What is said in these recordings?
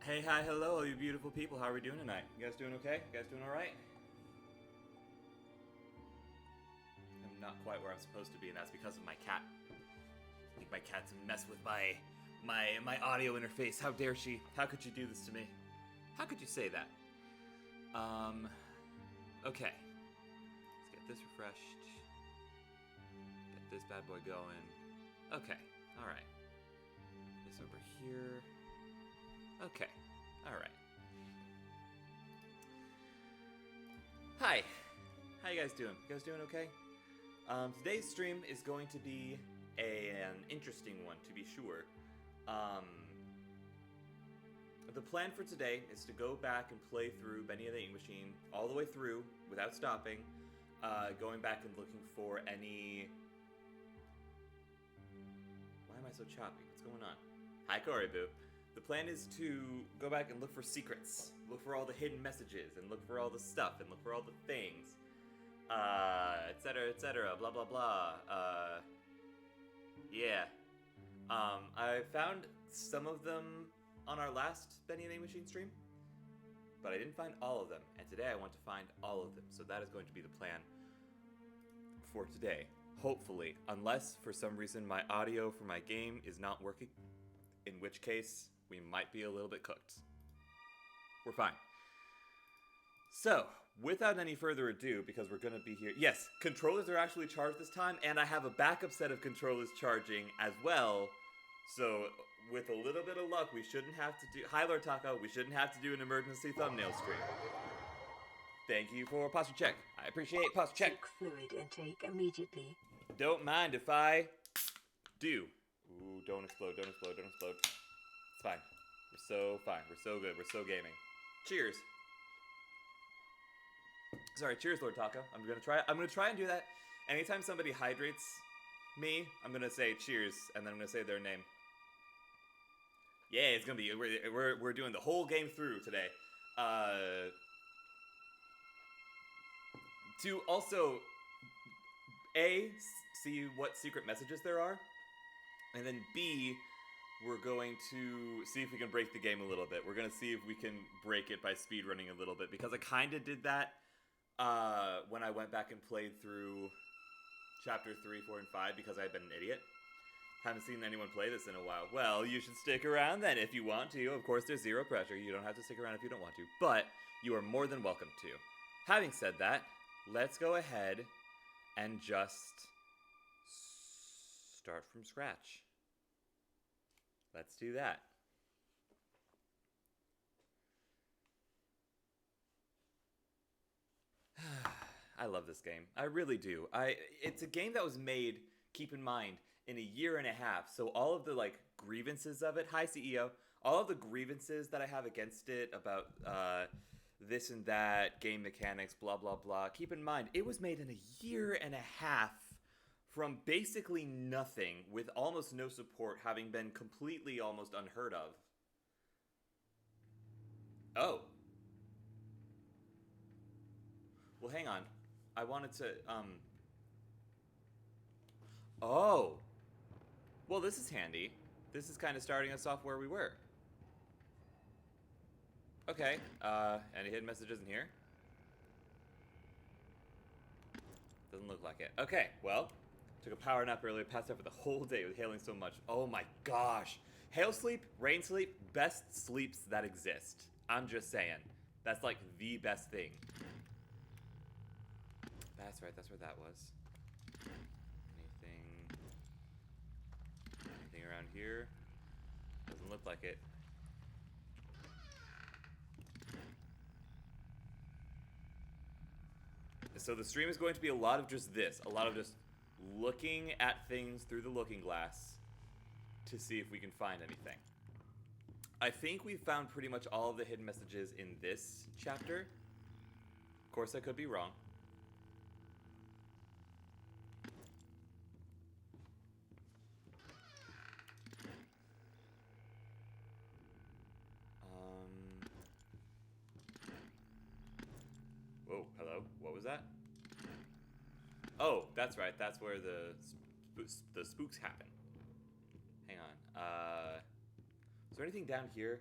Hey, hi, hello, you beautiful people. How are we doing tonight? You guys doing okay? You guys doing alright? I'm not quite where I'm supposed to be, and that's because of my cat. I think my cat's a mess with my audio interface. How dare she? How could you do this to me? How could you say that? Okay. Let's get this refreshed. Get this bad boy going. Okay, alright. This over here. Okay, alright. Hi, how you guys doing? You guys doing okay? Today's stream is going to be an interesting one, to be sure. The plan for today is to go back and play through Bendy the Ink Machine all the way through without stopping, going back and looking for any... Why am I so choppy? What's going on? Hi, Corey-boo. The plan is to go back and look for secrets, look for all the hidden messages, and look for all the stuff, and look for all the things, etc., blah, blah, blah. Yeah. I found some of them on our last Bendy and the Ink Machine stream, but I didn't find all of them, and today I want to find all of them, so that is going to be the plan for today. Hopefully, unless for some reason my audio for my game is not working, in which case we might be a little bit cooked. We're fine. So, without any further ado, because we're going to be here... Yes, controllers are actually charged this time, and I have a backup set of controllers charging as well. So, with a little bit of luck, we shouldn't have to do... Hi, Lord Taco. We shouldn't have to do an emergency thumbnail stream. Thank you for posture check. I appreciate posture check. Take fluid intake immediately. Don't mind if I do. Ooh, don't explode, don't explode, don't explode. It's fine. We're so fine. We're so good. We're so gaming. Cheers. Sorry, cheers, Lord Taco. I'm gonna try and do that. Anytime somebody hydrates me, I'm gonna say cheers, and then I'm gonna say their name. Yeah, it's gonna be we're doing the whole game through today. To also see what secret messages there are, and then B, we're going to see if we can break the game a little bit. We're gonna see if we can break it by speedrunning a little bit, because I kinda did that when I went back and played through chapter 3, 4, and 5 because I've been an idiot. Haven't seen anyone play this in a while. Well, you should stick around then if you want to. Of course, there's zero pressure. You don't have to stick around if you don't want to, but you are more than welcome to. Having said that, let's go ahead and just start from scratch. Let's do that. I love this game. I really do. It's a game that was made, keep in mind, in a year and a half. So all of the grievances of it, hi CEO, all of the grievances that I have against it about this and that, game mechanics, blah, blah, blah. Keep in mind, it was made in a year and a half from basically nothing, with almost no support, having been completely almost unheard of. Oh. Well, hang on. I wanted to, Oh. Well, this is handy. This is kind of starting us off where we were. Okay, any hidden messages in here? Doesn't look like it. Okay, well, took a power nap earlier, passed out for the whole day with hailing so much. Oh my gosh. Hail sleep, rain sleep, best sleeps that exist. I'm just saying. That's like the best thing. That's right, that's where that was. Anything around here? Doesn't look like it. So the stream is going to be a lot of just this. A lot of just looking at things through the looking glass to see if we can find anything. I think we've found pretty much all of the hidden messages in this chapter. Of course, I could be wrong. Whoa, hello? What was that? Oh, that's right. That's where the spooks happen. Hang on. Is there anything down here?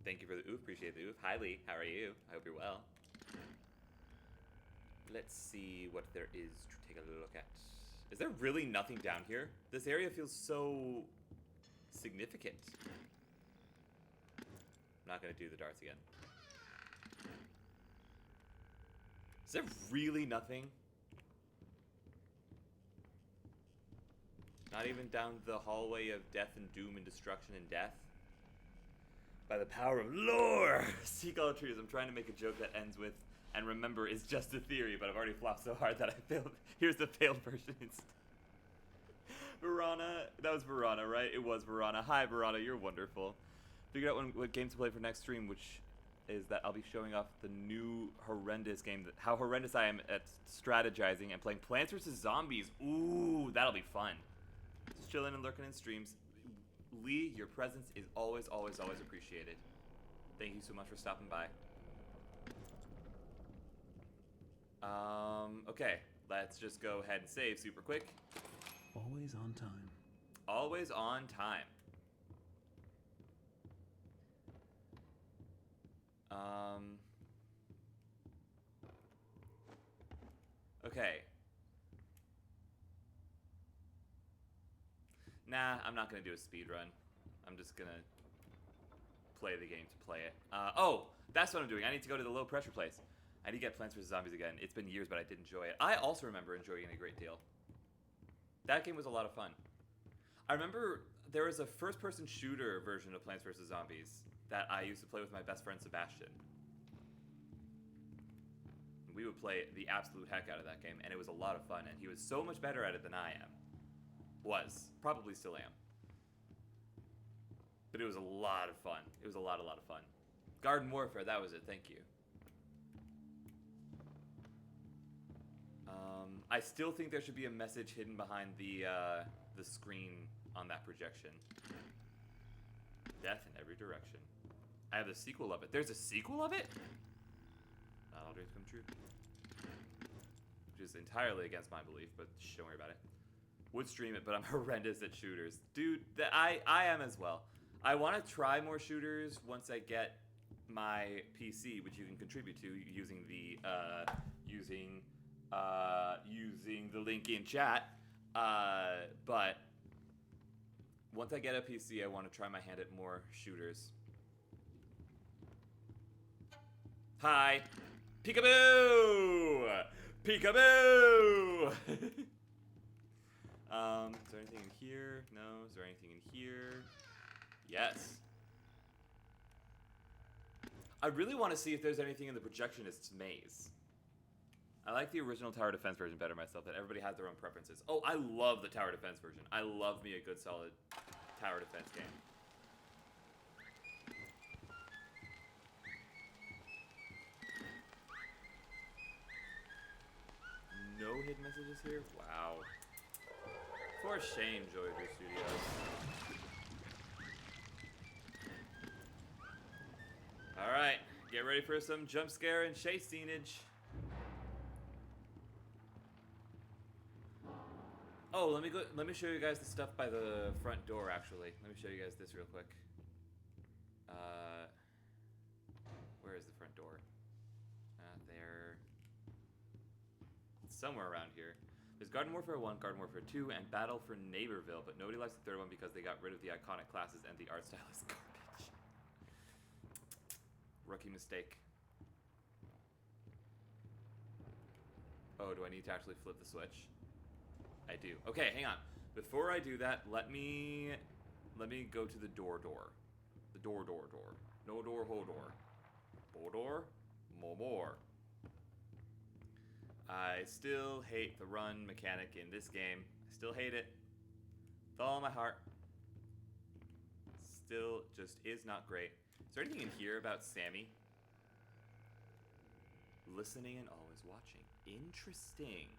Thank you for the oof. Appreciate the oof. Hi, Lee. How are you? I hope you're well. Let's see what there is to take a look at. Is there really nothing down here? This area feels so significant. I'm not going to do the darts again. Is there really nothing? Not even down the hallway of death and doom and destruction and death? By the power of lore! Seek all trees. I'm trying to make a joke that ends with, and remember, it's just a theory, but I've already flopped so hard that I failed. Here's the failed version instead. Verana, that was Verana, right? It was Verana. Hi, Verana, you're wonderful. Figured out what game to play for next stream, which is that I'll be showing off the new horrendous game, how horrendous I am at strategizing and playing Plants vs. Zombies. Ooh, that'll be fun. Just chilling and lurking in streams. Lee, your presence is always, always, always appreciated. Thank you so much for stopping by. Okay, let's just go ahead and save super quick. Always on time. Always on time. Okay. Nah, I'm not gonna do a speed run. I'm just gonna play the game to play it. Oh, that's what I'm doing. I need to go to the low pressure place. I need to get Plants vs. Zombies again. It's been years, but I did enjoy it. I also remember enjoying it a great deal. That game was a lot of fun. I remember there was a first-person shooter version of Plants vs. Zombies that I used to play with my best friend Sebastian. We would play the absolute heck out of that game, and it was a lot of fun, and he was so much better at it than I am. Was. Probably still am. But it was a lot of fun. It was a lot of fun. Garden Warfare, that was it. Thank you. I still think there should be a message hidden behind the screen on that projection. Death in every direction. I have the sequel of it. There's a sequel of it? Not all dreams come true. Which is entirely against my belief, but shh, don't worry about it. Would stream it, but I'm horrendous at shooters. Dude, I am as well. I want to try more shooters once I get my PC, which you can contribute to using the using the link in chat. But once I get a PC, I want to try my hand at more shooters. Hi, peekaboo, peekaboo. Is there anything in here? No. Is there anything in here? Yes. I really want to see if there's anything in the projectionist's maze. I like the original tower defense version better myself, that everybody has their own preferences. Oh, I love the tower defense version. I love me a good solid tower defense game. No hidden messages here? Wow. For shame, Joyger Studios. Alright, get ready for some jump scare and chase scenage. Oh, let me show you guys the stuff by the front door actually. Let me show you guys this real quick. Where is the front door? There. It's somewhere around here. There's Garden Warfare 1, Garden Warfare 2, and Battle for Neighborville, but nobody likes the third one because they got rid of the iconic classes and the art style is garbage. Rookie mistake. Oh, do I need to actually flip the switch? I do. Okay, hang on. Before I do that, let me go to the door. The door. No door, ho door. Bo door, mo more. I still hate the run mechanic in this game. I still hate it. With all my heart. Still just is not great. Is there anything in here about Sammy? Listening and always watching. Interesting.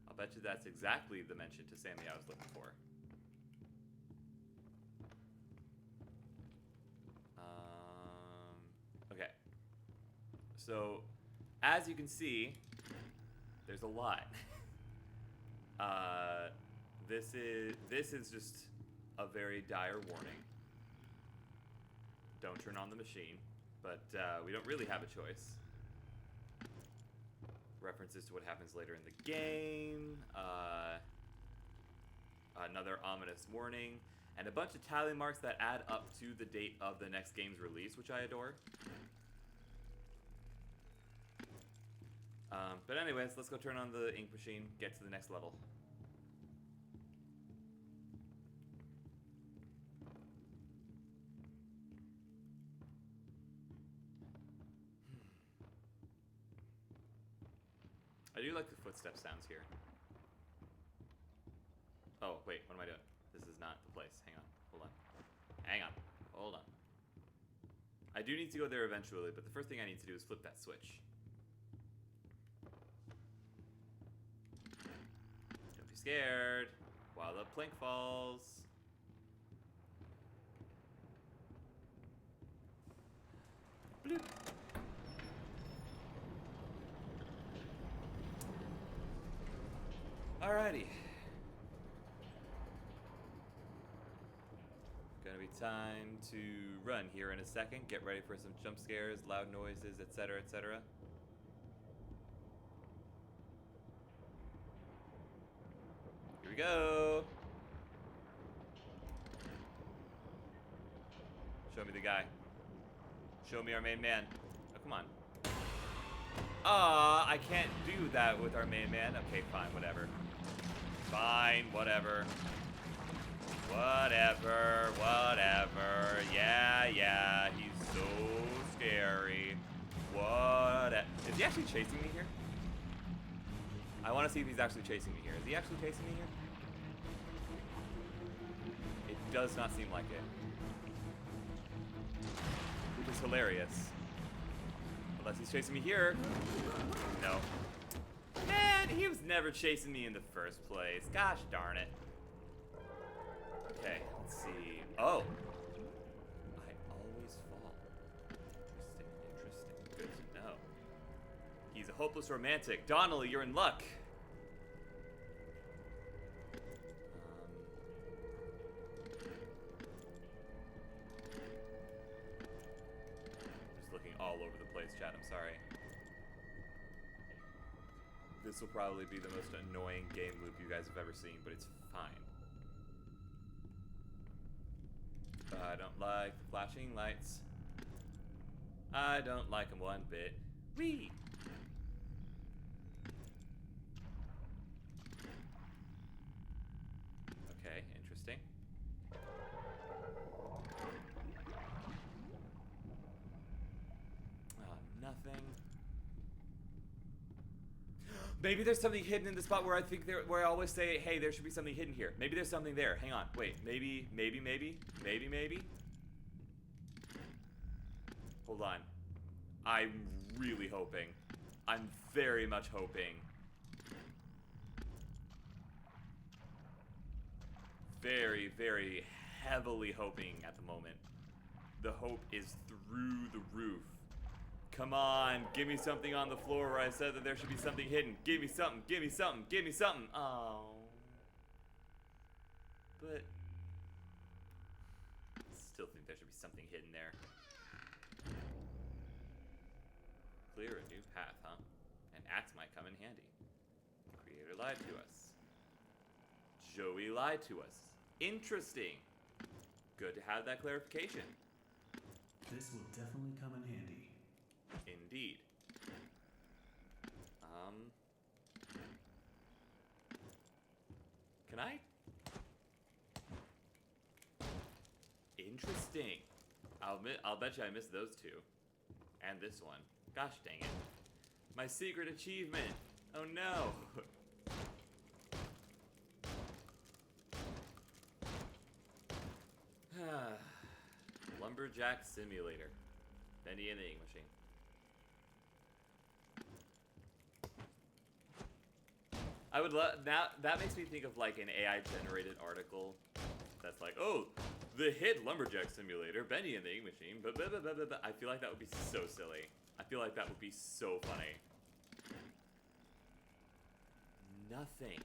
I'll bet you that's exactly the mention to Sammy I was looking for. Okay. So, as you can see, there's a lot. This is just a very dire warning. don't turn on the machine. But we don't really have a choice. References to what happens later in the game. Another ominous warning. And a bunch of tally marks that add up to the date of the next game's release, which I adore. But anyways, let's go turn on the ink machine, get to the next level. I do like the footstep sounds here. Oh, wait, what am I doing? This is not the place. Hang on. Hold on. Hang on. Hold on. I do need to go there eventually, but the first thing I need to do is flip that switch. Don't be scared while the plank falls. Bloop. Alrighty. Gonna be time to run here in a second. Get ready for some jump scares, loud noises, etc., etc. Here we go. Show me the guy. Show me our main man. Oh, come on. I can't do that with our main man. Okay, fine, whatever. Fine, whatever. Whatever, whatever. Yeah, he's so scary. Is he actually chasing me here? I want to see if he's actually chasing me here. Is he actually chasing me here? It does not seem like it. Which is hilarious. Unless he's chasing me here. No. Man, he was never chasing me in the first place. Gosh darn it. Okay, let's see. Oh! I always fall. Interesting. Good to know. He's a hopeless romantic. Donnelly, you're in luck. Just looking all over the place, chat. I'm sorry. This will probably be the most annoying game loop you guys have ever seen, but it's fine. I don't like the flashing lights. I don't like them one bit. Whee! Okay, interesting. Nothing. Maybe there's something hidden in the spot where I think where I always say, hey, there should be something hidden here. Maybe there's something there. Hang on. Wait. Maybe. Hold on. I'm really hoping. I'm very much hoping. Very, very heavily hoping at the moment. The hope is through the roof. Come on, give me something on the floor where I said that there should be something hidden. Give me something, give me something, give me something. Oh. But I still think there should be something hidden there. Clear a new path, huh? An axe might come in handy. The creator lied to us. Joey lied to us. Interesting. Good to have that clarification. This will definitely come in handy. Indeed. Can I? Interesting. I'll bet you I missed those two. And this one. Gosh dang it. My secret achievement. Oh no. Lumberjack Simulator. Bendy and the Ink Machine. I would love that makes me think of like an AI generated article that's like, oh, the hit Lumberjack Simulator, Bendy and the Ink Machine, but blah, blah, blah, blah, blah. I feel like that would be so silly. I feel like that would be so funny. Nothing.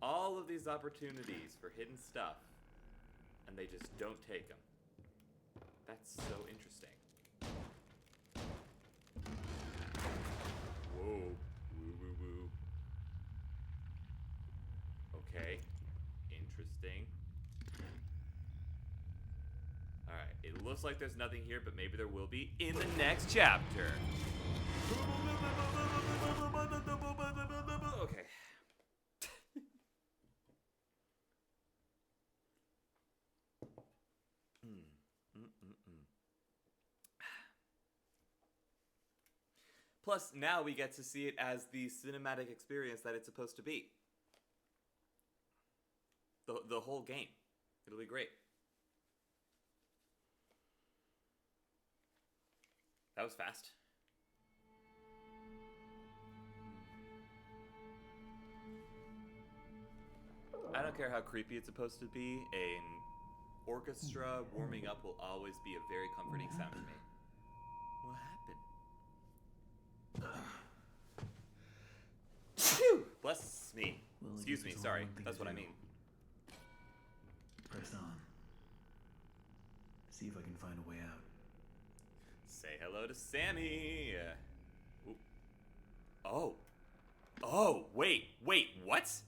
All of these opportunities for hidden stuff, and they just don't take them. That's so interesting. Whoa. Woo, woo, woo. Okay. Interesting. Alright, it looks like there's nothing here, but maybe there will be in the next chapter. Okay. Plus, now we get to see it as the cinematic experience that it's supposed to be. The whole game. It'll be great. That was fast. I don't care how creepy it's supposed to be. An orchestra warming up will always be a very comforting sound to me. What happened? Phew! Bless me. Well, Excuse me, there's sorry. only one thing That's to what I do. mean. Press on. See if I can find a way out. Say hello to Sammy. Ooh. Oh. Oh, wait, what?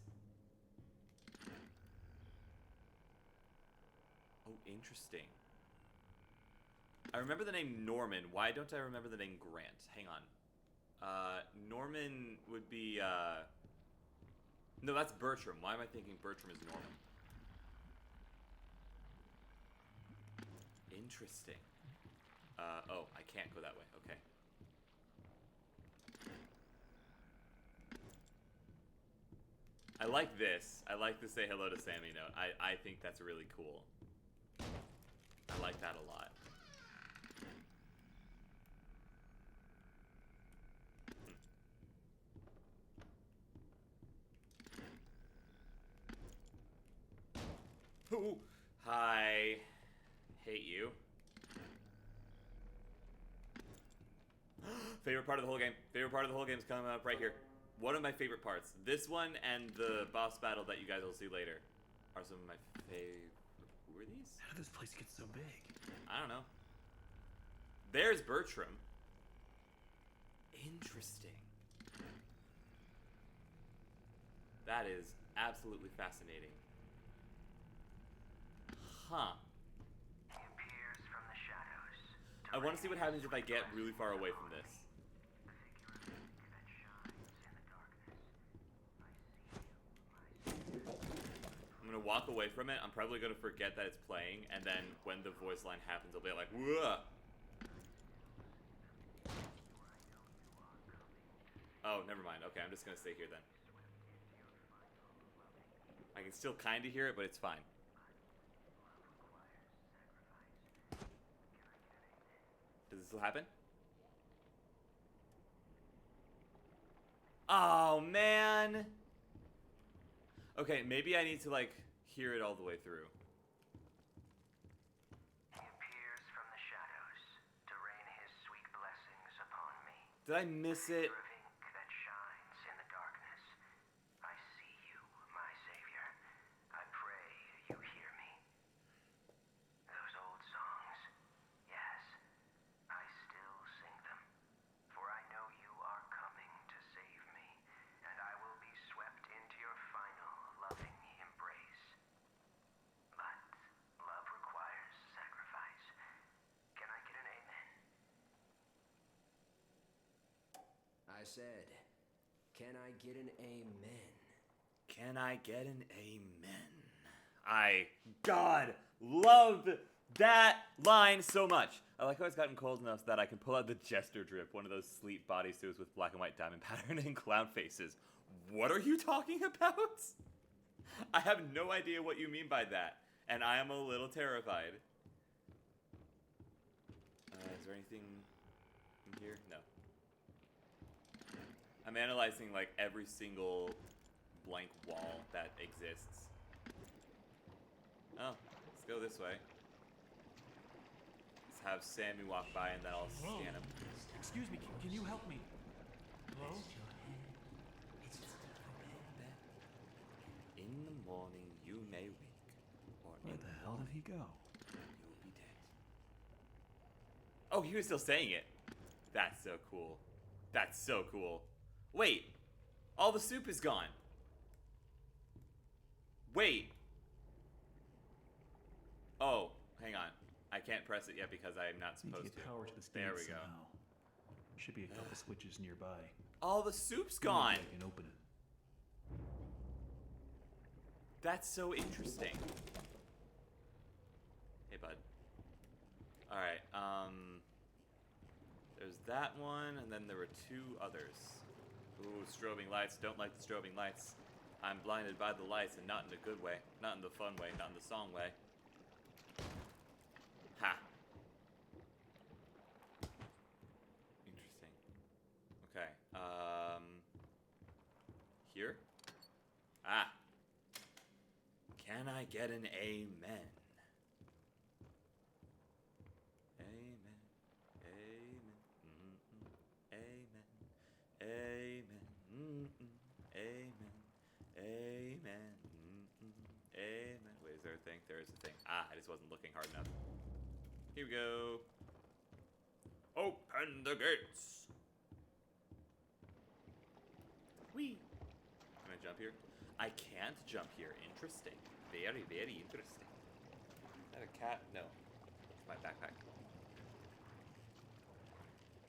Oh, interesting. I remember the name Norman. Why don't I remember the name Grant? Hang on. Norman would be, no, that's Bertram. Why am I thinking Bertram is Norman? Interesting. Oh, I can't go that way. Okay. I like this. I like the say hello to Sammy note. I think that's really cool. I like that a lot. Ooh. Hi. Hate you. Favorite part of the whole game. Favorite part of the whole game is coming up right here. One of my favorite parts. This one and the boss battle that you guys will see later are some of my favorite. Who are these? How did this place get so big? I don't know. There's Bertram. Interesting. That is absolutely fascinating. Huh. I want to see what happens if I get really far away from this. I'm gonna walk away from it. I'm probably gonna forget that it's playing, and then when the voice line happens, I'll be like, "Whoa!" Oh, never mind. Okay, I'm just gonna stay here then. I can still kind of hear it, but it's fine. Does this still happen? Oh, man! Okay, maybe I need to, like, hear it all the way through. He appears from the shadows to rain his sweet blessings upon me. Did I miss it? Of ink that shines in the darkness. I see you, my savior. I pray you hear me. Those old songs, yes, I still sing them. For I know you are coming to save me, and I will be swept into your final loving embrace. But love requires sacrifice. Can I get an amen? I said, can I get an amen? Can I get an amen? God, love that line so much. I like how it's gotten cold enough that I can pull out the Jester Drip, one of those sleep bodysuits with black and white diamond pattern and clown faces. What are you talking about? I have no idea what you mean by that, and I am a little terrified. Is there anything in here? No. I'm analyzing, like, every single blank wall that exists. Oh, let's go this way. Let's have Sammy walk by and then I'll scan him. Excuse me, can you help me? Hello? In the morning you may wake, or Where the hell did he go? you'll be dead. Oh, he was still saying it. That's so cool. That's so cool. Wait. All the soup is gone. Wait. Oh, hang on. I can't press it yet because I am not Need to supposed get to. power to this There gate we go. somehow. Should be a couple switches nearby. All the soup's Maybe gone. I can open it. That's so interesting. Hey, bud. Alright, there's that one, and then there were two others. Ooh, strobing lights. Don't like the strobing lights. I'm blinded by the lights, and not in a good way. Not in the fun way. Not in the song way. Ha. Interesting. Okay, here? Ah. Can I get an amen? Amen. Amen. Mm-mm. Amen. Amen. Mm-mm. Amen. Amen. Mm-mm. Amen. Wait, is there a thing? There is a thing. Ah, I just wasn't looking hard enough. Here we go. Open the gates. Whee. Can I jump here? I can't jump here. Interesting. Very, very interesting. Is that a cat? No. It's my backpack.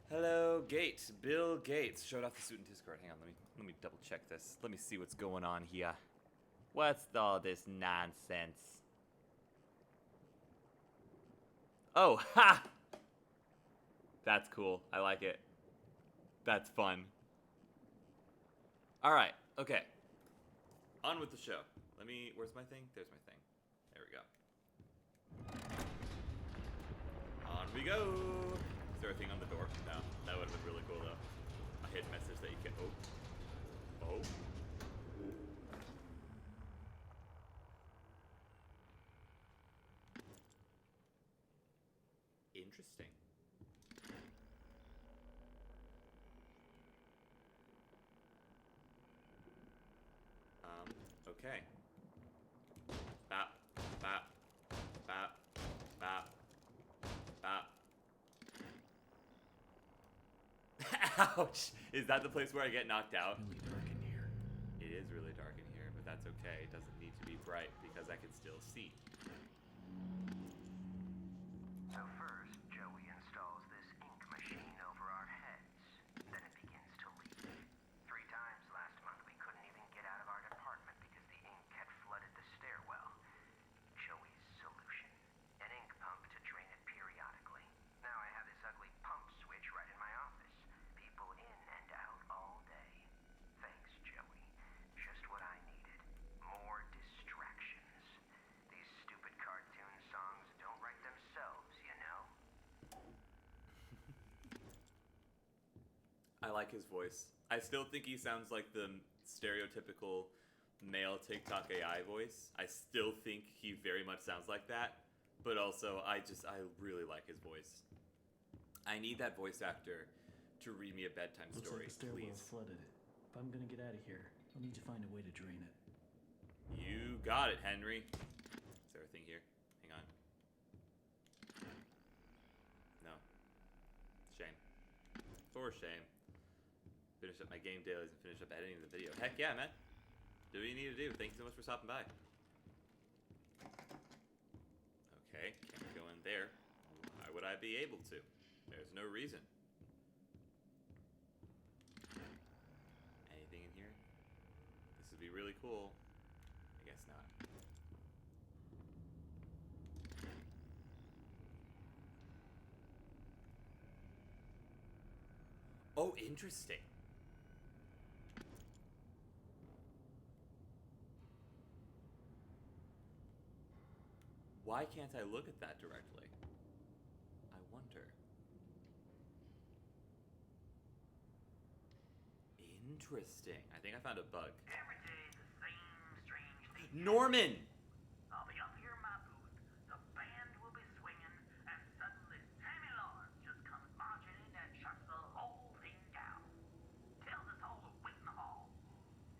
Hello, Gates. Bill Gates. Showed off the suit in Discord. Hang on, let me double check this. Let me see what's going on here. What's all this nonsense? Oh, ha! That's cool. I like it. That's fun. Alright, okay. On with the show. Where's my thing? There's my thing. There we go. On we go! Is there a thing on the door? No. That would have been really cool, though. A hidden message that you can... Oh. Oh. Interesting. Okay. Bop, bop, bop, bop, bop. Ouch! Is that the place where I get knocked out? Really dark in here. It is really dark in here, but that's okay. It doesn't need to be bright because I can still see. So first, Joey installs this ink machine over our heads. Then it begins to leak. 3 times last month we couldn't even get out of our department because the ink had flooded the stairwell. Joey's solution: an ink pump to drain it periodically. Now I have this ugly pump switch right in my office. People in and out all day. Thanks, Joey. Just what I needed. More distractions. These stupid cartoon songs don't write themselves, you know? I like his voice. I still think he sounds like the stereotypical male TikTok AI voice. I still think he very much sounds like that. But also, I really like his voice. I need that voice actor to read me a bedtime Looks story, like the stairwell please. flooded. If I'm gonna get out of here, I'll need to find a way to drain it. You got it, Henry. Is there a thing here? Hang on. No. Shame. For shame. Finish up my game dailies and finish up editing the video. Heck yeah, man. Do what you need to do. Thank you so much for stopping by. Okay, can't go in there. Why would I be able to? There's no reason. Anything in here? This would be really cool. I guess not. Oh, interesting. Why can't I look at that directly? I wonder. Interesting. I think I found a bug. Every day the same strange thing. Norman! I'll be up here in my booth, the band will be swinging, and suddenly Sammy Lawrence just comes marching in and shuts the whole thing down. Tells us all to wait in the hall.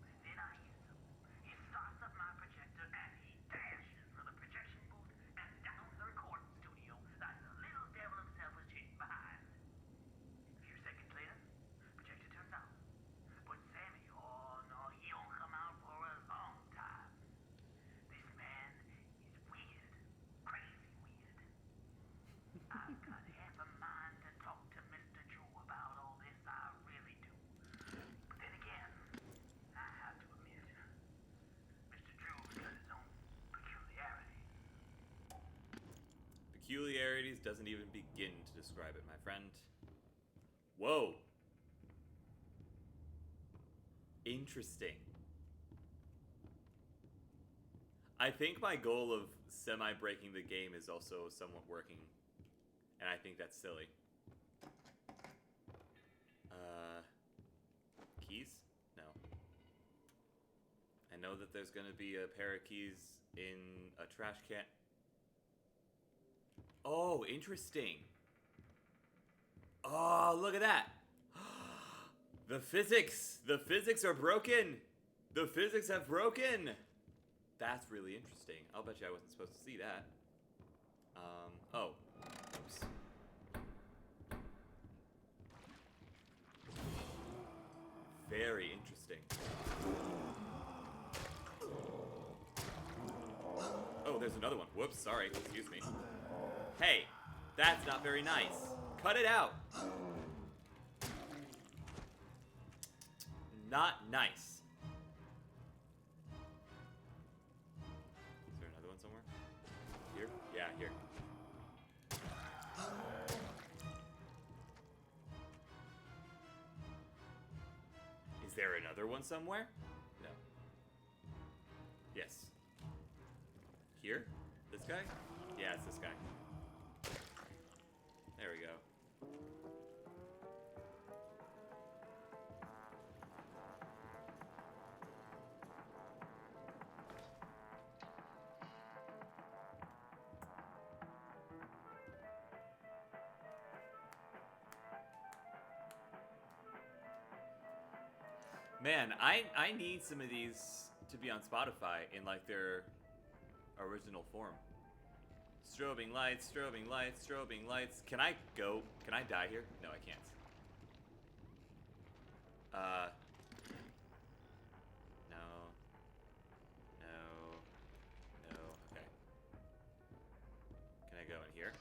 And then I hear him. He starts up my projector and he dashes for the projection booth and down to the recording studio like the little devil himself was chasing behind. Peculiarities doesn't even begin to describe it, my friend. Whoa. Interesting. I think my goal of semi-breaking the game is also somewhat working. And I think that's silly. Keys? No. I know that there's gonna be a pair of keys in a trash can. Oh, interesting. Oh, look at that. The physics are broken. The physics have broken. That's really interesting. I'll bet you I wasn't supposed to see that. Oh. Oops. Very interesting. Oh, there's another one. Whoops, sorry. Excuse me. Hey, that's not very nice. Cut it out. Not nice. Is there another one somewhere? Here? Yeah, here. Is there another one somewhere? No. Yes. Here? This guy? Yeah, it's this guy. There we go. Man, I need some of these to be on Spotify in like their original form. Strobing lights, strobing lights, strobing lights. Can I go? Can I die here? No, I can't. No. No. No. Okay. Can I go in here?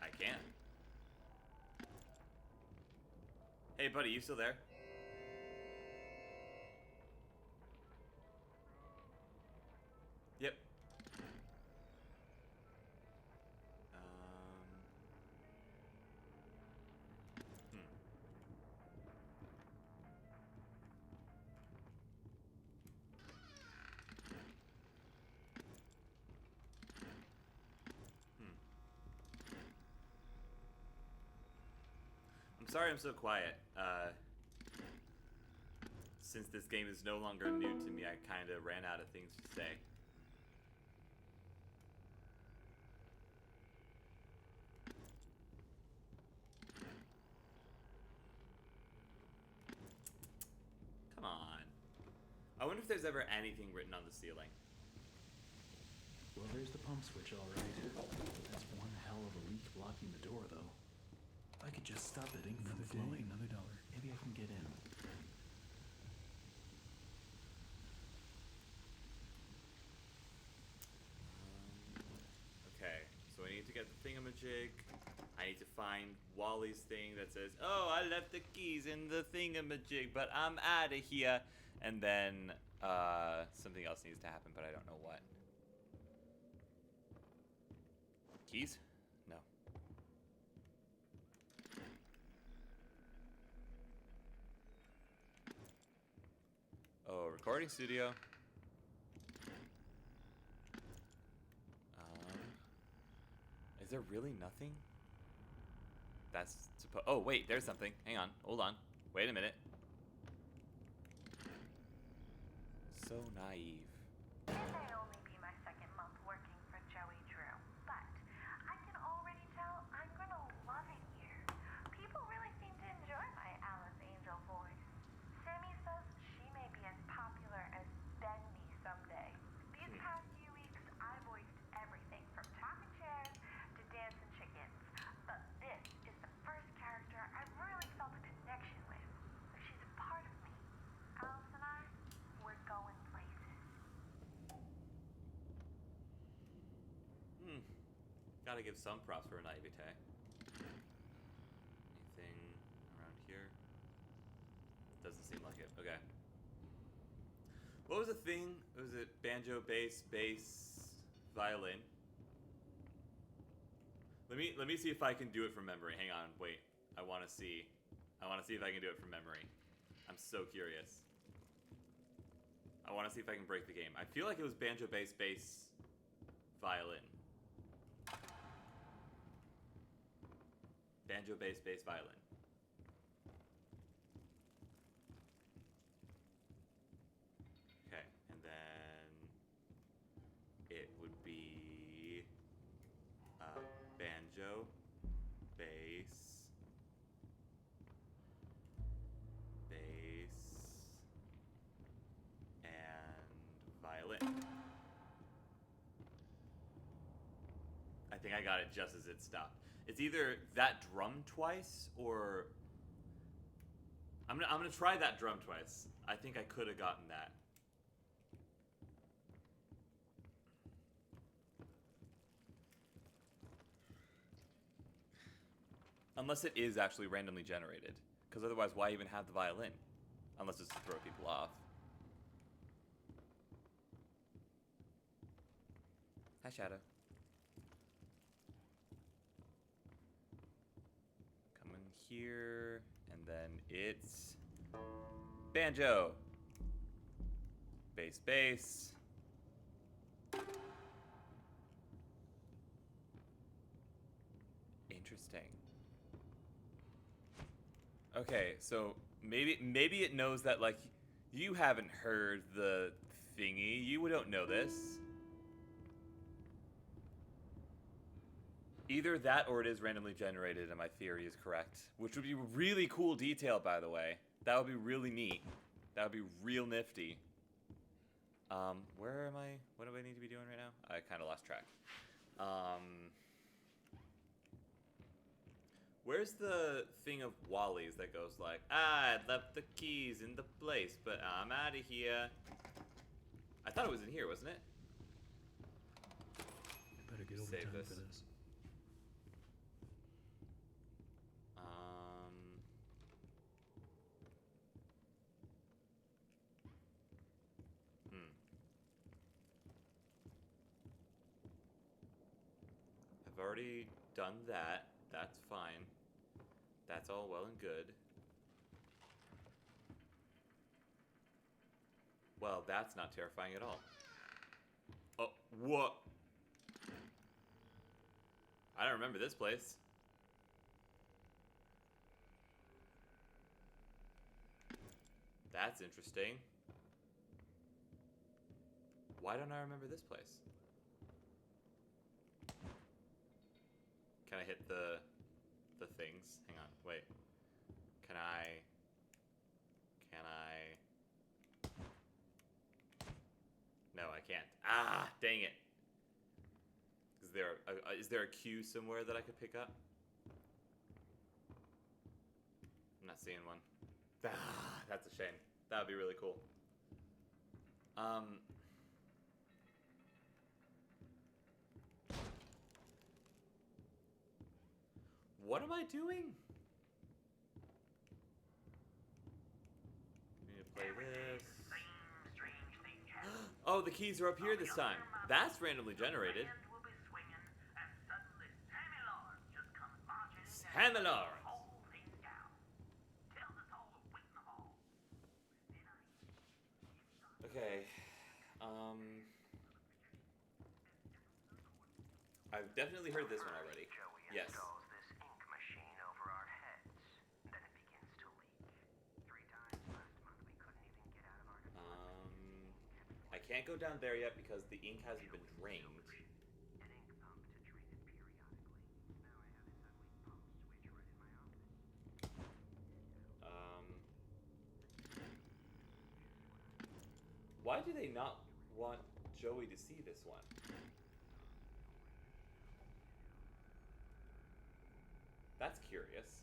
I can. Hey, buddy, you still there? Yep. I'm sorry I'm so quiet. Since this game is no longer new to me, I kind of ran out of things to say. Come on. I wonder if there's ever anything written on the ceiling. Well, there's the pump switch, all right. That's one hell of a leak blocking the door, though. I could just stop it ink from flowing. Another $1. Maybe I can get in. Okay, so I need to get the thingamajig. I need to find Wally's thing that says, "Oh, I left the keys in the thingamajig, but I'm out of here." And then something else needs to happen, but I don't know what. Keys? No. Oh, recording studio. Is there really nothing? That's oh, wait, there's something. Hang on. Hold on. Wait a minute. So naive. It may only be my second month working for Joey Drew, but I can already tell I'm gonna love it here. People really seem to enjoy my Alice Angel voice. Sammy says she may be as popular as Bendy someday. These past few weeks, I voiced everything from talking chairs to dancing chickens, but this is the first character I've really felt a connection with. She's a part of me. Alice and I, we're going places. Gotta give some props for naivete. Anything around here? Doesn't seem like it. Okay. What was the thing? Was it banjo, bass, violin? Let me see if I can do it from memory. Hang on, wait. I want to see if I can do it from memory. I'm so curious. I want to see if I can break the game. I feel like it was banjo, bass, bass, violin. Banjo, bass, bass, violin. Okay, and then it would be banjo, bass, bass, and violin. I think I got it just as it stopped. It's either that drum twice or I'm gonna try that drum twice. I think I could have gotten that. Unless it is actually randomly generated. Because otherwise, why even have the violin? Unless it's to throw people off. Hi, Shadow. Come in here, and then it's banjo. Bass, bass. Interesting. Okay, so maybe it knows that, like, you haven't heard the thingy. You don't know this. Either that or it is randomly generated and my theory is correct. Which would be a really cool detail, by the way. That would be really neat. That would be real nifty. Where am I? What do I need to be doing right now? I kind of lost track. Where's the thing of Wally's that goes like, I left the keys in the place, but I'm out of here. I thought it was in here, wasn't it? I better get Save overtime this. for this. I've already done that. That's fine. That's all well and good. Well, that's not terrifying at all. Oh, what? I don't remember this place. That's interesting. Why don't I remember this place? Can I hit the things? Hang on, wait. Can I? No, I can't. Ah, dang it. Is there a cue somewhere that I could pick up? I'm not seeing one. Ah, that's a shame. That would be really cool. What am I doing? I need to play this. Oh, the keys are up here this time. That's randomly generated. Sammy Lawrence. Okay. I've definitely heard this one already. Yes. Installs this ink machine over our heads. Then it begins to leak. 3 times last month we couldn't even get out of our department. I can't go down there yet because the ink hasn't been drained. An ink pump to drain it periodically. Now I have this ugly pump switch right in my office. Why do they not want Joey to see this one? That's curious.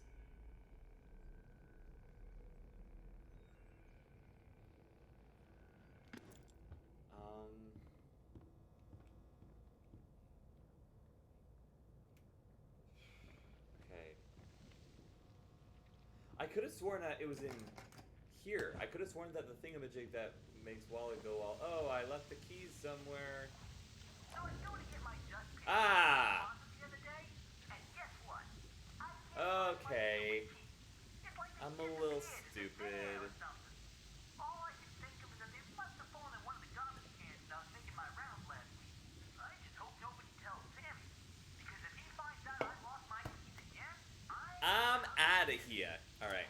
Okay. I could have sworn that it was in here. I could have sworn that the thingamajig that makes Wally go all, oh, I left the keys somewhere. So I was going to get my dust pan Ah! the other day, and out of here. Alright.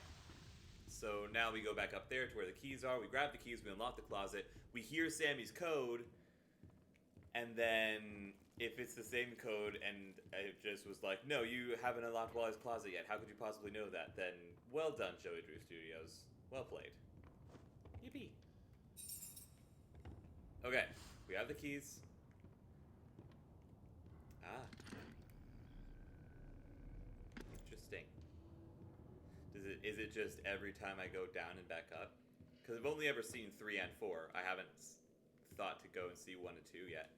So now we go back up there to where the keys are. We grab the keys, we unlock the closet. We hear Sammy's code. And then, if it's the same code and it just was like, no, you haven't unlocked Wally's closet yet. How could you possibly know that? Then, well done, Joey Drew Studios. Well played. Yippee. Okay, we have the keys. Ah. Interesting. Is it just every time I go down and back up? Because I've only ever seen 3 and 4. I haven't thought to go and see 1 and 2 yet.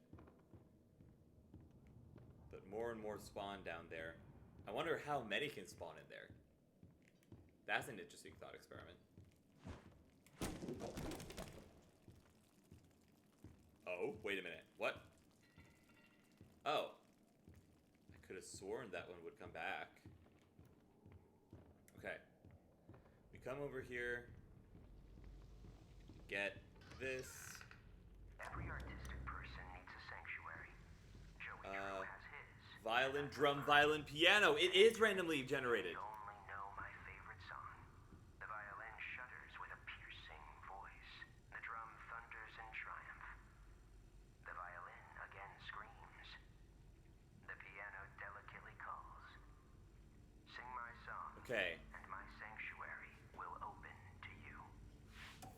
But more and more spawn down there. I wonder how many can spawn in there. That's an interesting thought experiment. Oh, wait a minute. What? Oh. I could have sworn that one would come back. Okay. We come over here. Get this. Every artistic person needs a sanctuary. Joey Drew has his. Violin, drum, violin, piano. It is randomly generated. You only know my favorite song. The violin shudders with a piercing voice. The drum thunders in triumph. The violin again screams. The piano delicately calls. Sing my song. Okay. And my sanctuary will open to you.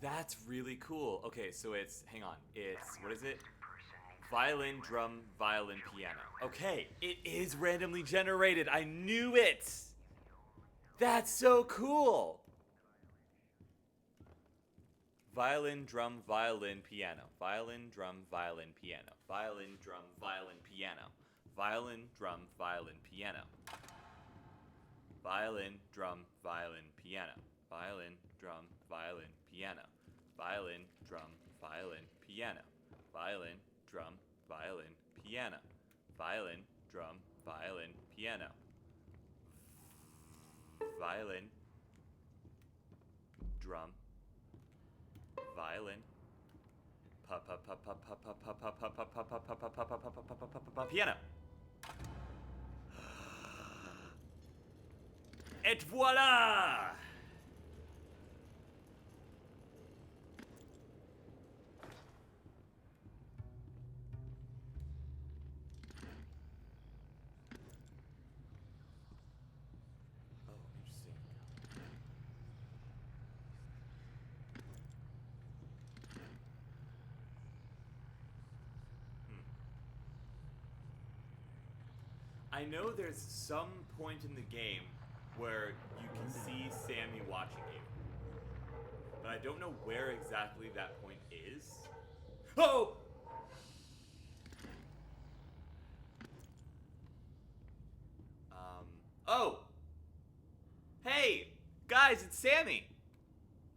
That's really cool. Okay, so it's, hang on. It's, what is it? Artistic person needs a Violin, sanctuary. drum, violin, piano. Okay, it is randomly generated. I knew it. That's so cool. Violin, drum, violin, piano. Violin, drum, violin, piano. Violin, drum, violin, piano. Violin, drum, violin, piano. Violin, drum, violin, piano. Violin, drum, violin, piano. Violin, drum, violin, piano. Violin, drum, violin, piano. Violin, drum, violin, piano. Violin, drum, violin, piano. Et voila! Oh, interesting. I know there's some point in the game where you can see Sammy watching you. But I don't know where exactly that point is. Oh! Oh! Hey! Guys, it's Sammy!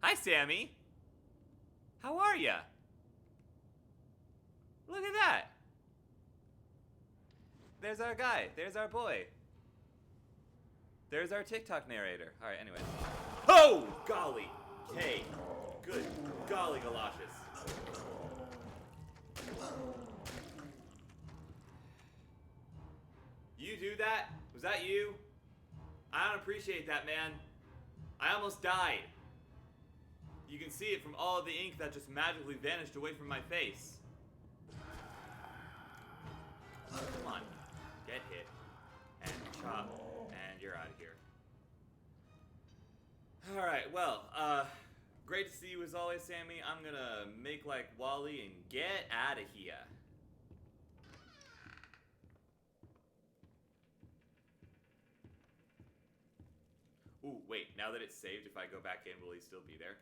Hi, Sammy! How are ya? Look at that! There's our guy. There's our boy. There's our TikTok narrator. Alright, anyways. Oh! Golly! Hey! Good golly galoshes. You do that? Was that you? I don't appreciate that, man. I almost died. You can see it from all of the ink that just magically vanished away from my face. Come on. Get hit. And chop. And you're out of here. Alright, well, great to see you as always, Sammy. I'm gonna make like Wally and get out of here. Ooh, wait, now that it's saved, if I go back in, will he still be there?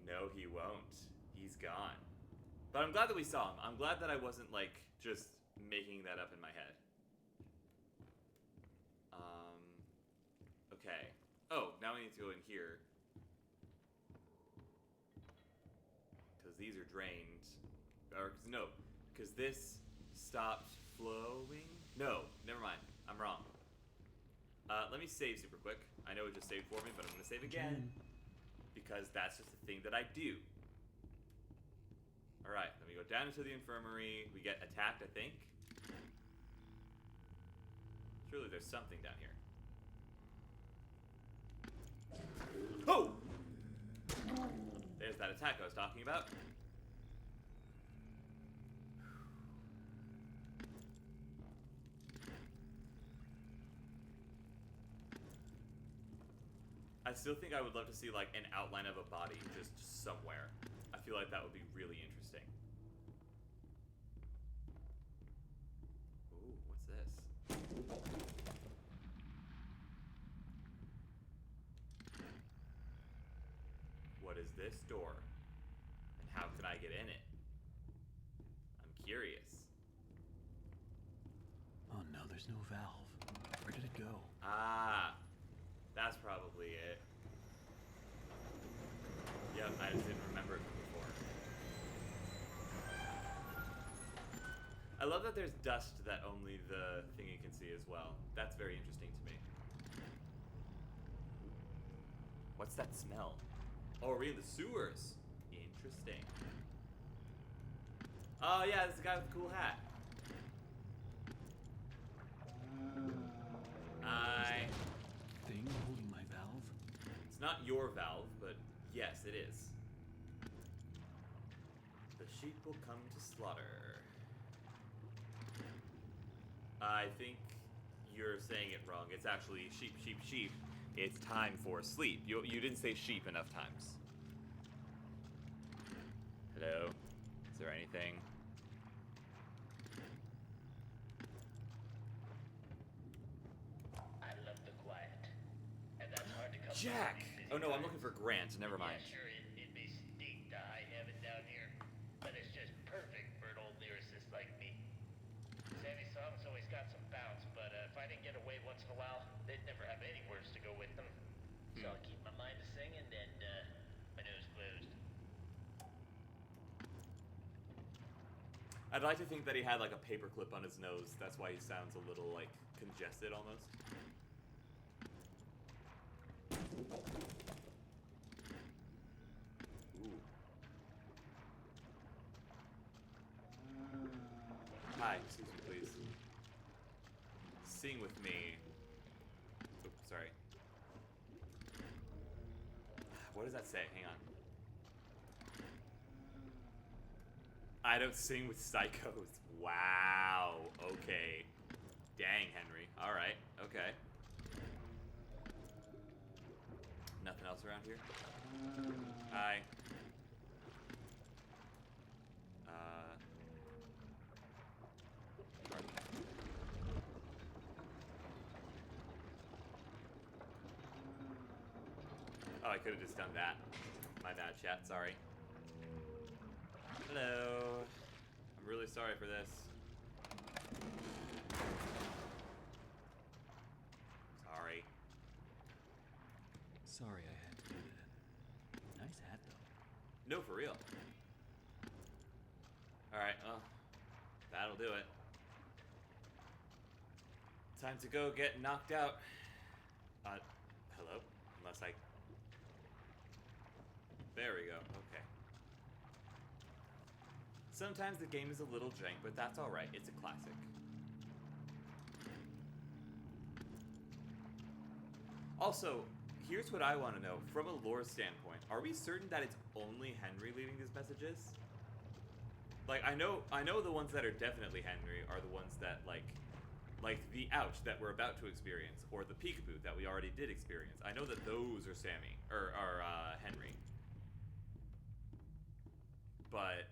No, he won't. He's gone. But I'm glad that we saw him. I'm glad that I wasn't, like, just making that up in my head. Okay. Oh, now we need to go in here. Because these are drained. Or, no. Because this stopped flowing. No, never mind. I'm wrong. Let me save super quick. I know it just saved for me, but I'm going to save again. Because that's just the thing that I do. Alright, then we go down into the infirmary. We get attacked, I think. there's something down here. Oh! There's that attack I was talking about. I still think I would love to see like an outline of a body just somewhere. I feel like that would be really interesting. Ooh, what's this? What is this door? And how can I get in it? I'm curious. Oh no, there's no valve. Where did it go? Ah, that's probably it. Yep, I just didn't remember it from before. I love that there's dust that only the thingy can see as well. That's very interesting to me. What's that smell? Oh, we're in the sewers. Interesting. Oh yeah, this is the guy with the cool hat. Thing holding my valve? It's not your valve, but yes, it is. The sheep will come to slaughter. I think you're saying it wrong. It's actually sheep, sheep, sheep. It's time for sleep. You didn't say sheep enough times. Hello? Is there anything? I love the quiet. And that's hard to come by Jack! in these busy Oh no, I'm times. looking for Grant. Never mind. Yeah, sure, it may stink to high heaven down here, but it's just perfect for an old lyricist like me. Sammy's songs always got some bounce, but if I didn't get away once in a while, they'd never have any words to go with them. So I'll keep my mind to singing and my nose closed. I'd like to think that he had like a paperclip on his nose. That's why he sounds a little like congested almost. Ooh. Hi, excuse me, please. Sing with me. Oops, sorry. What does that say? Hang on. I don't sing with psychos. Wow. Okay. Dang, Henry. Alright. Okay. Nothing else around here? Hi. Oh, I could have just done that. My bad, chat. Sorry. Hello. I'm really sorry for this. Sorry. Sorry I had to do that. Nice hat, though. No, for real. Alright, well, that'll do it. Time to go get knocked out. Hello? Unless I... There we go, okay. Sometimes the game is a little jank, but that's alright. It's a classic. Also, here's what I want to know. From a lore standpoint, are we certain that it's only Henry leaving these messages? Like, I know the ones that are definitely Henry are the ones that, like the ouch that we're about to experience, or the peekaboo that we already did experience. I know that those are Sammy, or Henry. But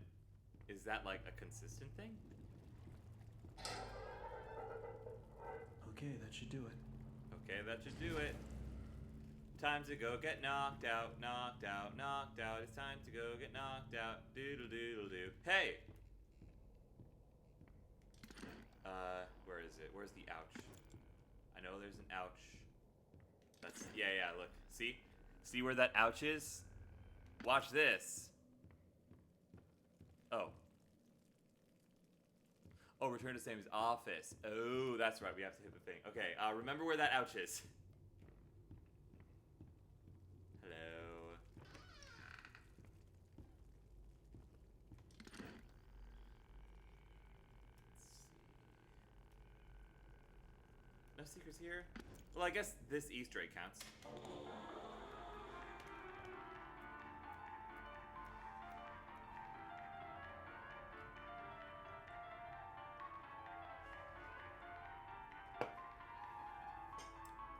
is that like a consistent thing? Okay, that should do it. Okay, that should do it. Time to go get knocked out, knocked out, knocked out. It's time to go get knocked out. Doodle doodle doo. Hey! Where is it? Where's the ouch? I know there's an ouch. That's, yeah, look. See? See where that ouch is? Watch this. Oh. Oh, return to Sammy's office. Oh, that's right. We have to hit the thing. Okay, remember where that ouch is. Hello. No secrets here? Well, I guess this Easter egg counts.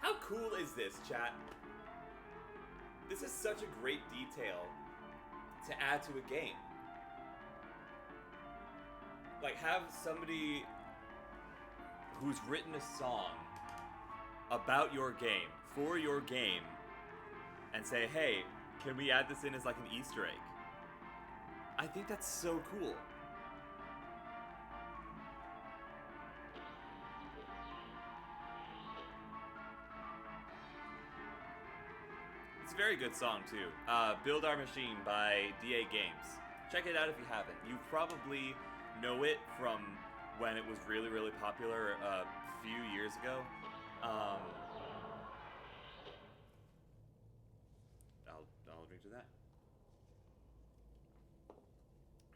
How cool is this, chat? This is such a great detail to add to a game. Like, have somebody who's written a song about your game, for your game, and say, hey, can we add this in as like an Easter egg? I think that's so cool. It's a very good song, too. Build Our Machine by DA Games. Check it out if you haven't. You probably know it from when it was really, really popular a few years ago. I'll drink to that.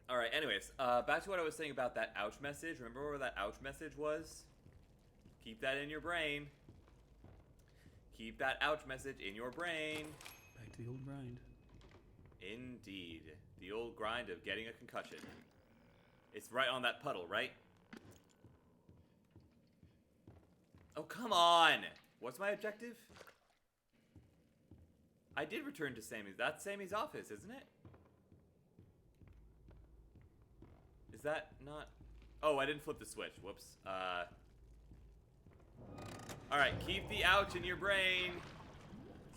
Alright, anyways, back to what I was saying about that ouch message. Remember where that ouch message was? Keep that in your brain. Keep that ouch message in your brain. Back to the old grind. Indeed. The old grind of getting a concussion. It's right on that puddle, right? Oh, come on! What's my objective? I did return to Sammy's. That's Sammy's office, isn't it? Is that not... Oh, I didn't flip the switch. Whoops. Alright, keep the ouch in your brain.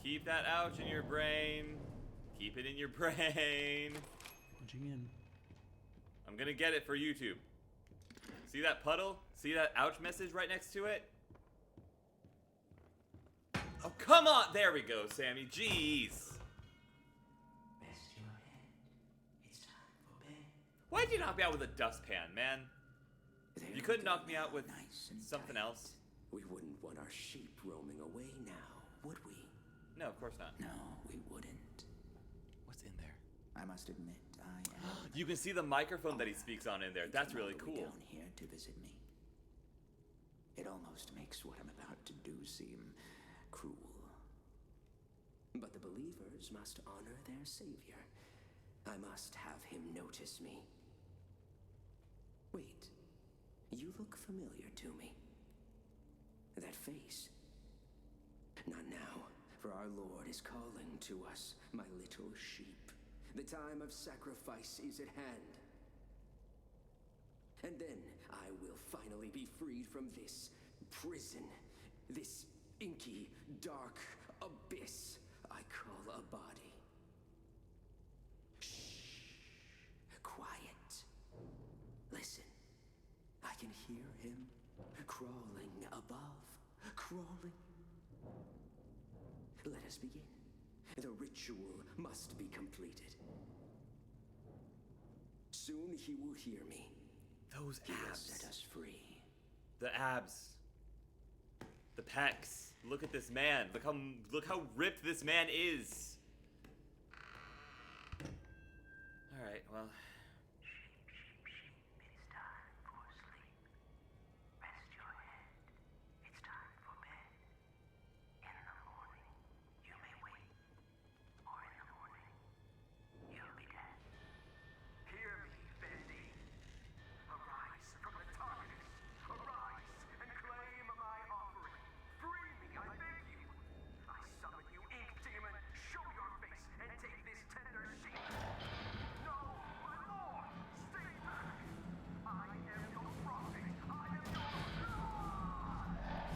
Keep that ouch in your brain. Keep it in your brain. Punching in. I'm gonna get it for YouTube. See that puddle? See that ouch message right next to it? Oh, come on! There we go, Sammy. Jeez. Rest your head. It's time for bed. Why'd you knock me out with a dustpan, man? There You couldn't we go knock me out now, with nice and something tight. else. We wouldn't want our sheep roaming away now, would we? No, of course not. No, we wouldn't. What's in there? I must admit, I am. You can see the microphone that he speaks on in there. That's really All the way cool. Down here to visit me. It almost makes what I'm about to do seem cruel. But the believers must honor their savior. I must have him notice me. Wait, you look familiar to me. That face. Not now, for our Lord is calling to us, my little sheep. The time of sacrifice is at hand. And then I will finally be freed from this prison, this inky, dark abyss I call a body. Shh. Quiet. Listen. I can hear him crawling above. Crawling. Let us begin. The ritual must be completed. Soon he will hear me. Those He will abs. set us free. The abs. The pecs. Look at this man. Look how ripped this man is. Alright, well. Sheep, sheep, sheep, it is time for sleep. Rest your head. It's time for bed. In the morning, you may wake. Or in the morning, you'll be dead. Hear me, Bendy. Arise from the darkness. Arise and claim my offering. Free me, I beg you. I summon you, ink demon. Show your face and take this tender sheep. No, my lord, stay back. I am your prophet. I am your God.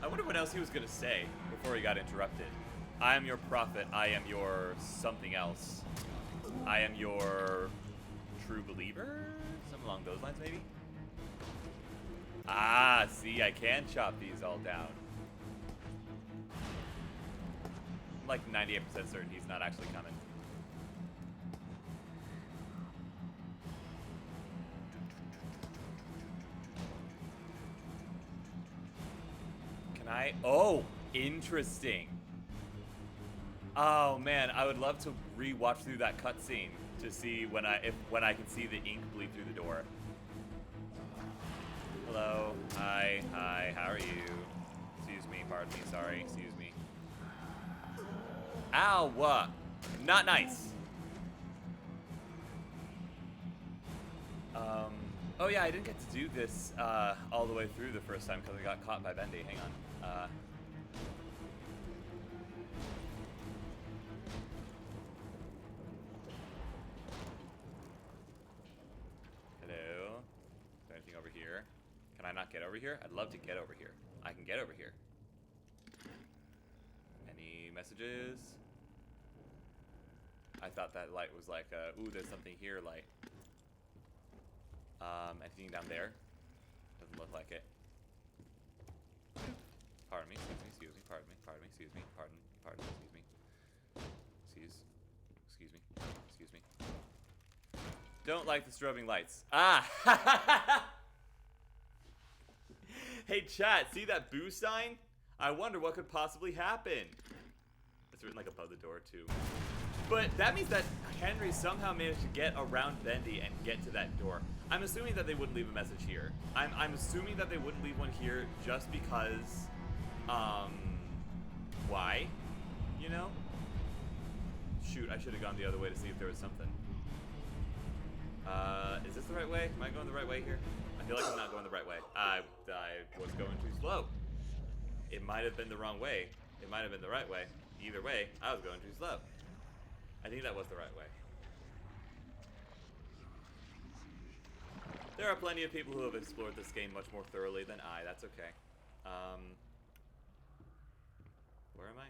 I wonder what else he was gonna say before he got interrupted. I am your prophet. I am your something else. I am your true believer? Something along those lines, maybe? Ah, see, I can chop these all down. I'm like 98% certain he's not actually coming. Can I? Oh, interesting. Oh man, I would love to re-watch through that cutscene to see when I can see the ink bleed through the door. Hello, hi, how are are you? Excuse me, pardon me, sorry, excuse me. Ow! Not nice. Oh yeah, I didn't get to do this all the way through the first time because I got caught by Bendy. Hang on. Hello? Is there anything over here? Can I not get over here? I'd love to get over here. I can get over here. Any messages? I thought that light was like, ooh, there's something here light. Anything down there? Doesn't look like it. Pardon me, excuse me, pardon me, pardon me, excuse me, pardon, excuse me. Excuse me. Don't like the strobing lights. Ah! Hey chat, see that boo sign? I wonder what could possibly happen. It's written like above the door too. But that means that Henry somehow managed to get around Bendy and get to that door. I'm assuming that they wouldn't leave a message here. I'm assuming that they wouldn't leave one here just because, why? You know? Shoot, I should have gone the other way to see if there was something. Is this the right way? Am I going the right way here? I feel like I'm not going the right way. I was going too slow. It might have been the wrong way. It might have been the right way. Either way, I was going too slow. I think that was the right way. There are plenty of people who have explored this game much more thoroughly than I. That's okay. Where am I?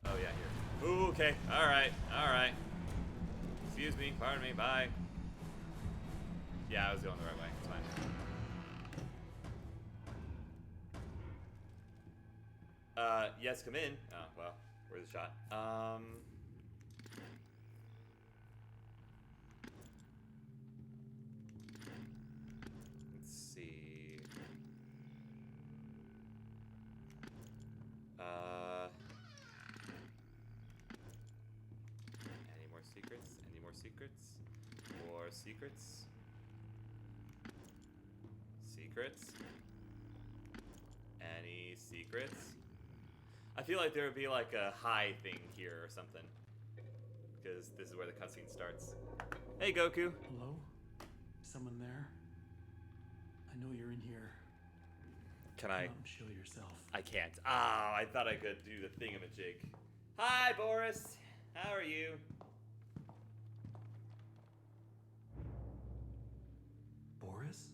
Oh, yeah, here. Ooh, okay. Alright. Excuse me. Pardon me. Bye. Yeah, I was going the right way. It's fine. Yes, come in. Oh, well, where's the shot? Let's see. Any more secrets? Any more secrets? More secrets? Secrets? Any secrets? I feel like there would be like a high thing here or something. Because this is where the cutscene starts. Hey, Goku. Hello? Someone there? I know you're in here. Can I? Come show yourself. I can't. Ah, I thought I could do the thingamajig. Hi, Boris. How are you? Boris?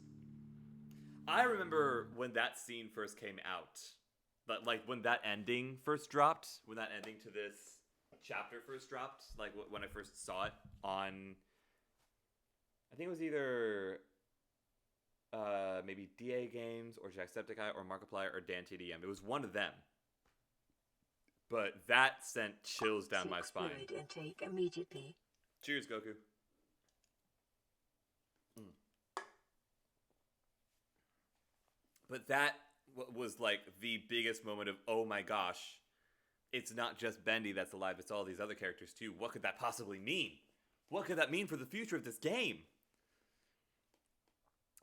I remember when that scene first came out. But like when that ending first dropped, when that ending to this chapter first dropped, like when I first saw it on, I think it was either maybe DA Games or Jacksepticeye or Markiplier or Dan TDM. It was one of them. But that sent chills down my spine. Fluid intake immediately. Cheers, Goku. But that was like the biggest moment of, oh my gosh, it's not just Bendy that's alive, it's all these other characters too. What could that possibly mean? What could that mean for the future of this game?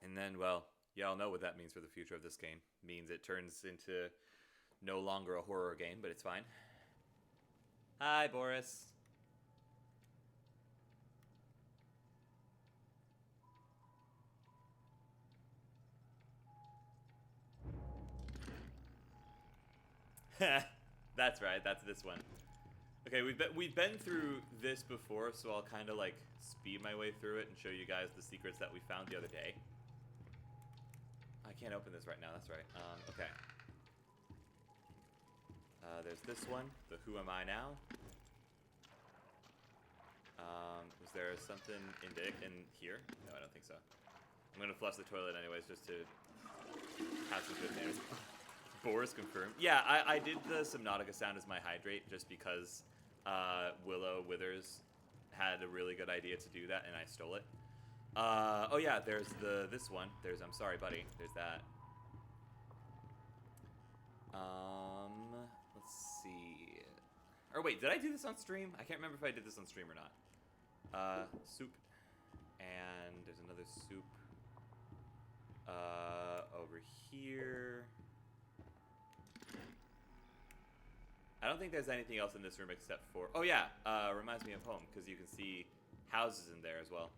And then, well, y'all know what that means for the future of this game. It means it turns into no longer a horror game, but it's fine. Hi, Boris. That's right, that's this one. Okay, we've been through this before, so I'll kind of like speed my way through it and show you guys the secrets that we found the other day. I can't open this right now, that's right. Okay. There's this one, the Who Am I Now? Was there something in here? No, I don't think so. I'm gonna flush the toilet anyways, just to have some good manners. Boris confirmed. Yeah, I did the Subnautica sound as my hydrate just because Willow Withers had a really good idea to do that, and I stole it. Oh yeah, there's this one. There's I'm sorry, buddy. There's that. Let's see. Or wait, did I do this on stream? I can't remember if I did this on stream or not. Soup. And there's another soup. Over here. I don't think there's anything else in this room except for... Oh, yeah. Reminds me of home, because you can see houses in there as well.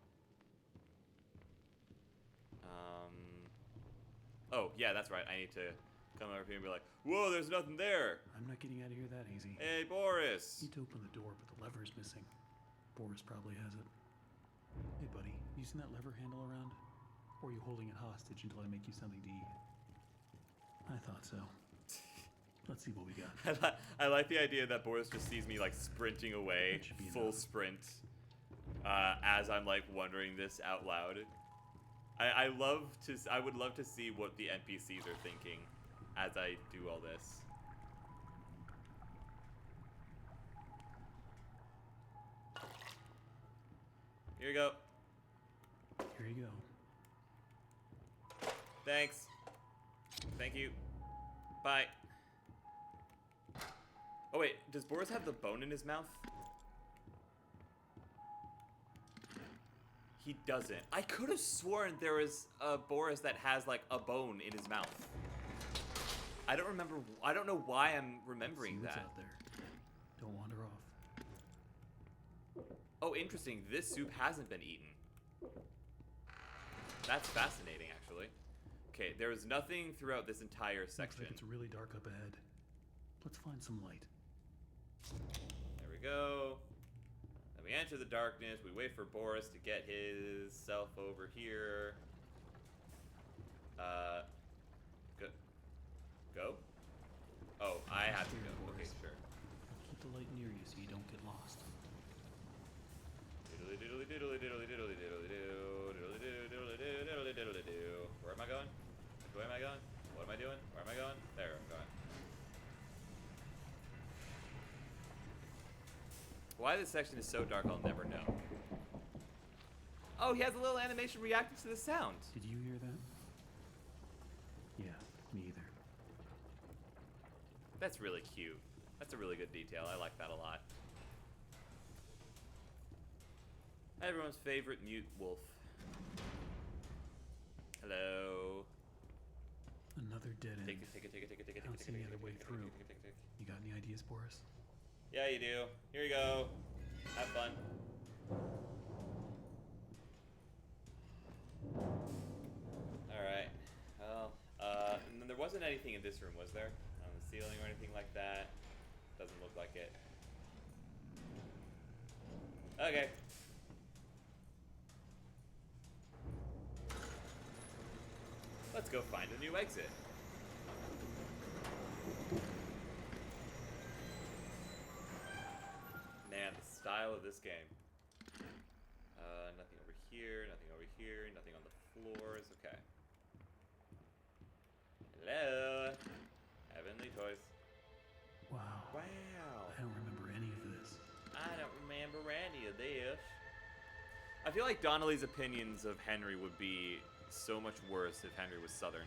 Oh, yeah, that's right. I need to come over here and be like, whoa, there's nothing there. I'm not getting out of here that easy. Hey, Boris. Need to open the door, but the lever's missing. Boris probably has it. Hey, buddy, you seen that lever handle around? Or are you holding it hostage until I make you something to eat? I thought so. Let's see what we got. I like the idea that Boris just sees me, like, sprinting away, full sprint, as I'm, like, wondering this out loud. I would love to see what the NPCs are thinking as I do all this. Here you go. Here you go. Thanks. Thank you. Bye. Oh wait, does Boris have the bone in his mouth? He doesn't. I could have sworn there was a Boris that has like a bone in his mouth. I don't remember. I don't know why I'm remembering See what's that. out there. Don't wander off. Oh, interesting. This soup hasn't been eaten. That's fascinating, actually. Okay, there was nothing throughout this entire section. Looks like it's really dark up ahead. Let's find some light. There we go. Then we enter the darkness. We wait for Boris to get his self over here. Go? Oh, I have to go. Okay, sure. Keep the light near you so you don't get lost. Diddly diddly diddly diddly diddly diddly doo. Diddly diddly diddly diddly doo. Where am I going? Where am I going? What am I doing? Where am I going? There I'm going. Why this section is so dark, I'll never know. Oh, he has a little animation reacting to the sound. Did you hear that? Yeah, me either. That's really cute. That's a really good detail. I like that a lot. Everyone's favorite mute wolf. Hello. Another dead end. Take it. I don't see any other way through. You got any ideas, Boris? Yeah, you do. Here you go. Have fun. Alright. Well, and then there wasn't anything in this room, was there? On the ceiling or anything like that? Doesn't look like it. Okay. Let's go find a new exit. Man, the style of this game. Nothing over here, nothing over here, nothing on the floors. Okay. Hello. Heavenly toys. Wow. Wow. I don't remember any of this. I don't remember any of this. I feel like Donnelly's opinions of Henry would be so much worse if Henry was Southern.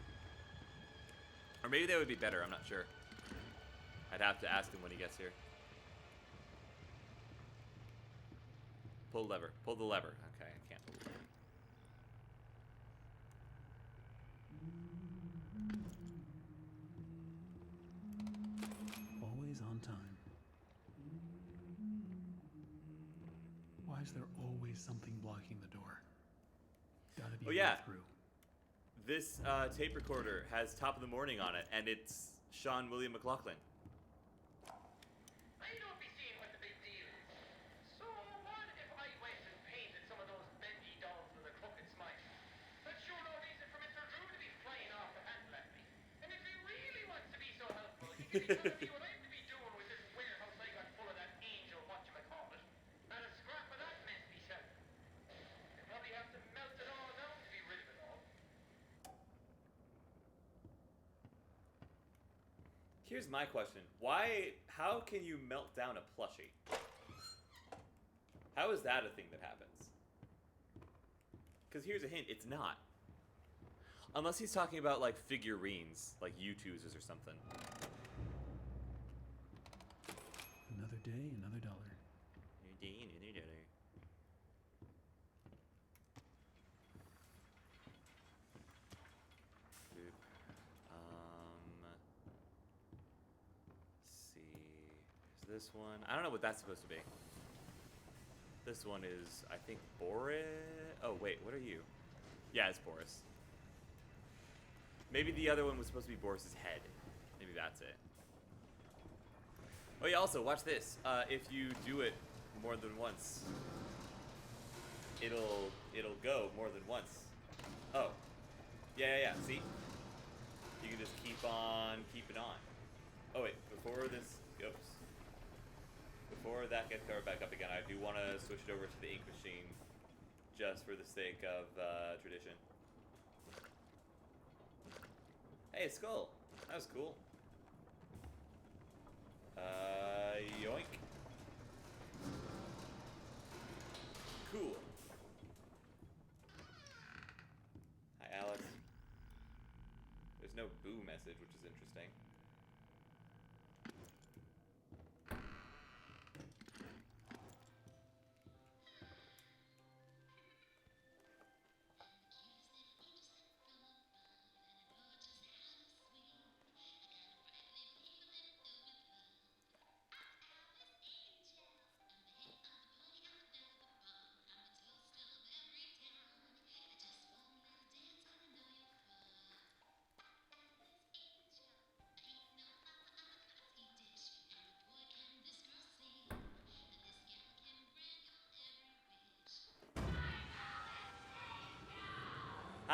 Or maybe they would be better, I'm not sure. I'd have to ask him when he gets here. Pull lever. Pull the lever. Okay, I can't pull the lever. Always on time. Why is there always something blocking the door? Gotta be Oh, yeah. through. This tape recorder has Top of the Morning on it, and it's Sean William McLaughlin. I don't be seeing what the big deal is. So what if I went and painted some of those bendy dolls with a crooked smile? That's sure no reason for Mr. Drew to be flying off the handle at me. And if he really wants to be so helpful, he can be telling me what I'm to be doing with this warehouse I got full of that angel whatchamacallit. Not a scrap of that mess myself. I'll probably have to melt it all down to be rid of it all. Here's my question. How can you melt down a plushie? How is that a thing that happens? Because here's a hint, it's not. Unless he's talking about, like, figurines, like U-2s or something. Another day, another dollar. Let's see. This one, I don't know what that's supposed to be. This one is, I think, Boris. Oh wait, what are you? Yeah, it's Boris. Maybe the other one was supposed to be Boris's head. Maybe that's it. Oh yeah, also, watch this. If you do it more than once, it'll go more than once. Oh. Yeah, see? You can just keep on keeping on. Oh wait, before this, oops. Before that gets covered back up again, I do want to switch it over to the ink machine, just for the sake of tradition. Hey, skull. That was cool. Yoink. Cool. Hi, Alice. There's no boo message, which is interesting.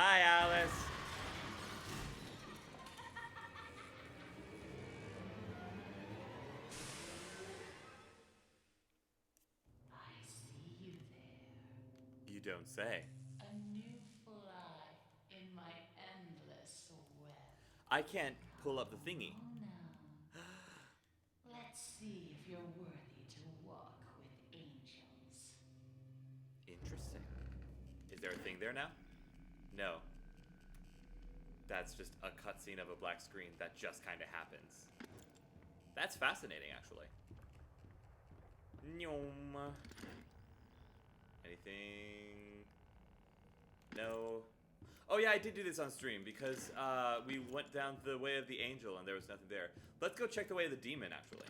Hi, Alice. I see you there. You don't say. A new fly in my endless web. I can't pull up the thingy. Oh, no. Let's see if you're worthy to walk with angels. Interesting. Is there a thing there now? No. That's just a cutscene of a black screen that just kind of happens. That's fascinating, actually. Nyom. Anything? No. Oh yeah, I did do this on stream because we went down the way of the angel and there was nothing there. Let's go check the way of the demon, actually.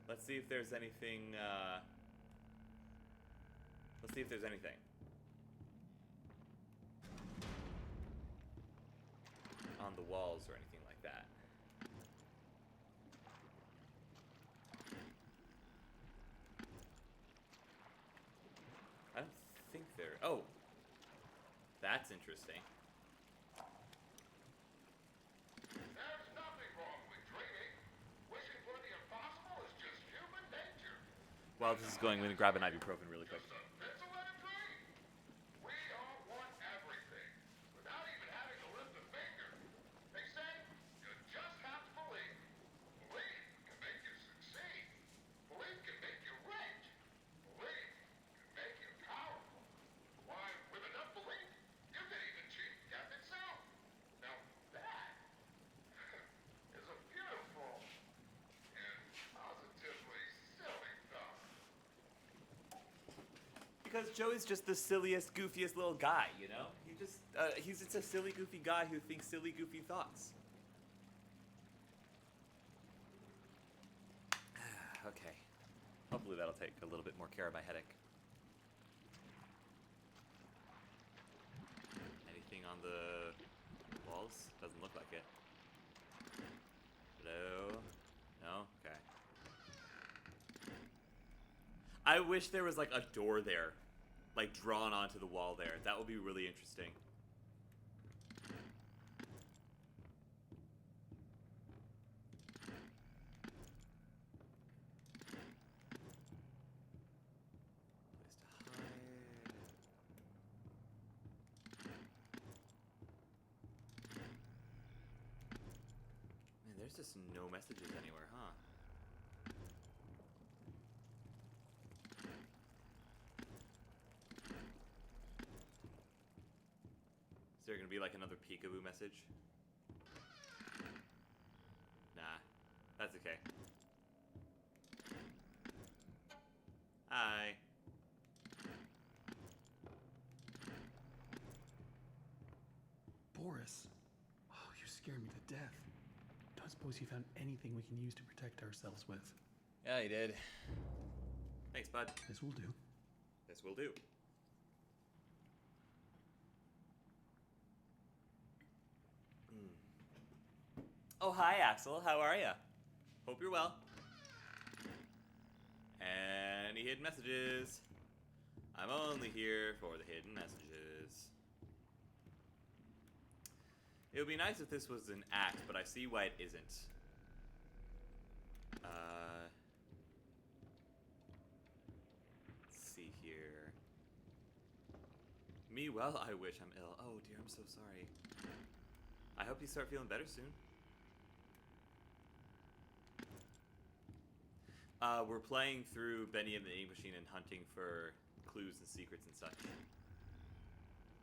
Let's see if there's anything. Let's see if there's anything. On the walls or anything like that. I don't think there. Oh, that's interesting. There's nothing wrong with dreaming. Wishing for the impossible is just human nature. While this is going, I'm gonna grab an ibuprofen really quick. Just a pencil and a dream. We all want everything without even having to lift a finger. They say you just have to believe. Belief can make you succeed. Belief can make you rich. Belief can make you powerful. Why, with enough belief, you can even cheat death itself. Now that is a beautiful and positively silly thought. Because Joey's just the silliest, goofiest little guy, you know? He's just a silly, goofy guy who thinks silly, goofy thoughts. Okay. Hopefully that'll take a little bit more care of my headache. Anything on the walls? Doesn't look like it. Hello? No? Okay. I wish there was like a door there, like drawn onto the wall there. That would be really interesting. Place to hide. Man, there's just no messages anywhere, huh? Is there gonna be like another peekaboo message? Nah, that's okay. Hi. Boris. Oh, you scared me to death. Don't don't suppose you found anything we can use to protect ourselves with. Yeah, he did. Thanks, bud. This will do. This will do. Oh, hi, Axel. How are ya? Hope you're well. Any hidden messages? I'm only here for the hidden messages. It would be nice if this was an act, but I see why it isn't. Let's see here. Me, well, I wish I'm ill. Oh dear, I'm so sorry. I hope you start feeling better soon. We're playing through Bendy and the Ink Machine and hunting for clues and secrets and such.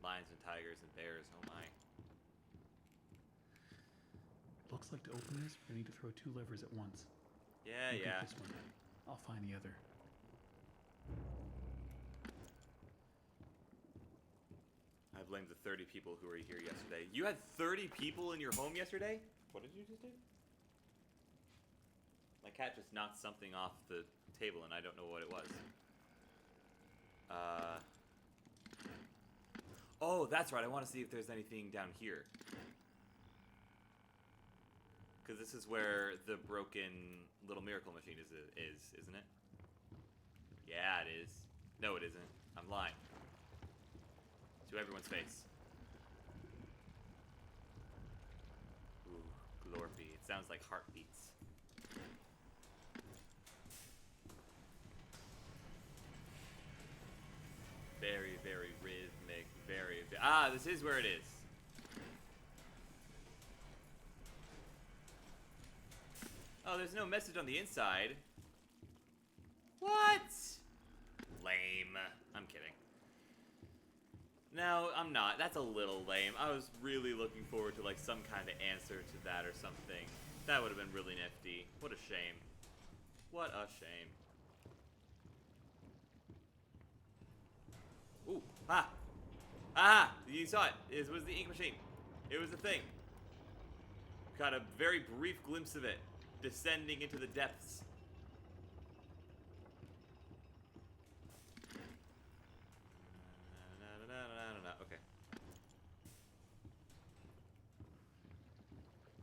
Lions and tigers and bears, oh my. Looks like to open this, we need to throw 2 levers at once. Yeah, Look yeah. at this one. I'll find the other. I blame the 30 people who were here yesterday. You had 30 people in your home yesterday? What did you just do? My cat just knocked something off the table and I don't know what it was. Oh, that's right. I want to see if there's anything down here. Because this is where the broken little miracle machine is, isn't it? Yeah, it is. No, it isn't. I'm lying. To everyone's face. Ooh, glorpy. It sounds like heartbeats. Very, very rhythmic, Ah, this is where it is. Oh, there's no message on the inside. What? Lame. I'm kidding. No, I'm not. That's a little lame. I was really looking forward to like some kind of answer to that or something. That would have been really nifty. What a shame. What a shame. Ooh, ah! Ah! You saw it. It was the ink machine. It was a thing. Got a very brief glimpse of it descending into the depths. Okay.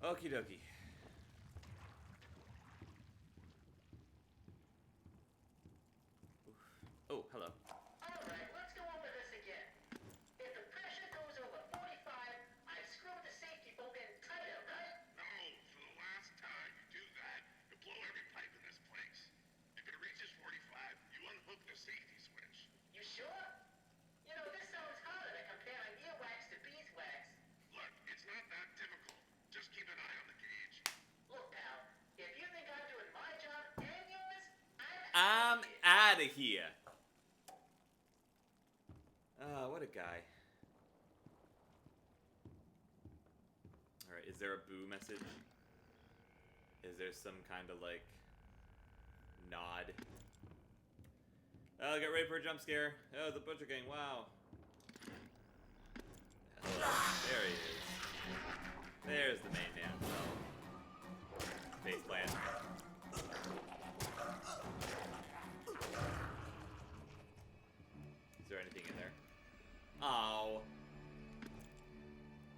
Okie dokie. Oh, hello. Alright, let's go over this again. If the pressure goes over 45, I screw the safety bolt and cut it, right? No, for the last time you do that, you blow every pipe in this place. If it reaches 45, you unhook the safety switch. You sure? You know, this sounds harder than comparing earwax to beeswax. Look, it's not that difficult. Just keep an eye on the gauge. Look, pal, if you think I'm doing my job and yours, I'm out of here. What a guy. Alright, is there a boo message? Is there some kind of, like, nod? Oh, get ready for a jump scare. Oh, the Butcher King, wow. There he is. There's the main man. Face plant. Is there anything in there? Oh.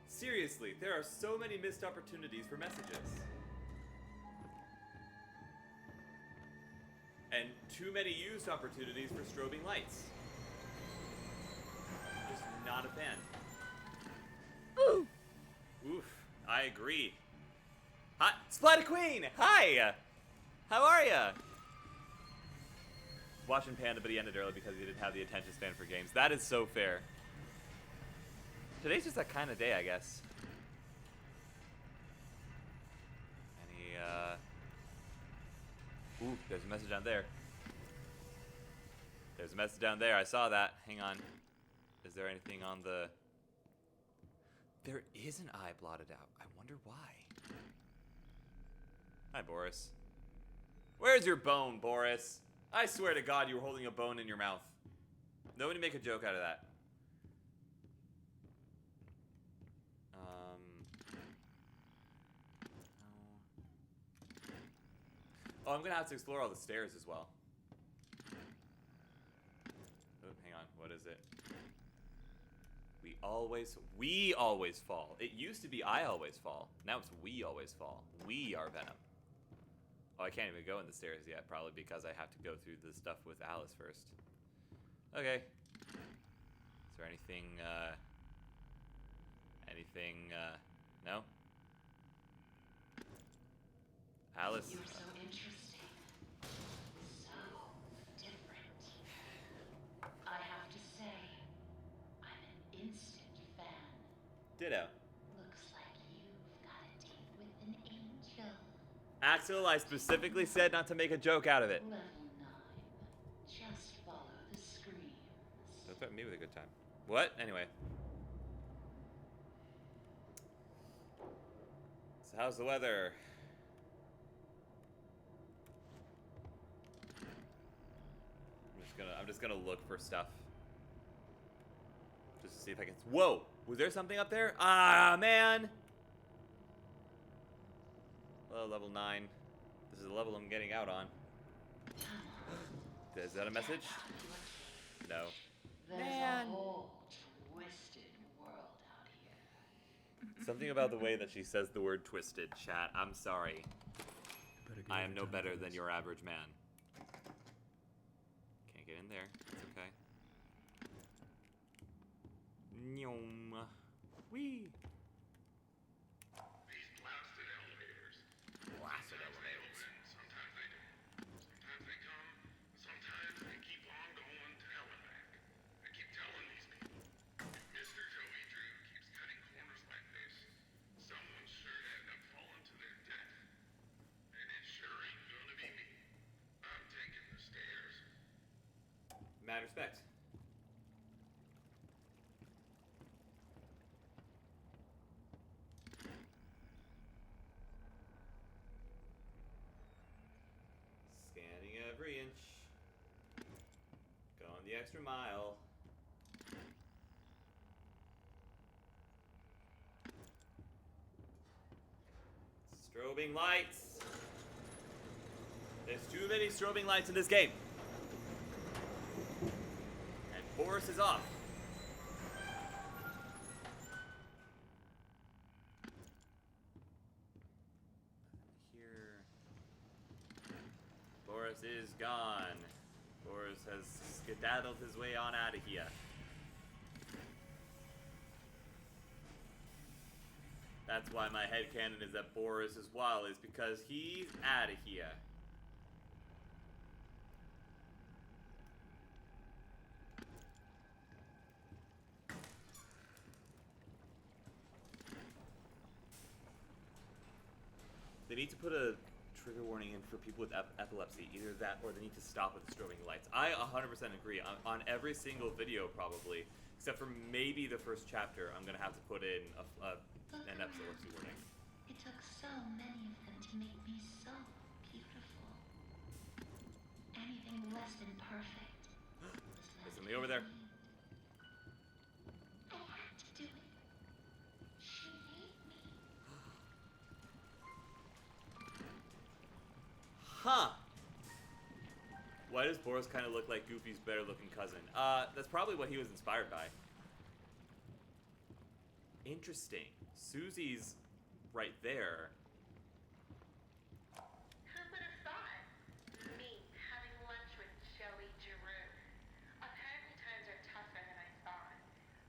Seriously, there are so many missed opportunities for messages. And too many used opportunities for strobing lights. Just not a fan. Ooh. Oof, I agree. Hi, Splatter Queen! Hi! How are ya? Watching Panda, but he ended early because he didn't have the attention span for games. That is so fair. Today's just that kind of day, I guess. Any, Ooh, there's a message down there. There's a message down there. I saw that. Hang on. Is there anything on the... There is an eye blotted out. I wonder why. Hi, Boris. Where's your bone, Boris? I swear to God you were holding a bone in your mouth. Nobody make a joke out of that. No. Oh, I'm gonna have to explore all the stairs as well. Oh, hang on. What is it? We always fall. It used to be I always fall. Now it's we always fall. We are Venom. Oh, I can't even go in the stairs yet, probably because I have to go through the stuff with Alice first. Okay. Is there anything, no? Alice. You're so interesting. So different. I have to say, I'm an instant fan. Ditto. Looks like you've got a date with an angel. Axel, I specifically said not to make a joke out of it. Level 9. Just follow the screams. Don't threaten me with a good time. What? Anyway. So how's the weather? I'm just gonna look for stuff. Just to see if I can. Whoa! Was there something up there? Ah, man! Well, level 9. This is the level I'm getting out on. Is that a message? No. There's Man. a whole twisted world out here. Something about the way that she says the word twisted, chat. I'm sorry. I am no better than your average man. Can't get in there. It's okay. Nyom. Wee. These blasted elevators. Blasted elevators. Sometimes they don't. Sometimes they come, sometimes they keep on going to hell and back. I keep telling these people, if Mr. Joey Drew keeps cutting corners like this, someone's sure to end up falling to their death. And it sure ain't gonna be me. I'm taking the stairs. Mad respect. Scanning every inch. Going the extra mile. Strobing lights. There's too many strobing lights in this game. And Boris is off. Here. Boris is gone. Boris has skedaddled his way on out of here. That's why my headcanon is that Boris as well, is because he's out of here. They need to put a trigger warning in for people with epilepsy. Either that or they need to stop with the strobing lights. I 100% agree. On every single video, probably, except for maybe the first chapter, I'm going to have to put in an epilepsy warning. It took so many of them to make me so beautiful. Anything less than perfect was There's something over there. I had to do it. She made me. Huh. Why does Boris kind of look like Goofy's better-looking cousin? That's probably what he was inspired by. Interesting. Susie's right there. Who would have thought? Me having lunch with Joey Drew. Apparently times are tougher than I thought.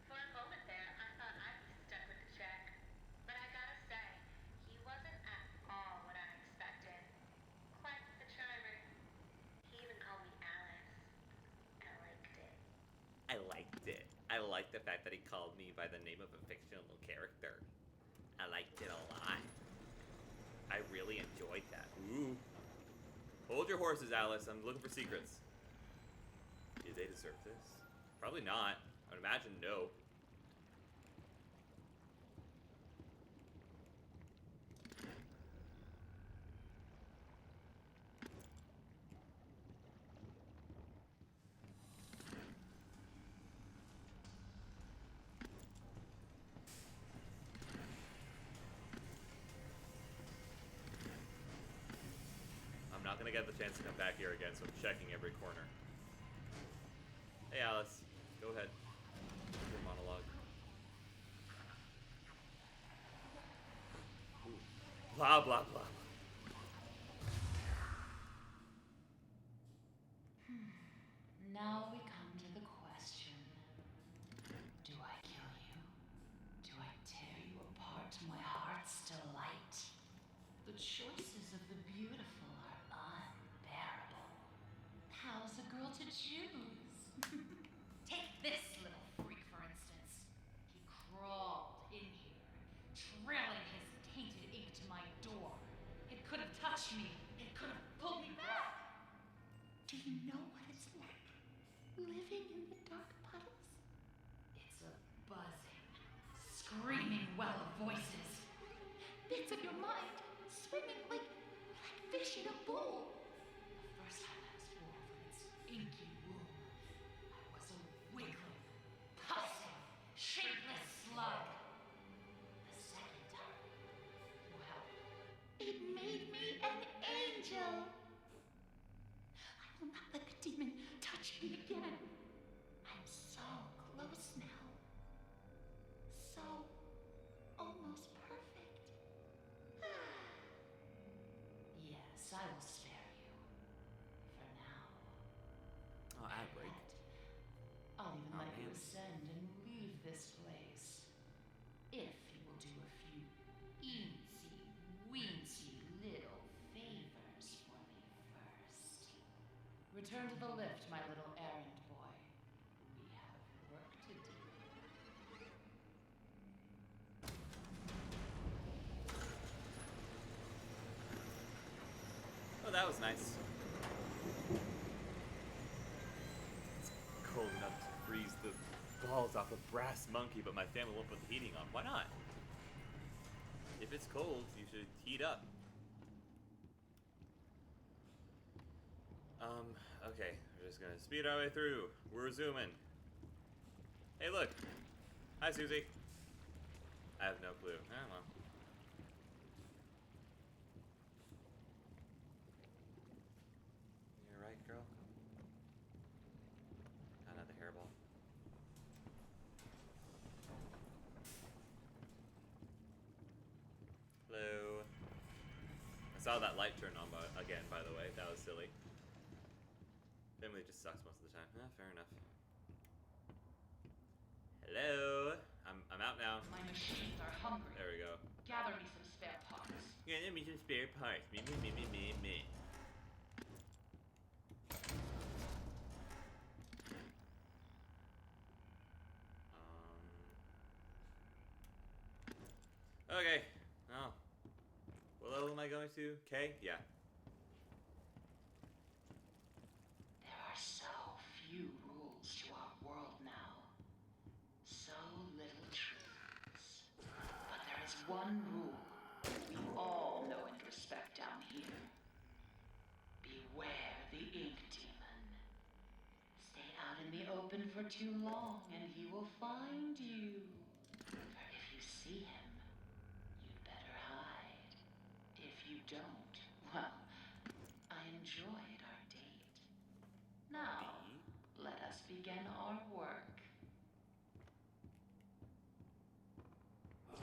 For a moment there, I thought I'd be stuck with the check. But I gotta say, he wasn't at all what I expected. Quite the charmer. He even called me Alice. I liked it. I liked it. I liked the fact that he called me by the name of a fictional character. I liked it a lot. I really enjoyed that. Ooh. Hold your horses, Alice. I'm looking for secrets. Do they deserve this? Probably not. I would imagine no. gonna get the chance to come back here again, so I'm checking every corner. Hey, Alice. Go ahead. Your monologue. Ooh. Blah, blah, blah. Now we come to the question. Do I kill you? Do I tear you apart to my heart's delight? The choices of the beautiful are unbearable. How's a girl to choose? Take this little freak, for instance. He crawled in here, trailing his tainted ink to my door. It could have touched me. It could have pulled me back. Do you know what it's like? Living in the dark puddles? It's a buzzing, screaming well of voices. Bits of your mind swimming like fish in a bowl. The first time I was born from its inky womb, I was a wiggling, pulsing, shapeless slug. The second time, well, it made me an angel. I will not let the demon touch me again. I'm so close now. So almost perfect. Yes, I will spare you. For now. Oh, ad break. I'll even Oh, let you man. ascend and leave this place. If you will do a few eensy-weensy little favors for me first. Return to the lift, my little errand boy. We have work to do. Oh, that was nice. It's cold enough to freeze the balls off a brass monkey, but my family won't put the heating on. Why not? If it's cold, you should heat up. Okay, we're just gonna speed our way through. We're zooming. Hey, look. Hi, Susie. I have no clue. Oh, well. You're right, girl. Another hairball. Hello. I saw that light turn on again, by the way. That was silly. Emily just sucks most of the time. Fair enough. Hello. I'm out now. My machines are hungry. There we go. Gather me some spare parts. Yeah, let me some spare parts. Me. Okay. Oh. What level am I going to? K? Yeah. There are so few rules to our world now. So little truths. But there is one rule we all know and respect down here. Beware the ink demon. Stay out in the open for too long and he will find you. For if you see him, you'd better hide. If you don't, well, I enjoyed our date. Now, let us begin our work.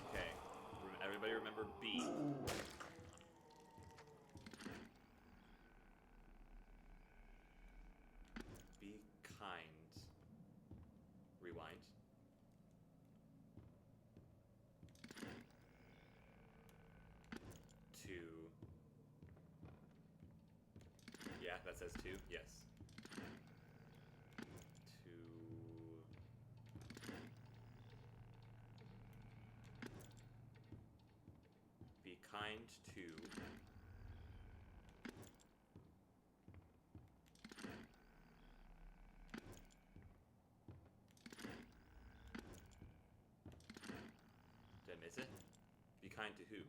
Okay. Everybody remember B. Be kind. Rewind. Two. Yeah, that says two. Yes. Two. Be kind to. Did I miss it? Be kind to who?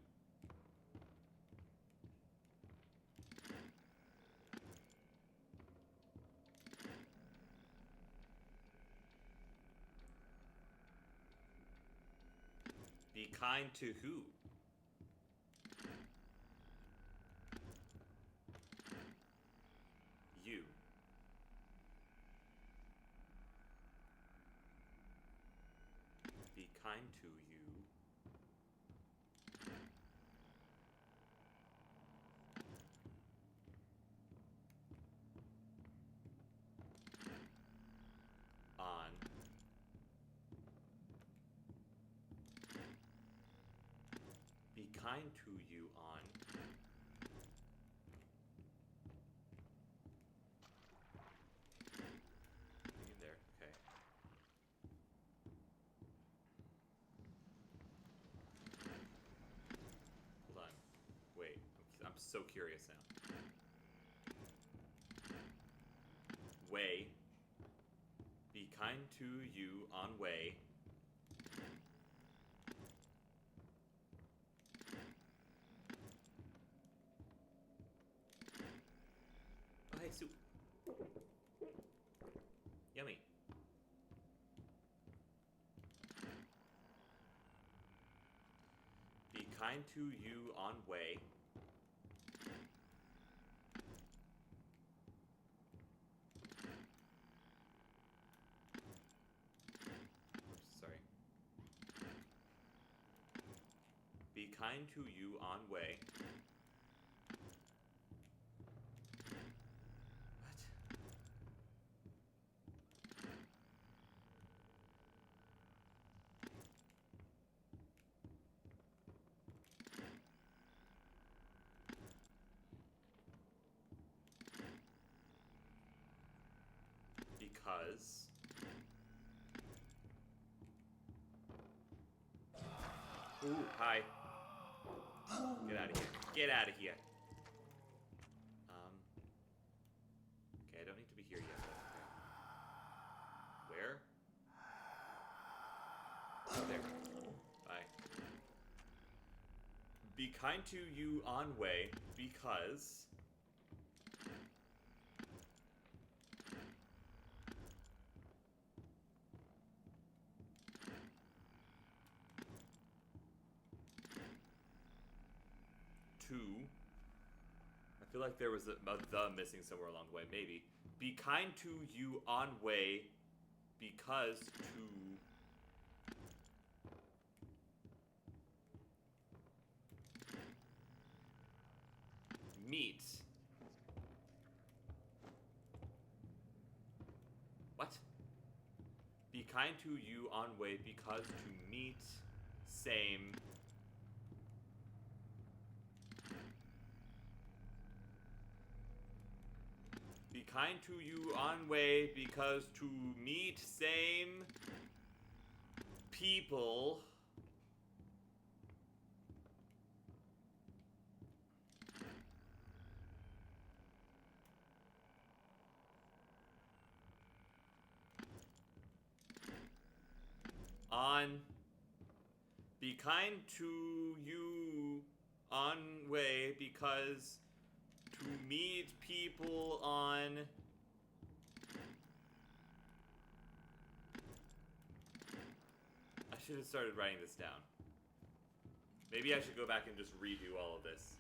Be kind to who? kind to you. On be kind to you on in there. Okay. Hold on. Wait. I'm so curious now. Way. Be kind to you on way. Oh, hey, soup. Yummy. Be kind to you on way. Oops, sorry. Be kind to you on way. What? Because ooh, hi. Get out of here. Get out of here. Okay, I don't need to be here yet. Okay. Where? There. Bye. Be kind to you on way because to I feel like there was a the missing somewhere along the way, maybe. Be kind to you on way because to meet. What? Be kind to you on way because to meet same. Be kind to you on way because to meet same people on be kind to you on way because to meet people on I should have started writing this down. Maybe I should go back and just redo all of this.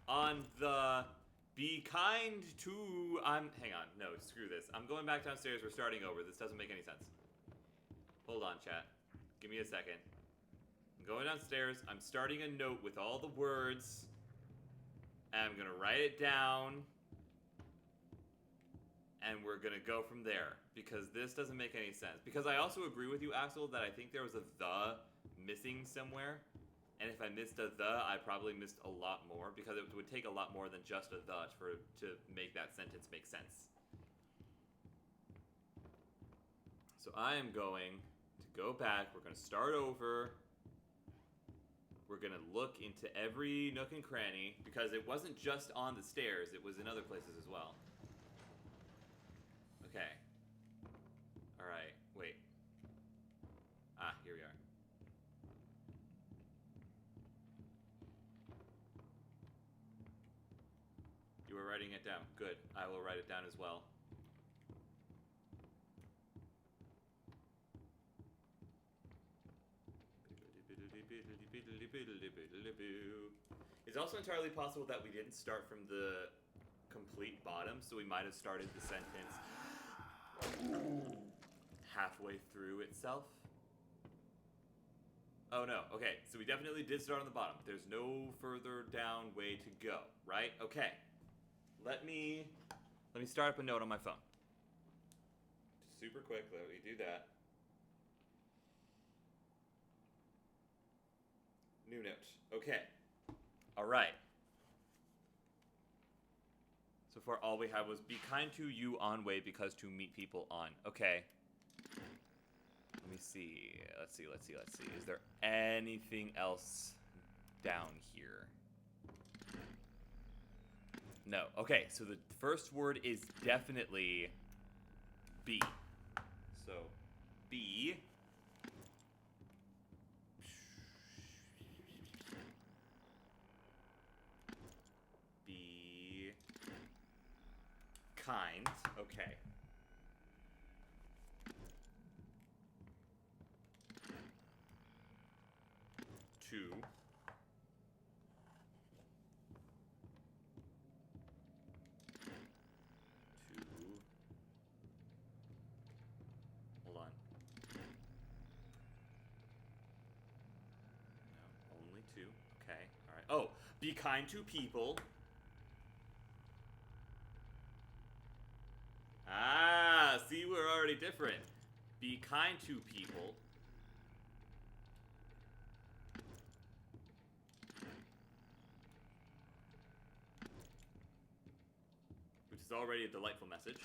On the be kind to hang on, no, screw this. I'm going back downstairs, we're starting over. This doesn't make any sense. Hold on, chat. Give me a second. I'm going downstairs, I'm starting a note with all the words. And I'm gonna write it down. And we're gonna go from there. Because this doesn't make any sense. Because I also agree with you, Axel, that I think there was a the missing somewhere. And if I missed a the, I probably missed a lot more. Because it would take a lot more than just a the to make that sentence make sense. So I am going to go back. We're gonna start over. We're gonna look into every nook and cranny, because it wasn't just on the stairs, it was in other places as well. Okay. Alright, wait. Ah, here we are. You were writing it down. Good. I will write it down as well. It's also entirely possible that we didn't start from the complete bottom, so we might have started the sentence halfway through itself. Oh no, okay, so we definitely did start on the bottom. There's no further down way to go, right? Okay. Let me start up a note on my phone. Super quick, let me do that. New note. Okay. Alright. So far all we had was be kind to you on way because to meet people on. Okay. Let me see. Let's see. Is there anything else down here? No. Okay, so the first word is definitely B. So, B. Be kind. Okay. Two. Hold on. No, only two. Okay. All right. Oh, be kind to people. Ah, see, we're already different. Be kind to people. Which is already a delightful message.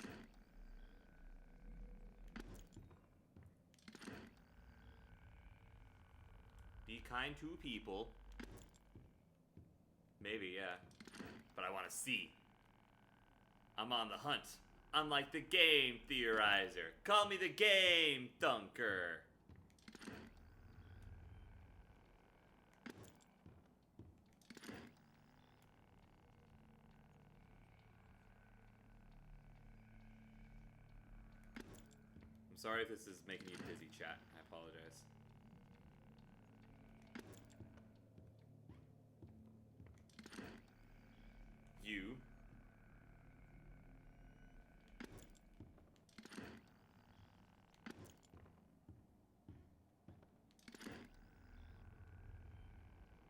Be kind to people. Maybe, yeah. But I want to see. I'm on the hunt. I'm like the game theorizer. Call me the game thunker. I'm sorry if this is making you dizzy, chat. I apologize. You.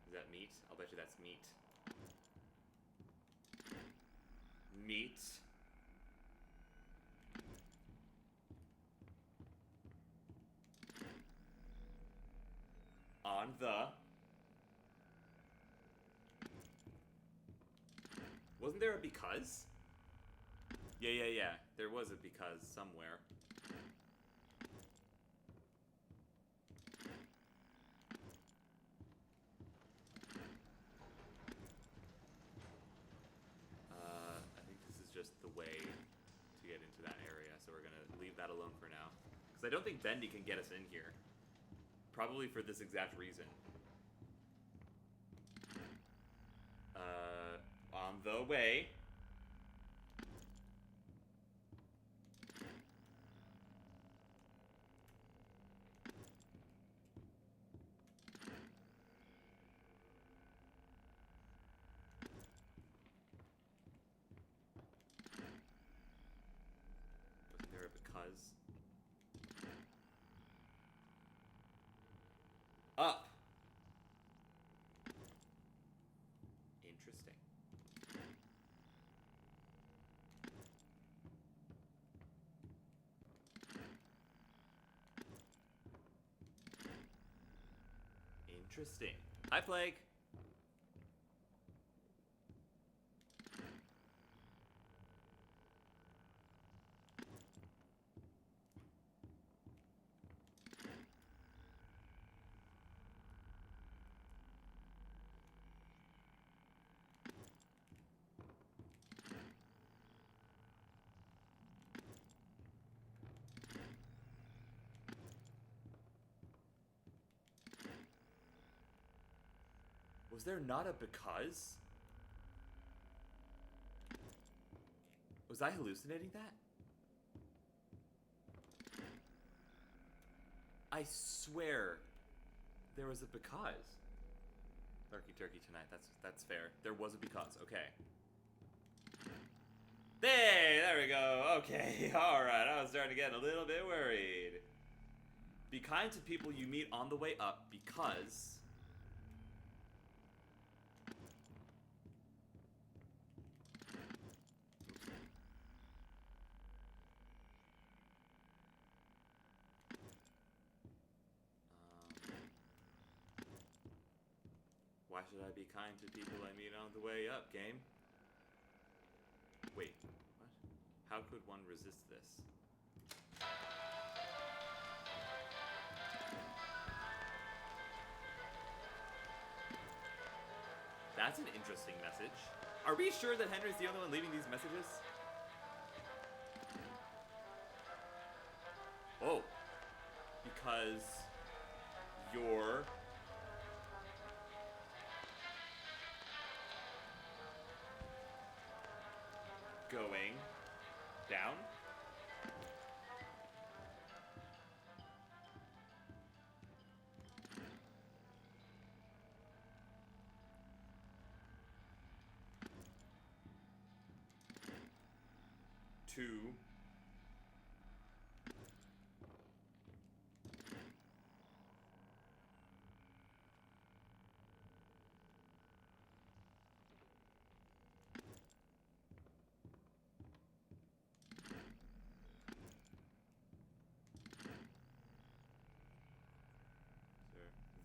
Is that meat? I'll bet you that's meat. Meat. On the. Wasn't there a because? Yeah. There was a because somewhere. I think this is just the way to get into that area, so we're gonna leave that alone for now. Because I don't think Bendy can get us in here. Probably for this exact reason. On the way. Wasn't there a because? Up. Interesting. Interesting. Hi, Plague. Was there not a because? Was I hallucinating that? I swear there was a because. Darky turkey tonight. That's fair. There was a because. Okay. Hey, there we go. Okay, all right. I was starting to get a little bit worried. Be kind to people you meet on the way up because... Why should I be kind to people I meet on the way up, game? Wait, what? How could one resist this? That's an interesting message. Are we sure that Henry's the only one leaving these messages? Oh. Because you're... going down? To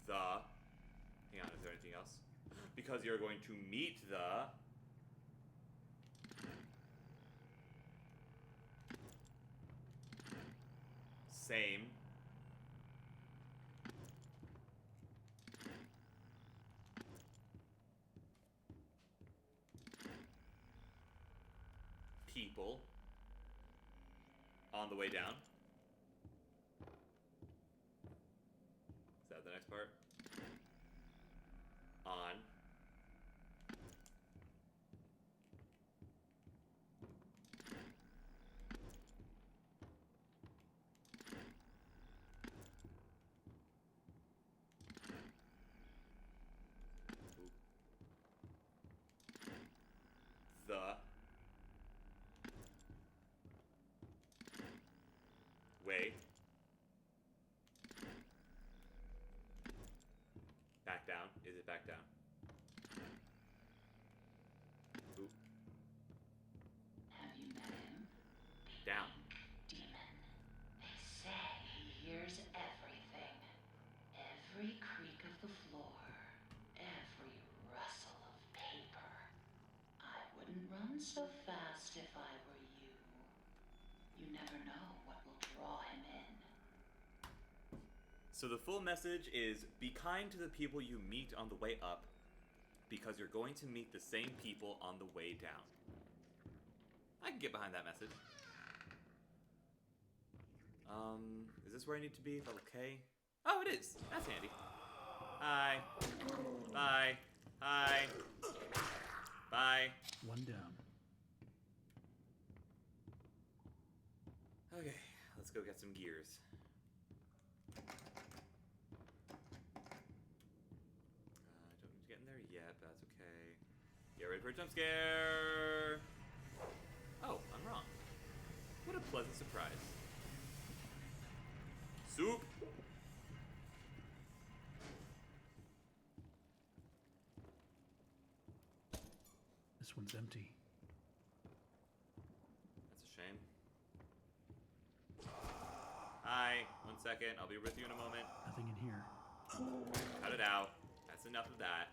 the... Hang on, is there anything else? Because you're going to meet the... same... people on the way down. Is that the next part? On. The way back down. Is it back down? Ooh. Have you met him? Down. Demon. They say he hears everything. Every creak of the floor. Every rustle of paper. I wouldn't run so fast if I were you. You never know what will draw him in. So the full message is be kind to the people you meet on the way up because you're going to meet the same people on the way down. I can get behind that message. Is this where I need to be? Okay. Oh, it is. That's handy. Hi. Bye. Hi. Bye. One down. Okay, let's go get some gears. I don't need to get in there yet, but that's okay. Get ready for a jump scare! Oh, I'm wrong. What a pleasant surprise. Soup! This one's empty. That's a shame. Hi, 1 second. I'll be with you in a moment. Nothing in here. Cut it out. That's enough of that.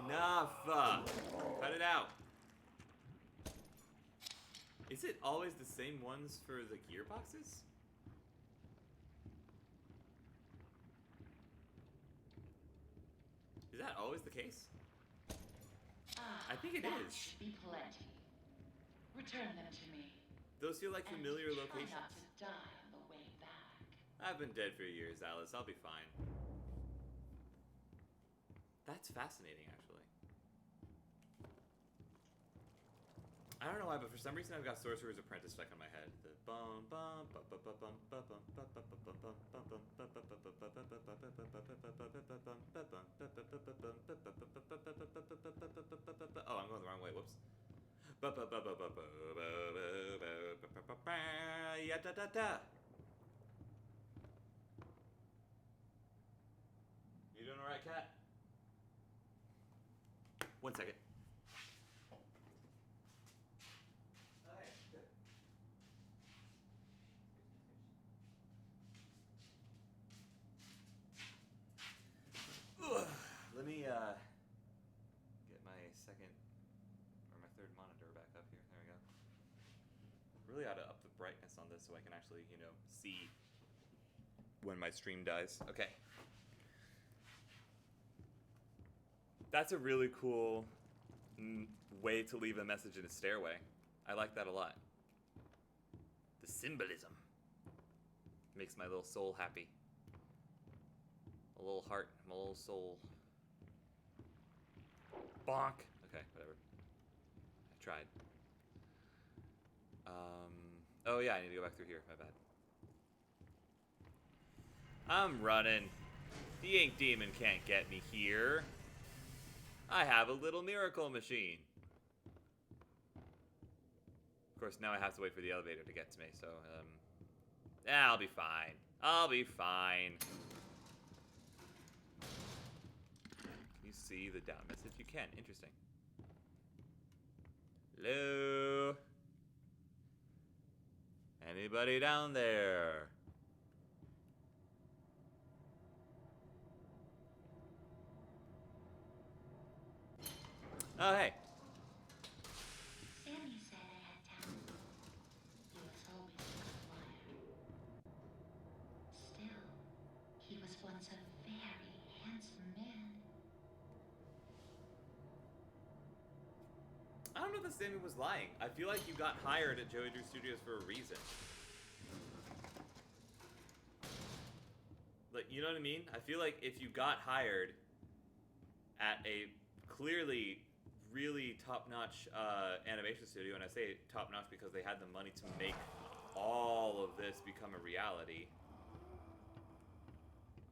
Enough! Cut it out. Is it always the same ones for the gearboxes? Is that always the case? I think it that is. should be plenty. Return them to me. Those feel like And familiar try locations. not to die on the way back. I've been dead for years, Alice. I'll be fine. That's fascinating, actually. I don't know why, but for some reason I've got Sorcerer's Apprentice stuck in my head. The bum bum bum bum bum bum bum bum bum bum bum bum bum bum Oh, I'm going the wrong way. Whoops. Yeah, da, da, da. You doing alright, cat? 1 second. Ugh. Let me get my second or my third monitor back up here. There we go. Really ought to up the brightness on this so I can actually, see when my stream dies. Okay. That's a really cool way to leave a message in a stairway. I like that a lot. The symbolism makes my little soul happy. A little heart, my little soul. Bonk. Okay, whatever. I tried. Oh yeah, I need to go back through here. My bad. I'm running. The ink demon can't get me here. I have a little miracle machine. Of course, now I have to wait for the elevator to get to me, so, I'll be fine. I'll be fine. Can you see the down message? You can. Interesting. Hello? Anybody down there? Oh, hey. Sammy said I had talent. He was always a good liar. Still, he was once a very handsome man. I don't know if Sammy was lying. I feel like you got hired at Joey Drew Studios for a reason. Like, you know what I mean? I feel like if you got hired at a clearly really top-notch animation studio, and I say top-notch because they had the money to make all of this become a reality.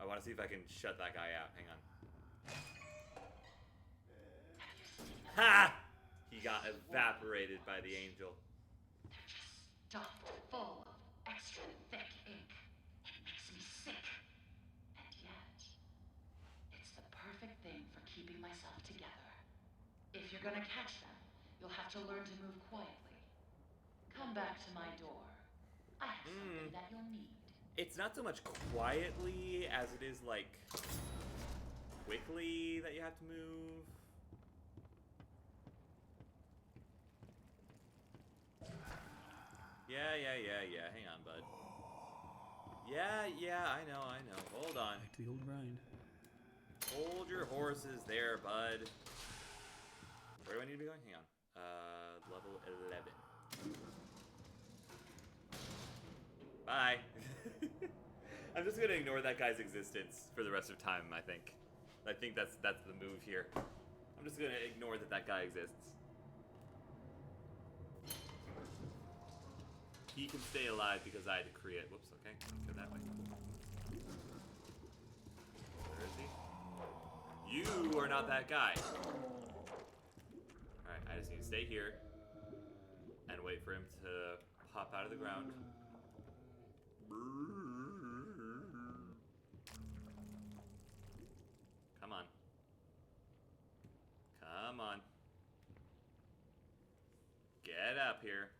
I want to see if I can shut that guy out. Hang on. Ha! He got evaporated by the angel. They're just stuffed full of extra thick ink. It makes me sick. And yet, it's the perfect thing for keeping myself together. If you're gonna catch them, you'll have to learn to move quietly. Come back to my door. I have something that you'll need. It's not so much quietly as it is, like, quickly that you have to move. Yeah. Hang on, bud. Yeah, I know. Hold on. Back to the old grind. Hold your horses there, bud. Where do I need to be going? Hang on. Level 11. Bye. I'm just gonna ignore that guy's existence for the rest of time, I think. I think that's the move here. I'm just gonna ignore that guy exists. He can stay alive because I had to create. Whoops, okay. Go that way. Where is he? You are not that guy. Alright, I just need to stay here and wait for him to pop out of the ground. Come on. Come on. Get up here.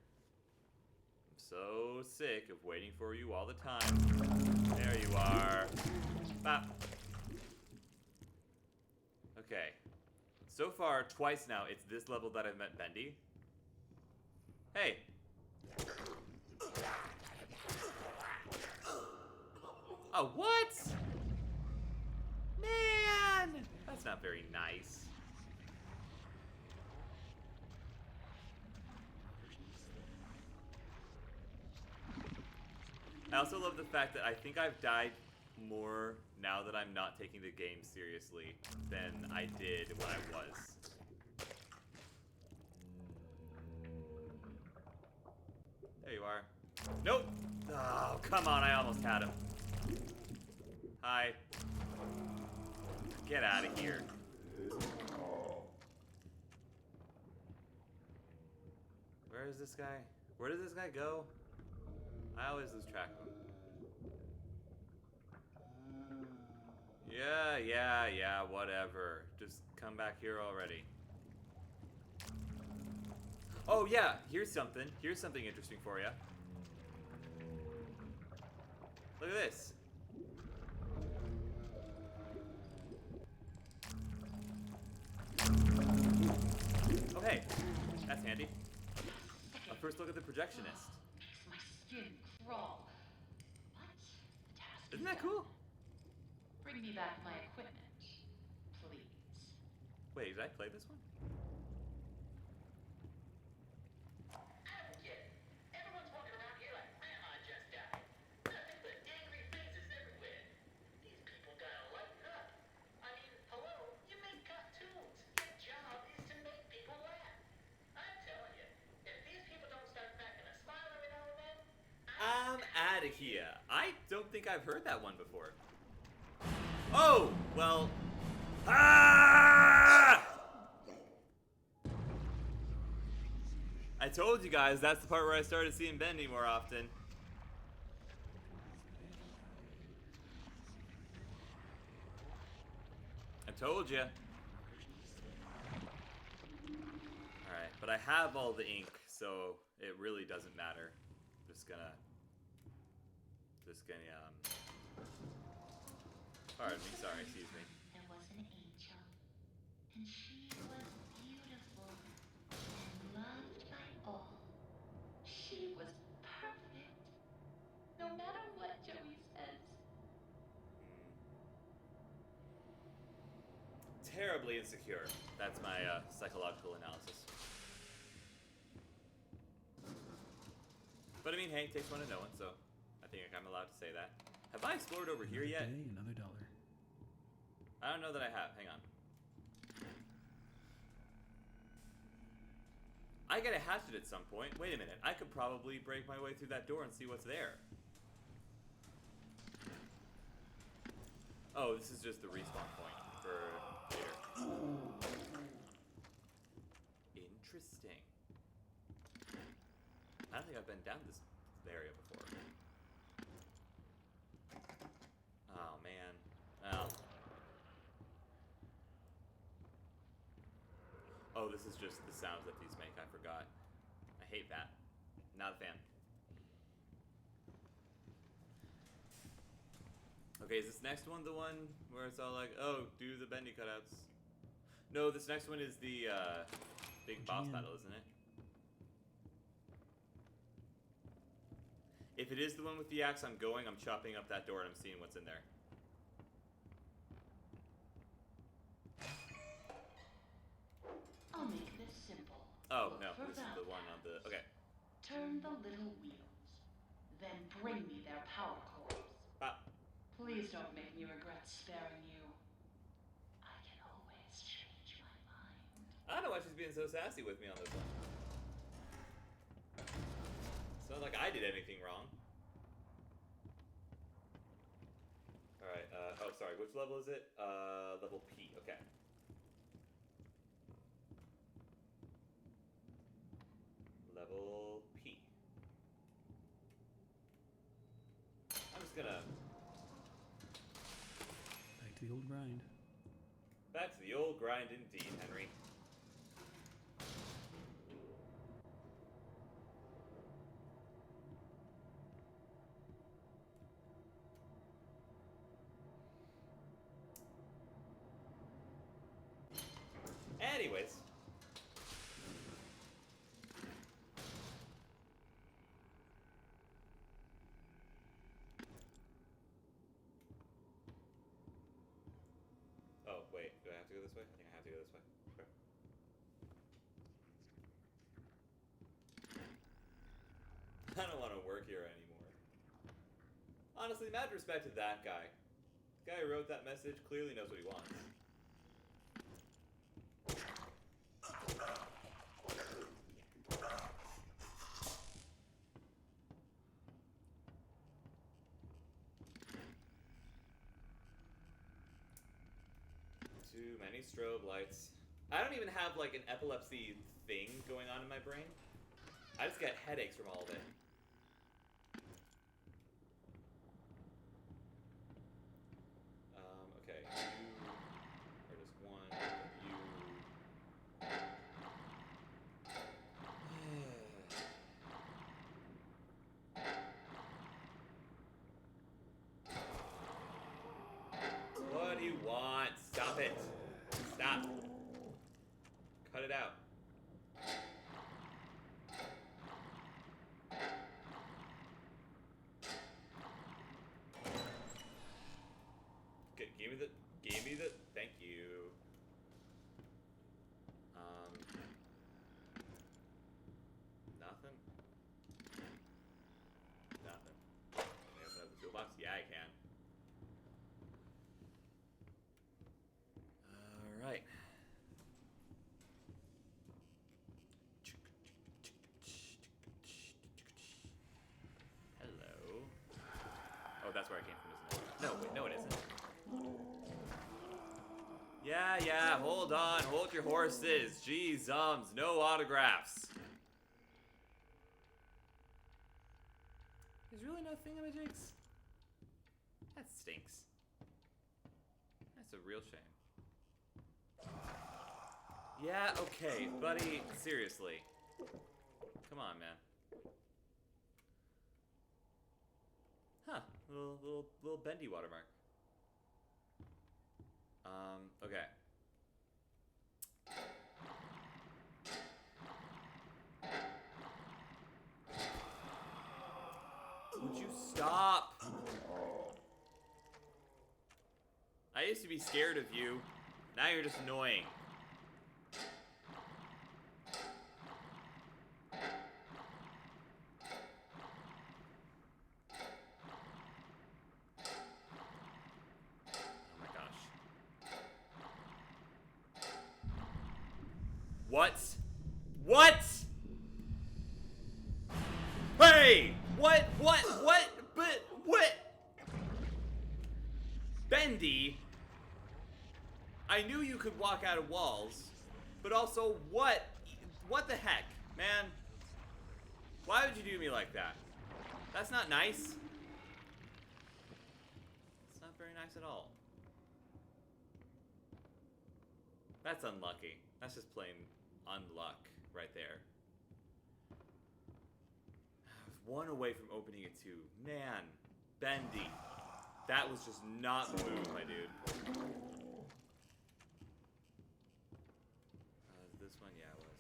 I'm so sick of waiting for you all the time. There you are. Bop. Okay. So far, twice now, it's this level that I've met Bendy. Hey. Oh, what? Man! That's not very nice. I also love the fact that I think I've died more now that I'm not taking the game seriously than I did when I was. There you are. Nope! Oh, come on, I almost had him. Hi. Get out of here. Where is this guy? Where does this guy go? I always lose track of him. Yeah, whatever. Just come back here already. Oh yeah, here's something. Here's something interesting for you. Look at this. Oh hey, that's handy. A first look at the projectionist. Makes my skin crawl. But the task Isn't that cool? Bring me back my equipment, please. Wait, did I play this one? I don't get it. Everyone's walking around here like grandma just died. Nothing but angry faces everywhere. These people gotta lighten up. I mean, hello, you make cartoons. Your job is to make people laugh. I'm telling you, if these people don't start cracking a smile every now and then, I'm out of here. I don't think I've heard that one before. Oh, well. Ah! I told you guys that's the part where I started seeing Bendy more often. I told you. Alright, but I have all the ink, so it really doesn't matter. Just gonna, pardon me, sorry, excuse me. There was an angel, and she was beautiful and loved by all. She was perfect, no matter what Joey says. Terribly insecure. That's my psychological analysis. But I mean, hey, it takes one to know one, so I think I'm allowed to say that. Have I explored over here yet? Day, another dollar. I don't know that I have. Hang on. I get a hatchet at some point. Wait a minute. I could probably break my way through that door and see what's there. Oh, this is just the respawn point for later. Interesting. I don't think I've been down this area before. Oh, man. Well. Oh, this is just the sounds that these make. I forgot. I hate that. Not a fan. Okay, is this next one the one where it's all like, oh, do the bendy cutouts? No, this next one is the big boss battle, isn't it? If it is the one with the axe, I'm chopping up that door and I'm seeing what's in there. I'll make this simple. Oh, Look no, for this is the one on the... Okay. Turn the little wheels. Then bring me their power cores. Please don't make me regret sparing you. I can always change my mind. I don't know why she's being so sassy with me on this one. It's not like I did anything wrong. Alright, oh, sorry, which level is it? Level P, okay. Level P. I'm just gonna... Back to the old grind. Back to the old grind indeed, Henry. Anyways. Oh, wait. Do I have to go this way? I think I have to go this way. Okay. I don't want to work here anymore. Honestly, mad respect to that guy. The guy who wrote that message clearly knows what he wants. Too many strobe lights. I don't even have like an epilepsy thing going on in my brain. I just get headaches from all of it. Okay, you are just one. You. What do you want? Stop it. Stop. Cut it out. Give me the, thank you. Nothing? Nothing. Can I open up the toolbox? Yeah, I can. Alright. Hello. Oh, that's where I came from, isn't it? No, wait, no it isn't. Yeah, hold on, hold your horses. Geez, no autographs. There's really no thingamajigs? That stinks. That's a real shame. Yeah, okay, buddy, seriously. Come on, man. Huh, little bendy watermark. Okay. Would you stop? I used to be scared of you. Now you're just annoying. What? What? Hey! What? But, what? Bendy? I knew you could walk out of walls, but also, what? What the heck, man? Why would you do me like that? That's not nice. It's not very nice at all. That's unlucky. That's just plain unluck right there. I was one away from opening it too. Man, Bendy. That was just not the move, my dude. This one, yeah, it was.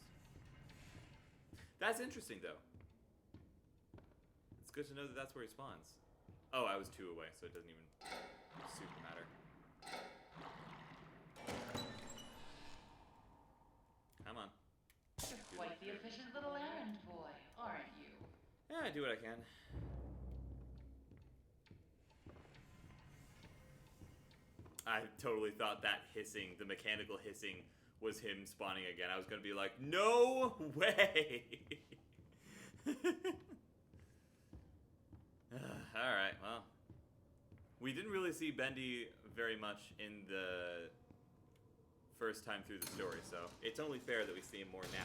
That's interesting, though. It's good to know that that's where he spawns. Oh, I was 2 away, so it doesn't even super matter. Come on. You're quite the efficient little errand boy, aren't you? Yeah, I do what I can. I totally thought that hissing, the mechanical hissing, was him spawning again. I was gonna be like, no way! Alright, well. We didn't really see Bendy very much in the first time through the story, so it's only fair that we see him more now.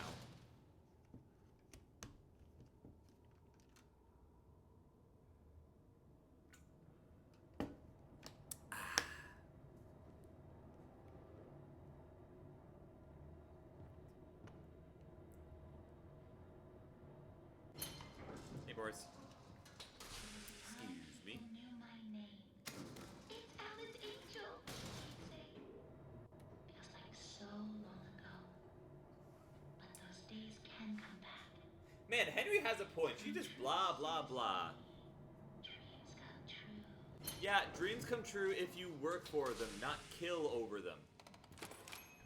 Hey, Boris. Excuse me. You knew my name. It's Alice Angel. Feels like so long ago. But those days can come back. Man, Henry has a point. She just blah, blah, blah. Dreams come true. Yeah, dreams come true if you work for them, not kill over them.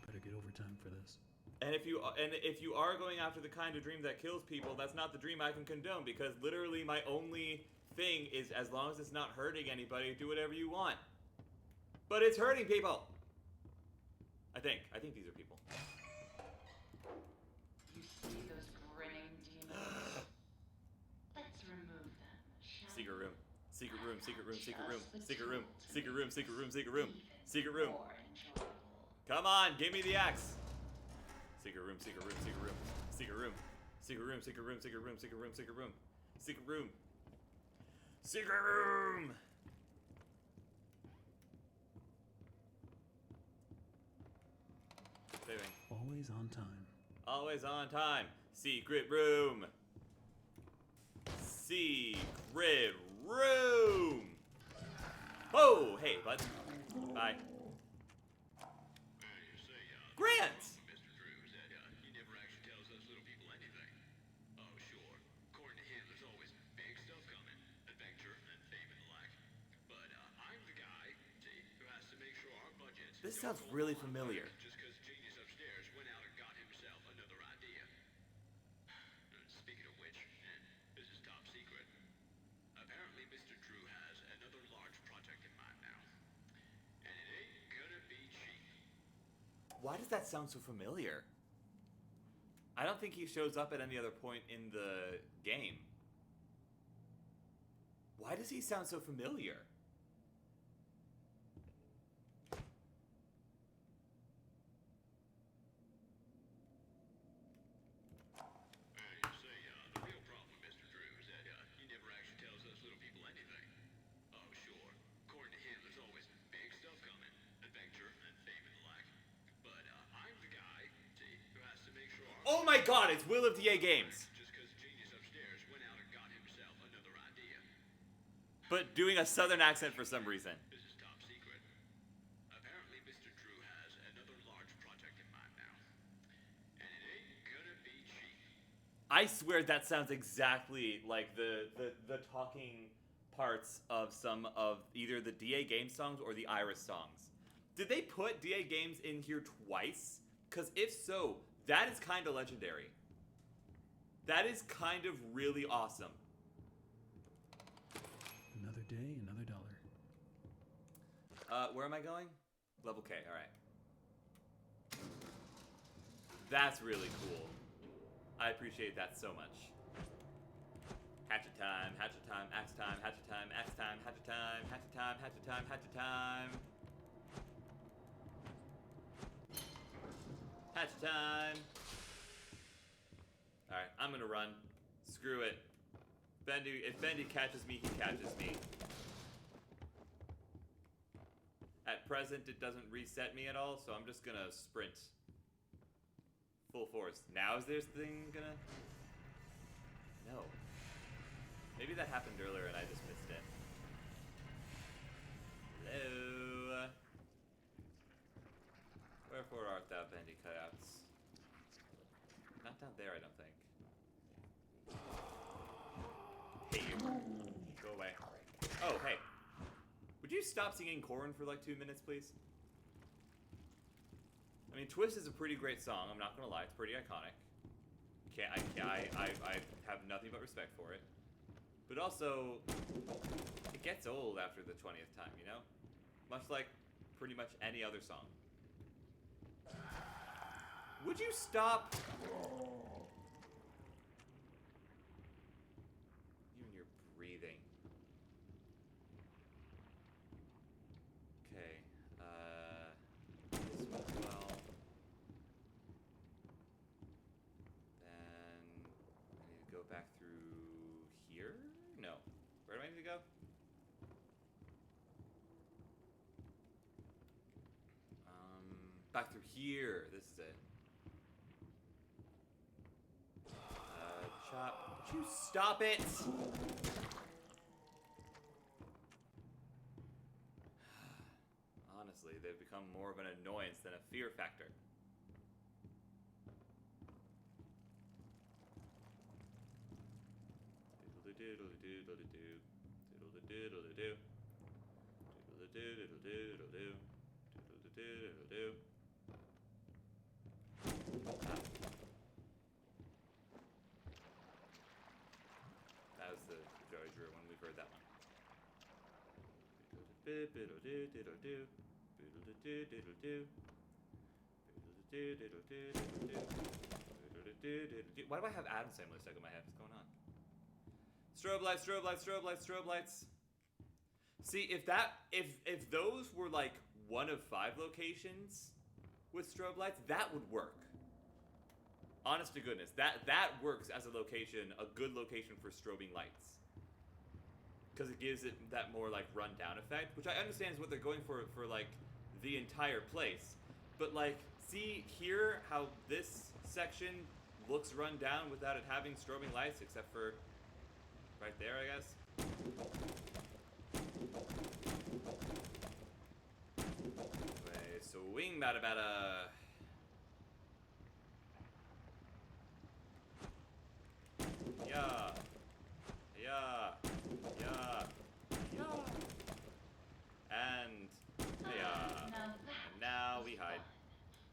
Better get overtime for this. And if you are going after the kind of dream that kills people, that's not the dream I can condone, because literally my only thing is, as long as it's not hurting anybody, do whatever you want. But it's hurting people. I think these are people. You see those grinning demons? Let's remove them, shall we? Secret room. Secret room, secret room, secret room, secret room, secret room, secret room, secret room, secret room. More enjoyable. Come on, give me the axe. Secret room, secret room, secret room, secret room, Secret room, secret room, secret room, secret room, secret room. Secret room. Secret room! Saving. Always on time. Always on time. Secret room. Secret room. Oh, hey, bud. Bye. Grant! Mr. Drew said he never actually tells us little people anything. Oh, sure. According to him, there's always big stuff coming. Adventure and fame and the like. But I'm the guy, see, who has to make sure our budgets This don't sounds go really on familiar. just because Genius upstairs went out and got himself another idea. Speaking of which, this is top secret. Apparently, Mr. Drew has another large project in mind now. And it ain't gonna be cheap. Why does that sound so familiar? I don't think he shows up at any other point in the game. Why does he sound so familiar? The real problem, Mr. Drew, is that he never actually tells us little people anything. Oh, sure. According to him, there's always big stuff coming. Adventure and fame and the like. But I'm the guy, see, who has to make sure our... Oh my god, it's Will of DA Games! Just because Genius upstairs went out and got himself another idea. But doing a southern accent for some reason. This is top secret. Apparently, Mr. Drew has another large project in mind now. And it ain't gonna be cheap. I swear that sounds exactly like the talking parts of some of either the DA Games songs or the Iris songs. Did they put DA Games in here twice? Because if so, that is kind of legendary. That is kind of really awesome. Another day, another dollar. Where am I going? Level K, alright. That's really cool. I appreciate that so much. Hatchet time, axe time, hatchet time, axe time, hatchet time, hatchet time, hatchet time, hatchet time. Hatchet time. Alright, I'm gonna run. Screw it. If Bendy catches me, he catches me. At present, it doesn't reset me at all, so I'm just gonna sprint. Full force. Now is this thing gonna... No. Maybe that happened earlier and I just missed it. Hello? Wherefore art thou, Bendy cutouts? Not down there, I don't think. Hey, you. Go away. Oh, hey. Would you stop singing Corn for like 2 minutes, please? I mean, Twist is a pretty great song, I'm not gonna lie, it's pretty iconic. I have nothing but respect for it. But also, it gets old after the 20th time, you know? Much like pretty much any other song. Would you stop? You and your breathing. Okay, this one as well. Then I need to go back through here? No. Where do I need to go? Back through here. This is it. Chop. Would you stop it? Honestly, they've become more of an annoyance than a fear factor. Doodle-doo-doodle-doo-doodle-doo. Doodle-doo-doodle-doo. Doodle-doo-doodle-doo-doodle-doo. Doodle-doo-doodle-doo. That was the Joey Drew when we've heard that one. Biddle-doo-diddle-doo. Biddle-doo-diddle-doo. Biddle-doo-diddle-doo. Biddle-doo-diddle-doo. Why do I have Adam Sandler stuck in my head? What's going on? Strobe lights, strobe lights, strobe lights, strobe lights. See, if those were like 1 of 5 locations with strobe lights, that would work. Honest to goodness, that works as a location, a good location for strobing lights. Because it gives it that more like rundown effect, which I understand is what they're going for like the entire place. But like, see here how this section looks run down without it having strobing lights, except for right there, I guess. Anyway, swing bada bada. Yeah. Yeah. Yeah. Yeah. And yeah. Now And now we hide.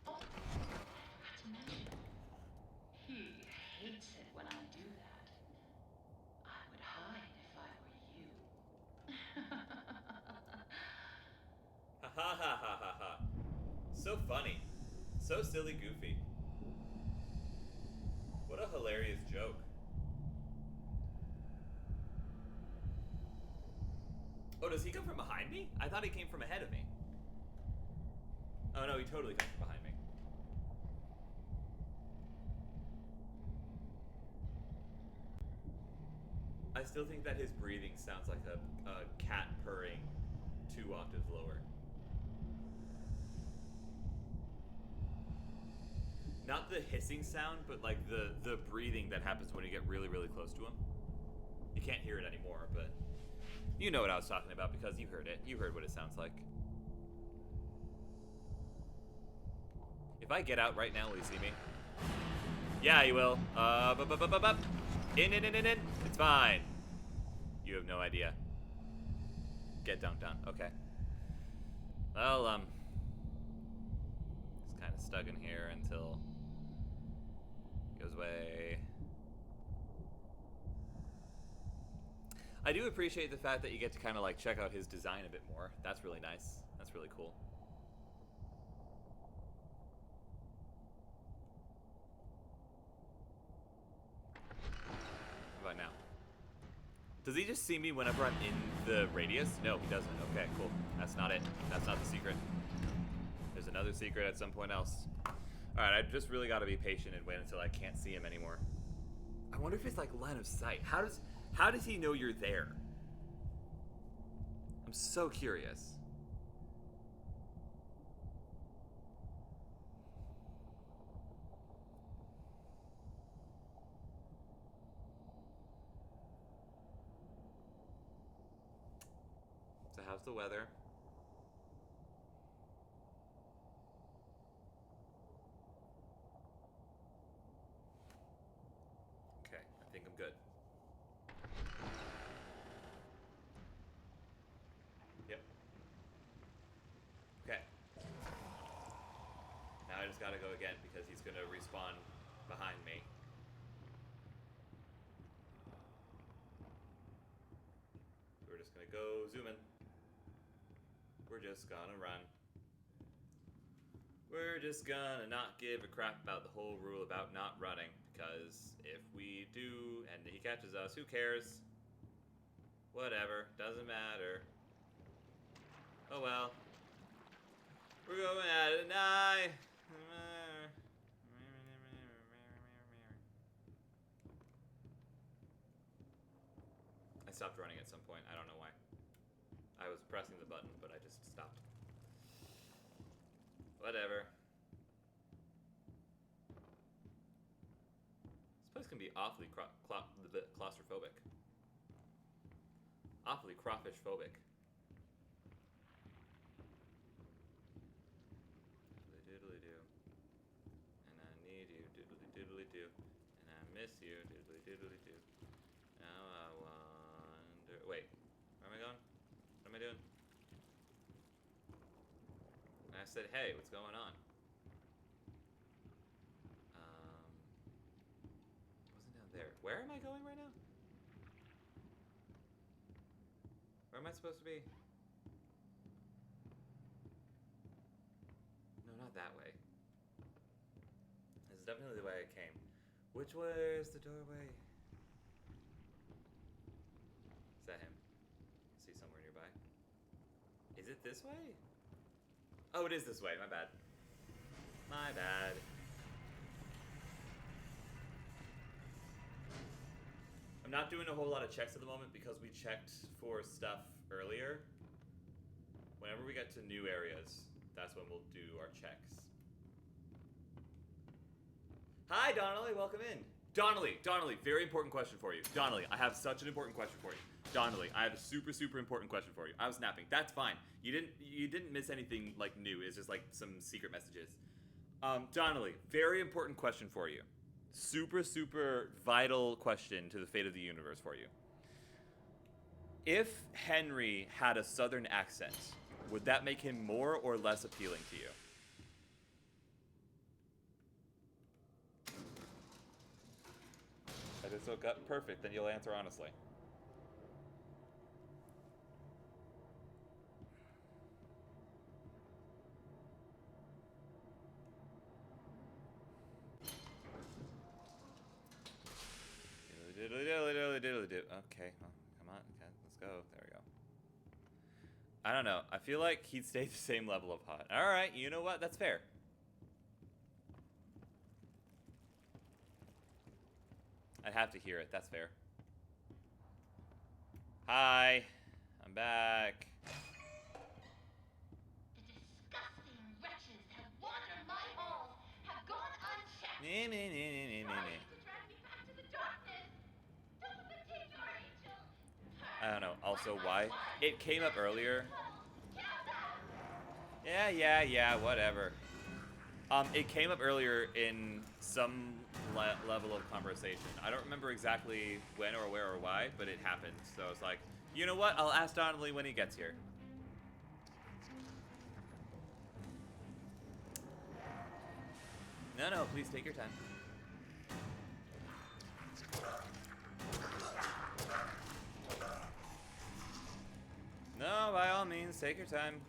Oh, I forgot to mention. He hates it when I do that. I would hide if I were you. Ha ha ha ha ha ha. So funny. So silly goofy. What a hilarious joke. Oh, does he come from behind me? I thought he came from ahead of me. Oh no, he totally comes from behind me. I still think that his breathing sounds like a cat purring 2 octaves lower. Not the hissing sound, but like the breathing that happens when you get really, really close to him. You can't hear it anymore, but you know what I was talking about because you heard it. You heard what it sounds like. If I get out right now, will you see me? Yeah, you will. Up. In. It's fine. You have no idea. Get dunked on. Okay. Well, it's kind of stuck in here until it goes away. I do appreciate the fact that you get to kind of like check out his design a bit more. That's really nice. That's really cool. How about now? Does he just see me whenever I'm in the radius? No, he doesn't. Okay, cool. That's not it. That's not the secret. There's another secret at some point else. Alright, I just really gotta be patient and wait until I can't see him anymore. I wonder if it's like line of sight. How does he know you're there? I'm so curious. So how's the weather? Okay, I think I'm good. Yep. Okay. Now I just gotta go again because he's gonna respawn behind me. We're just gonna go zooming. We're just gonna run. We're just gonna not give a crap about the whole rule about not running, because if we do and he catches us, who cares? Whatever, doesn't matter. Oh well. We're going at it now. I stopped running at some point. I don't know why. I was pressing the button, but I just stopped. Whatever. This place can be awfully claustrophobic. Awfully crawfish phobic. Diddly do. And I need you, diddly do. And I miss you, diddly do. Now I wonder. Wait, where am I going? What am I doing? And I said, hey, what's going on? Wasn't down there. Where am I going right now? Where am I supposed to be? No, not that way. This is definitely the way I came. Which way is the doorway? Is that him? See somewhere nearby. Is it this way? Oh, it is this way. My bad. My bad. I'm not doing a whole lot of checks at the moment because we checked for stuff earlier. Whenever we get to new areas, that's when we'll do our checks. Hi, Donnelly, welcome in. Donnelly, very important question for you. Donnelly, I have such an important question for you. Donnelly, I have a super, super important question for you. I was napping. That's fine. You didn't miss anything like new. It's just like some secret messages. Donnelly, very important question for you. Super, super vital question to the fate of the universe for you. If Henry had a southern accent, would that make him more or less appealing to you? That is so perfect, then you'll answer honestly. Okay, well, come on, okay, let's go. There we go. I don't know. I feel like he'd stay the same level of hot. All right, you know what? That's fair. I'd have to hear it. That's fair. Hi, I'm back. The disgusting wretches have wandered my halls, have gone unchecked. Nee. Trying to drag me back to the darkness. Don't take our angel. I don't know. Also, why? It came up earlier. Kill them. Yeah, whatever. It came up earlier in some level of conversation. I don't remember exactly when or where or why, but it happened. So it's like, you know what? I'll ask Donnelly when he gets here. No, please take your time. No, by all means, take your time.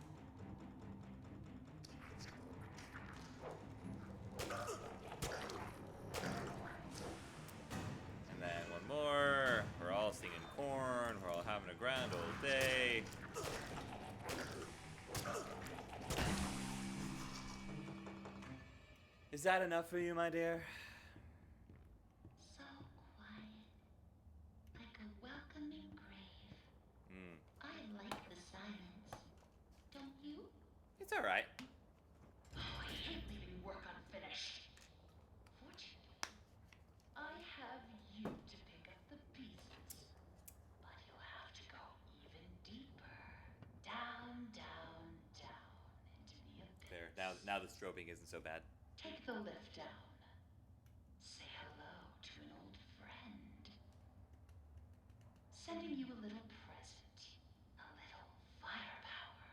And then one more. We're all singing corn. We're all having a grand old day. Is that enough for you, my dear? So quiet, like a welcoming grave. I like the silence. Don't you? It's all right. Oh, I hate leaving work unfinished. Fortunately, I have you to pick up the pieces. But you'll have to go even deeper. Down, down, down into the abyss. There. Now the strobing isn't so bad. Take the lift down. Say hello to an old friend. Sending you a little present. A little firepower.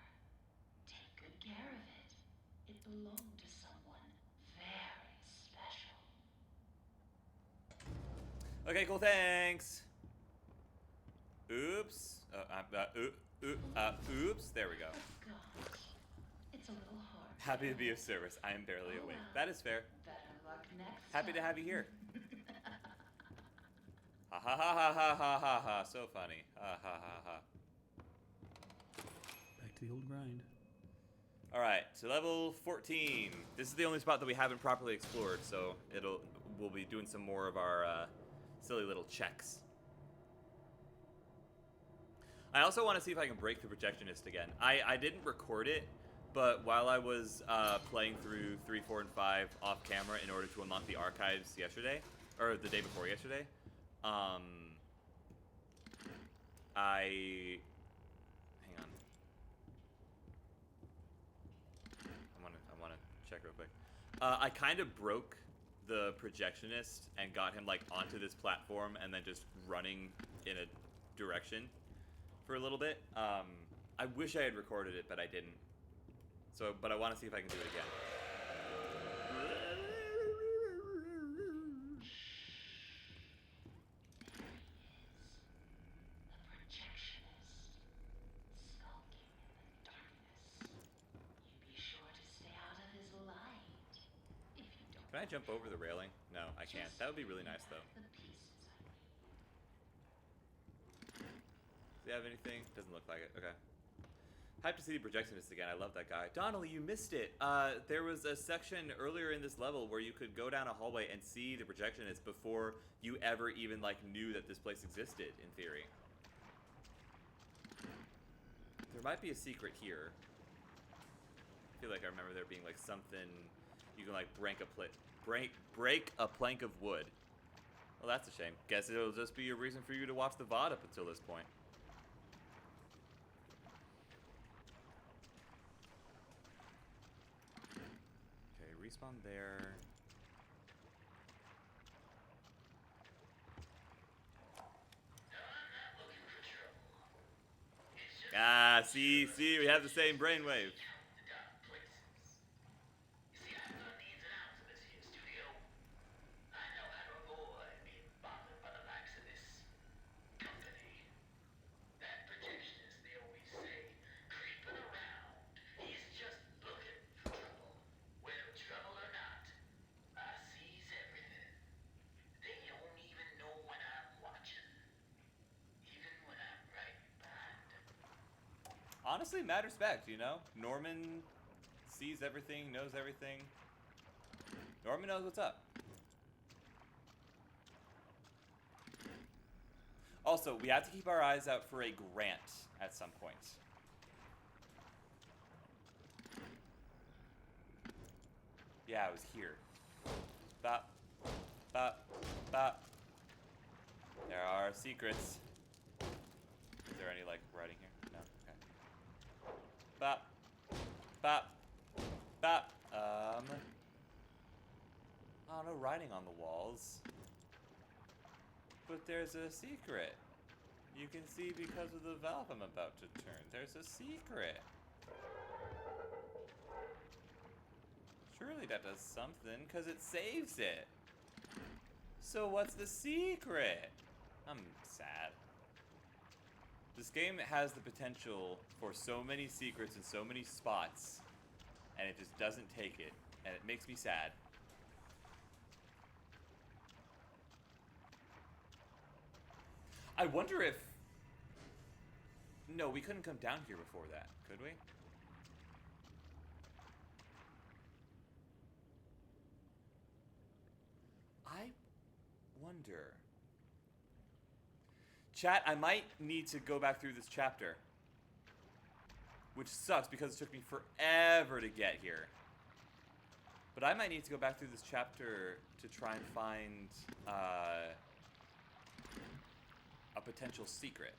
Take good care of it. It belonged to someone very special. Okay, cool, thanks. Oops. Oops. There we go. Gosh, it's a little hard. Happy to be of service. I am barely awake. That is fair. Better luck next Happy to time. have you here. Ha ha ha ha ha ha ha ha. So funny. Ha ha ha ha. Back to the old grind. Alright, so level 14. This is the only spot that we haven't properly explored, so we'll be doing some more of our silly little checks. I also want to see if I can break the projectionist again. I didn't record it, but while I was playing through 3, 4, and 5 off camera in order to unlock the archives yesterday, or the day before yesterday, hang on. I want to check real quick. I kind of broke the projectionist and got him like onto this platform and then just running in a direction for a little bit. I wish I had recorded it, but I didn't. So, but I want to see if I can do it again. Can I jump over the railing? No, I can't. That would be really nice, though. Does he have anything? Doesn't look like it. Okay. Hyped to see the projectionist again. I love that guy. Donnelly, you missed it. There was a section earlier in this level where you could go down a hallway and see the projectionist before you ever even like knew that this place existed. In theory, there might be a secret here. I feel like I remember there being like something you can like break a plank of wood. Well, that's a shame. Guess it'll just be a reason for you to watch the VOD up until this point. Okay, respawn there. Ah, see, we have the same brainwave. Honestly, mad respect, you know? Norman sees everything, knows everything. Norman knows what's up. Also, we have to keep our eyes out for a grant at some point. Yeah, it was here. Bop. Bop. Bop. There are secrets. Is there any, like, writing here? No? Okay. Bop. Bop. Bop. Oh, no writing on the walls. But there's a secret. You can see because of the valve I'm about to turn. There's a secret. Surely that does something, because it saves it. So what's the secret? I'm sad. This game has the potential for so many secrets in so many spots, and it just doesn't take it, and it makes me sad. I wonder if... No, we couldn't come down here before that, could we? I wonder... Chat, I might need to go back through this chapter. Which sucks because it took me forever to get here. But I might need to go back through this chapter to try and find a potential secret.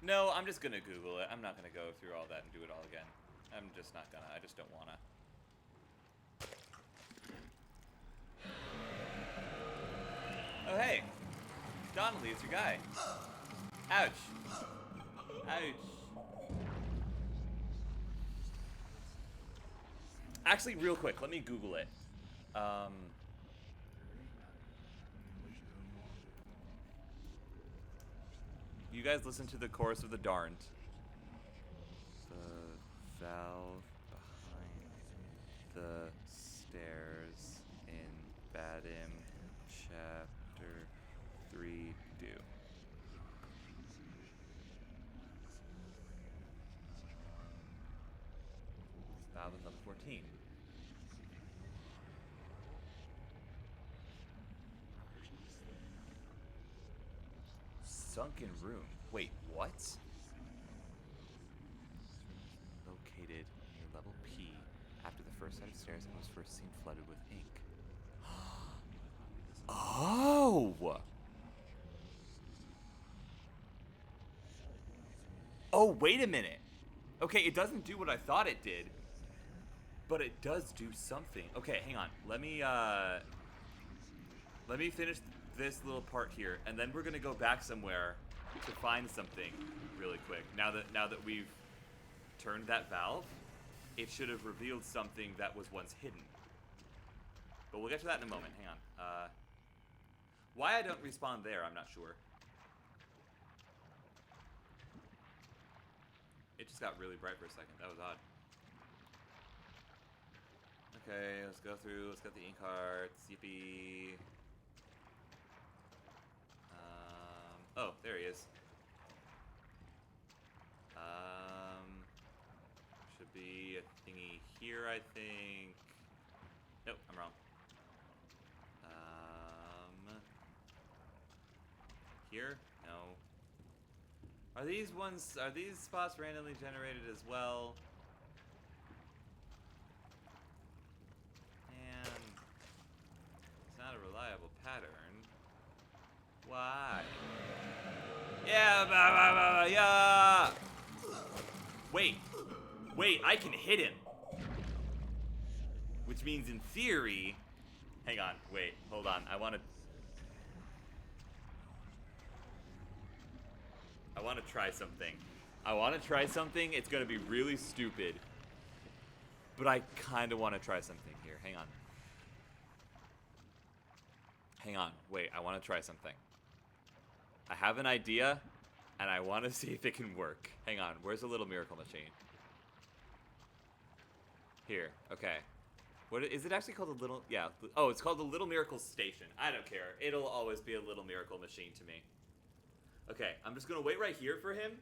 No, I'm just gonna Google it. I'm not gonna go through all that and do it all again. I'm just not gonna. I just don't wanna. Oh, hey. Donnelly, it's your guy. Ouch. Ouch. Actually, real quick, let me Google it. You guys listen to the chorus of the Darned. The valve behind the stairs in Badim Chapter 3 do. Valve is level 14. Sunken room. Wait, what? Located near level P after the first set of stairs and was first seen flooded with ink. Oh! Oh, wait a minute. Okay, it doesn't do what I thought it did, but it does do something. Okay, hang on. Let me finish this little part here, and then we're gonna go back somewhere to find something really quick. Now that we've turned that valve, it should have revealed something that was once hidden. But we'll get to that in a moment. Hang on. Why I don't respawn there, I'm not sure. It just got really bright for a second. That was odd. Okay, let's go through. Let's get the ink hearts. Yippee. Oh, there he is. thingy here, I think. Nope, I'm wrong. Here? No. Are these spots randomly generated as well? And it's not a reliable pattern. Why? Yeah, yeah. Wait, I can hit him. Which means in theory, hang on, wait, hold on. I want to try something. It's going to be really stupid. But I kind of want to try something here. Hang on. Wait, I want to try something. I have an idea, and I want to see if it can work. Hang on. Where's the little miracle machine? Here. Okay. What is it actually called? A little? Yeah. Oh, it's called the Little Miracle Station. I don't care. It'll always be a little miracle machine to me. Okay, I'm just gonna wait right here for him.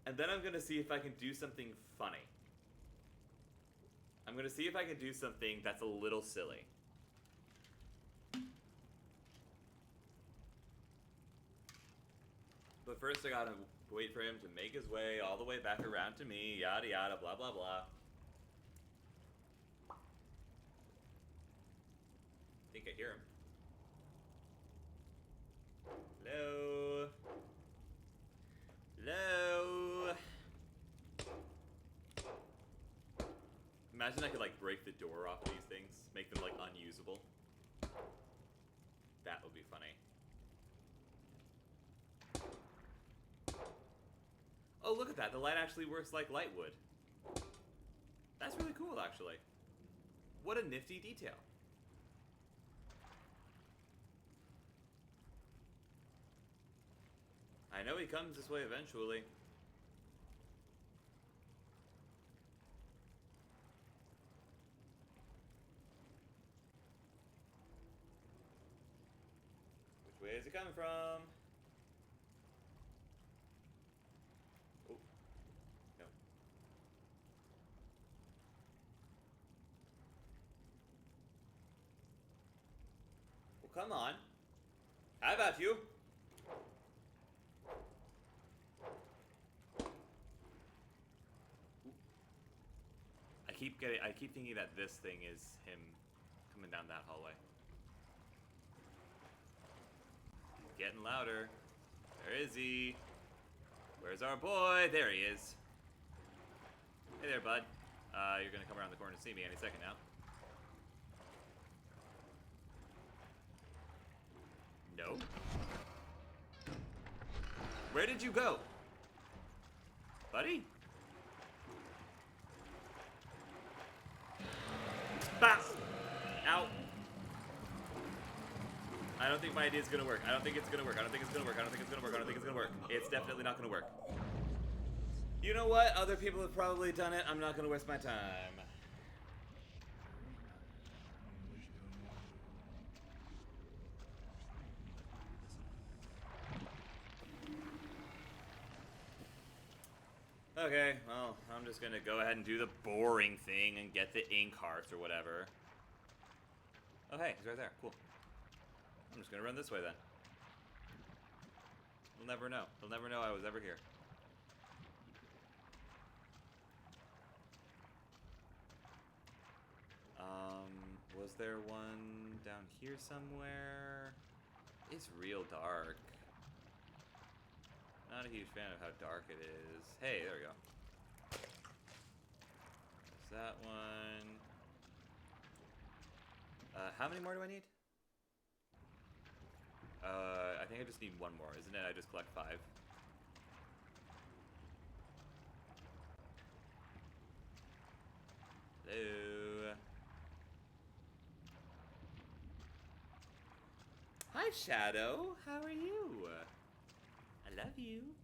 And then I'm gonna see if I can do something funny. I'm gonna see if I can do something that's a little silly. But first I gotta wait for him to make his way all the way back around to me, yada yada, blah blah blah. I think I hear him. Hello? Hello? Imagine I could, like, break the door off these things. Make them, like, unusable. That would be funny. Oh, look at that. The light actually works like light would. That's really cool, actually. What a nifty detail. I know he comes this way eventually. Which way is he coming from? Oh, no. Well, come on. How about you? I keep thinking that this thing is him coming down that hallway. He's getting louder. Where is he? Where's our boy? There he is. Hey there, bud. You're gonna come around the corner to see me any second now. Nope. Where did you go? Buddy? Bah! Ow. I don't think my idea is gonna work. I don't think it's gonna work. It's definitely not gonna work. You know what? Other people have probably done it. I'm not gonna waste my time. Okay, well, I'm just gonna go ahead and do the boring thing and get the ink hearts or whatever. Oh, hey, he's right there. Cool. I'm just gonna run this way then. He'll never know. He'll never know I was ever here. Was there one down here somewhere? It's real dark. Not a huge fan of how dark it is. Hey, there we go. There's that one. How many more do I need? I think I just need one more, isn't it? I just collect 5. Hello. Hi, Shadow. How are you? I love you.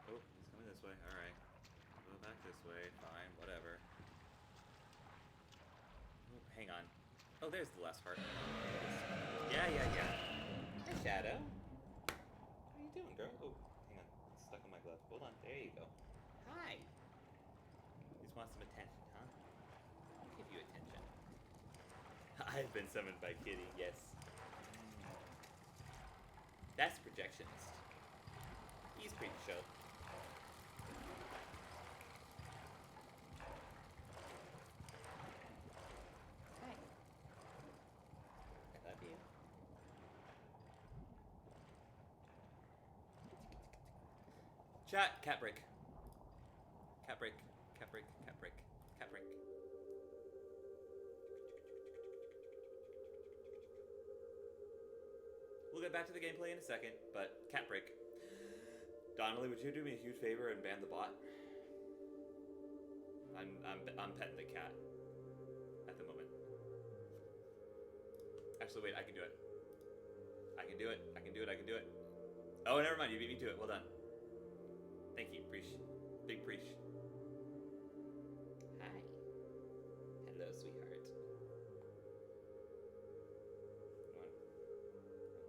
Oh, he's coming this way. Alright. Go back this way. Fine, whatever. Oh, hang on. Oh, there's the last heart. Yeah. Hi, Shadow. How you doing, girl? Oh, hang on. It's stuck on my glove. Hold on. There you go. Hi. You just want some attention, huh? I'll give you attention. I've been summoned by Kitty, yes. That's projectionist. He's pretty chill. Hi. I love you. Chat, cat break. Cat break, cat break, cat break, cat break. We'll get back to the gameplay in a second, but cat break. Donnelly, would you do me a huge favor and ban the bot? I'm petting the cat at the moment. Actually, wait, I can do it. I can do it. I can do it. I can do it. Oh, never mind. You beat me to it. Well done. Thank you, Preach. Big Preach. Hi. Hello, sweetheart. You want to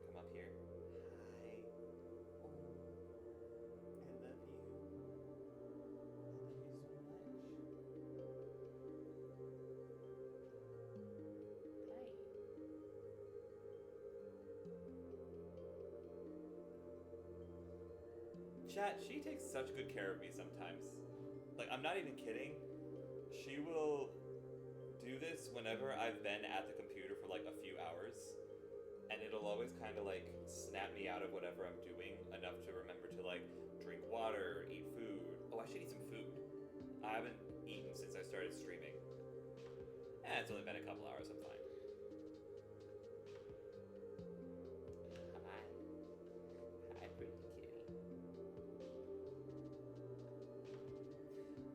come up here? Hi. Oh. I love you. I love you so much. Hi. Chat, she takes such good care of me sometimes. Like, I'm not even kidding. She will do this whenever I've been at the computer for like a few hours. And it'll always kind of like snap me out of whatever I'm doing enough to remember to like drink water, eat food. Oh, I should eat some food. I haven't eaten since I started streaming. It's only been a couple hours, I'm fine. Hi. Hi, pretty kitty.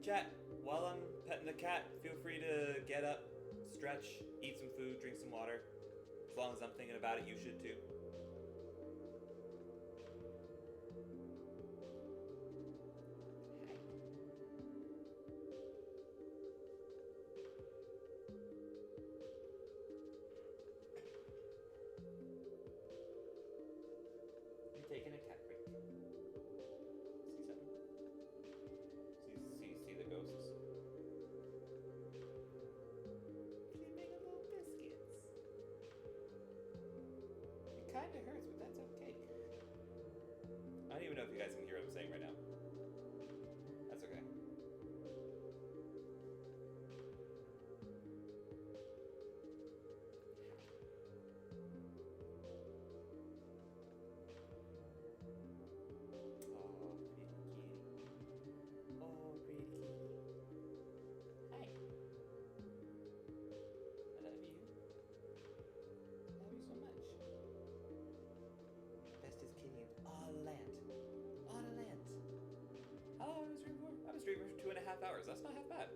Chat, while I'm petting the cat, feel free to get up, stretch, eat some food, drink some water. As long as I'm thinking about it, you should too. Hi. You're taking a cat break. See something? See the ghosts? She's making little biscuits. It kinda hurts, but that's okay. I don't even know if you guys can hear what I'm saying right now. That's okay. Oh, pretty kitty. Oh, pretty kitty. Hi. I love you. I love you so much. Bestest kitty in all the land. All the land. How long have I been streaming for? I've been streaming for 2.5 hours. That's not half bad.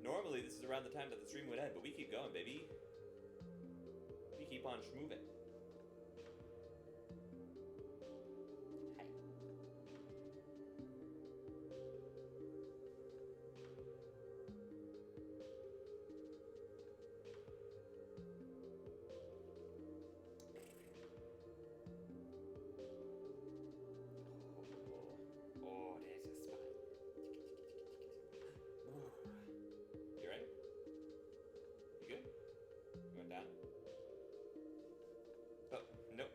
Normally, this is around the time that the stream would end, but we keep going, baby. We keep on schmoving. Hi. Oh, there's a spot. You ready? You good? You went down? Oh, nope.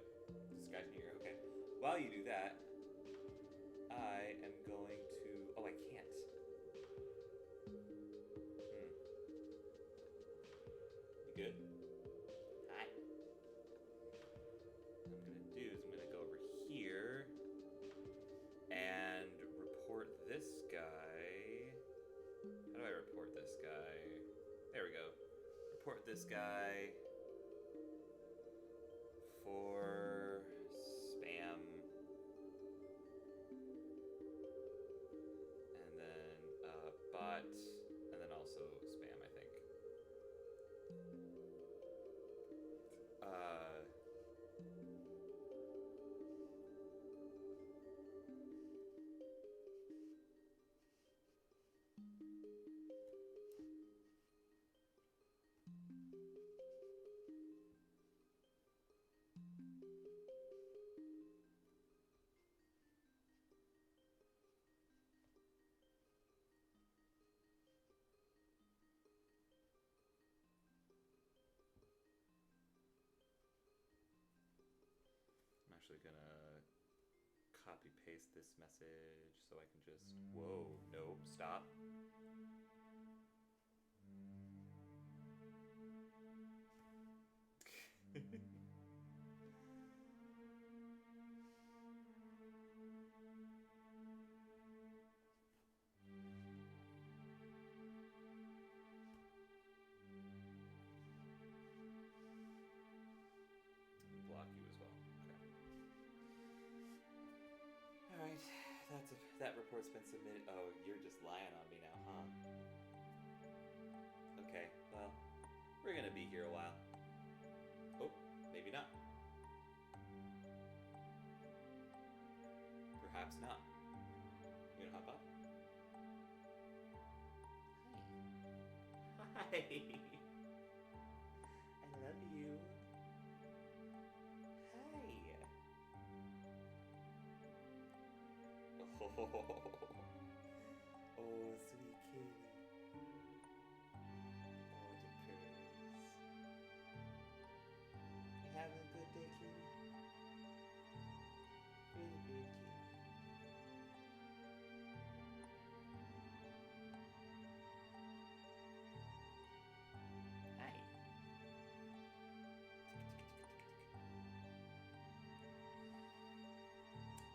Just scratching your ear. Okay. While you do that, I am going to... Oh, I can't. You good? Hi. What I'm gonna do is I'm gonna go over here and report this guy. How do I report this guy? There we go. Report this guy for spam. And then bot. And then also spam, I think. actually gonna copy paste this message so I can just. Whoa, no, stop. Block you as well. Okay. Alright, that report's been submitted. Oh, you're just lying on me now, huh? Okay, well, we're gonna be here a while. Oh, maybe not. Perhaps not. You gonna hop up? Hi. I love you. Hi. Oh, oh, sweet kitty. Oh, the purrs. You having a good day, kitty? Really good, kitty. Hi.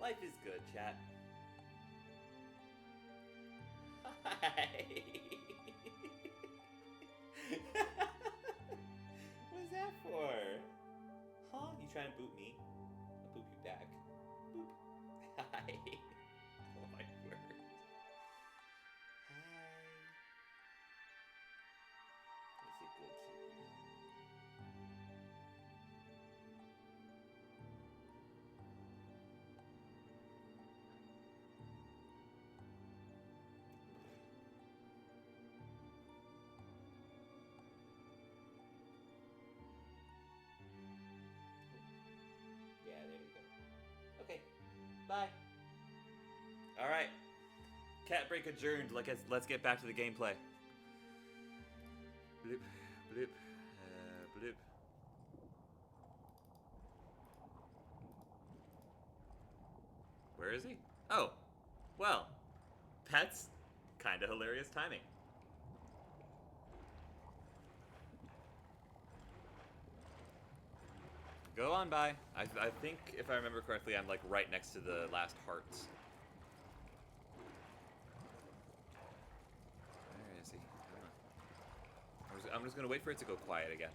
Life is good, chat. Hi. What's that for? Huh? You trying to boot me? I'll boot you back. Boop. Hi. Oh my word. Hi. He's a good kitty. Yeah, there you go. Okay. Bye. All right. Cat break adjourned. Let's get back to the gameplay. Bloop, bloop, bloop. Where is he? Oh, well, that's kind of hilarious timing. Go on by. I think, if I remember correctly, I'm like right next to the last hearts. Where is he? I don't know. I'm just gonna wait for it to go quiet again.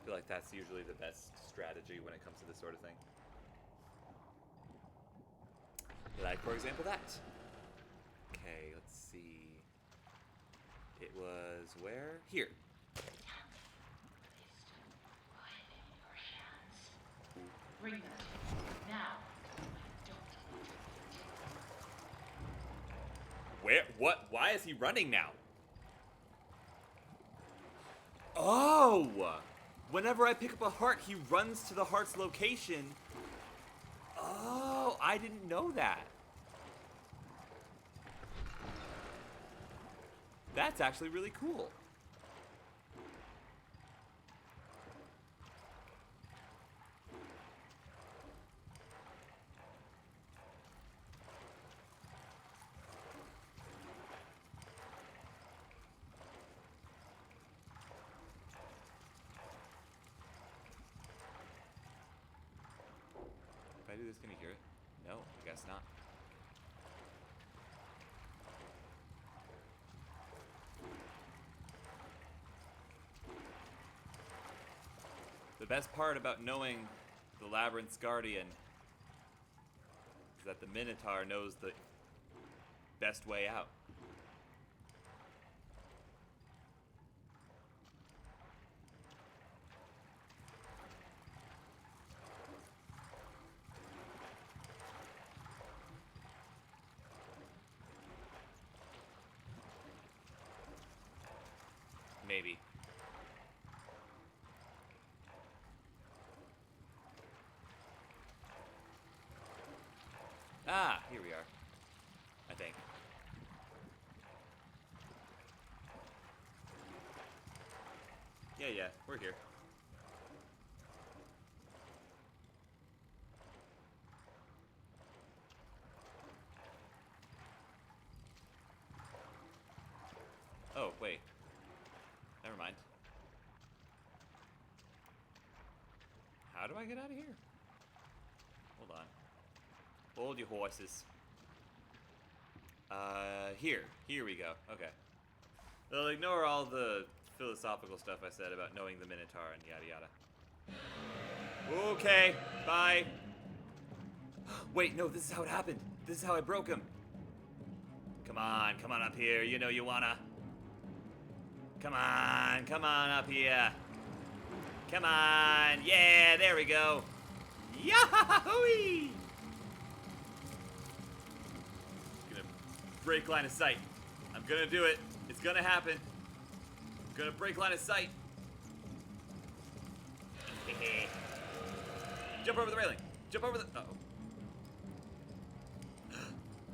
I feel like that's usually the best strategy when it comes to this sort of thing. Like, for example, that. Okay, let's see. It was where? Here. Bring them to me now. Where? What? Why is he running now? Oh! Whenever I pick up a heart, he runs to the heart's location. Oh, I didn't know that. That's actually really cool. If I do this, can he hear it? No, I guess not. The best part about knowing the Labyrinth's Guardian is that the Minotaur knows the best way out. Maybe. Ah, here we are. I think. Yeah, we're here. Never mind. How do I get out of here? Hold on. Hold your horses. Here we go. Okay. Well, ignore all the philosophical stuff I said about knowing the Minotaur and yada yada. Okay, bye. Wait, no, this is how it happened. This is how I broke him. Come on up here. You know you wanna. Come on up here. Come on, yeah, there we go. Yahoo! Gonna break line of sight. I'm gonna do it. It's gonna happen. I'm gonna break line of sight. Jump over the railing. Jump over the. Uh-oh.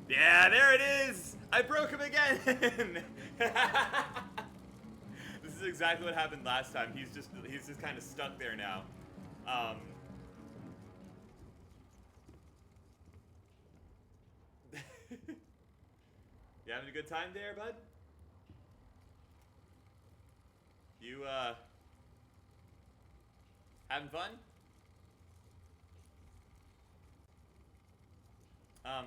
Yeah, there it is. I broke him again. This is exactly what happened last time. He's just kind of stuck there now. You having a good time there, bud? You having fun? I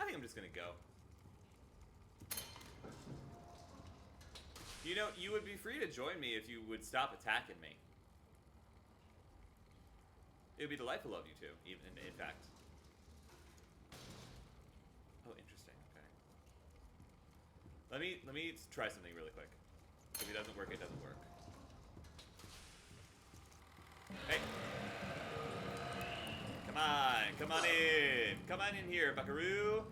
think I'm just gonna go. You know, you would be free to join me if you would stop attacking me. It would be delightful of you two, even in fact. Oh, interesting. Okay. Let me try something really quick. If it doesn't work, it doesn't work. Hey. Come on in. Come on in here, buckaroo.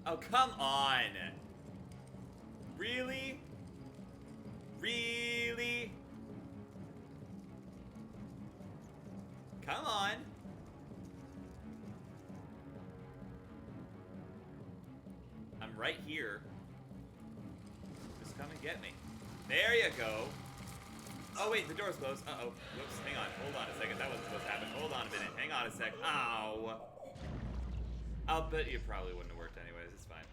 Oh, come on. Really? Really? Come on. I'm right here. Just come and get me. There you go. Oh, wait, the door's closed. Uh-oh. Whoops, hang on. Hold on a second. That wasn't supposed to happen. Hold on a minute. Hang on a sec. Ow. I'll bet you probably wouldn't have worked anyways. It's fine.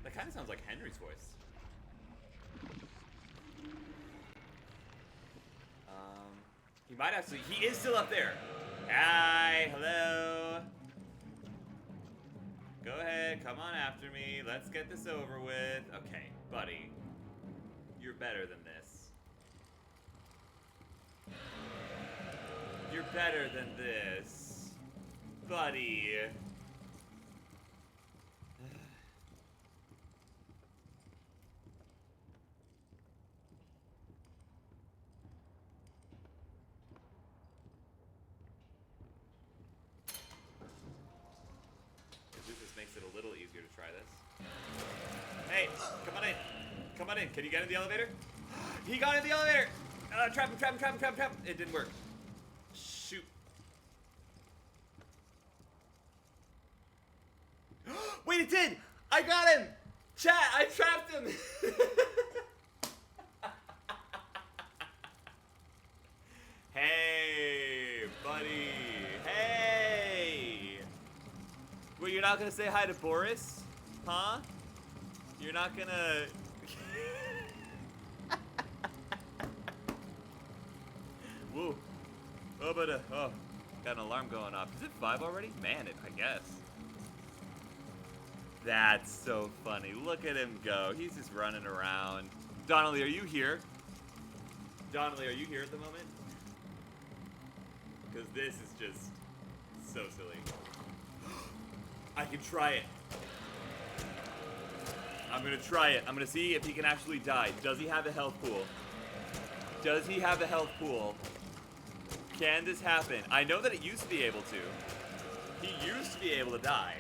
That kind of sounds like Henry's voice. He might actually... He is still up there. Hi. Hello. Go ahead, come on after me. Let's get this over with. Okay, buddy. You're better than this. You're better than this. Buddy. Makes it a little easier to try this. Hey, come on in. Come on in. Can you get in the elevator? He got in the elevator! Trap him. It didn't work. Shoot. Wait, it did! I got him! Chat, I trapped him! Hey, buddy. Hey! Well, you're not gonna say hi to Boris? Huh? You're not gonna... Woo. Oh, but, oh, got an alarm going off. Is it 5 already? Man, I guess. That's so funny. Look at him go. He's just running around. Donnelly, are you here? Donnelly, are you here at the moment? Because this is just so silly. I can try it. I'm gonna try it. I'm gonna see if he can actually die. Does he have a health pool? Does he have a health pool? Can this happen? I know that it used to be able to. He used to be able to die.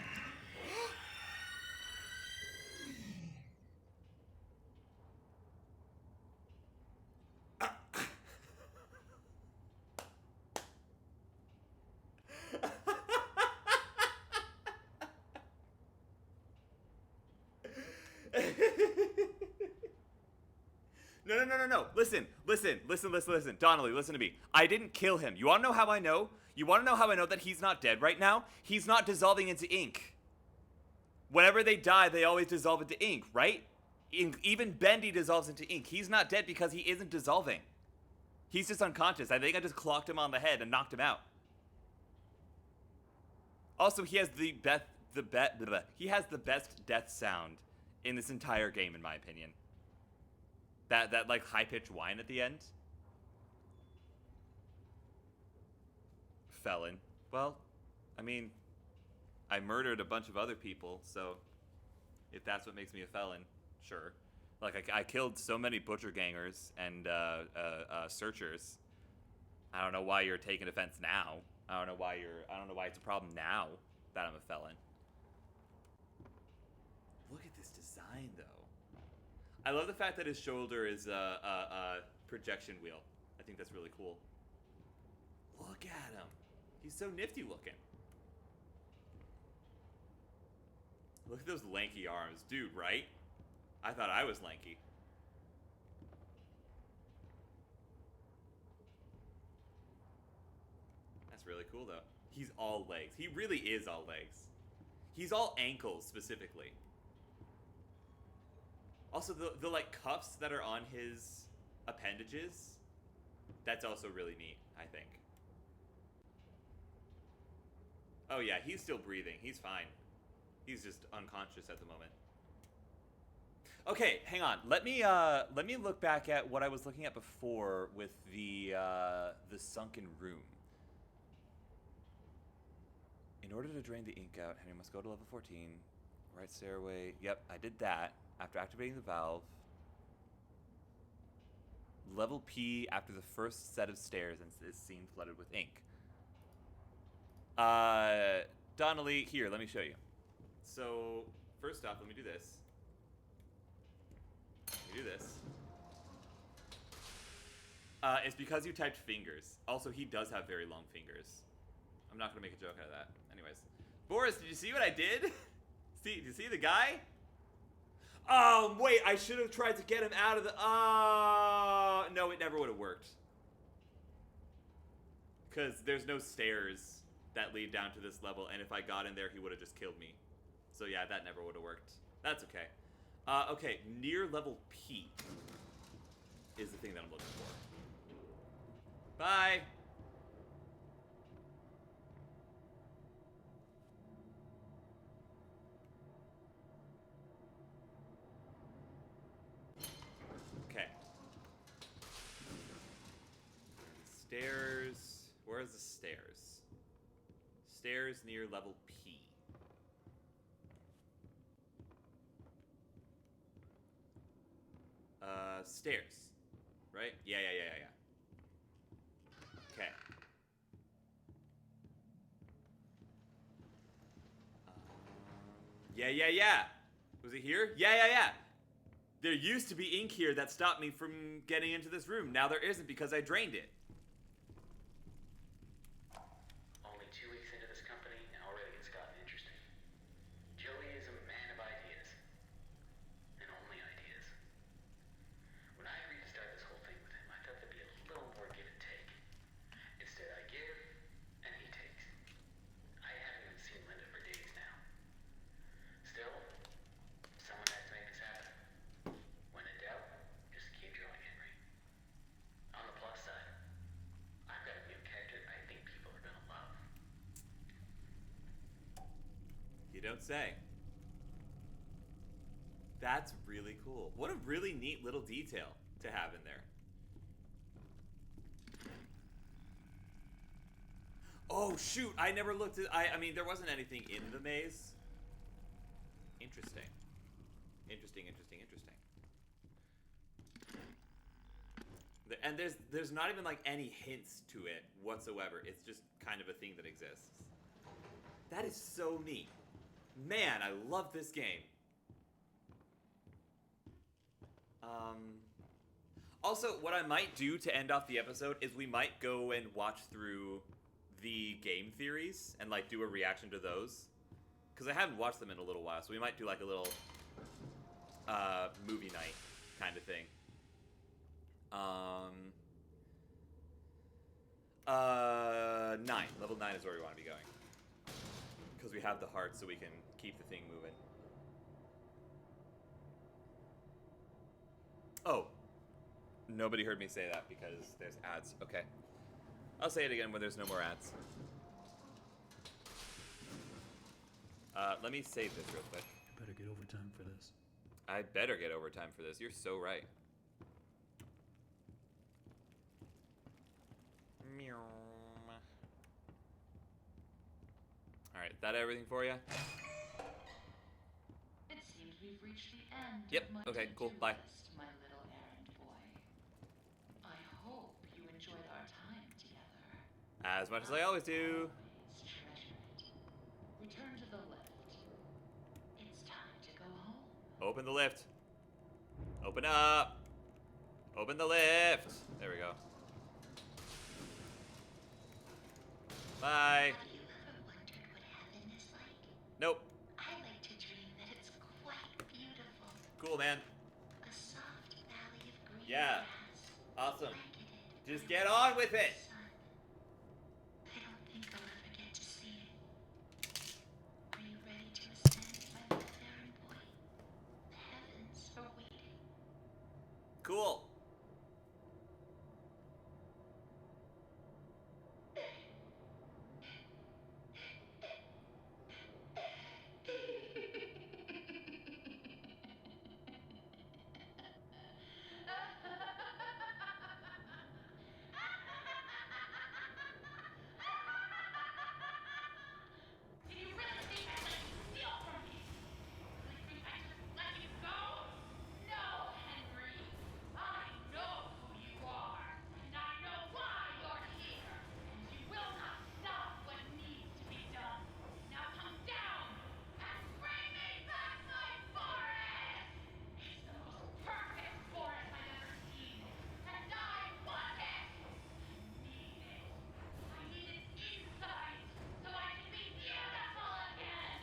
No. Listen. Donnelly, listen to me. I didn't kill him. You want to know how I know? You want to know how I know that he's not dead right now? He's not dissolving into ink. Whenever they die, they always dissolve into ink, right? Even Bendy dissolves into ink. He's not dead because he isn't dissolving. He's just unconscious. I think I just clocked him on the head and knocked him out. Also, he has the best death sound in this entire game, in my opinion. That like high-pitched whine at the end. Felon. Well, I mean, I murdered a bunch of other people, so if that's what makes me a felon, sure. Like, I killed so many butcher gangers and searchers. I don't know why you're taking offense now. I don't know why it's a problem now that I'm a felon. Look at this design, though. I love the fact that his shoulder is a projection wheel. I think that's really cool. Look at him. He's so nifty looking. Look at those lanky arms. Dude, right? I thought I was lanky. That's really cool, though. He's all legs. He really is all legs. He's all ankles, specifically. Also, the like, cuffs that are on his appendages, that's also really neat, I think. Oh, yeah, he's still breathing. He's fine. He's just unconscious at the moment. Okay, hang on. Let me look back at what I was looking at before with the sunken room. In order to drain the ink out, Henry must go to level 14. Right stairway. Yep, I did that. After activating the valve. Level P after the first set of stairs and is seen flooded with ink. Donnelly, here, let me show you. So, first off, let me do this. It's because you typed fingers. Also, he does have very long fingers. I'm not going to make a joke out of that. Anyways. Boris, did you see what I did? Did you see the guy? Oh, wait, I should have tried to get him out of the... no, it never would have worked. Because there's no stairs that lead down to this level, and if I got in there, he would have just killed me. So yeah, that never would have worked. That's okay. Okay, near level P is the thing that I'm looking for. Bye! Okay. Stairs. Where's the stairs? Stairs near level P. Stairs. Right? Yeah. Okay. Yeah. Was it here? Yeah. There used to be ink here that stopped me from getting into this room. Now there isn't because I drained it. Only 2 weeks into this company, and already it's gotten interesting. Joey is a man of ideas. And only ideas. When I agreed to start this whole thing with him, I thought there'd be a little more give and take. Instead, I give, and he takes. I haven't even seen Linda for days now. Still, someone has to make this happen. When in doubt, just keep drawing, Henry. On the plus side, I've got a new character I think people are gonna love. You don't say. That's really cool. What a really neat little detail to have in there. Oh, shoot. I never looked at... I mean, there wasn't anything in the maze. Interesting. And there's not even, like, any hints to it whatsoever. It's just kind of a thing that exists. That is so neat. Man, I love this game. Also, what I might do to end off the episode is we might go and watch through the game theories and, like, do a reaction to those. Because I haven't watched them in a little while, so we might do, like, a little movie night kind of thing. Nine. Level 9 is where we want to be going. Because we have the heart, so we can keep the thing moving. Oh. Nobody heard me say that because there's ads. Okay. I'll say it again when there's no more ads. Let me save this real quick. I better get overtime for this. I better get overtime for this. You're so right. Meow. Alright, that everything for you? It seems we've reached the end Yep, of my okay, cool, to-do bye. list, my little errand boy. I hope you enjoyed our time together. As much as I always do. Always treasure it. Return to the lift. It's time to go home. Open the lift. Open up. Open the lift. There we go. Bye. Have you ever wondered what heaven is like? Nope. I like to dream that it's quite beautiful. Cool, man. A soft valley of green Yeah. grass. Awesome. Blanketed Just by get a on with it. sun. I don't think I'll ever get to see it. Are you ready to ascend, my little errand boy? The heavens are waiting. Cool. Do you really think I let you steal from me? Really think I just let you go? No, Henry. I know who you are, and I know why you're here. And you will not stop what needs to be done. Now come down and bring me back my forest! It's the most perfect forest I've ever seen, and I want it! I need it inside, so I can be beautiful again!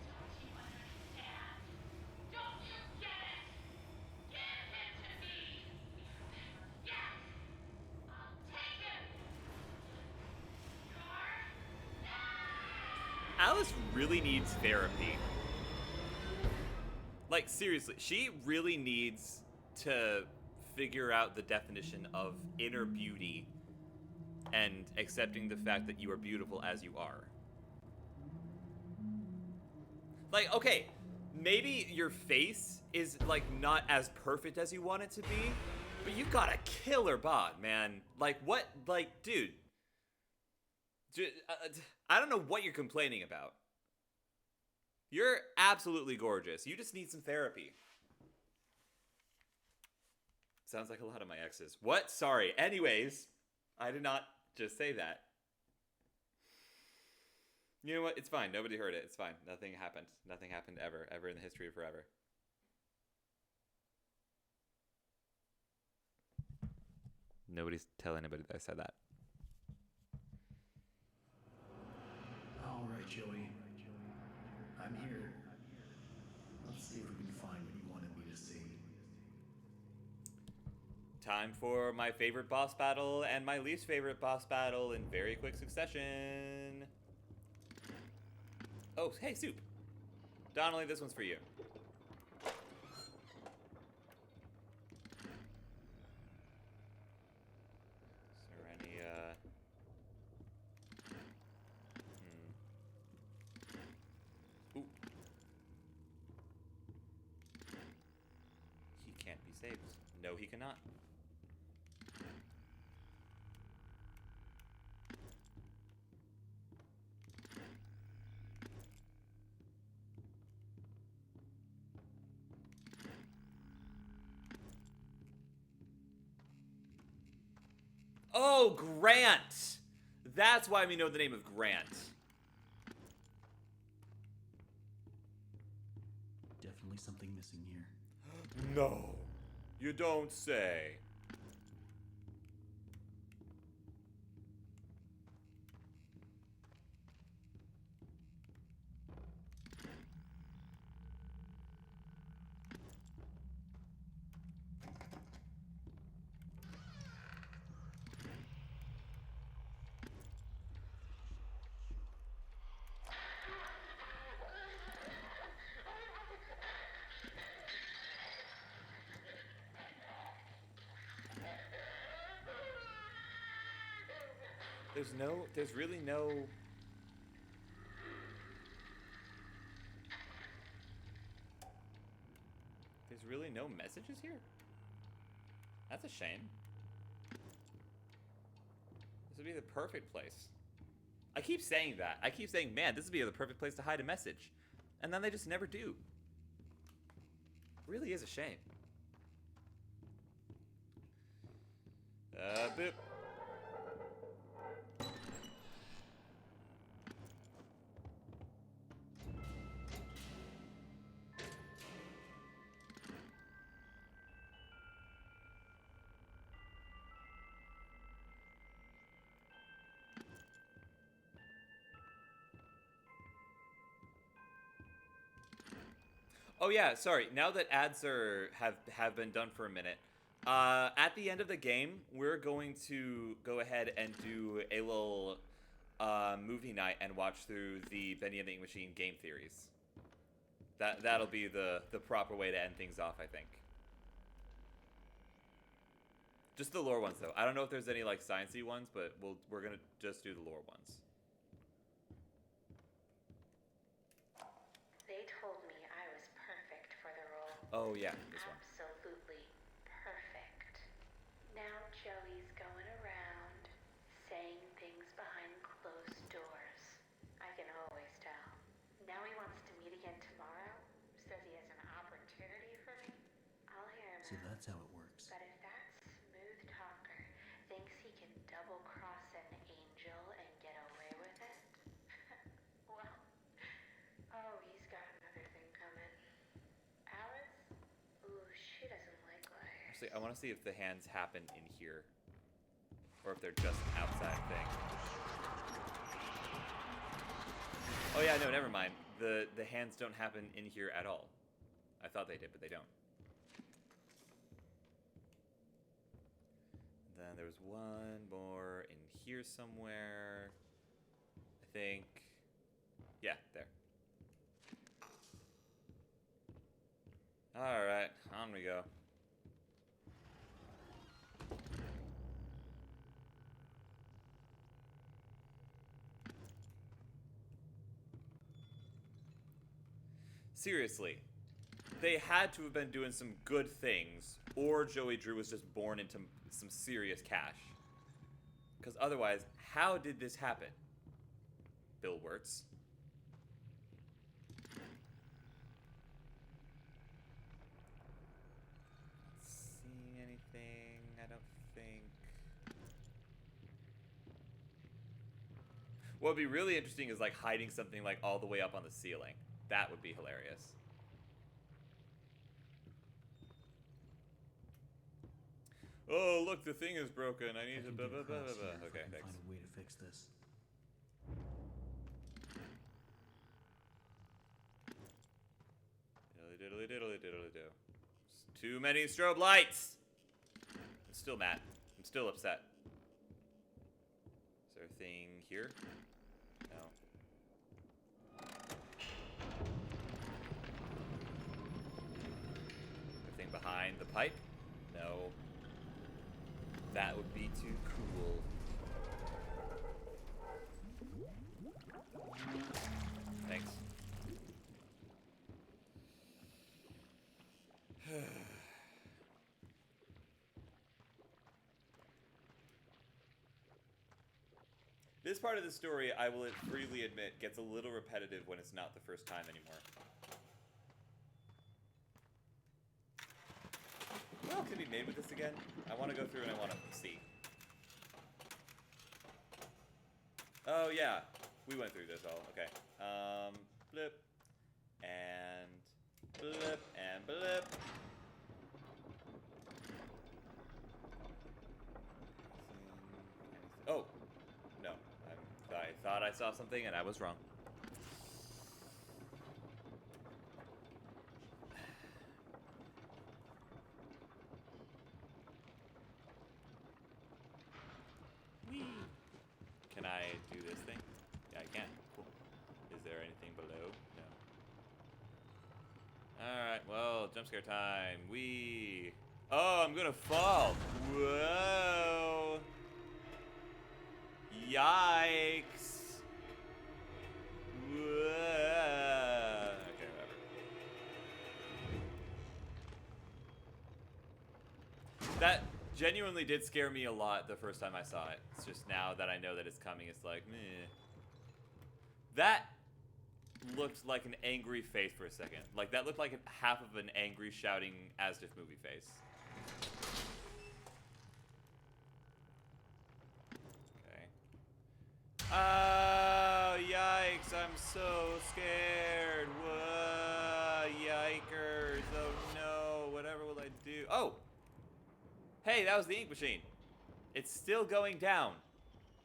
Don't you understand? Don't you get it? Give him to me! Yes! I'll take him! Alice really needs therapy. Like, seriously, she really needs to figure out the definition of inner beauty and accepting the fact that you are beautiful as you are. Like, okay, maybe your face is, like, not as perfect as you want it to be, but you got a killer bod, man. Like, what? Like, dude. I don't know what you're complaining about. You're absolutely gorgeous. You just need some therapy. Sounds like a lot of my exes. What? Sorry. Anyways, I did not just say that. You know what? It's fine. Nobody heard it. It's fine. Nothing happened. Nothing happened ever in the history of forever. Nobody's telling anybody that I said that. All right, Joey. I'm here. Let's see if we can find what you wanted me to see. Time for my favorite boss battle and my least favorite boss battle in very quick succession. Oh, hey, Soup. Donnelly, this one's for you. Serenia. Ooh. He can't be saved. No, he cannot. Oh, Grant! That's why we know the name of Grant. Definitely something missing here. No, you don't say. There's really no... There's really no messages here? That's a shame. This would be the perfect place. I keep saying that. I keep saying, man, this would be the perfect place to hide a message. And then they just never do. Really is a shame. Boop. Oh yeah, sorry. Now that ads have been done for a minute, at the end of the game, we're going to go ahead and do a little movie night and watch through the Bendy and the Ink Machine game theories. That'll be the proper way to end things off, I think. Just the lore ones though. I don't know if there's any like sciencey ones, but we're gonna just do the lore ones. Oh yeah, this one. Absolutely perfect. Now Joey's going around saying things behind closed doors. I can always tell. Now he wants to meet again tomorrow. Says he has an opportunity for me. I'll hear him So out. that's how it works. But if that smooth talker thinks he can double cross an angel and get away with it, well, oh, he's got another thing coming. Alice? Ooh, she doesn't like liars. Actually, I want to see if the hands happen in here. Or if they're just an outside thing. Oh yeah, no, never mind. The hands don't happen in here at all. I thought they did, but they don't. Then there was one more in here somewhere. I think. Yeah, there. Alright, on we go. Seriously, they had to have been doing some good things, or Joey Drew was just born into some serious cash. Because otherwise, how did this happen? Bill Wirtz. Not seeing anything, I don't think. What would be really interesting is like hiding something like all the way up on the ceiling. That would be hilarious. Oh, look, the thing is broken. I need to blah, blah, blah, blah, blah. Okay, thanks. Find a way to fix this. Diddly diddly diddly diddly do. Too many strobe lights! I'm still mad. I'm still upset. Is there a thing here? No. A thing behind the pipe? No. That would be too cool. Thanks. This part of the story, I will freely admit, gets a little repetitive when it's not the first time anymore. What else can be made with this again? I want to go through and I want to see. Oh yeah, we went through this all. Okay. Blip. And blip and blip. Oh, no. I thought I saw something and I was wrong. Whee! Can I do this thing? Yeah, I can. Cool. Is there anything below? No. Alright, well, jump scare time. Whee! Oh, I'm gonna fall! Whoa! Yikes. Okay, whatever. That genuinely did scare me a lot the first time I saw it. It's just now that I know that it's coming, it's like, meh. That looked like an angry face for a second. Like, that looked like half of an angry, shouting as-if movie face. Okay. Oh, yikes, I'm so scared. Whoa, yikers. Oh, no. Whatever will I do? Oh! Hey, that was the ink machine. It's still going down.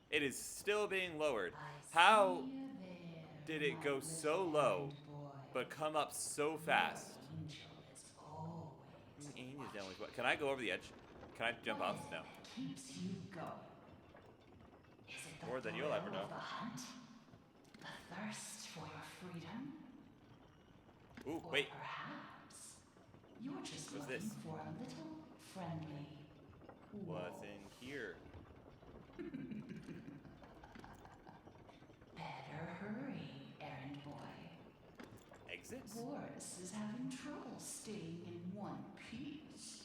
It is still being lowered. How did it go so low, but come up so fast? Angel's always what? Can I go over the edge? Can I jump off? No. Keeps you going. Is it the More than you'll ever thrill know. of the hunt? The thirst for your freedom? Ooh, Or wait. perhaps you're just What's looking this? for a little friendly What's in here? Better hurry, errand boy. Exits? Boris is having trouble staying in one piece.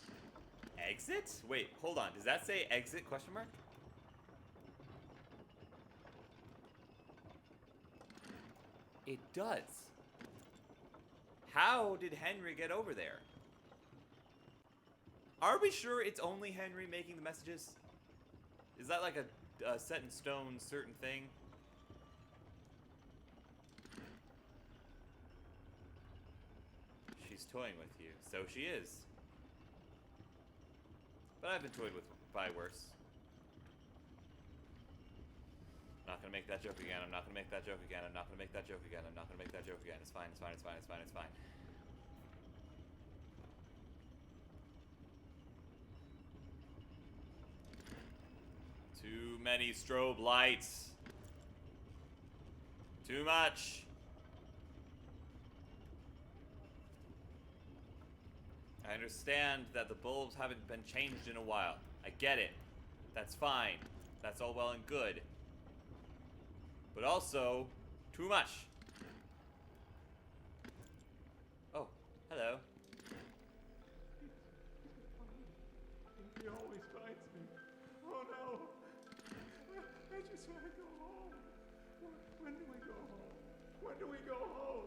Exit? Wait, hold on. Does that say exit question mark? It does. How did Henry get over there? Are we sure it's only Henry making the messages? Is that like a set in stone certain thing? She's toying with you. So she is. But I've been toyed with by worse. I'm not gonna make that joke again. I'm not gonna make that joke again. I'm not gonna make that joke again. I'm not gonna make that joke again. It's fine. It's fine. It's fine. It's fine. It's fine. Too many strobe lights. Too much. I understand that the bulbs haven't been changed in a while. I get it. That's fine. That's all well and good. But also, too much. Oh, hello. He always finds me. Oh no! I just want to go home. When do we go home? When do we go home?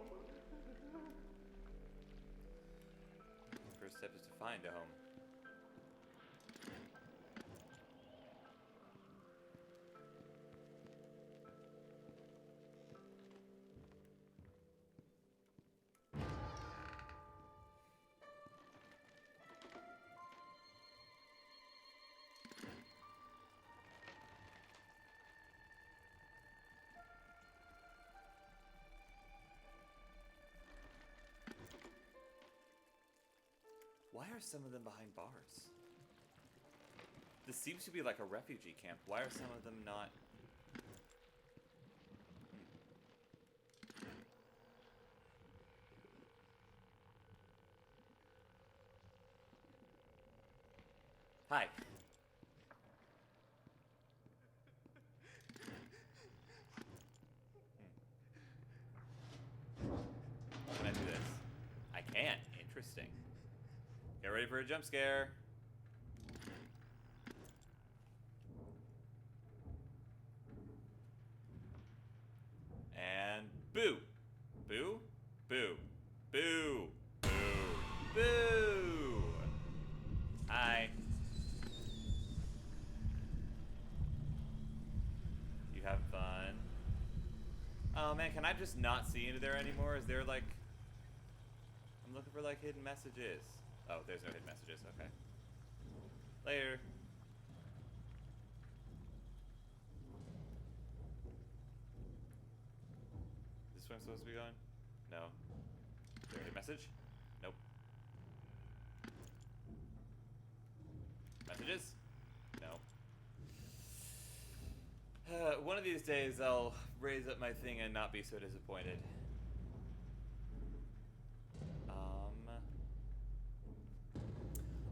First step is to find a home. Why are some of them behind bars? This seems to be like a refugee camp. Why are some of them not? Hi. Can I do this? I can. Interesting. Get ready for a jump scare. And boo. Boo. Boo. Boo. Boo. Boo. Hi. You having fun? Oh man, can I just not see into there anymore? Is there like... I'm looking for like hidden messages. Oh, there's no hidden messages. Okay. Later. Is this where I'm supposed to be going? No. Is there a hidden message? Nope. Messages? No. One of these days I'll raise up my thing and not be so disappointed.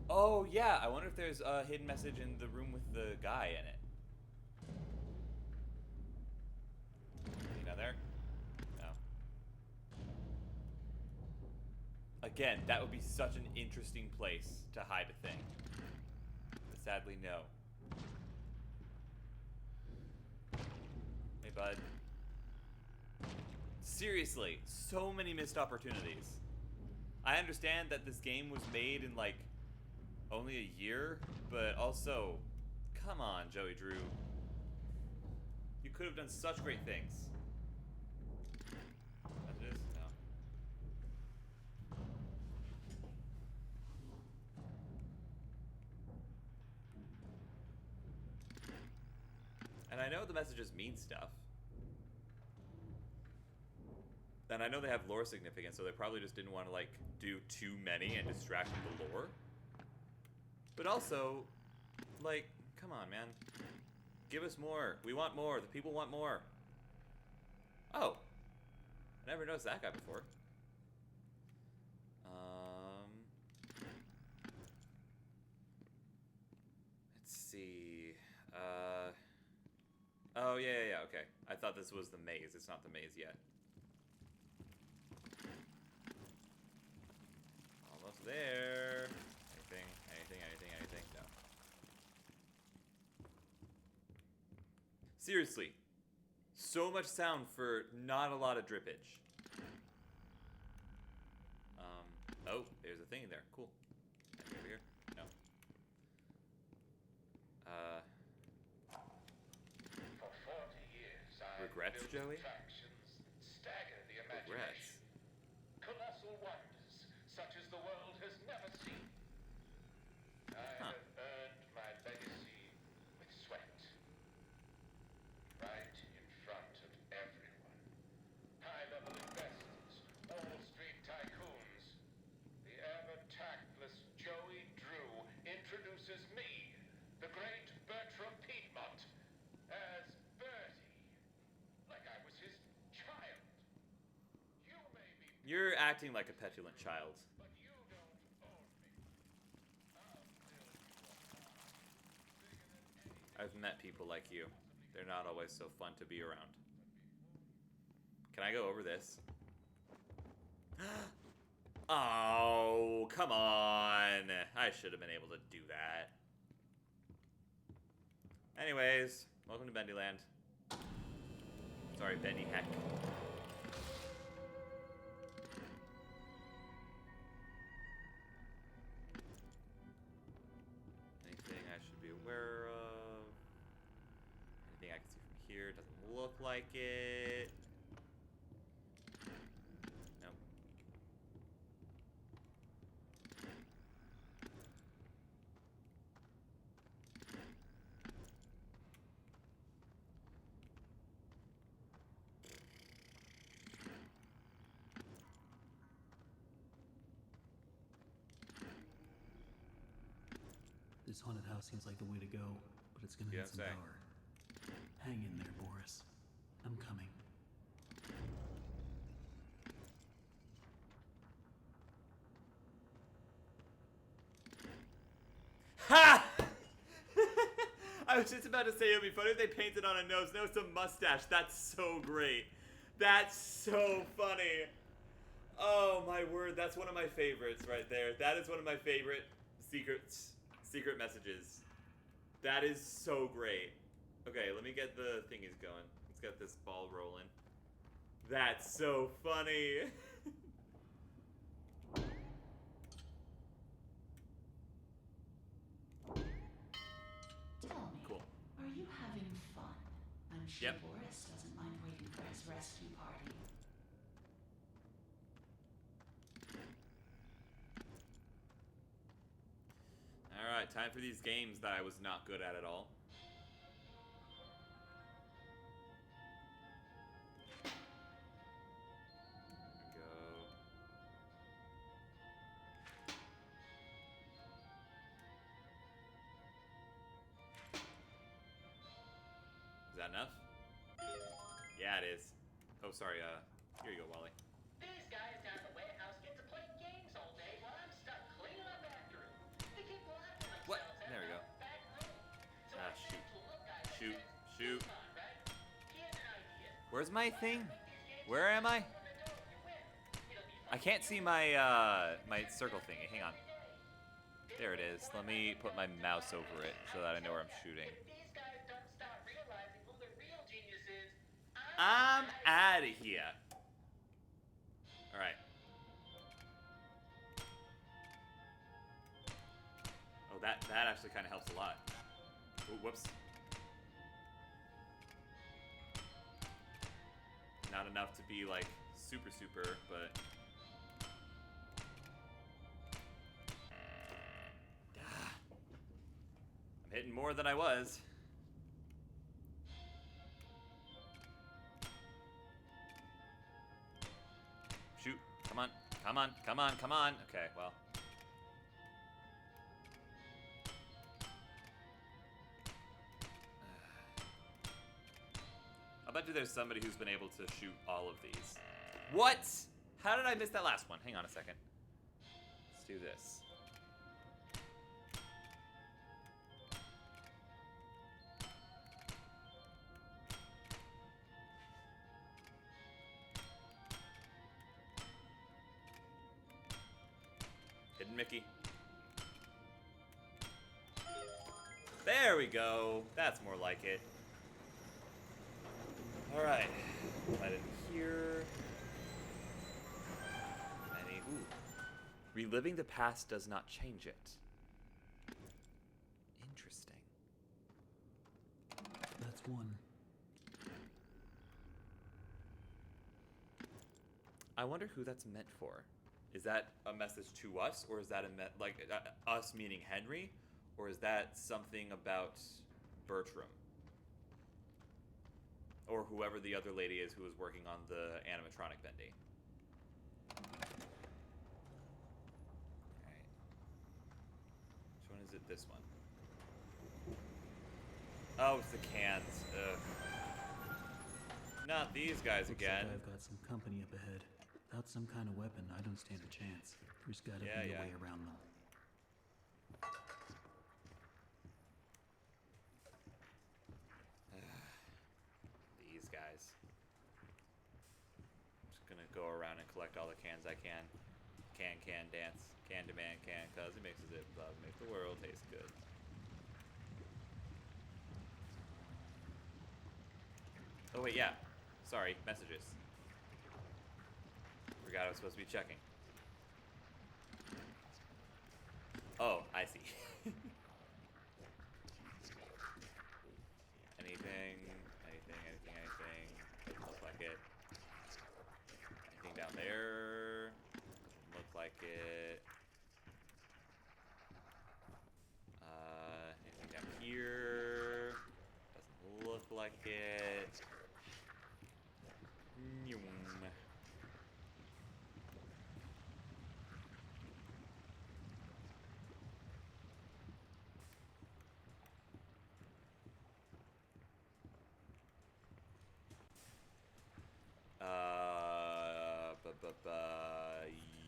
Oh yeah, I wonder if there's a hidden message in the room with the guy in it. Again, that would be such an interesting place to hide a thing. But sadly, no. Hey, bud. Seriously, so many missed opportunities. I understand that this game was made in, like, only a year, but also, come on, Joey Drew. You could have done such great things. Messages? No. And I know the messages mean stuff. And I know they have lore significance, so they probably just didn't want to, like, do too many and distract from the lore. But also, like, come on, man. Give us more. We want more. The people want more. Oh. I never noticed that guy before. Let's see. Oh, yeah, okay. I thought this was the maze. It's not the maze yet. Almost there. Anything. No. Seriously. So much sound for not a lot of drippage. Oh, there's a thing in there. Cool. Anything over here? No. For 40 years, I've Regrets, built Joey? attractions that stagger the imagination. Regrets. Colossal wonders, such as the world has never seen. I have earned my legacy with sweat. Right in front of everyone. High-level investors, Wall Street tycoons. The ever-tactless Joey Drew introduces me, the great Bertram Piedmont, as Bertie. Like I was his child. You may be... You're acting like a petulant child. But you don't own me. I'll build you a house bigger than anything. I've met people like you. They're not always so fun to be around. Can I go over this? Oh, come on. I should have been able to do that. Anyways, welcome to Bendyland. Sorry, Bendy Heck. Anything I should be aware of? Anything I can see from here? Doesn't look like it. Nope. This haunted house seems like the way to go, but it's gonna Yeah, need some same. power. Hang in there, Boris. I'm coming. Ha! I was just about to say it would be funny if they painted on a nose. No, it's a mustache. That's so great. That's so funny. Oh my word, that's one of my favorites right there. That is one of my favorite secret messages. That is so great. Okay, let me get the thingies going. Let's get this ball rolling. That's so funny. Tell me, Cool. are you having fun? I'm sure Yep. Boris doesn't mind waiting for his rescue party. Alright, time for these games that I was not good at all. There we go. Is that enough? Yeah, it is. Oh, sorry, here you go, Wally. These guys down at the warehouse get to play games all day while I'm stuck cleaning up after them. They keep locking themselves What? in There we go. the back room. So Ah, I said to the look guy, I Shoot. said, Shoot. "Come on, right? Here's an idea. Where's my thing? Make these games Where am I? open the door, you win. It'll be I I can't see my my circle thingy. Hang on. There it is. Let me put my mouse over it so that I know where I'm shooting. If these guys don't start realizing who the real genius is, I'm out of here. All right. Oh, that actually kind of helps a lot. Ooh, whoops. Not enough to be like super, but. I'm hitting more than I was. Shoot. Come on. Come on. Come on. Come on. Okay, well. I'll bet you there's somebody who's been able to shoot all of these. What? How did I miss that last one? Hang on a second. Let's do this. Hidden Mickey. There we go. That's more like it. Alright. Let in here. Any. Ooh. Reliving the past does not change it. Interesting. That's one. I wonder who that's meant for. Is that a message to us, or is that us meaning Henry, or is that something about Bertram, or whoever the other lady is who was working on the animatronic Bendy? Alright. Which one is it? This one. Oh, it's the cans. Ugh. Not these guys Looks again. like I've got some company up ahead. Without some kind of weapon, I don't stand a chance. Bruce got to find a way around them. These guys. I'm just gonna go around and collect all the cans I can. Can dance. Can demand can, cause it mixes it. Love make the world taste good. Oh wait, yeah. Sorry, messages. Forgot I was supposed to be checking. Oh, I see. Anything. Doesn't look like it. Anything down there? Doesn't look like it. Anything down here? Doesn't look like it. Nyum.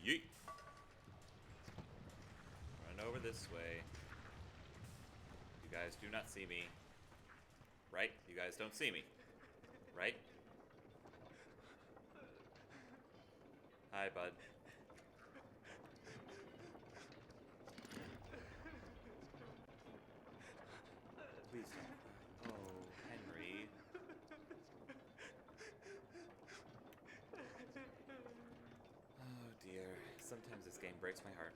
Yeet. Run over this way. You guys do not see me. Right? You guys don't see me. Right? Hi, bud. Please don't. Oh, Henry. Oh dear. Sometimes this game breaks my heart.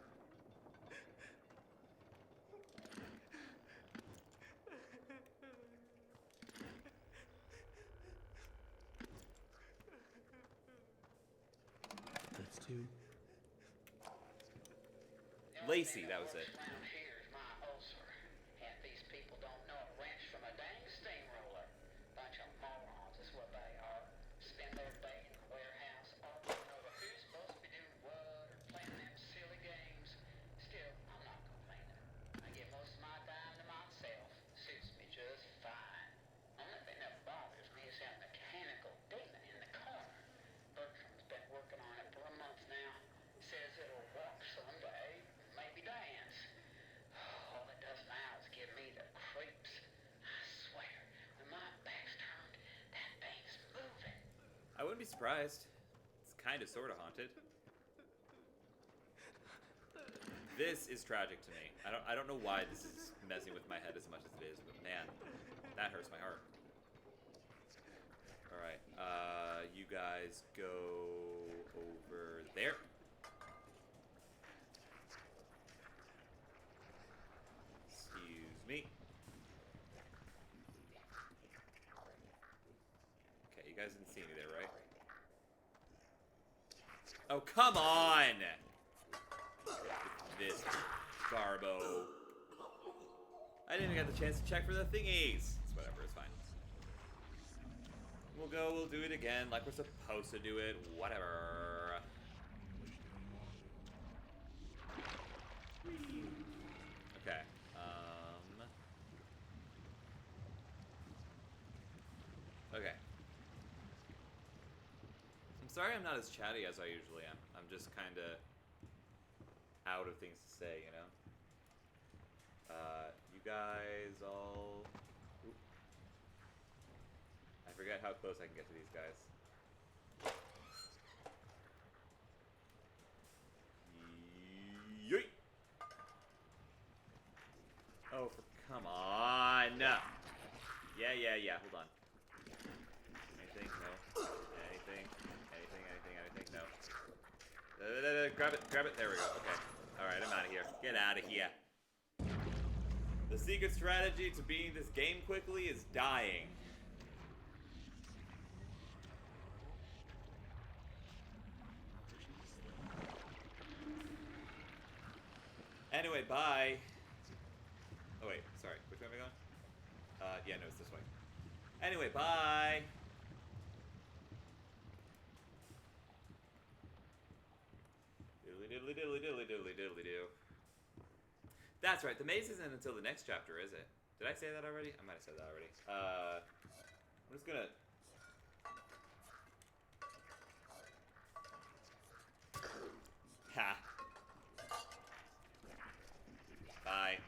That's two. Lacey, that was it. Around here's my ulcer. Half these people don't know a wrench from a dang steamroller. Bunch of morons is what they are. Spend their day in the warehouse arguing over who's supposed to be doing what or playing them silly games. Still, I'm not complaining. I give most of my time to myself. Suits me just fine. Only thing that bothers me is that mechanical demon in the corner. Bertram's been working on it for a month now. Says it'll walk someday, maybe dance. All it does now is give me the creeps. I swear, when my back's turned, that thing's moving. I wouldn't be surprised. It's kind of sort of haunted. This is tragic to me. I don't know why this is messing with my head as much as it is, but man, that hurts my heart. All right, you guys go over there. Excuse me. Okay, you guys didn't see me there, right? Oh, come on! This garbo. I didn't even get the chance to check for the thingies. It's whatever, it's fine. We'll do it again like we're supposed to do it. Whatever. Okay. Okay. I'm sorry I'm not as chatty as I usually am. I'm just kind of out of things to say, you know? You guys all... Oop. I forget how close I can get to these guys. Yeet! Oh, come on! Yeah, hold on. Anything? No. Anything? No. Grab it, there we go, okay. Alright, I'm out of here. Get out of here. The secret strategy to beating this game quickly is dying. Anyway, bye. Oh wait, sorry, which way am I going? Yeah, no, it's this way. Anyway, bye. Diddly diddly diddly diddly diddly do. That's right, the maze isn't until the next chapter, is it? Did I say that already? I might have said that already. I'm just gonna... Ha. Bye.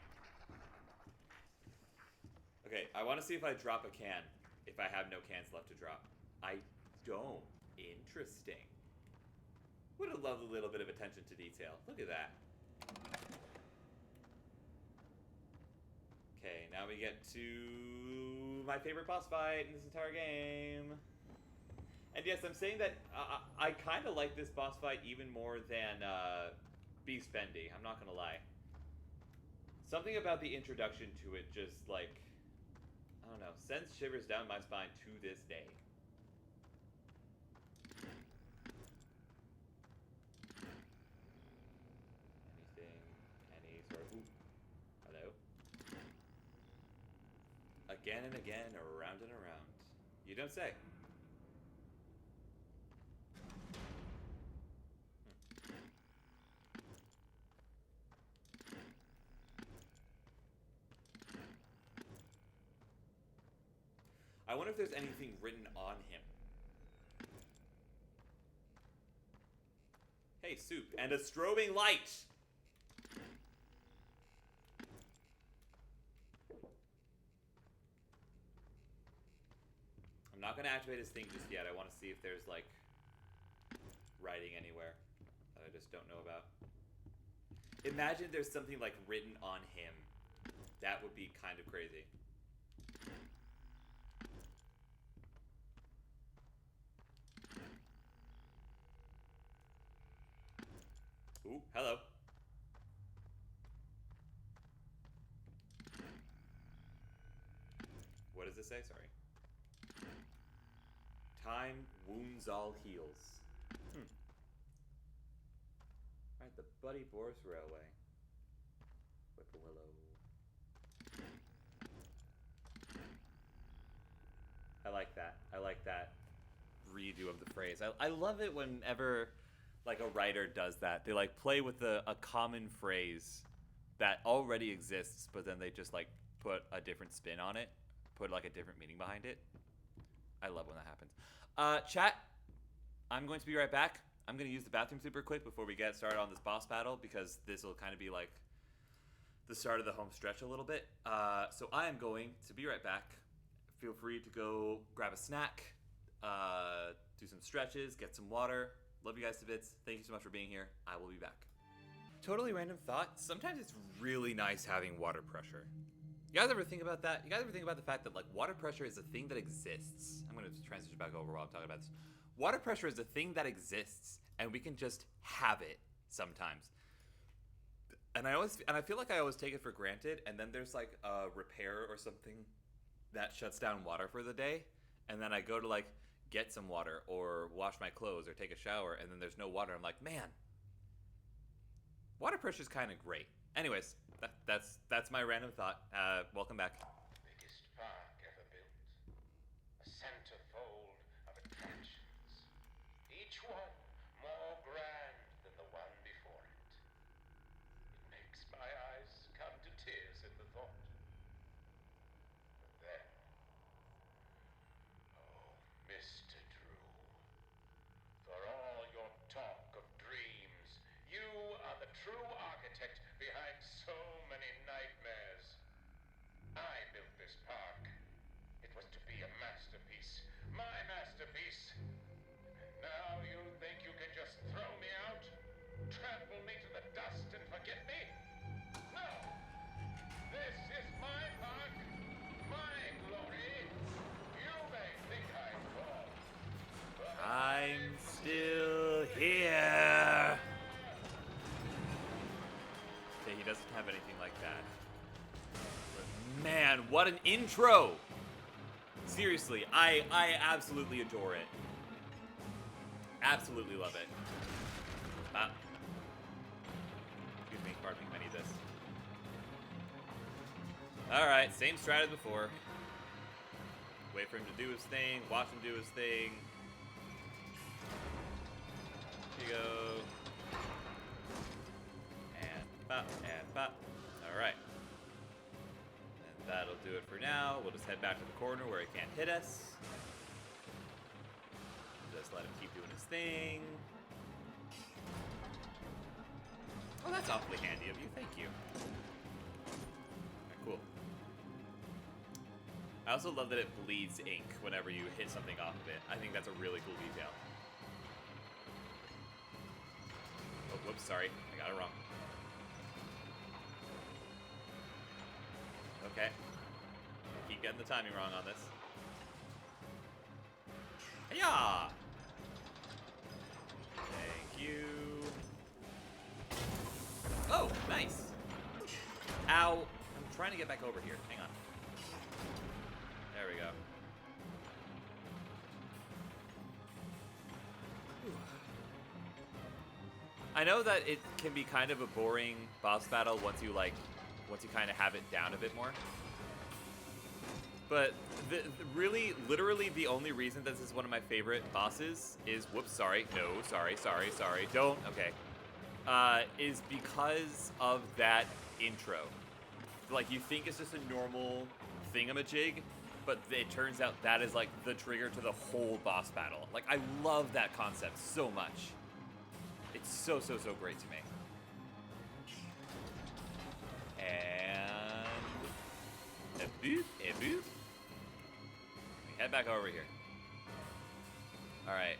Okay, I want to see if I drop a can. If I have no cans left to drop. I don't. Interesting. What a lovely little bit of attention to detail. Look at that. Okay, now we get to my favorite boss fight in this entire game. And yes, I'm saying that I kind of like this boss fight even more than Beast Bendy. I'm not going to lie. Something about the introduction to it just, like, I don't know, sends shivers down my spine to this day. Any sort of... Ooh. Hello? Again and again, around and around. You don't say. I wonder if there's anything written on him. Hey, soup. And a strobing light! I'm not gonna activate his thing just yet. I want to see if there's, like, writing anywhere that I just don't know about. Imagine there's something, like, written on him. That would be kind of crazy. Ooh, hello. What does this say? Sorry. Time wounds all heals. Alright, the Buddy Boris Railway. Whippoorwillow. I like that. I like that redo of the phrase. I love it whenever, like, a writer does that. They, like, play with a common phrase that already exists, but then they just, like, put a different spin on it. Put, like, a different meaning behind it. I love when that happens. Chat, I'm going to be right back. I'm going to use the bathroom super quick before we get started on this boss battle, because this will kind of be, like, the start of the home stretch a little bit. So I am going to be right back. Feel free to go grab a snack, do some stretches, get some water. Love you guys to bits. Thank you so much for being here. I will be back. totally random thought. Sometimes it's really nice having water pressure. You guys ever think about that? You guys ever think about the fact that like water pressure is a thing that exists? I'm gonna transition back over while I'm talking about this. Water pressure is a thing that exists, and we can just have it sometimes. And I feel like I always take it for granted. And then there's like a repair or something that shuts down water for the day, and then I go to like get some water or wash my clothes or take a shower, and then there's no water. I'm like, man, water pressure is kind of great. Anyways, that's my random thought. Welcome back. Biggest park ever built. A centerfold of attractions. Each one more grand than the one before it. It makes my eyes come to tears at the thought. But then, oh, Mr. Drew, for all your talk of dreams, you are the true architect behind so many nightmares. I built this park. It was to be a masterpiece. My masterpiece. And now you think you can just throw me out? Trample me to the dust and forget me? No! This is my park. My glory. You may think I fall, but I'm still here. Okay, he doesn't have anything like that. But man, what an intro! Seriously, I absolutely adore it. Absolutely love it. Excuse me, pardon me, I need this. Alright, same strat as before. Wait for him to do his thing, watch him do his thing. Here you go. And pop. Alright. And that'll do it for now. We'll just head back to the corner where he can't hit us. Just let him keep doing his thing. Oh, that's awfully handy of you. Thank you. Alright, cool. I also love that it bleeds ink whenever you hit something off of it. I think that's a really cool detail. Oh, whoops, sorry. I got it wrong. Okay. Keep getting the timing wrong on this. Hiya! Thank you. Oh, nice. Ow. I'm trying to get back over here. Hang on. There we go. I know that it can be kind of a boring boss battle once you kind of have it down a bit more. But really, literally the only reason that this is one of my favorite bosses is, whoops, sorry, no, sorry, don't, okay, is because of that intro. Like, you think it's just a normal thingamajig, but it turns out that is, like, the trigger to the whole boss battle. Like, I love that concept so much. It's so great to me. And a boop. We head back over here. Alright.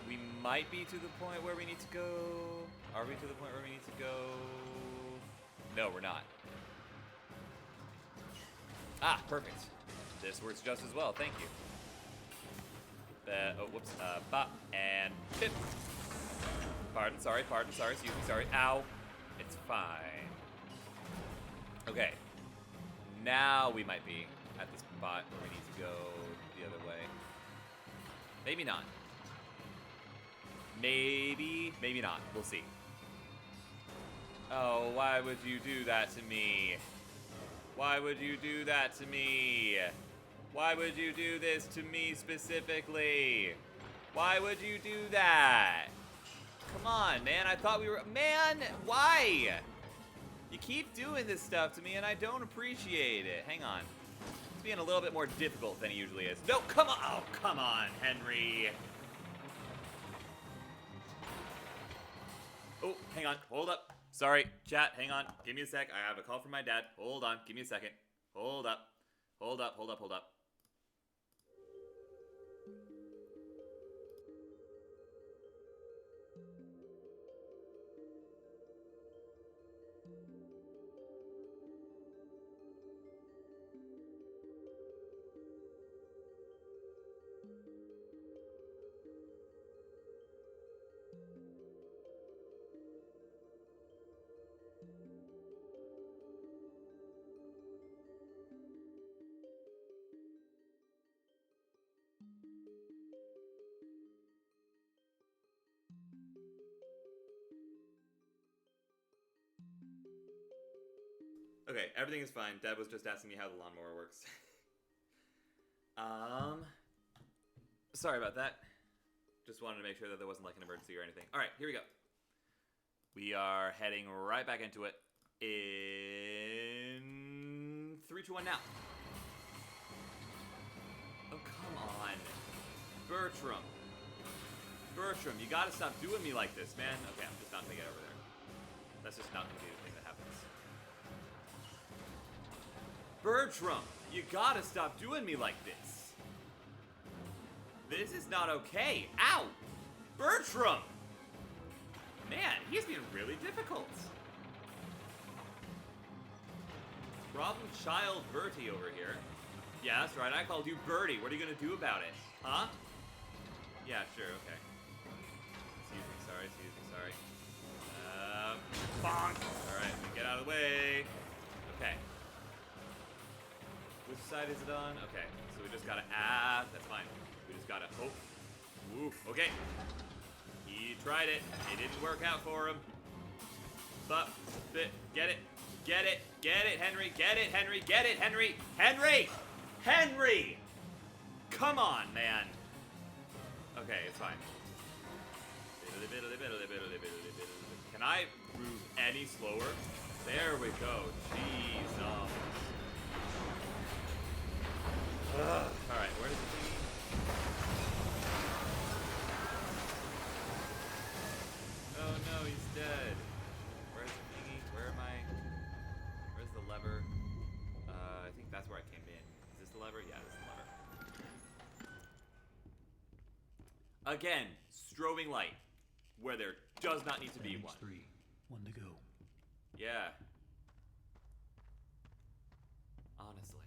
We might be to the point where we need to go. Are we to the point where we need to go? No, we're not. Ah, perfect. This works just as well. Thank you. Oh, whoops. Bop. And pip. Pardon, sorry, excuse me, sorry. Ow. It's fine. Okay. Now we might be at the spot where we need to go the other way. Maybe not. Maybe not. We'll see. Oh, why would you do that to me? Why would you do that to me? Why would you do this to me specifically? Why would you do that? Come on, man. I thought we were... Man, why? You keep doing this stuff to me, and I don't appreciate it. Hang on. It's being a little bit more difficult than it usually is. No, come on. Oh, come on, Henry. Oh, hang on. Hold up. Sorry, chat. Hang on. Give me a sec. I have a call from my dad. Hold on. Give me a second. Hold up. Okay, everything is fine. Dad was just asking me how the lawnmower works. Sorry about that. Just wanted to make sure that there wasn't like an emergency or anything. All right, here we go. We are heading right back into it in 3, 2, 1 now. Oh, come on. Bertram. Bertram, you gotta stop doing me like this, man. Okay, I'm just not gonna get over there. That's just not gonna be the thing that happens. Bertram, you gotta stop doing me like this. This is not okay. Ow! Bertram! Man, he's being really difficult. Problem child Bertie over here. Yeah, that's right, I called you Bertie. What are you gonna do about it? Huh? Yeah, sure, okay. Excuse me, sorry. Bonk! Alright, get out of the way. Okay. Which side is it on? Okay, so we just gotta that's fine. We just gotta hope. Ooh, okay. He tried it. It didn't work out for him. But, get it, Henry. Get it, Henry. Get it, Henry. Henry! Come on, man. Okay, it's fine. Can I move any slower? There we go. Jeez. Alright, where does it be? Oh no, he's dead. Where's the thingy? Where am I? Where's the lever? I think that's where I came in. Is this the lever? Yeah, this is the lever. Again, strobing light. Where there does not need to be one. 3, 1 to go. Yeah. Honestly.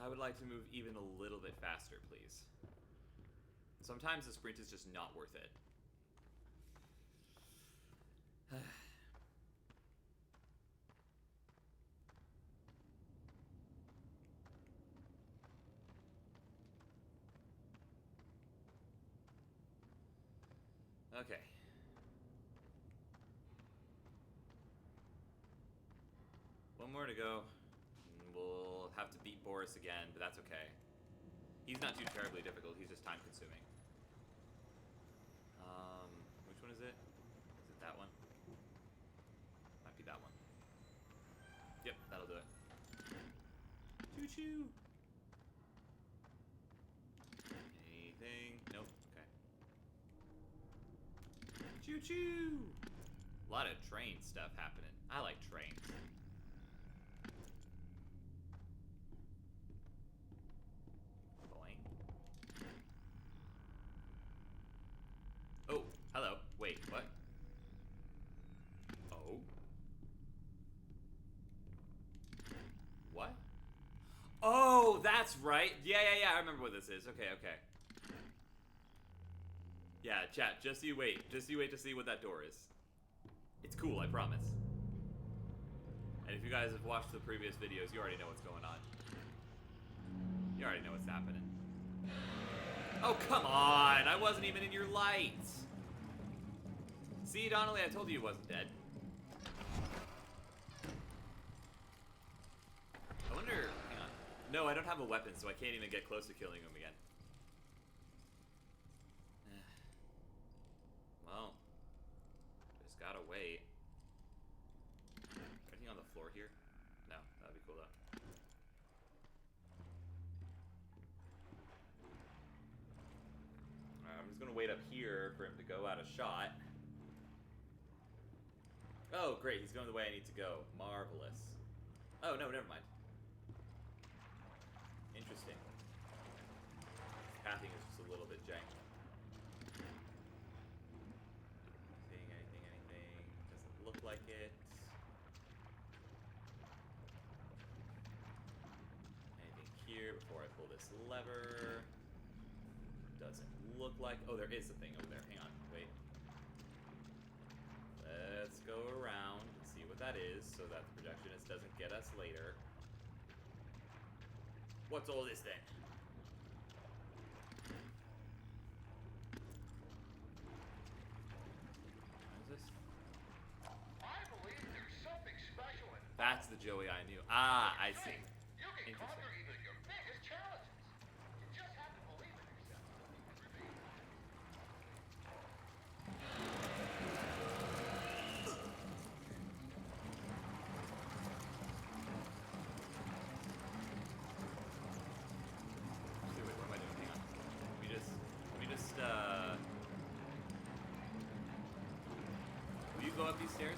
I would like to move even a little bit faster, please. Sometimes the sprint is just not worth it. Okay. One more to go. We'll have to beat Boris again, but that's okay. He's not too terribly difficult, he's just time consuming. Which one is it? Is it that one? Might be that one. Yep, that'll do it. Choo-choo! Anything? Nope, okay. Choo-choo! A lot of train stuff happening. I like trains. Oh, hello. Wait, what? Oh. What? Oh, that's right. Yeah, I remember what this is. Okay. Yeah, chat, just you wait. Just you wait to see what that door is. It's cool, I promise. And if you guys have watched the previous videos, you already know what's going on. You already know what's happening. Oh, come on! I wasn't even in your lights! See, Donnelly, I told you he wasn't dead. I wonder... Hang on. No, I don't have a weapon, so I can't even get close to killing him again. Well, just gotta wait. Anything on the floor here? No, that'd be cool though. Alright, I'm just gonna wait up here for him to go out of shot. Oh, great, he's going the way I need to go. Marvelous. Oh, no, never mind. Interesting. Pathing is just a little bit jank. Seeing anything like it. Anything here before I pull this lever? Doesn't look like... Oh, there is a thing over there. Hang on. Wait. Let's go around and see what that is so that the projectionist doesn't get us later. What's all this then? What is this? I believe there's something special in it. That's the Joey I knew. Ah, I see. You can Interesting. conquer even your biggest challenges. You just have to believe in yourself. And remain. Wait, what am I doing? Hang on. Let me just, will you go up these stairs?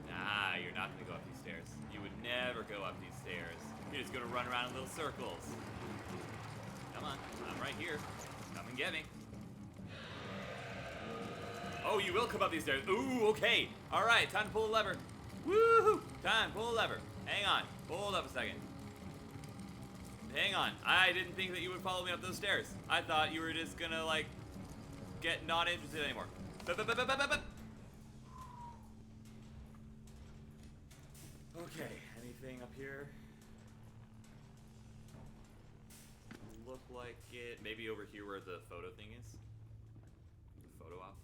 Nah, you're not gonna go up these stairs. You would never go up these stairs. You're just gonna run around in little circles. Come on, I'm right here. Come and get me. Oh, you will come up these stairs. Ooh, okay. Alright, time to pull the lever. Woohoo! Time, pull the lever. Hang on. Hold up a second. Hang on. I didn't think that you would follow me up those stairs. I thought you were just gonna, like, get not interested anymore. Okay, anything up here? Look like it. Maybe over here where the photo thing is? The photo op?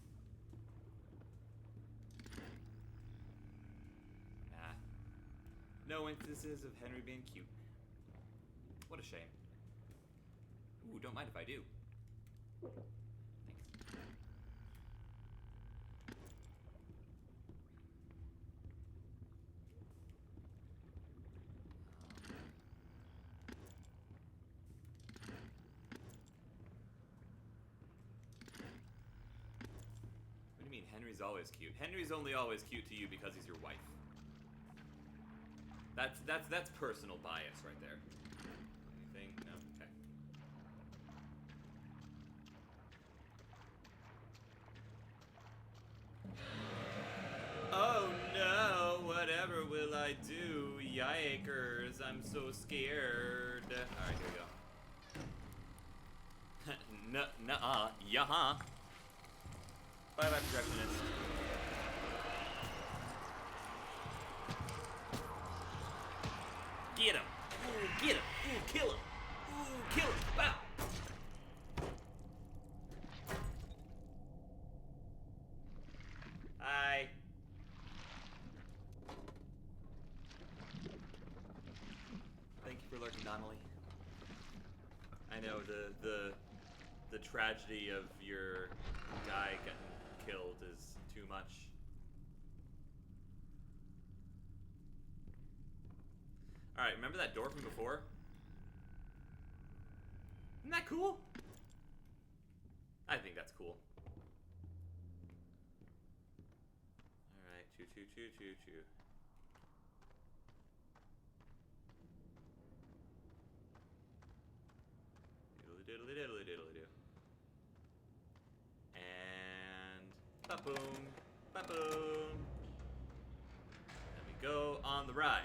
Nah. No instances of Henry being cute. What a shame. Ooh, don't mind if I do. Thanks. What do you mean, Henry's always cute? Henry's only always cute to you because he's your wife. That's personal bias right there. Anything? No? Okay. Oh no, whatever will I do? Yikers, I'm so scared. Alright, here we go. Nuh-uh, yaha. Bye-bye, projectionist. Get him! Ooh, get him! Ooh, kill him! Ooh, kill him! Bow! Hi. Thank you for lurking, Donnelly. I know the tragedy of your guy getting killed is too much. Alright, remember that door from before? Isn't that cool? I think that's cool. Alright, choo choo choo choo choo. Diddly diddly diddly diddly do. And ba-boom, ba-boom. And we go on the ride.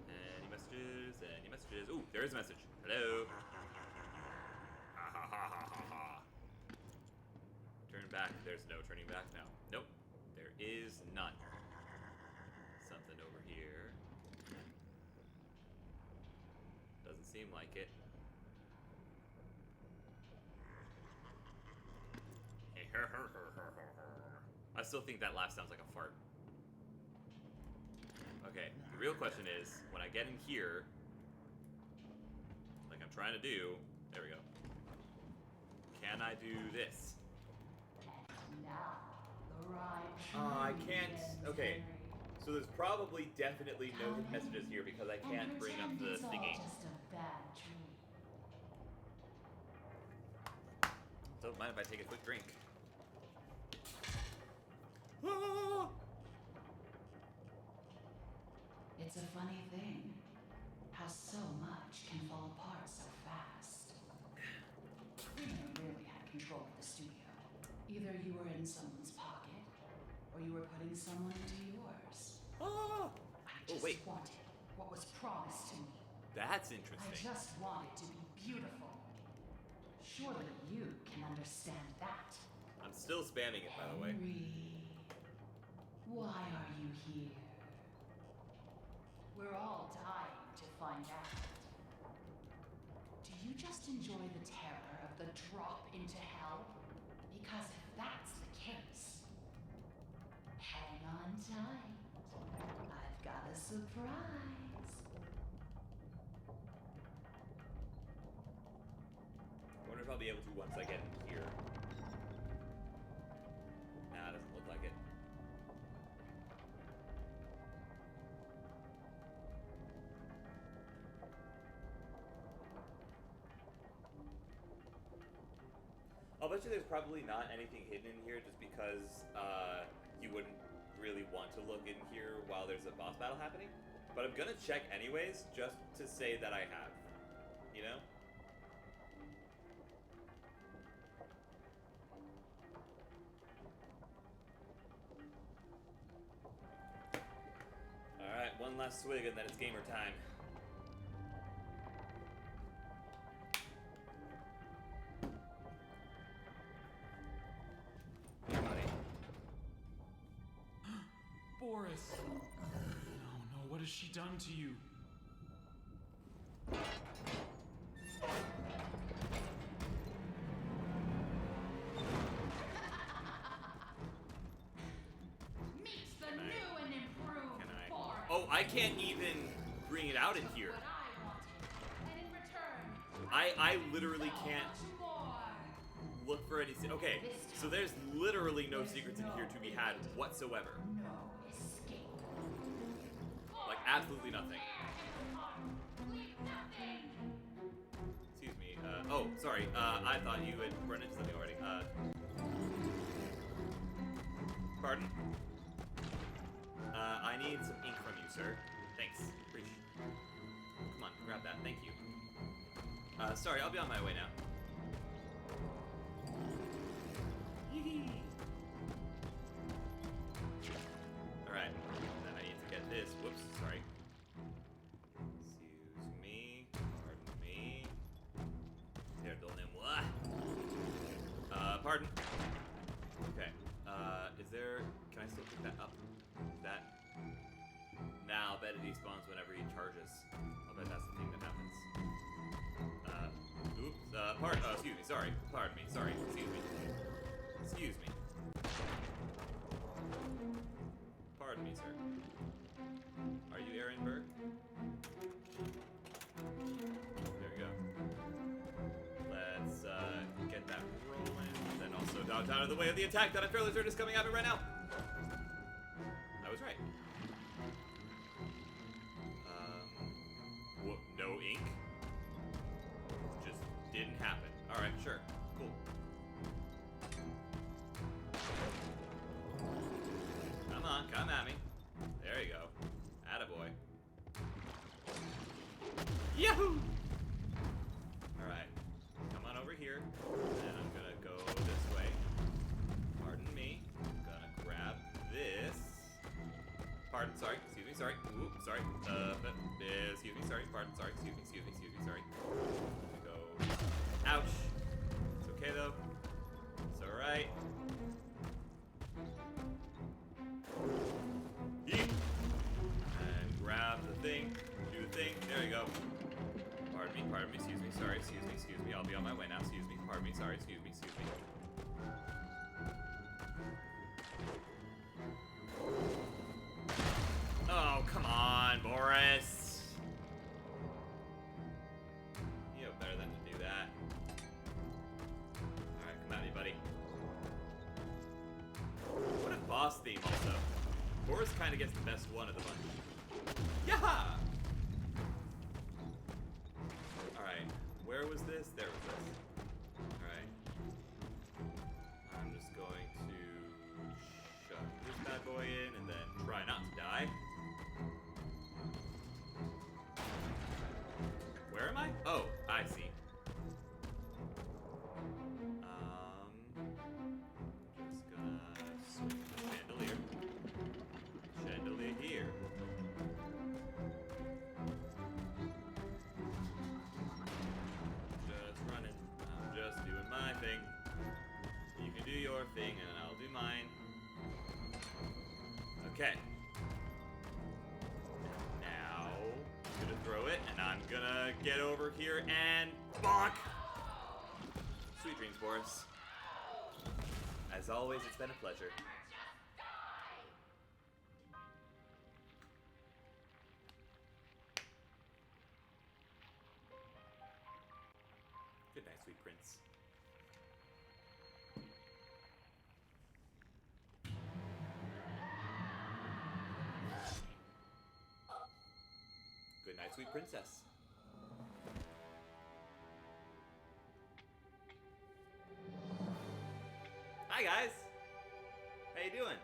Any messages? Any messages? Ooh, there is a message. Hello. Ha ha ha ha ha ha. Turn back. There's no turning back now. Nope. There is none. Something over here. Doesn't seem like it. I still think that laugh sounds like a fart. Okay, the real question is, when I get in here, like I'm trying to do, there we go. Can I do this? Now, the ride I truly can't. begins, Okay, Henry. so there's probably definitely no messages here because I can't bring up the It's all thingy. just a bad dream. Don't mind if I take a quick drink. Ah! It's a funny thing, how so much can fall apart so fast. Trina really had control of the studio. Either you were in someone's pocket, or you were putting someone into yours. Oh, I just wait. wanted what was promised to me. That's I interesting. just wanted to be beautiful. Surely you can understand that. I'm still spamming it, by the way. Henry, why are you here? We're all dying to find out. Do you just enjoy the terror of the drop into hell? Because if that's the case, hang on tight. I've got a surprise. I wonder if I'll be able to once I get in here. Nah, it doesn't look like it. I'll bet you there's probably not anything hidden in here just because you wouldn't really want to look in here while there's a boss battle happening. But I'm gonna check anyways, just to say that I have. You know? Alright, one last swig and then it's gamer time. Boris! No, what has she done to you? Meet the new and improved Boris. Oh, I can't even bring it out in here. What I wanted, and in return, I literally can't much more. look for any. Okay, so there's literally no secrets in here to be had whatsoever. No escape. Like absolutely nothing. Leave nothing. Excuse me. Oh, sorry. I thought you had run into something already. Pardon? I need some ink from you, sir. Thanks. Appreciate it. Come on, grab that. Thank you. Sorry, I'll be on my way now. Yee-hee. Alright. Then I need to get this. Whoops, sorry. Excuse me. Pardon me. Pardonnez-moi. Pardon. Okay. Is there... Can I still pick that up? That... Now, I'll bet it despawns whenever he charges. I'll bet that's the thing that happens. Oops. Excuse me. Sorry. Pardon me. Sorry. Excuse me. Excuse me. Pardon me, sir. Are you Aaron Burke? There we go. Let's get that rolling. Then also dodge out of the way of the attack that I'm fairly certain is coming at me right now. I was right. No ink? Just didn't happen. Alright, sure. Cool. Come on, come at me. There you go. Attaboy. Yahoo! Alright. Come on over here. And I'm gonna go this way. Pardon me. I'm gonna grab this. Pardon, sorry. Excuse me, sorry. Ooh, sorry. Excuse me, sorry. Pardon, sorry. Excuse me, sorry. Let me go. Ouch. It's okay, though. It's alright. Yeet. And grab the thing. Do the thing. There you go. Pardon me, excuse me, sorry, excuse me. I'll be on my way now, excuse me. Pardon me, sorry, excuse me. Oh, come on, Boris. You know better than to do that. Alright, come at me, buddy. What a boss theme, also. Boris kind of gets the best one of the bunch. Yaha! Alright, where was this? There was this. Alright. I'm just going to shove this bad boy in and then try not to die. Where am I? Oh, I see. thing. You can do your thing, and I'll do mine. Okay. Now, I'm gonna throw it, and I'm gonna get over here and bonk! Sweet dreams, Boris. As always, it's been a pleasure. Good night, sweet prince. Good night, sweet princess. Hi, guys. How you doing?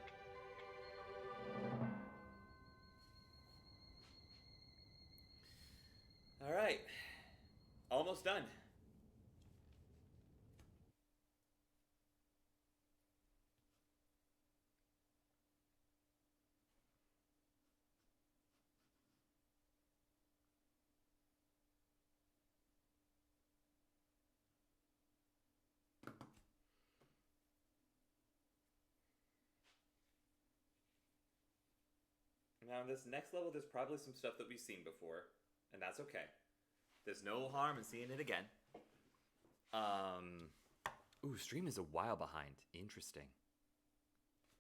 All right. Almost done. Now, in this next level, there's probably some stuff that we've seen before, and that's okay. There's no harm in seeing it again. Ooh, stream is a while behind. Interesting.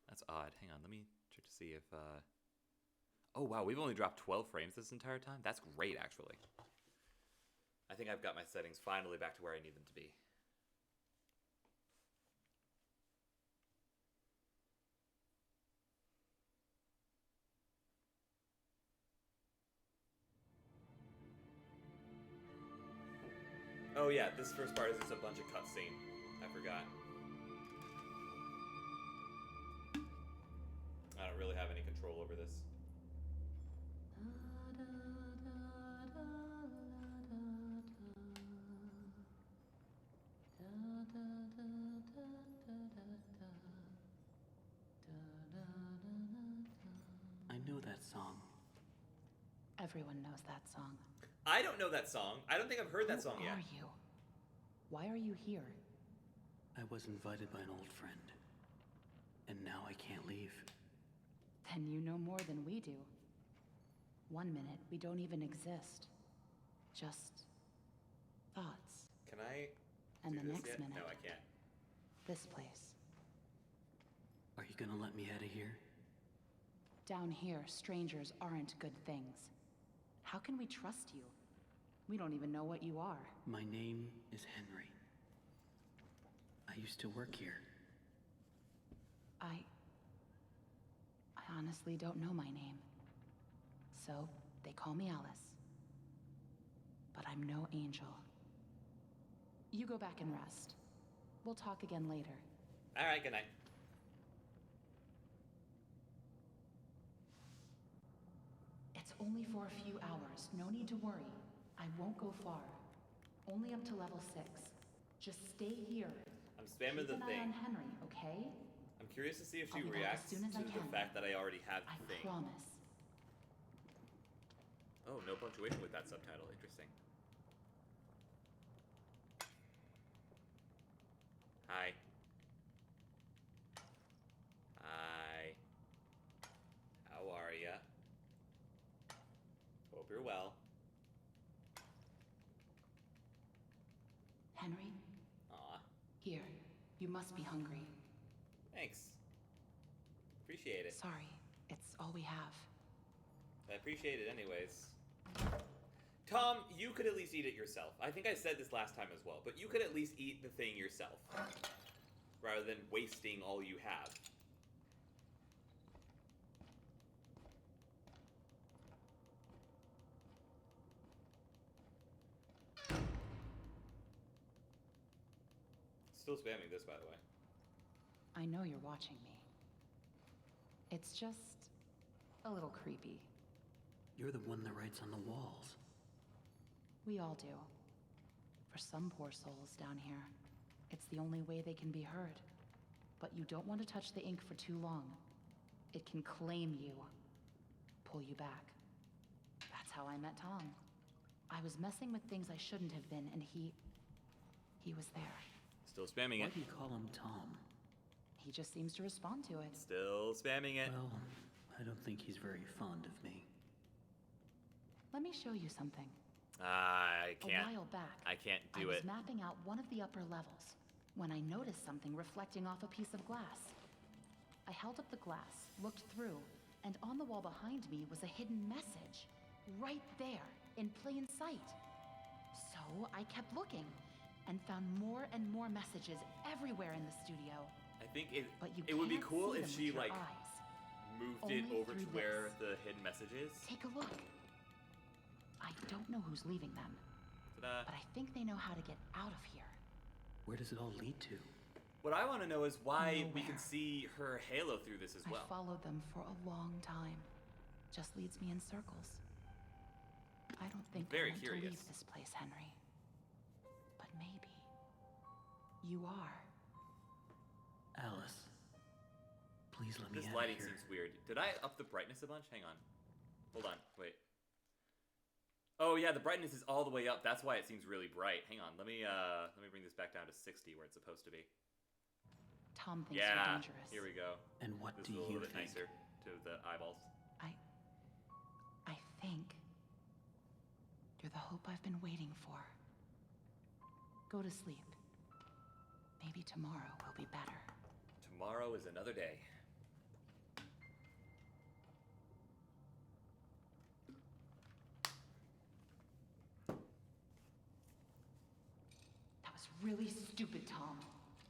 That's odd. Hang on, let me check to see if, Oh, wow, we've only dropped 12 frames this entire time? That's great, actually. I think I've got my settings finally back to where I need them to be. Oh yeah, this first part is just a bunch of cutscene. I forgot. I don't really have any control over this. I know that song. Everyone knows that song. I don't know that song. I don't think I've heard that song yet. Who are you? Why are you here? I was invited by an old friend. And now I can't leave. Then you know more than we do. 1 minute, we don't even exist. Just thoughts. Can I And do the this next yet? minute, No, I can't. this place. Are you gonna let me out of here? Down here, strangers aren't good things. How can we trust you? We don't even know what you are. My name is Henry. I used to work here. I honestly don't know my name. So, they call me Alice. But I'm no angel. You go back and rest. We'll talk again later. Alright, good night. It's only for a few hours. No need to worry. I won't go far. Only up to level 6. Just stay here. I'm spamming Keep the an eye thing. on Henry, okay? I'm curious to see if she I'll be back as reacts soon as to I the can. fact that I already have I the thing. promise. Oh, no punctuation with that subtitle. Interesting. Hi. Hi. How are ya? Hope you're well. Henry, Aw. here. You must be hungry. Thanks. Appreciate it. Sorry, it's all we have. I appreciate it anyways. Tom, you could at least eat it yourself. I think I said this last time as well, but you could at least eat the thing yourself. Rather than wasting all you have. Still spamming this, by the way. I know you're watching me. It's just a little creepy. You're the one that writes on the walls. We all do. For some poor souls down here, it's the only way they can be heard. But you don't want to touch the ink for too long. It can claim you, pull you back. That's how I met Tom. I was messing with things I shouldn't have been, and he was there. Is Still spamming Why it. do you call him Tom? He just seems to respond to it. Still spamming it. Well, I don't think he's very fond of me. Let me show you something. I can't. A while back, I can't I do was it. mapping out one of the upper levels when I noticed something reflecting off a piece of glass. I held up the glass, looked through, and on the wall behind me was a hidden message. Right there, in plain sight. So I kept looking and found more and more messages everywhere in the studio. I think it But you would be can't cool see if them she with your like eyes. moved Only it over to through where this. the hidden message is. Take a look. I don't know who's leaving them, Ta-da. but I think they know how to get out of here. Where does it all lead to? What I want to know is why we can Nowhere. see her halo through this as well. I followed them for a long time. Just leads me in circles. I don't think Very I want curious. to leave this place, Henry. But maybe you are. Alice, please let me This out lighting of here. seems weird. Did I up the brightness a bunch? Hang on. Hold on. Wait. Oh yeah, the brightness is all the way up. That's why it seems really bright. Hang on. Let me bring this back down to 60 where it's supposed to be. Tom thinks you're Yeah. dangerous. Here we go. And what This do is a little you bit think? nicer to the eyeballs. I think you're the hope I've been waiting for. Go to sleep. Maybe tomorrow will be better. Tomorrow is another day. That was really stupid, Tom.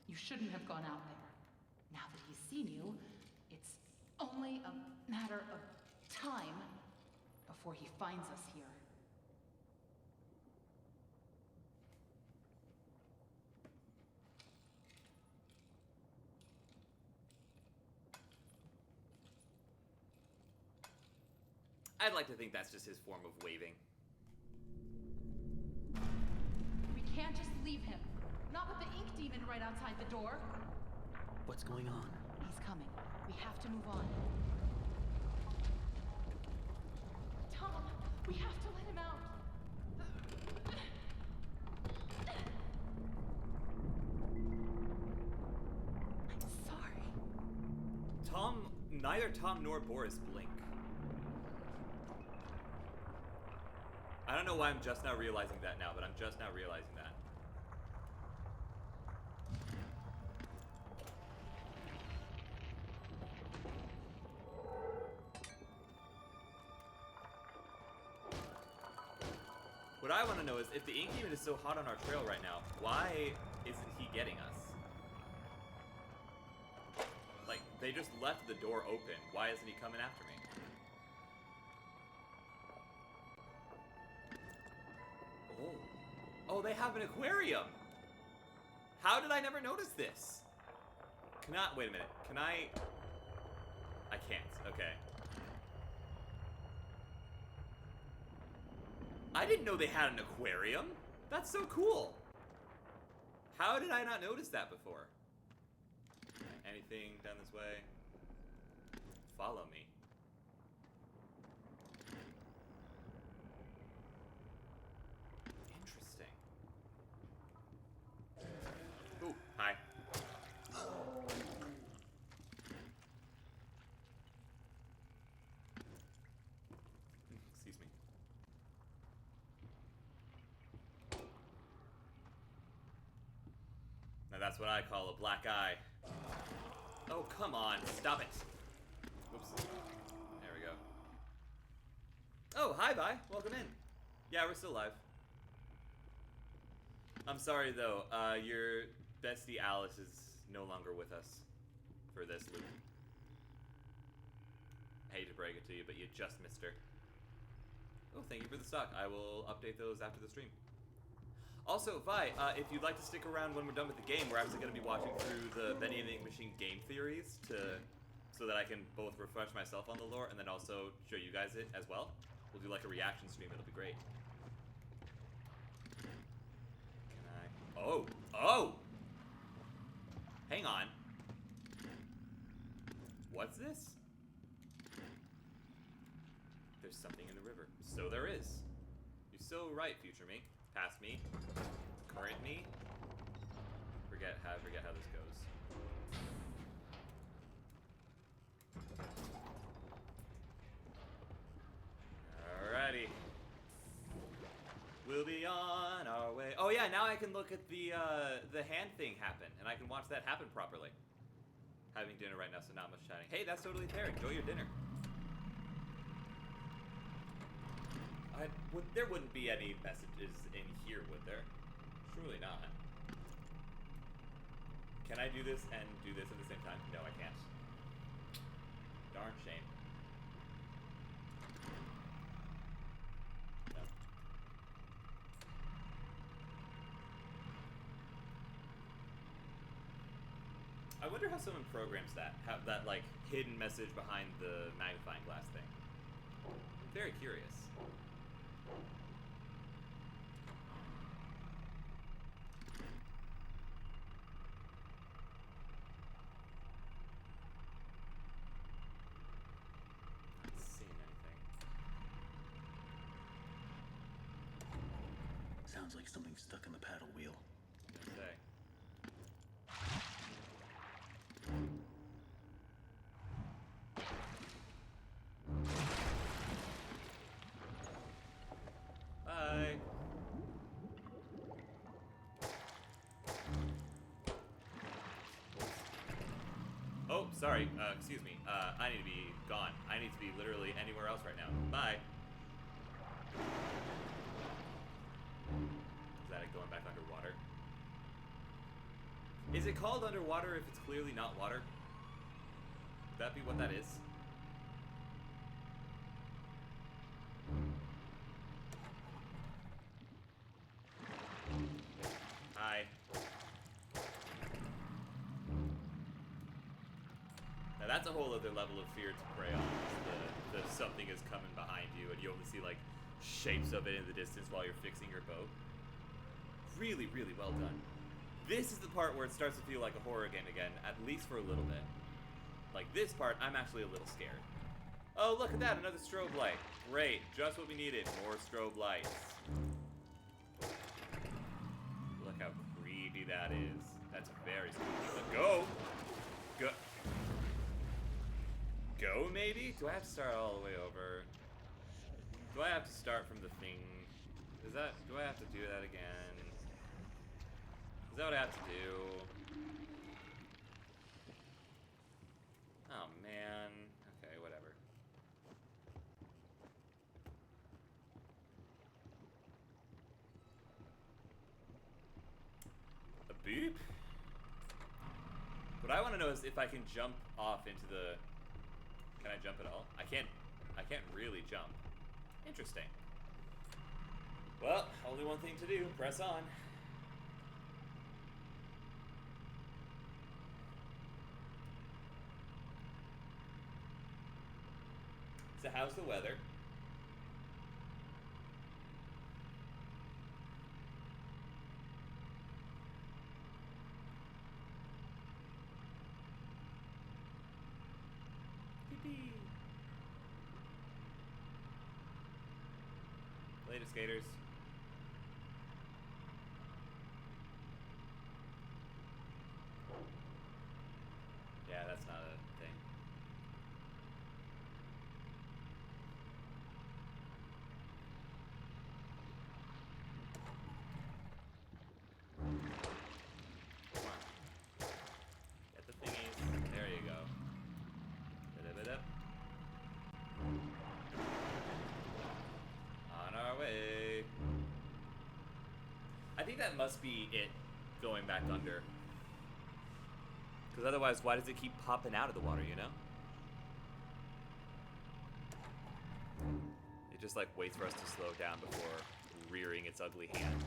You shouldn't have gone out there. Now that he's seen you, it's only a matter of time before he finds us here. I'd like to think that's just his form of waving. We can't just leave him. Not with the ink demon right outside the door. What's going on? He's coming. We have to move on. Tom, we have to let him out. I'm sorry. Neither Tom nor Boris blink. I don't know why I'm just now realizing that now, but I'm just now realizing that. What I want to know is, if the ink demon is so hot on our trail right now, why isn't he getting us? Like, they just left the door open. Why isn't he coming after me? Oh, they have an aquarium! How did I never notice this? Wait a minute, can I can't, okay. I didn't know they had an aquarium. That's so cool. How did I not notice that before? Anything down this way? Follow me. Interesting. Ooh, hi. Excuse me. Now that's what I call a black eye. Oh, come on. Stop it. Whoops. There we go. Oh, hi, Vi. Welcome in. Yeah, we're still live. I'm sorry, though. Your bestie Alice is no longer with us for this loop. Hate to break it to you, but you just missed her. Oh, thank you for the stock. I will update those after the stream. Also, Vi, if you'd like to stick around when we're done with the game, we're actually going to be watching through the Bendy and the Ink Machine game theories so that I can both refresh myself on the lore and then also show you guys it as well. We'll do like a reaction stream. It'll be great. Can I? Oh! Hang on. What's this? There's something in the river. So there is. You're so right, future me. Past me. Current me. Forget I forget how this goes. Alrighty. We'll be on our way. Oh yeah, now I can look at the hand thing happen, and I can watch that happen properly. Having dinner right now, so not much chatting. Hey, that's totally fair. Enjoy your dinner. There wouldn't be any messages in here, would there? Surely not. Can I do this and do this at the same time? No, I can't. Darn shame. No. I wonder how someone programs that. Have that, like, hidden message behind the magnifying glass thing. I'm very curious. Not seeing anything. Sounds like something's stuck in the paddle wheel. I was gonna say. Bye. Oh, sorry. Excuse me. I need to be gone. I need to be literally anywhere else right now. Bye. Is that it going back underwater? Is it called underwater if it's clearly not water? Would that be what that is? Hi. Now that's a whole other level of fear to prey on. The something is coming behind you and you only see like shapes of it in the distance while you're fixing your boat. Really, really well done. This is the part where it starts to feel like a horror game again, at least for a little bit. Like this part, I'm actually a little scared. Oh, look at that, another strobe light. Great, just what we needed, more strobe lights. Look how creepy that is. That's very spooky. But go! Go! Go, maybe? Do I have to start all the way over? Do I have to start from the thing? Do I have to do that again? Is that what I have to do? Oh, man. Okay, whatever. A beep? What I want to know is if I can jump off into the... Can I jump at all? I can't really jump. Interesting. Well, only one thing to do. Press on. So how's the weather? Pee-pee. Later, skaters. Yeah, that's not a thing. Come on. Get the thingies. There you go. Da-da-da-da. On our way. I think that must be it going back under. Because otherwise, why does it keep popping out of the water, you know? It just like waits for us to slow down before rearing its ugly hand.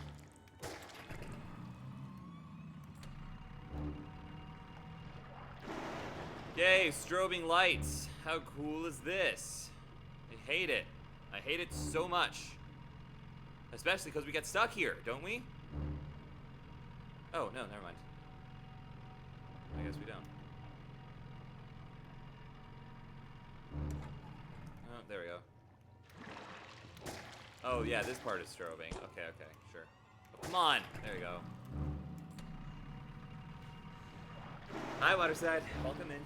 Yay, strobing lights. How cool is this? I hate it. I hate it so much. Especially because we get stuck here, don't we? Oh, no, never mind. I guess we don't. Oh, there we go. Oh, yeah, this part is strobing. Okay, okay, sure. Oh, come on! There we go. Hi, Waterside. Welcome in.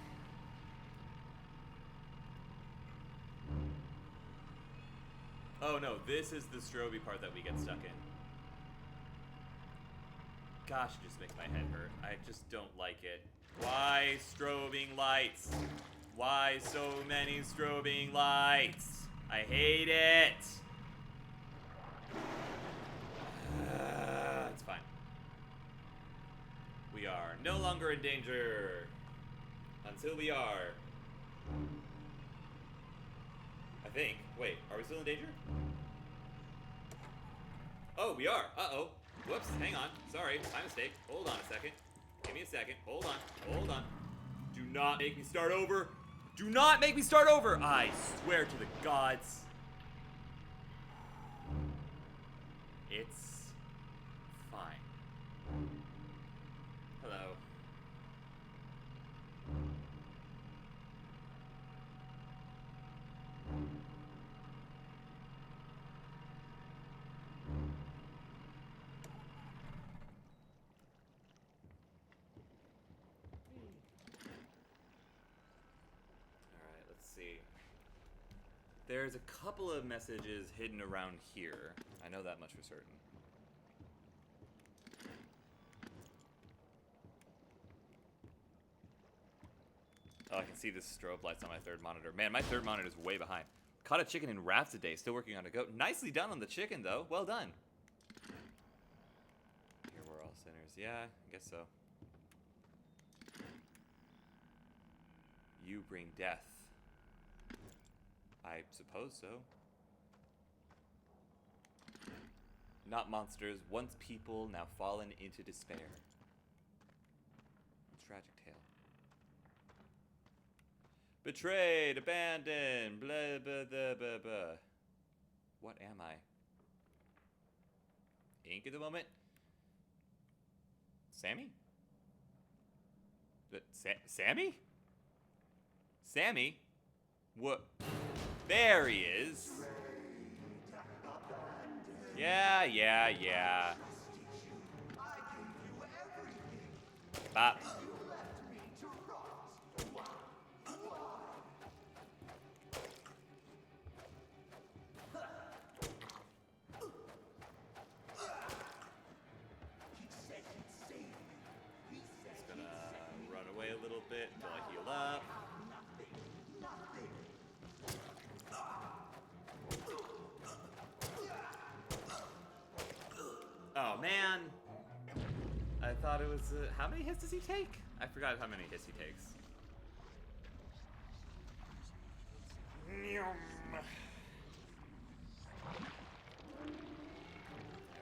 Oh no, this is the stroby part that we get stuck in. Gosh, it just makes my head hurt. I just don't like it. Why strobing lights? Why so many strobing lights? I hate it. It's fine. We are no longer in danger. Until we are. I think. Wait, are we still in danger? Oh, we are. Uh-oh. Whoops, hang on. Sorry, my mistake. Hold on a second. Give me a second. Hold on. Hold on. Do not make me start over. Do not make me start over. I swear to the gods. It's fine. Hello. Alright, let's see. There's a couple of messages hidden around here. I know that much for certain. Oh, I can see the strobe lights on my third monitor. Man, my third monitor is way behind. Caught a chicken in wraps today. Still working on a goat. Nicely done on the chicken, though. Well done. Here we're all sinners. Yeah, I guess so. You bring death. I suppose so. Not monsters, once people, now fallen into despair. A tragic tale. Betrayed, abandoned, blah, blah, blah, blah, blah. What am I? Ink at the moment? Sammy? Sammy? Sammy? What? There he is. Yeah. Bop. Just gonna run away a little bit until I heal up. Oh man, I thought it was. How many hits does he take? I forgot how many hits he takes.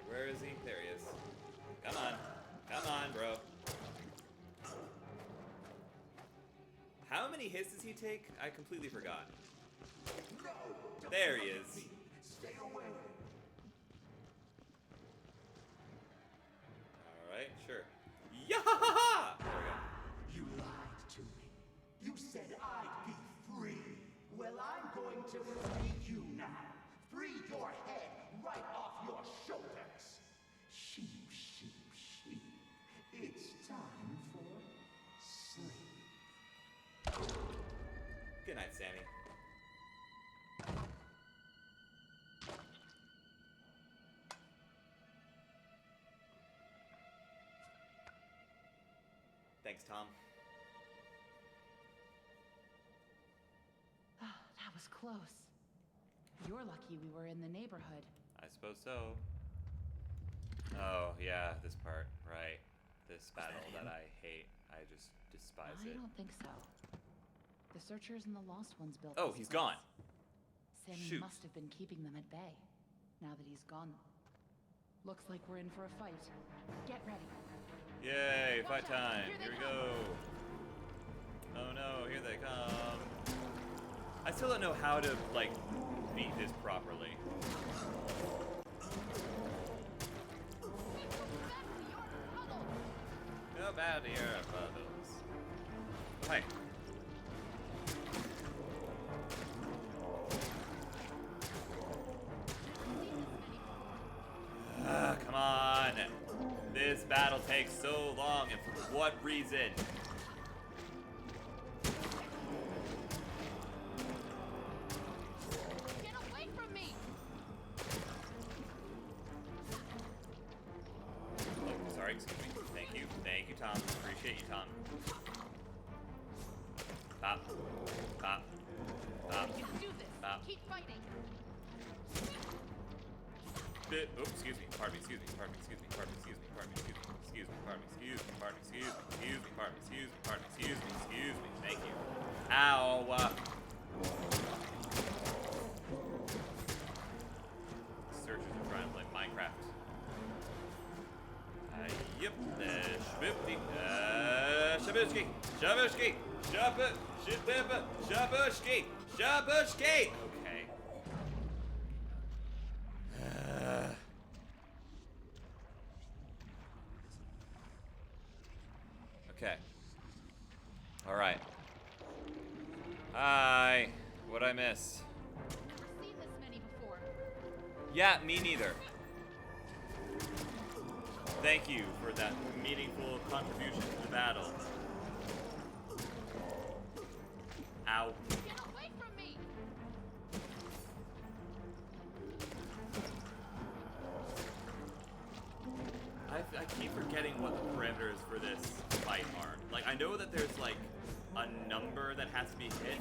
Where is he? There he is. Come on, bro. How many hits does he take? I completely forgot. There he is. Alright, sure. Yahaha! There we go. You lied to me. You said I'd be free. Well, I'm going to free you now. Free your head right off your shoulders. Sheep. It's time for sleep. Good night, Sammy. Thanks, Tom. That was close. You're lucky we were in the neighborhood. I suppose so. Oh, yeah, this part. Right. This battle that I hate. I just despise it. I don't think so. The Searchers and the Lost Ones built Oh, this he's place. gone. Sammy Shoot. must have been keeping them at bay. Now that he's gone. Looks like we're in for a fight. Get ready. Yay, fight Watch out. time. Here they Here we come. go. Oh no, here they come. I still don't know how to, like, beat this properly. Go back to your puddles. Hi. Come on. This battle takes so long, and for what reason? appreciate you, Tom. Pop. Pop. Pop. You can do this. Pop. Keep fighting. Oh, excuse me. Pardon me. Excuse me. Pardon me. Excuse me. Pardon me. Excuse me. Pardon me. Excuse me. Excuse me. Pardon me. Excuse me. Pardon me. Excuse me. Excuse me. Pardon me. Excuse me. Pardon me. Excuse me. Excuse me. Thank you. Ow. Searchers are trying to play Minecraft. Yep. Shbibty. Shabushki. Shabushki. Shabushki. Shabushki. Okay. Okay. All right. Hi. What'd I miss? Never seen this many before. Yeah, me neither. Thank you for that meaningful contribution to the battle. Ow. Get away from me! I keep forgetting what the parameters for this fight are. Like, I know that there's, like, a number that has to be hit,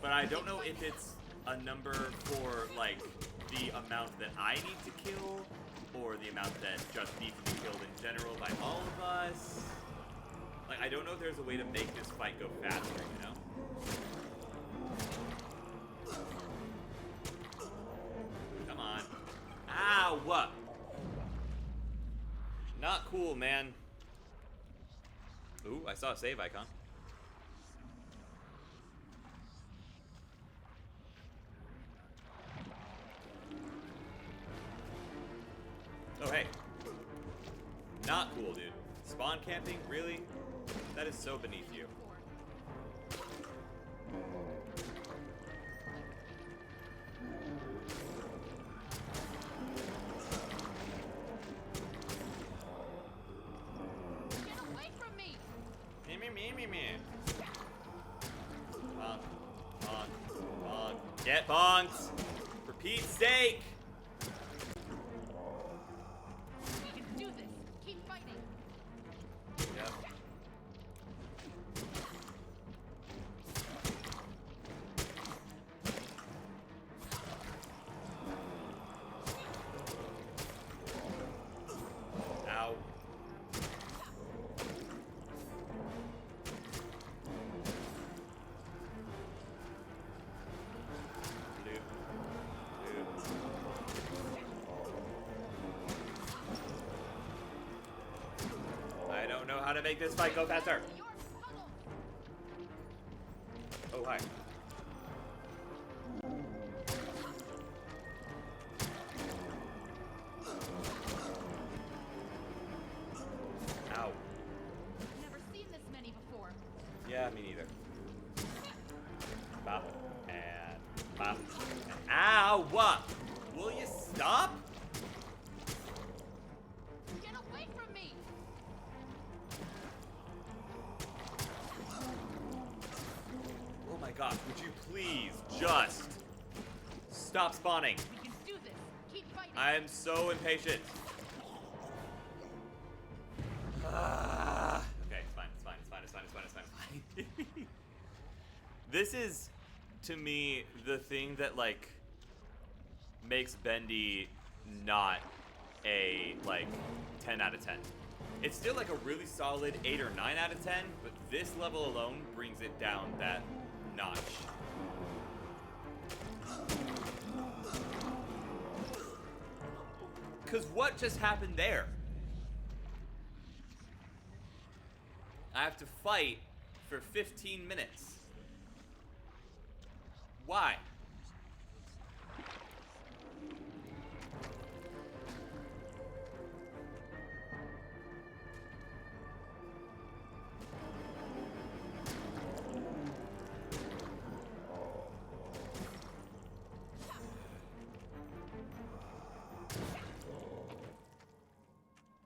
but I don't know if it's a number for, like, the amount that I need to kill, or the amount that just needs to be killed in general by all of us. Like, I don't know if there's a way to make this fight go faster, you know? Come on. Ow! Not cool, man. Ooh, I saw a save icon. Oh, hey. Not cool, dude. Spawn camping? Really? That is so beneath you. Get away from me! Me. Bonk. Get bonked! For Pete's sake! We can do this. Keep fighting. Yep. Ow. I don't know how to make this fight go faster. Oh, hi. Ow. Never seen this many before. Yeah, me neither. Bop. And bop. And ow! What? Will you stop? Get away from me! Oh my god, would you please just stop spawning? We can do this. Keep fighting. I am so impatient. Okay, it's fine. This is, to me, the thing that, like, makes Bendy not a, like, 10 out of 10. It's still, like, a really solid 8 or 9 out of 10, but this level alone brings it down that notch. Because what just happened there? I have to fight for 15 minutes. Why?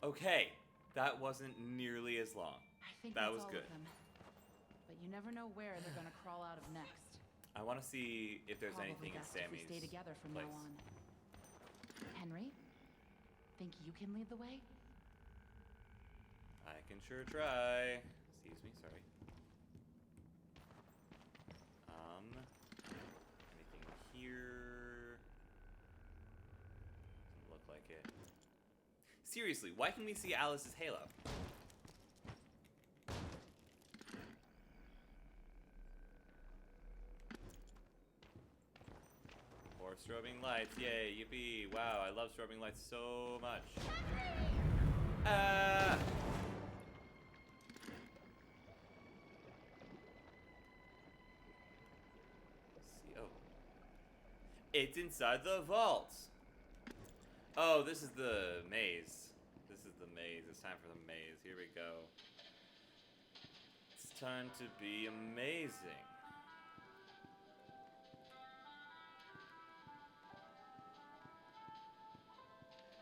Okay, that wasn't nearly as long. I think that that's was all good. of them. But you never know where they're gonna crawl out of next. I want to see if there's Probably anything in best if we Sammy's stay together from place. now on. Henry, think you can lead the way? I can sure try. See Seriously, why can we see Alice's halo? More strobing lights, yay, yippee. Wow, I love strobing lights so much. See, oh. It's inside the vault. Oh, this is the maze. This is the maze. It's time for the maze. Here we go. It's time to be amazing.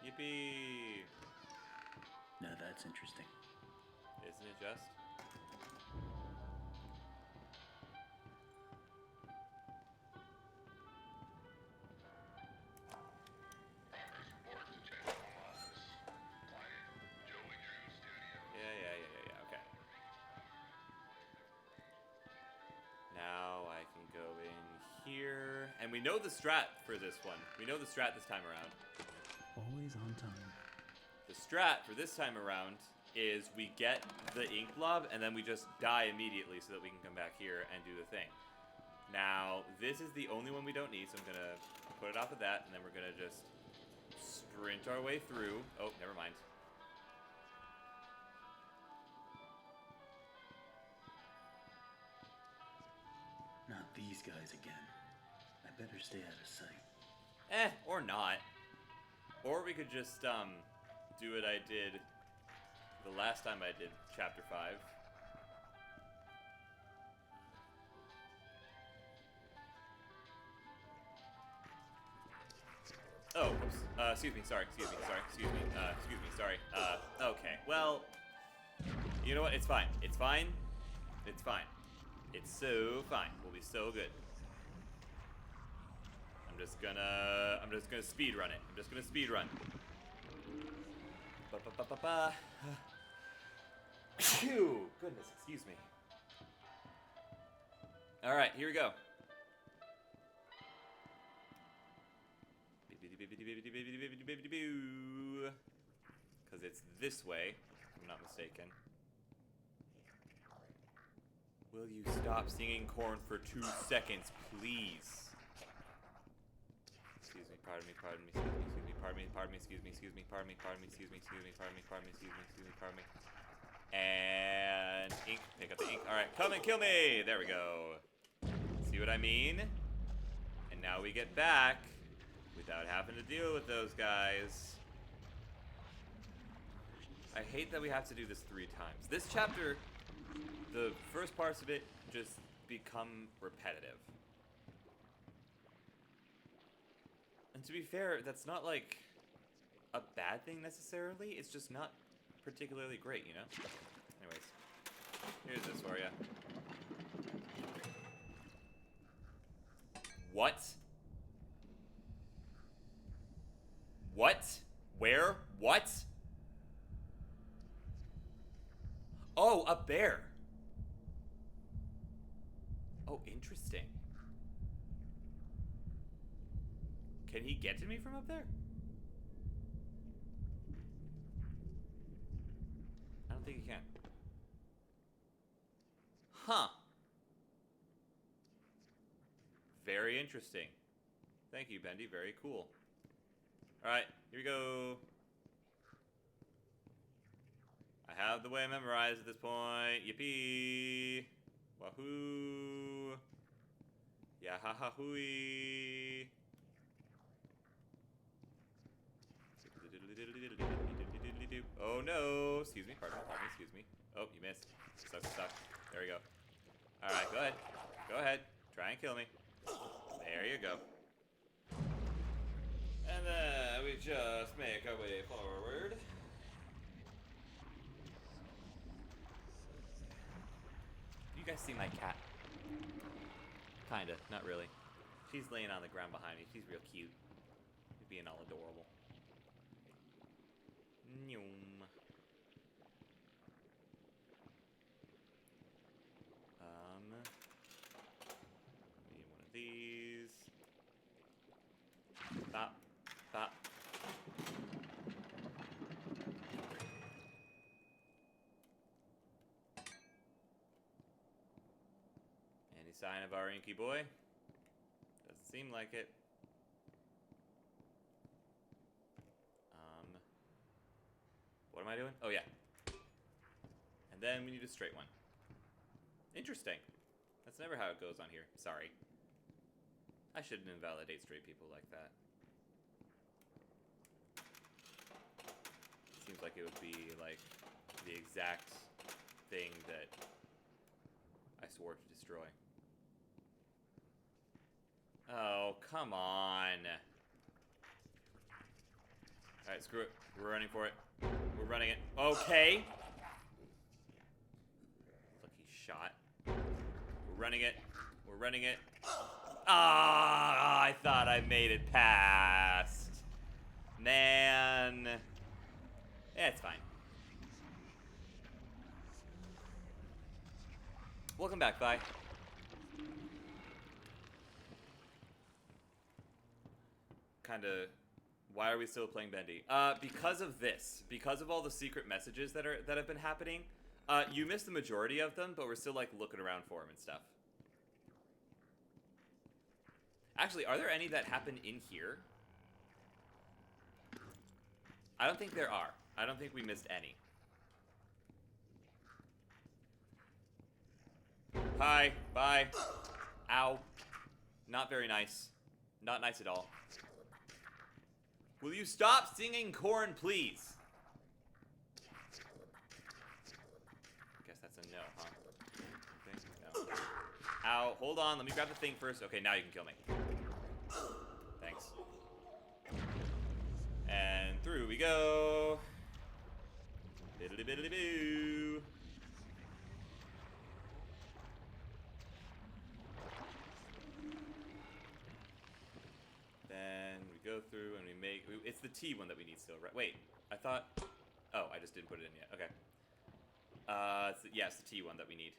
Yippee! Now that's interesting. Isn't it just? Yeah, okay. Now I can go in here. And we know the strat for this one. We know the strat this time around. Always on time. The strat for this time around is we get the ink blob and then we just die immediately so that we can come back here and do the thing. Now, this is the only one we don't need, so I'm gonna put it off of that, and then we're gonna just sprint our way through. Oh, never mind. Not these guys again. I better stay out of sight. Or not. Or we could just, do what I did the last time I did Chapter 5. Oh, oops. Excuse me, sorry. Okay, well, you know what? It's fine. It's fine. It's fine. It's so fine. We'll be so good. I'm just gonna speed run it. I'm just gonna speed run. Phew, goodness, excuse me. All right, here we go. Because it's this way, if I'm not mistaken. Will you stop singing corn for 2 seconds, please? Excuse me, pardon me, pardon me, excuse me, pardon me, pardon me, excuse me, excuse me, pardon me, pardon me, excuse me, excuse me, pardon me, pardon me, excuse me, excuse me, pardon me. And ink, pick up the ink. All right, come and kill me. There we go. See what I mean? And now we get back without having to deal with those guys. I hate that we have to do this 3 times. This chapter, the first parts of it just become repetitive. And to be fair, that's not like a bad thing necessarily. It's just not particularly great, you know? Anyways, here's this for ya. What? What? Where? What? Oh, up there. Oh, interesting. Can he get to me from up there? I don't think he can. Huh. Very interesting. Thank you, Bendy. Very cool. Alright, here we go. I have the way memorized at this point. Yippee! Wahoo! Yahaha-hooey! Oh no! Excuse me, pardon me, excuse me. Oh, you missed. Stuck. There we go. Alright, go ahead. Go ahead. Try and kill me. There you go. And then we just make our way forward. You guys see my cat? Kinda, not really. She's laying on the ground behind me. She's real cute. She's being all adorable. Noom. Need one of these. Bop, bop. Any sign of our inky boy? Doesn't seem like it. What am I doing? Oh, yeah. And then we need a straight one. Interesting. That's never how it goes on here. Sorry. I shouldn't invalidate straight people like that. Seems like it would be, like, the exact thing that I swore to destroy. Oh, come on. Alright, screw it. We're running for it. We're running it. Okay. Lucky shot. We're running it. We're running it. Ah, I thought I made it past. Man. Yeah, it's fine. Welcome back, Vi. Kinda... Why are we still playing Bendy? Because of this. Because of all the secret messages that have been happening. You missed the majority of them, but we're still, like, looking around for them and stuff. Actually, are there any that happen in here? I don't think there are. I don't think we missed any. Hi. Bye. Ow. Not very nice. Not nice at all. Will you stop singing corn, please? I guess that's a no, huh? Okay, no. Ow, hold on, let me grab the thing first. Okay, now you can kill me. Thanks. And through we go. Biddly biddly boo. Then we go through and we make... It's the T one that we need still, right? Wait, I thought... Oh, I just didn't put it in yet. Okay. Yeah, it's the T one that we need.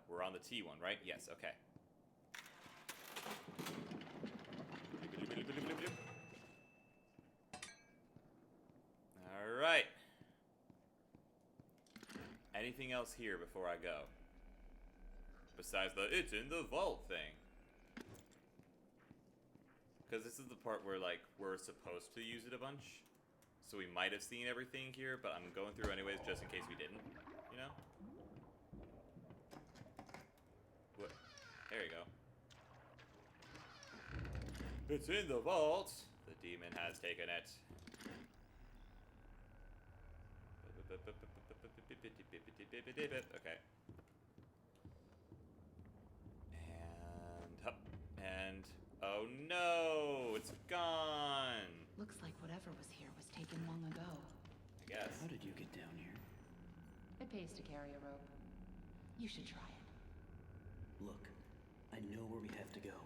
We're on the T one, right? Yes, okay. Alright. Anything else here before I go? Besides the "it's in the vault" thing. Because this is the part where, like, we're supposed to use it a bunch. So we might have seen everything here, but I'm going through anyways just in case we didn't. You know? What? There you go. It's in the vault. The demon has taken it. Okay. And up. And oh no, it's gone. Looks like whatever was here was taken long ago. I guess. How did you get down here? It pays to carry a rope. You should try it. Look, I know where we have to go.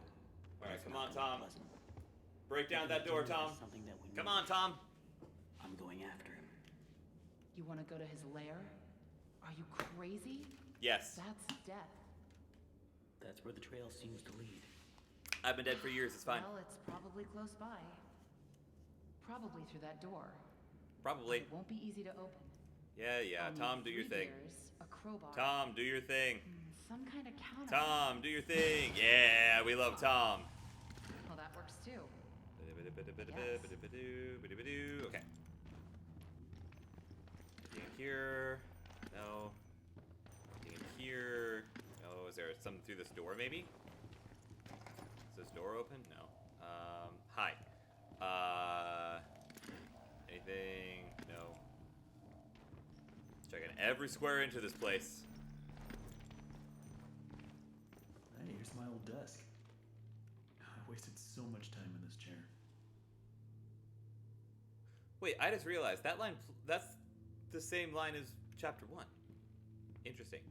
All right, It's come not on, gonna be Tom. pleasant. Break down What that we door, do Tom. is something that we Come need. on, Tom. I'm going after him. You want to go to his lair? Are you crazy? Yes. That's death. That's where the trail seems to lead. I've been dead for years. It's fine. Well, it's probably close by. Probably through that door. Probably. It won't be easy to open. Yeah, yeah. Only Tom, do your 3 thing. gears, a crowbar. Tom, do your thing. Some kind of counter. Tom, do your thing. Yeah, we love Tom. Well, that works too. Okay. Anything in here? No. Anything in here? No. Is there something through this door, maybe? Is this door open? No. Hi. Anything? No. Checking every square inch of this place. Hey, here's my old desk. I wasted so much time in this chair. Wait, I just realized that line, that's the same line as chapter 1. Interesting.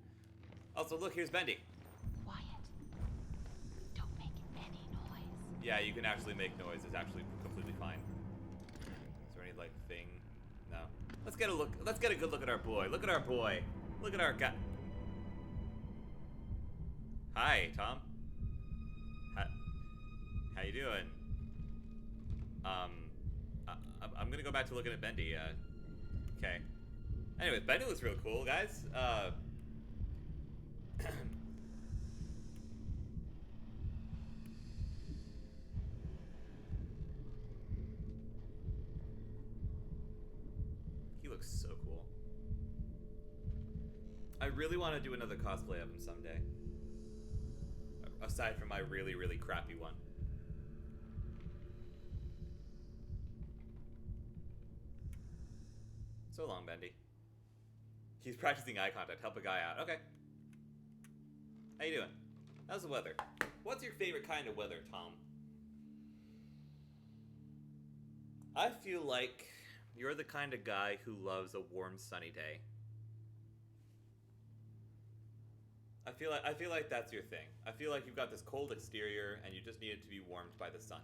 Also, look, here's Bendy. Quiet. Don't make any noise. Yeah, you can actually make noise. It's actually completely fine. Is there any, like, thing? No. Let's get a look. Let's get a good look at our boy. Look at our boy. Look at our guy. Hi, Tom. How you doing? I'm gonna go back to looking at Bendy. Okay. Anyway, Bendy looks real cool, guys. He looks so cool. I really want to do another cosplay of him someday. Aside from my really, really crappy one. So long, Bendy. He's practicing eye contact. Help a guy out. Okay. How you doing? How's the weather? What's your favorite kind of weather, Tom? I feel like you're the kind of guy who loves a warm, sunny day. I feel like that's your thing. I feel like you've got this cold exterior and you just need it to be warmed by the sun.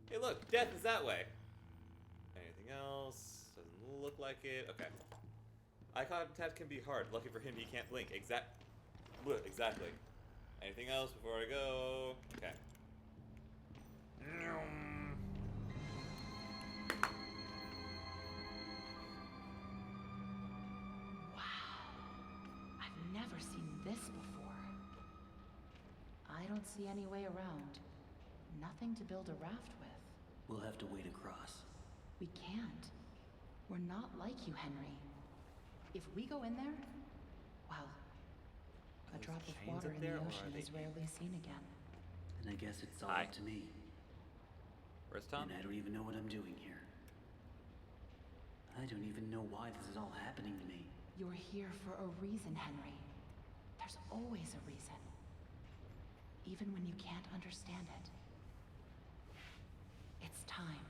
Hey, look, death is that way. Anything else? Doesn't look like it. Okay. Eye contact can be hard. Lucky for him, he can't blink. Exactly. Anything else before I go? Okay. I've never seen this before. I don't see any way around. Nothing to build a raft with. We'll have to wade across. We can't. We're not like you, Henry. If we go in there, well, a drop of water in the ocean is rarely seen again. And I guess it's all Hi. up to me. Where's Tom? And I don't even know what I'm doing here. I don't even know why this is all happening to me. You're here for a reason, Henry. There's always a reason. Even when you can't understand it. It's time.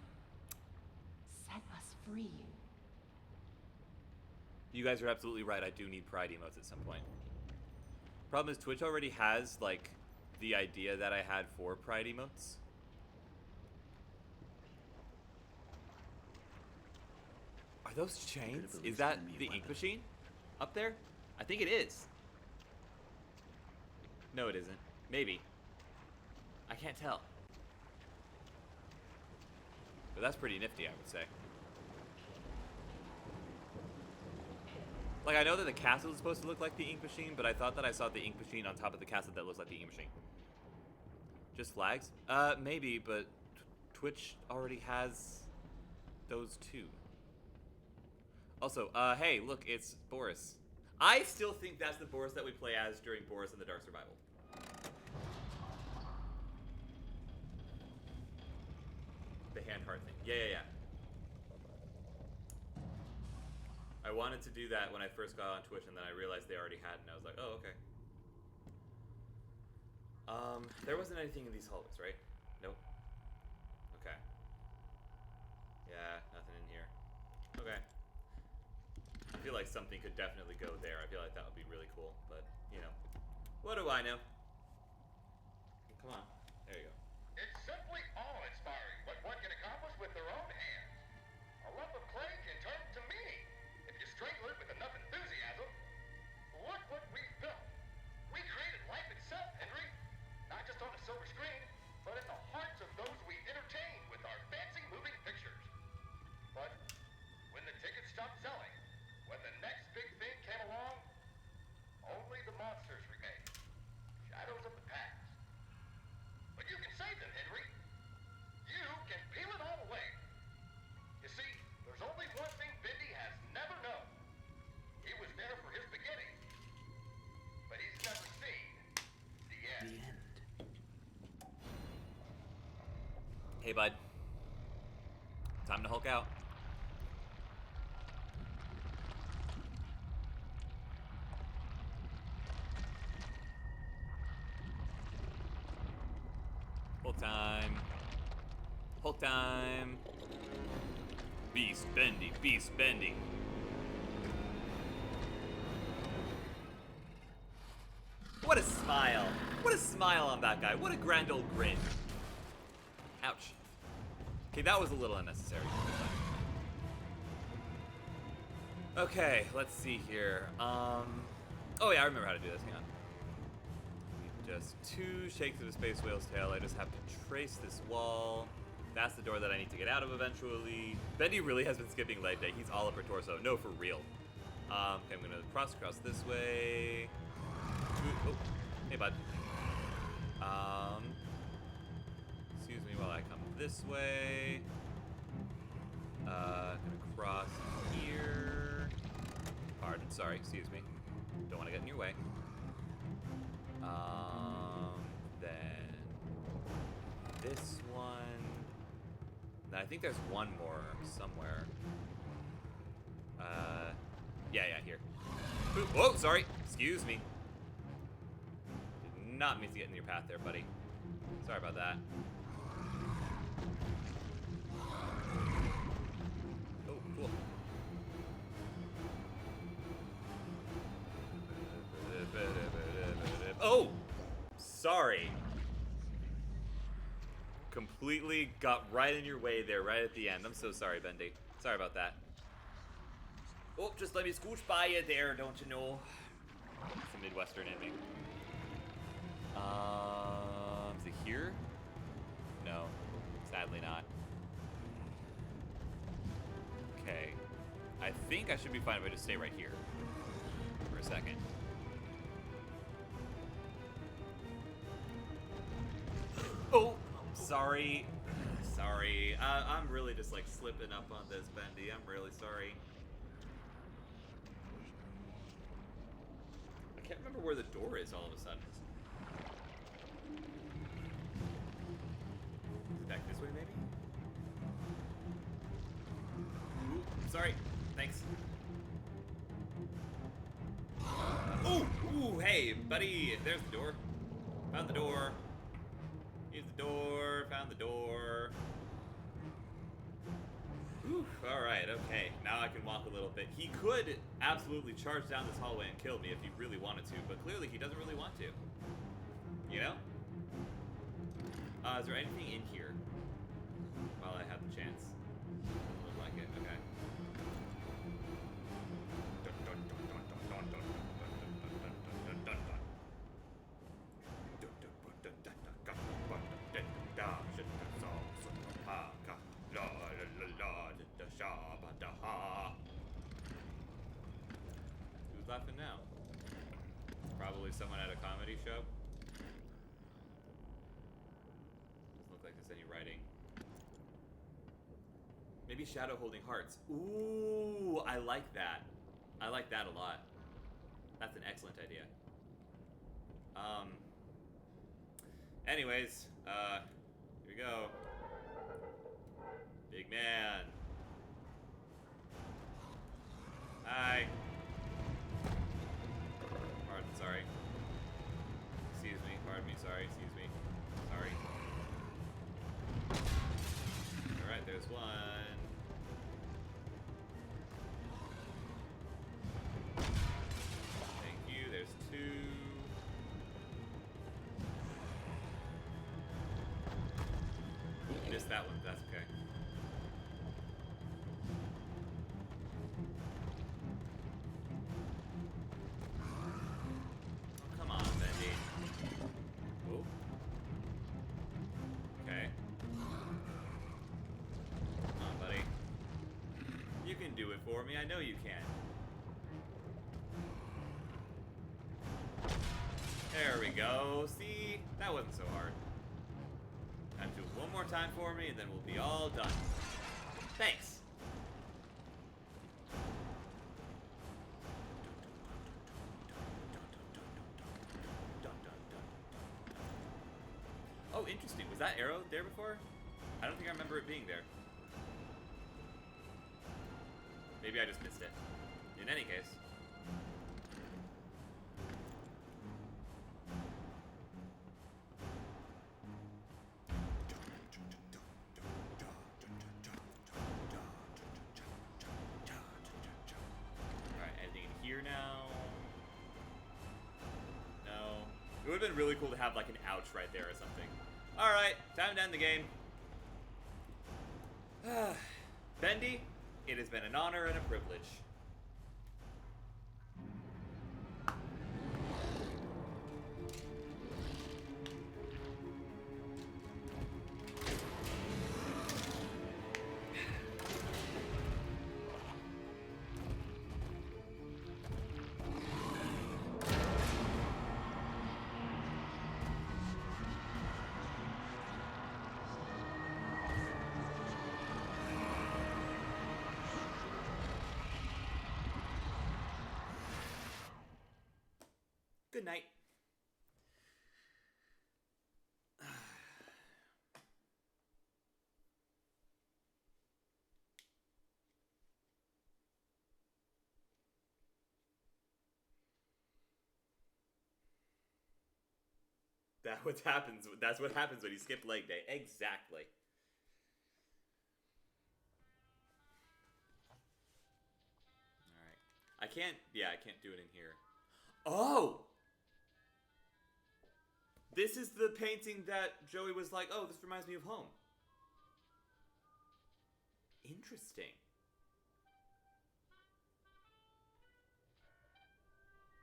Set us free. You guys are absolutely right. I do need pride emotes at some point. Problem is, Twitch already has, like, the idea that I had for pride emotes. Are those chains? Is that the ink machine up there? I think it is. No, it isn't. Maybe. I can't tell. But that's pretty nifty, I would say. Like, I know that the castle is supposed to look like the ink machine, but I thought that I saw the ink machine on top of the castle that looks like the ink machine. Just flags? Maybe, but Twitch already has those too. Also, hey, look, it's Boris. I still think that's the Boris that we play as during Boris and the Dark Survival. The hand heart thing. Yeah. I wanted to do that when I first got on Twitch, and then I realized they already had it, and I was like, oh, okay. There wasn't anything in these hallways, right? Nope. Okay. Yeah, nothing in here. Okay. I feel like something could definitely go there. I feel like that would be really cool, but, you know. What do I know? Come on. There you go. It's simply awe-inspiring what one can accomplish with their own hands. A lump of clay can turn to meaning if you strangle it with enough enthusiasm. Look what we've built. We created life itself, Henry. Not just on a silver screen, but in the hearts of those we entertain with our fancy moving pictures. But when the tickets stopped selling, when the next big thing came along, only the monsters remained. Shadows of the past. But you can save them, Henry. You can peel it all away. You see, there's only one thing Bendy has never known. He was there for his beginning, but he's never seen the end. The end. Hey, bud. Time to Hulk out. Hulk time. Hulk time. Beast Bendy, Beast Bendy. What a smile. What a smile on that guy. What a grand old grin. Ouch. Okay, that was a little unnecessary. Okay, let's see here. Oh yeah, I remember how to do this. Hang on. Just 2 shakes of the space whale's tail. I just have to trace this wall. That's the door that I need to get out of eventually. Bendy really has been skipping leg day. He's all up her torso. No, for real. Okay, I'm gonna cross this way. Ooh, oh, hey, bud. Excuse me while I come this way. Gonna cross here. Pardon, sorry, excuse me. Don't want to get in your way. Then this one. Then I think there's one more somewhere. Yeah, here. Ooh, whoa, sorry. Excuse me. Did not mean to get in your path there, buddy. Sorry about that. Oh, cool. Oh! Sorry. Completely got right in your way there, right at the end. I'm so sorry, Bendy. Sorry about that. Oh, just let me scooch by you there, don't you know? It's a Midwestern in me. Is it here? No, sadly not. Okay. I think I should be fine if I just stay right here for a second. Oh, sorry. Sorry. I'm really just like slipping up on this, Bendy. I'm really sorry. I can't remember where the door is all of a sudden. Back this way, maybe? Ooh, sorry. Thanks. Ooh, hey, buddy. There's the door. Found the door. Here's the door. Found the door. Whew, alright, okay. Now I can walk a little bit. He could absolutely charge down this hallway and kill me if he really wanted to, but clearly he doesn't really want to. You know? Is there anything in here? While I have the chance. Doesn't look like it, okay. Who's laughing now? Probably someone at a comedy show. Doesn't look like there's any writing. Maybe Shadow holding hearts. Ooh, I like that. I like that a lot. That's an excellent idea. Anyways, here we go. Big man. Hi. Pardon, sorry. Excuse me, pardon me, sorry, excuse me. Sorry. Alright, there's one. Thank you, there's two. Missed that one, that's okay. Oh, come on, Bendy. Oh. Okay. Come on, buddy. You can do it for me, I know you can. There we go. See? That wasn't so hard. Time to do it one more time for me, and then we'll be all done. Thanks. Oh, interesting. Was that arrow there before? I don't think I remember it being there. Maybe I just missed it. In any case. Here now. No. It would have been really cool to have like an ouch right there or something. Alright, time to end the game. Bendy, it has been an honor and a privilege. Good night. That's what happens when you skip leg day. Exactly. Alright. I can't do it in here. Oh! This is the painting that Joey was like, oh, this reminds me of home. Interesting.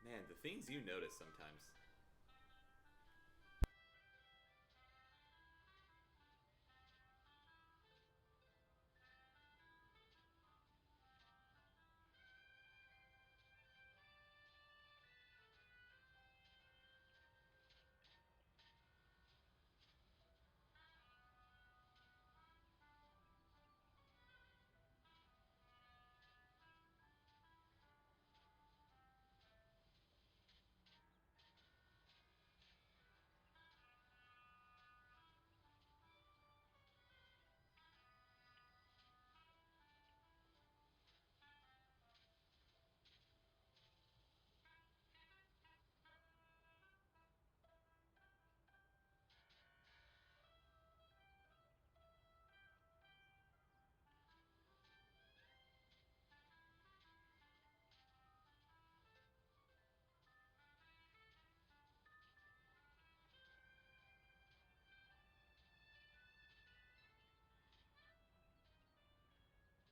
Man, the things you notice sometimes.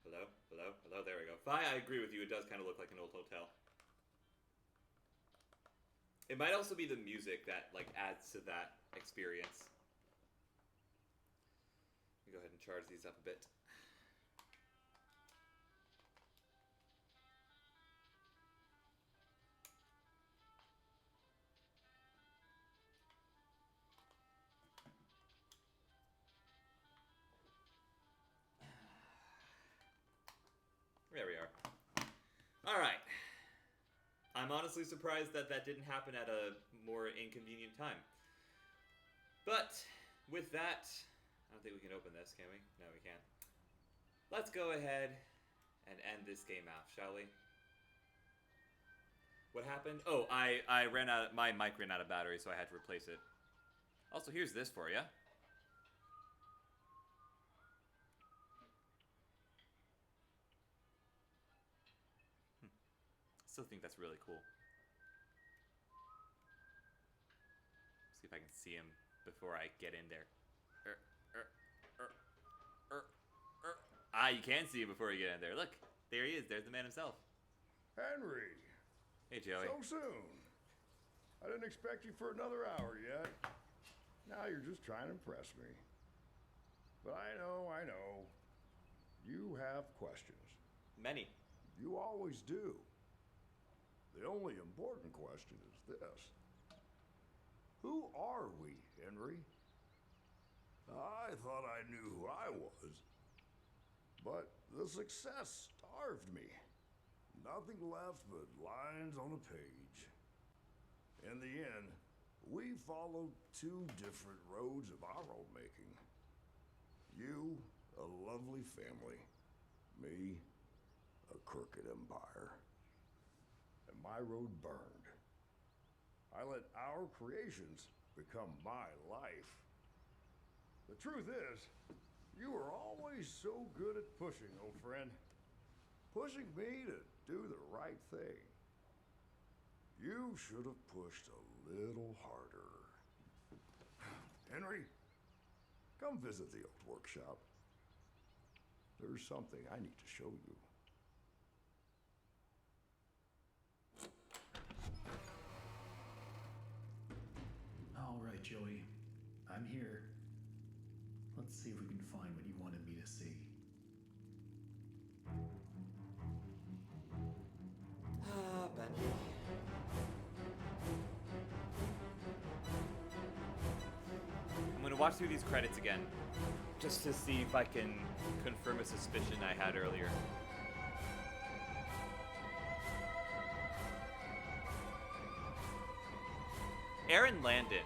Hello? Hello? Hello? There we go. I agree with you. It does kind of look like an old hotel. It might also be the music that, like, adds to that experience. Let me go ahead and charge these up a bit. There we are. Alright. I'm honestly surprised that that didn't happen at a more inconvenient time. But, with that, I don't think we can open this, can we? No, we can't. Let's go ahead and end this game out, shall we? What happened? Oh, I ran out, my mic ran out of battery, so I had to replace it. Also, here's this for you. Still think that's really cool. See if I can see him before I get in there. Ah, you can see him before you get in there. Look, there he is. There's the man himself. Henry. Hey, Joey. So soon. I didn't expect you for another hour yet. Now you're just trying to impress me. But I know. You have questions. Many. You always do. The only important question is this. Who are we, Henry? I thought I knew who I was. But the success starved me. Nothing left but lines on a page. In the end, we followed two different roads of our own making. You, a lovely family. Me, a crooked empire. And my road burned. I let our creations become my life. The truth is, you were always so good at pushing, old friend. Pushing me to do the right thing. You should have pushed a little harder. Henry, come visit the old workshop. There's something I need to show you. All right, Joey. I'm here. Let's see if we can find what you wanted me to see. Ah, Bendy. I'm gonna watch through these credits again, just to see if I can confirm a suspicion I had earlier. Aaron Landon.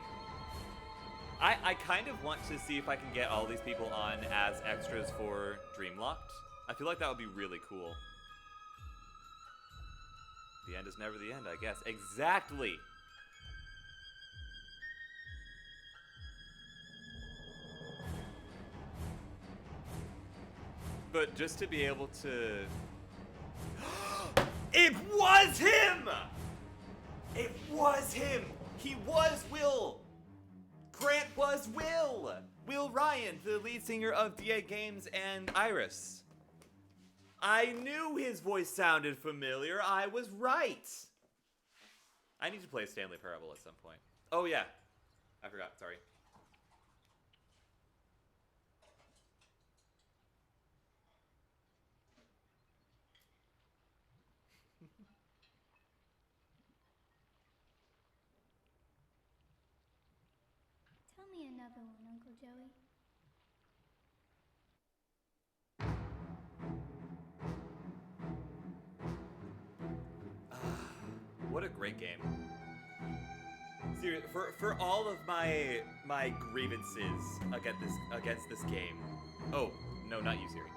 I kind of want to see if I can get all these people on as extras for Dreamlocked. I feel like that would be really cool. The end is never the end, I guess. Exactly! But just to be able to... It was him! It was him! He was Will! Grant was Will! Will Ryan, the lead singer of DA Games and Iris. I knew his voice sounded familiar. I was right. I need to play Stanley Parable at some point. Oh yeah. I forgot, sorry. Tell me another one, Uncle Joey. What a great game. Seriously, for all of my grievances against this game. Oh, no, not you, Siri.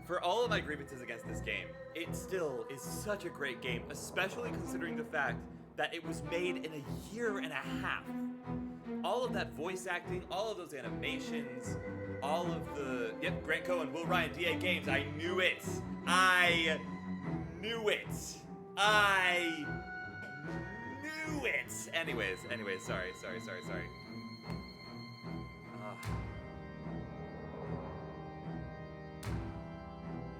For all of my grievances against this game, it still is such a great game, especially considering the fact that it was made in a year and a half. All of that voice acting, all of those animations, all of the... Yep, Grant Cohen, Will Ryan, DA Games, I knew it! I knew it! I knew it! Anyways, sorry.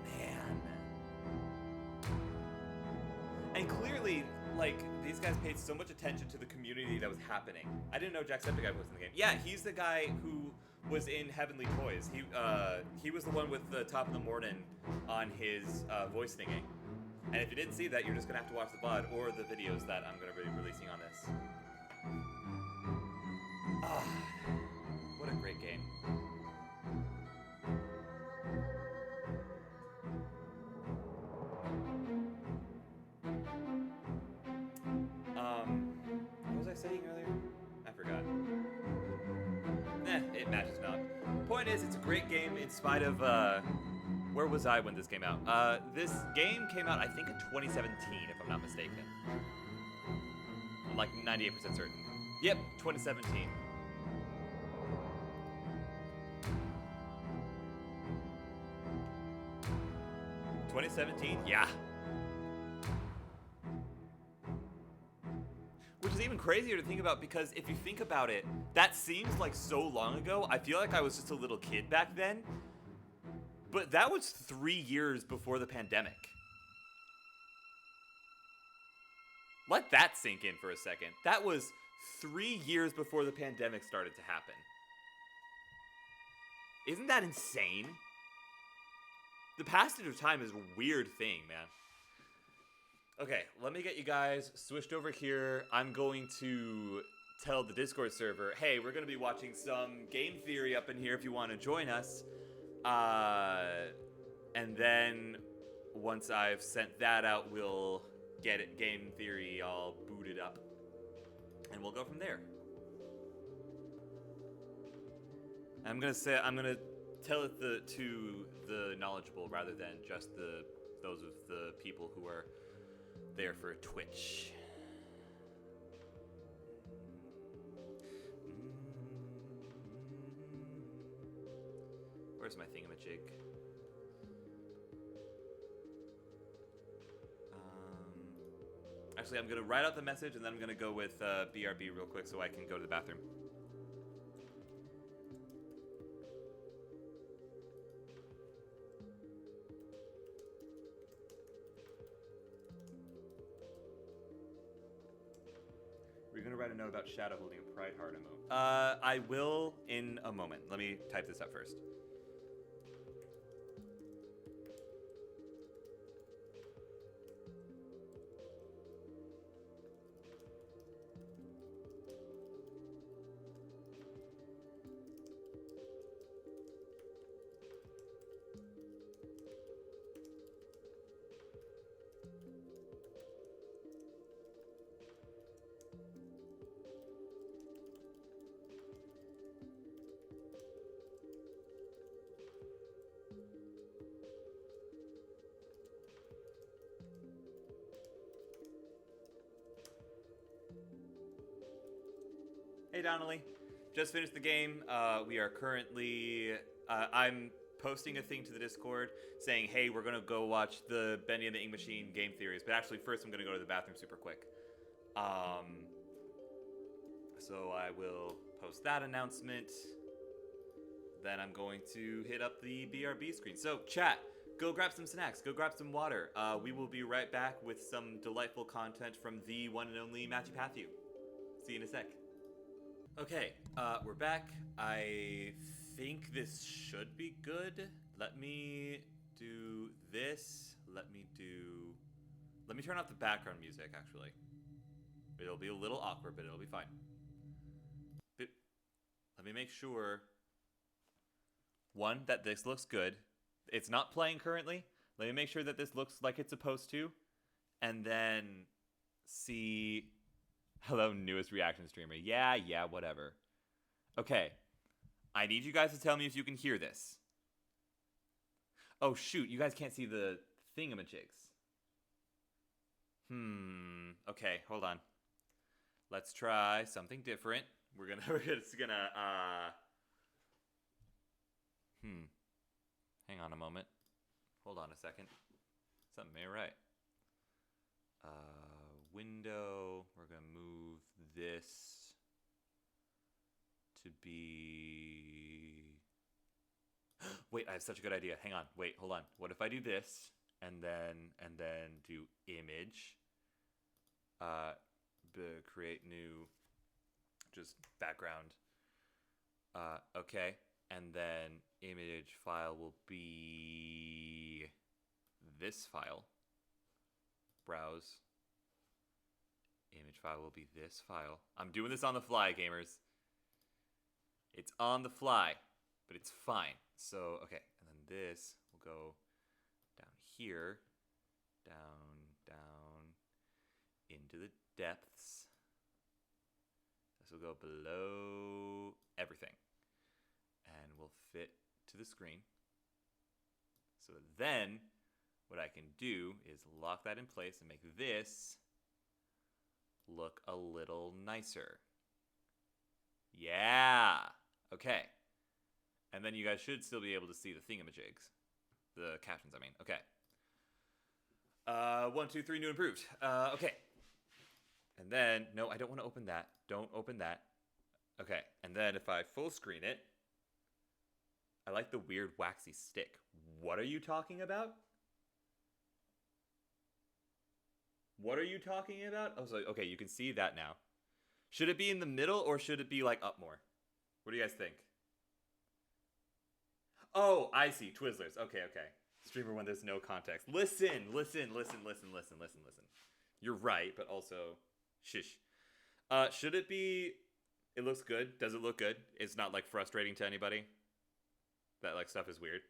Man. And clearly, like, these guys paid so much attention to the community that was happening. I didn't know Jacksepticeye was in the game. Yeah, he's the guy who was in Heavenly Toys. He was the one with the Top of the Morning on his voice thingy. And if you didn't see that, you're just gonna have to watch the VOD or the videos that I'm gonna be releasing on this. Ah, what a great game. What was I saying earlier? I forgot. It matters not. Point is, it's a great game in spite of, where was I when this came out? This game came out, I think, in 2017, if I'm not mistaken. I'm like 98% certain. Yep, 2017. Yeah. Which is even crazier to think about because if you think about it, that seems like so long ago. I feel like I was just a little kid back then. But that was 3 years before the pandemic. Let that sink in for a second. That was 3 years before the pandemic started to happen. Isn't that insane? The passage of time is a weird thing, man. Okay, let me get you guys switched over here. I'm going to tell the Discord server, hey, we're going to be watching some game theory up in here if you want to join us. And then once I've sent that out, we'll get it, game theory all booted up. And we'll go from there. I'm gonna tell it to the knowledgeable rather than just those of the people who are there for Twitch. Where's my thingamajig? Actually, I'm gonna write out the message and then I'm gonna go with BRB real quick so I can go to the bathroom. We're gonna write a note about Shadow holding a pride heart emote. I will in a moment. Let me type this up first. Hey, Donnelly. Just finished the game. We are currently... I'm posting a thing to the Discord saying, hey, we're going to go watch the Bendy and the Ink Machine game theories. But actually, first I'm going to go to the bathroom super quick. So I will post that announcement. Then I'm going to hit up the BRB screen. So, chat, go grab some snacks. Go grab some water. We will be right back with some delightful content from the one and only Matthew Patthew. See you in a sec. Okay, we're back. I think this should be good. Let me do this. Let me turn off the background music, actually. It'll be a little awkward, but it'll be fine. Let me make sure... One, that this looks good. It's not playing currently. Let me make sure that this looks like it's supposed to. And then see... Hello, newest reaction streamer. Yeah, whatever. Okay. I need you guys to tell me if you can hear this. Oh, shoot. You guys can't see the thingamajigs. Okay, hold on. Let's try something different. We're just gonna, Hang on a moment. Hold on a second. Something ain't right. Window. We're gonna move this to be... Wait, I have such a good idea. Hang on. Wait, hold on. What if I do this and then do image? Create new just background. Okay. And then image file will be this file. Browse. Image file will be this file. I'm doing this on the fly, gamers. It's on the fly, but it's fine. So, okay. And then this will go down here. Down into the depths. This will go below everything. And will fit to the screen. So then, what I can do is lock that in place and make this look a little nicer. Yeah! Okay. And then you guys should still be able to see the thingamajigs. The captions, I mean. Okay. 1, 2, 3, new improved. Okay. And then, no, I don't want to open that. Don't open that. Okay. And then if I full screen it, I like the weird waxy stick. What are you talking about? What are you talking about? Oh, so, okay, you can see that now. Should it be in the middle or should it be like up more? What do you guys think? Oh, I see. Twizzlers. Okay. Streamer when there's no context. Listen. You're right, but also, shish. Should it be... It looks good. Does it look good? It's not, like, frustrating to anybody? That, like, stuff is weird?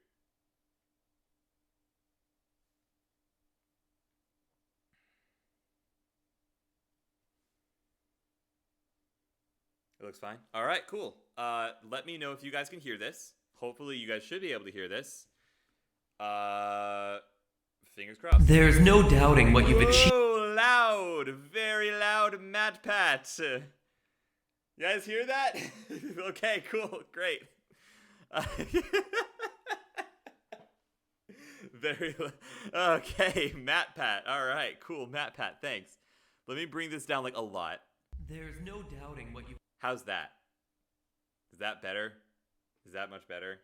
It looks fine. All right, cool. Let me know if you guys can hear this. Hopefully, you guys should be able to hear this. Fingers crossed. There's no doubting what you've achieved. Oh, loud! Very loud MatPat. You guys hear that? Okay, cool, great. Okay, MatPat. All right, cool, MatPat. Thanks. Let me bring this down like a lot. There's no doubting what you... How's that? Is that better? Is that much better?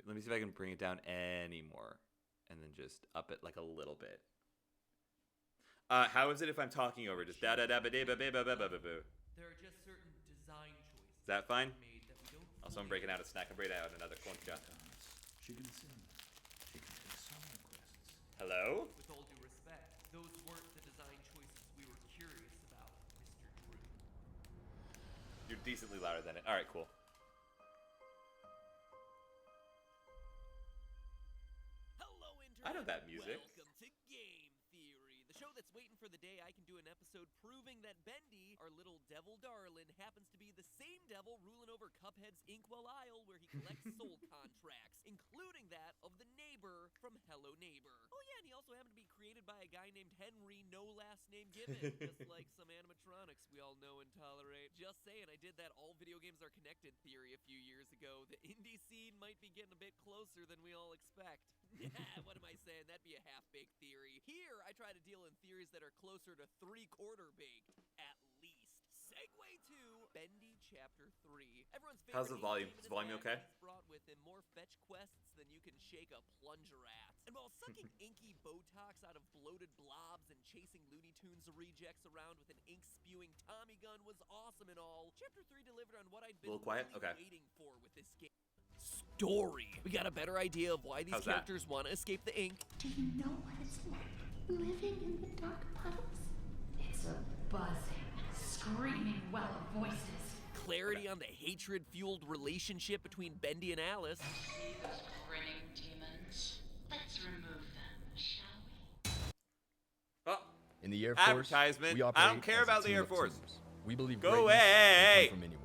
Let me see if I can bring it down any more. And then just up it like a little bit. How is it if I'm talking over? Just da-da-da-ba-da-ba-ba-ba-ba-ba-boo. There are just certain design choices. Is that fine? Made that we don't Also, I'm breaking out a snack. I'm breaking out another concha. She can sing. She can take song requests. Hello? With all due respect, those weren't the design choices we were curious about, Mr. Drew. You're decently louder than it. All right, cool. Hello, Internet. I know that music. Welcome to Game Theory, the show that's waiting for the day I can do an episode proving that Bendy, our little devil darlin', happens to be the same devil ruling over Cuphead's Inkwell Isle where he collects soul contracts, including that of the neighbor from Hello Neighbor. Oh yeah, and he also happened to be created by a guy named Henry, no last name given, just like some animatronics we all know and tolerate. Just saying, I did that all video games are connected theory a few years ago. The indie scene might be getting a bit closer than we all expect. What am I saying? That'd be a half-baked theory. Here, I try to deal in theories that are closer to three-quarter baked, at least. Segue to Bendy Chapter 3. Everyone's favorite. How's the volume? Is the volume okay? He's brought with him more fetch quests than you can shake a plunger at. And while sucking inky Botox out of bloated blobs and chasing Looney Tunes rejects around with an ink-spewing Tommy gun was awesome and all, Chapter 3 delivered on what I'd been waiting for with this game. Story. We got a better idea of why these characters want to escape the ink. Do you know what it's like living in the dark puddles? It's a buzzing, screaming well of voices. Clarity on the hatred-fueled relationship between Bendy and Alice. See those grinning demons? Let's remove them, shall we? Oh, in the Air Force, advertisement. we operate I don't care as a about the team Air of Force. teams. We believe Go greatness can away. come from anywhere.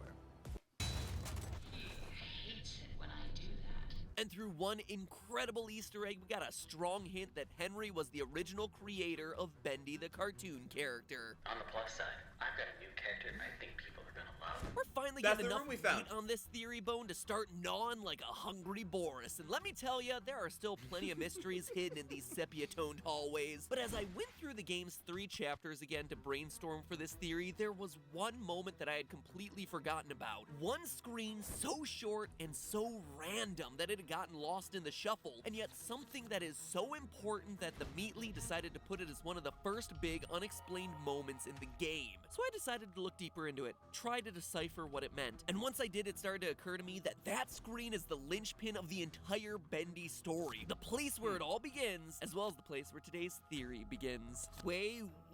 And through one incredible Easter egg, we got a strong hint that Henry was the original creator of Bendy the cartoon character. On the plus side, I've got a new character I think people are gonna love. We're finally getting enough meat on this theory bone to start gnawing like a hungry Boris. And let me tell you, there are still plenty of mysteries hidden in these sepia-toned hallways. But as I went through the game's 3 chapters again to brainstorm for this theory, there was one moment that I had completely forgotten about. One screen so short and so random that it had gotten lost in the shuffle, and yet something that is so important that the Meatly decided to put it as one of the first big unexplained moments in the game. So I decided to look deeper into it, try to decipher what it meant. And once I did, it started to occur to me that that screen is the linchpin of the entire Bendy story, the place where it all begins, as well as the place where today's theory begins.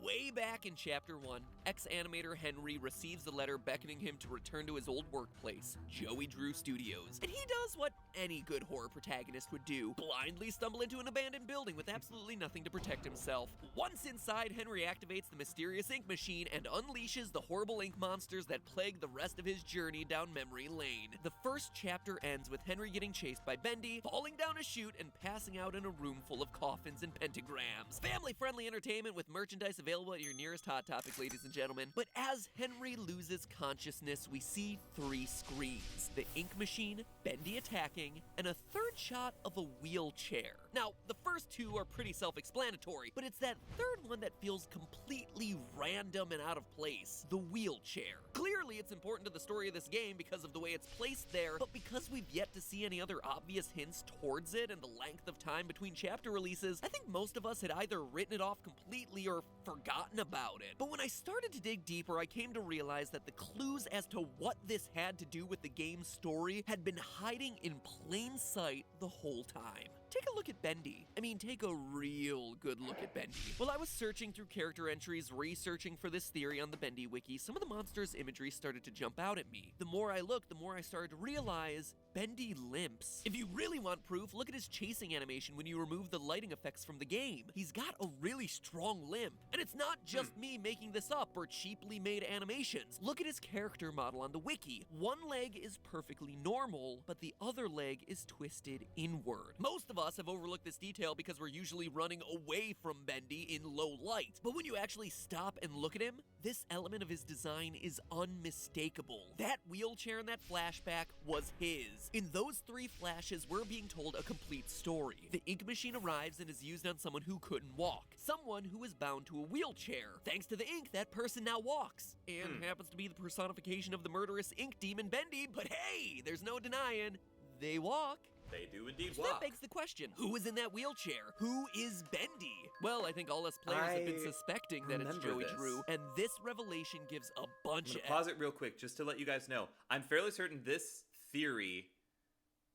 Way back in Chapter 1, ex-animator Henry receives a letter beckoning him to return to his old workplace, Joey Drew Studios. And he does what any good horror protagonist would do, blindly stumble into an abandoned building with absolutely nothing to protect himself. Once inside, Henry activates the mysterious ink machine and unleashes the horrible ink monsters that plague the rest of his journey down memory lane. The first chapter ends with Henry getting chased by Bendy, falling down a chute, and passing out in a room full of coffins and pentagrams. Family-friendly entertainment with merchandise available at your nearest Hot Topic, ladies and gentlemen. But as Henry loses consciousness, we see 3 screens. The ink machine, Bendy attacking, and a third shot of a wheelchair. Now, the first 2 are pretty self-explanatory, but it's that third one that feels completely random and out of place. The wheelchair. Clearly, it's important to the story of this game because of the way it's placed there, but because we've yet to see any other obvious hints towards it and the length of time between chapter releases, I think most of us had either written it off completely or forgotten about it. But when I started to dig deeper, I came to realize that the clues as to what this had to do with the game's story had been hiding in plain sight the whole time. Take a look at Bendy. I mean, take a real good look at Bendy. While I was searching through character entries, researching for this theory on the Bendy wiki, some of the monsters' imagery started to jump out at me. The more I looked, the more I started to realize Bendy limps. If you really want proof, look at his chasing animation when you remove the lighting effects from the game. He's got a really strong limp. And it's not just me making this up or cheaply made animations. Look at his character model on the wiki. One leg is perfectly normal, but the other leg is twisted inward. Most of us have overlooked this detail because we're usually running away from Bendy in low light. But when you actually stop and look at him, this element of his design is unmistakable. That wheelchair in that flashback was his. In those 3 flashes, we're being told a complete story. The ink machine arrives and is used on someone who couldn't walk. Someone who is bound to a wheelchair. Thanks to the ink, that person now walks. And happens to be the personification of the murderous ink demon Bendy, but hey, there's no denying, they walk. They do indeed so walk. That begs the question, who is in that wheelchair? Who is Bendy? Well, I think all us players have been suspecting that it's Joey Drew, and this revelation gives a bunch of... Pause it real quick, just to let you guys know. I'm fairly certain this theory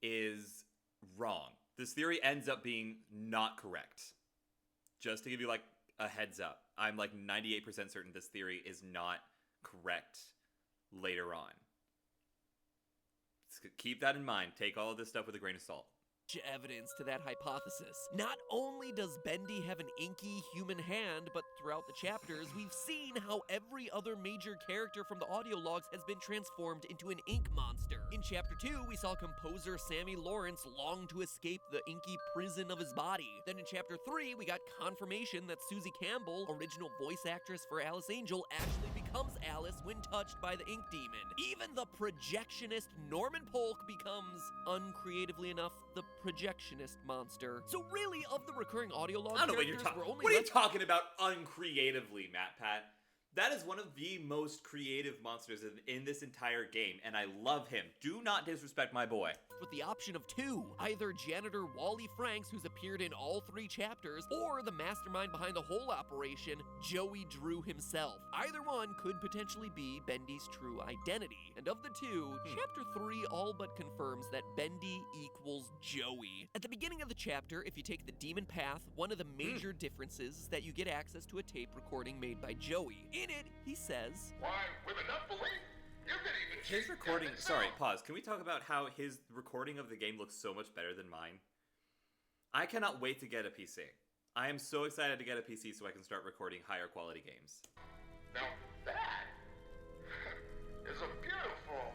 is wrong. This theory ends up being not correct. Just to give you, like, a heads up. I'm, like, 98% certain this theory is not correct later on. Keep that in mind. Take all of this stuff with a grain of salt. evidence to that hypothesis. Not only does Bendy have an inky human hand, but throughout the chapters, we've seen how every other major character from the audio logs has been transformed into an ink monster. In Chapter 2, we saw composer Sammy Lawrence long to escape the inky prison of his body. Then in Chapter 3, we got confirmation that Susie Campbell, original voice actress for Alice Angel, actually becomes Alice when touched by the ink demon. Even the projectionist Norman Polk becomes, uncreatively enough, the projectionist monster. So really, of the recurring audio log I don't know what you're characters, talking. we're only What are you left- talking about uncreatively, Matt Pat? That is one of the most creative monsters in this entire game, and I love him. Do not disrespect my boy. with the option of two. Either janitor Wally Franks, who's appeared in all 3 chapters, or the mastermind behind the whole operation, Joey Drew himself. Either one could potentially be Bendy's true identity. And of the two, Chapter 3 all but confirms that Bendy equals Joey. At the beginning of the chapter, if you take the demon path, one of the major differences is that you get access to a tape recording made by Joey. In it, he says, Why, with enough belief, you can even His recording, sorry, pause. Can we talk about how his recording of the game looks so much better than mine? I cannot wait to get a PC. I am so excited to get a PC so I can start recording higher quality games. Now that is a beautiful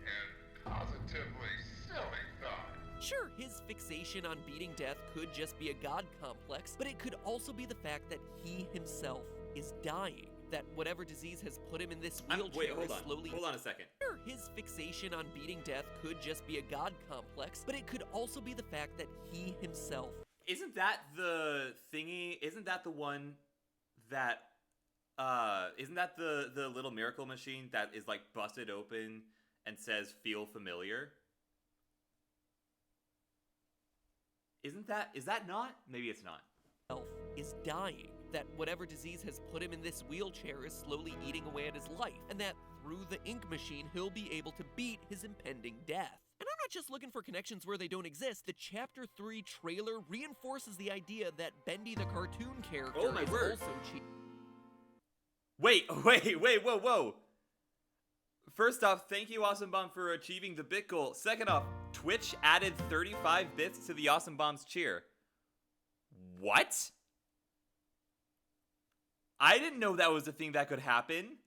and positively silly thought. sure, his fixation on beating death could just be a god complex, but it could also be the fact that he himself is dying. That whatever disease has put him in this wheelchair is slowly... Hold on a second. Sure, his fixation on beating death could just be a god complex, but it could also be the fact that he himself... Isn't that the thingy? Isn't that the one that... isn't that the little miracle machine that is like busted open and says, feel familiar? Is that not? Maybe it's not. Is dying. That whatever disease has put him in this wheelchair is slowly eating away at his life, and that through the ink machine, he'll be able to beat his impending death. And I'm not just looking for connections where they don't exist. The Chapter 3 trailer reinforces the idea that Bendy the cartoon character Oh my is word. also cheap. Wait, whoa. First off, thank you, Awesome Bomb, for achieving the bit goal. Second off, Twitch added 35 bits to the Awesome Bomb's cheer. What? I didn't know that was a thing that could happen.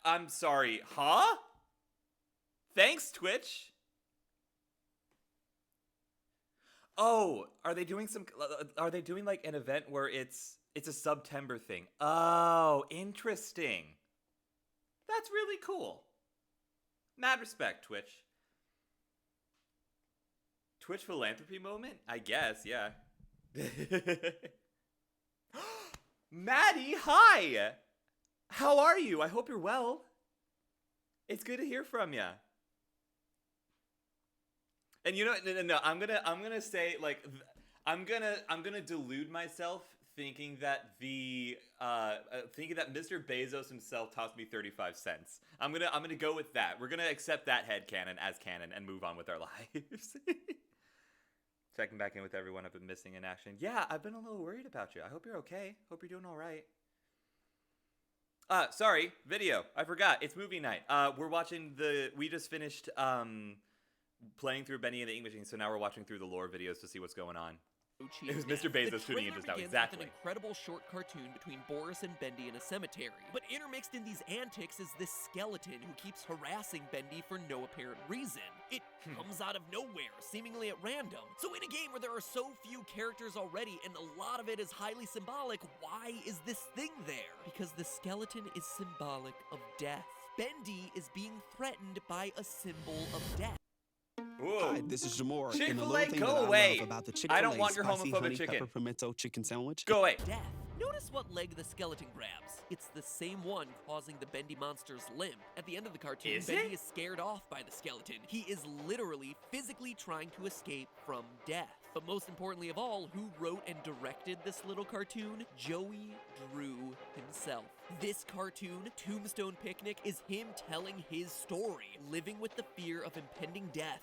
I'm sorry, huh? Thanks, Twitch. Oh, are they doing like an event where it's a September thing? Oh, interesting. That's really cool. Mad respect, Twitch. Twitch philanthropy moment? I guess, yeah. Maddie, hi! How are you? I hope you're well. It's good to hear from you. And you know, no, I'm gonna say, like, I'm gonna delude myself thinking that Mr. Bezos himself tossed me 35 cents. I'm gonna go with that. We're gonna accept that headcanon as canon and move on with our lives. Checking back in with everyone I've been missing in action. Yeah, I've been a little worried about you. I hope you're okay. Hope you're doing all right. Sorry, video. I forgot. It's movie night. We just finished playing through Bendy and the Ink Machine, so now we're watching through the lore videos to see what's going on. It was Mr. Bezos tuning in just now. Exactly. With an incredible short cartoon between Boris and Bendy in a cemetery. But intermixed in these antics is this skeleton who keeps harassing Bendy for no apparent reason. It comes out of nowhere, seemingly at random. So in a game where there are so few characters already and a lot of it is highly symbolic, why is this thing there? Because the skeleton is symbolic of death. Bendy is being threatened by a symbol of death. Whoa. Hi, this is Jamor. Chick-fil-A, and the little thing go that away. I love about the Chick-fil-A I don't want your spicy homophobic honey chicken. pepper pimento chicken sandwich. Go away. Death. Notice what leg the skeleton grabs. It's the same one causing the Bendy monster's limp. At the end of the cartoon, Is Bendy it? is scared off by the skeleton. He is literally physically trying to escape from death. But most importantly of all, who wrote and directed this little cartoon? Joey Drew himself. This cartoon, Tombstone Picnic, is him telling his story, living with the fear of impending death,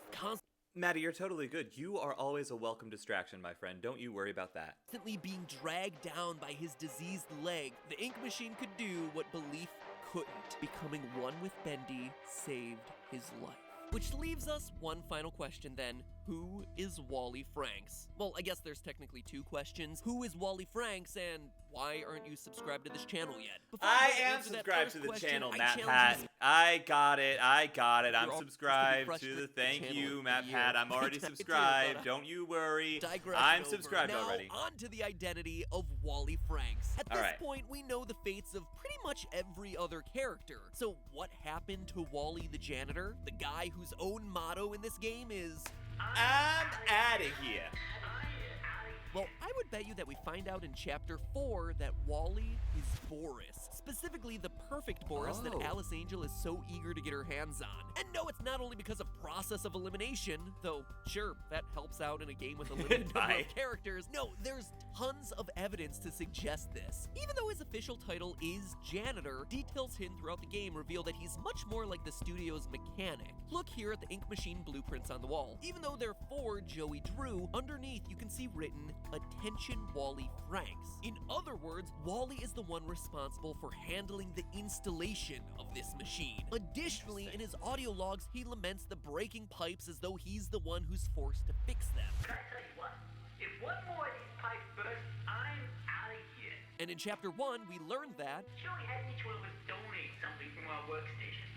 Maddie, you're totally good. You are always a welcome distraction, my friend. Don't you worry about that. constantly being dragged down by his diseased leg. The ink machine could do what belief couldn't. Becoming one with Bendy saved his life. Which leaves us one final question then. Who is Wally Franks? Well, I guess there's technically two questions. Who is Wally Franks, and why aren't you subscribed to this channel yet? Before I go am answer that subscribed first to the question, channel, I Matt challenge Pat. you- I got it. I'm You're all subscribed just to gonna be the frustrated thank with the you, channel Matt for the Pat. year. I'm already I do, subscribed. but, Don't you worry. Digression I'm over. subscribed now, already. on to the identity of Wally Franks. At this All right. point, we know the fates of pretty much every other character. So what happened to Wally the janitor? The guy whose own motto in this game is, I'm out of here. well, I would bet you that we find out in Chapter 4 that Wally is Boris. Specifically, the perfect Boris that Oh. Alice Angel is so eager to get her hands on. And no, it's not only because of process of elimination, though, sure, that helps out in a game with a limited number Bye. of characters. No, there's tons of evidence to suggest this. Even though his official title is Janitor, details hidden throughout the game reveal that he's much more like the studio's mechanic. Look here at the ink machine blueprints on the wall. Even though they're for Joey Drew, underneath you can see written, "Attention Wally Franks." In other words, Wally is the one responsible for handling the installation of this machine. Additionally, in his audio logs, he laments the breaking pipes as though he's the one who's forced to fix them. Can I tell you what? If one more of these pipes burst, I'm out of here. And in Chapter 1, we learned that Joey had each one of us donate something from our workstation.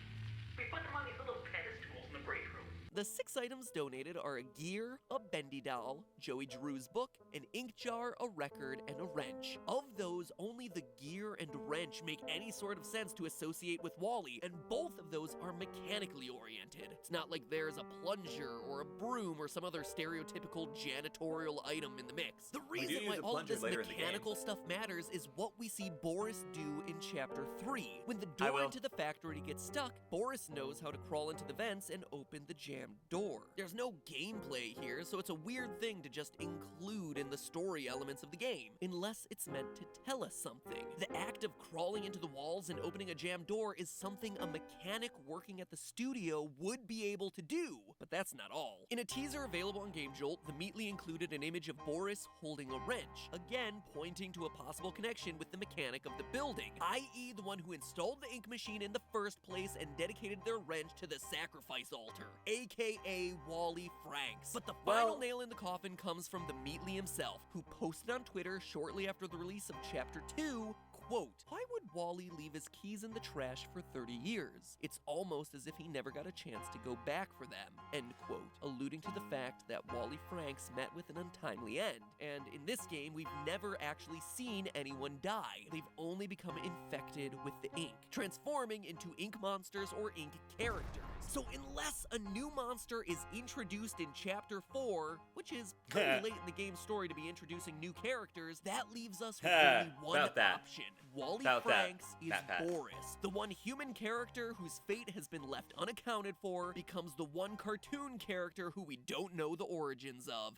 We put them on these little pedestals in the break room. the 6 items donated are a gear, a bendy doll, Joey Drew's book, an ink jar, a record, and a wrench. Of those, only the gear and wrench make any sort of sense to associate with Wally, and both of those are mechanically oriented. It's not like there's a plunger or a broom or some other stereotypical janitorial item in the mix. The We do reason use why a all of plunger this later in the game. mechanical stuff matters is what we see Boris do in Chapter 3. When the I door will. into the factory gets stuck, Boris knows how to crawl into the vents and open the jammed door. There's no gameplay here, so it's a weird thing to just include in the story elements of the game, unless it's meant to tell us something. The act of crawling into the walls and opening a jammed door is something a mechanic working at the studio would be able to do, but that's not all. In a teaser available on GameJolt, the Meatly included an image of Boris holding a wrench, again pointing to a possible connection with the mechanic of the building, i.e. the one who installed the ink machine in the first place and dedicated their wrench to the sacrifice altar, aka Wally Franks. But the final nail in the coffin comes from the Meatly himself, who posted on Twitter shortly after the release of Chapter 2, quote, "Why would Wally leave his keys in the trash for 30 years? It's almost as if he never got a chance to go back for them," end quote, alluding to the fact that Wally Franks met with an untimely end. And in this game, we've never actually seen anyone die. They've only become infected with the ink, transforming into ink monsters or ink characters. So unless a new monster is introduced in Chapter 4, which is pretty late in the game's story to be introducing new characters, that leaves us with only one About that. option. Wally About that. Franks is Pat. Boris, the one human character whose fate has been left unaccounted for, becomes the one cartoon character who we don't know the origins of.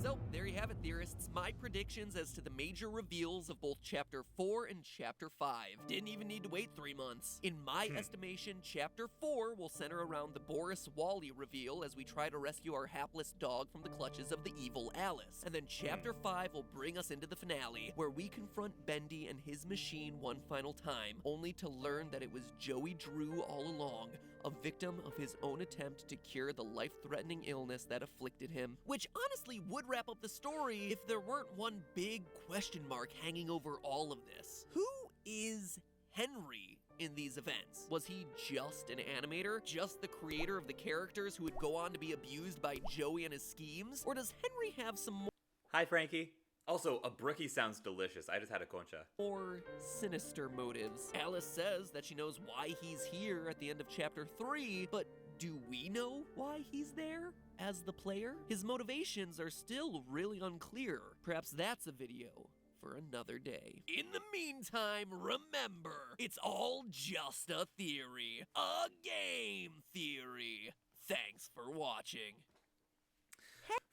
So, there you have it, theorists. My predictions as to the major reveals of both Chapter 4 and Chapter 5. Didn't even need to wait 3 months. In my estimation, Chapter 4 will center around the Boris-Wally reveal as we try to rescue our hapless dog from the clutches of the evil Alice. And then Chapter 5 will bring us into the finale, where we confront Bendy and his machine one final time, only to learn that it was Joey Drew all along, a victim of his own attempt to cure the life-threatening illness that afflicted him, which honestly would wrap up the story if there weren't one big question mark hanging over all of this. Who is Henry in these events? Was he just an animator? Just the creator of the characters who would go on to be abused by Joey and his schemes? Or does Henry have some Hi, Frankie. Also, a brookie sounds delicious. I just had a concha. more sinister motives? Alice says that she knows why he's here at the end of Chapter 3, but do we know why he's there? As the player? His motivations are still really unclear. Perhaps that's a video for another day. In the meantime, remember, it's all just a theory. A game theory. Thanks for watching.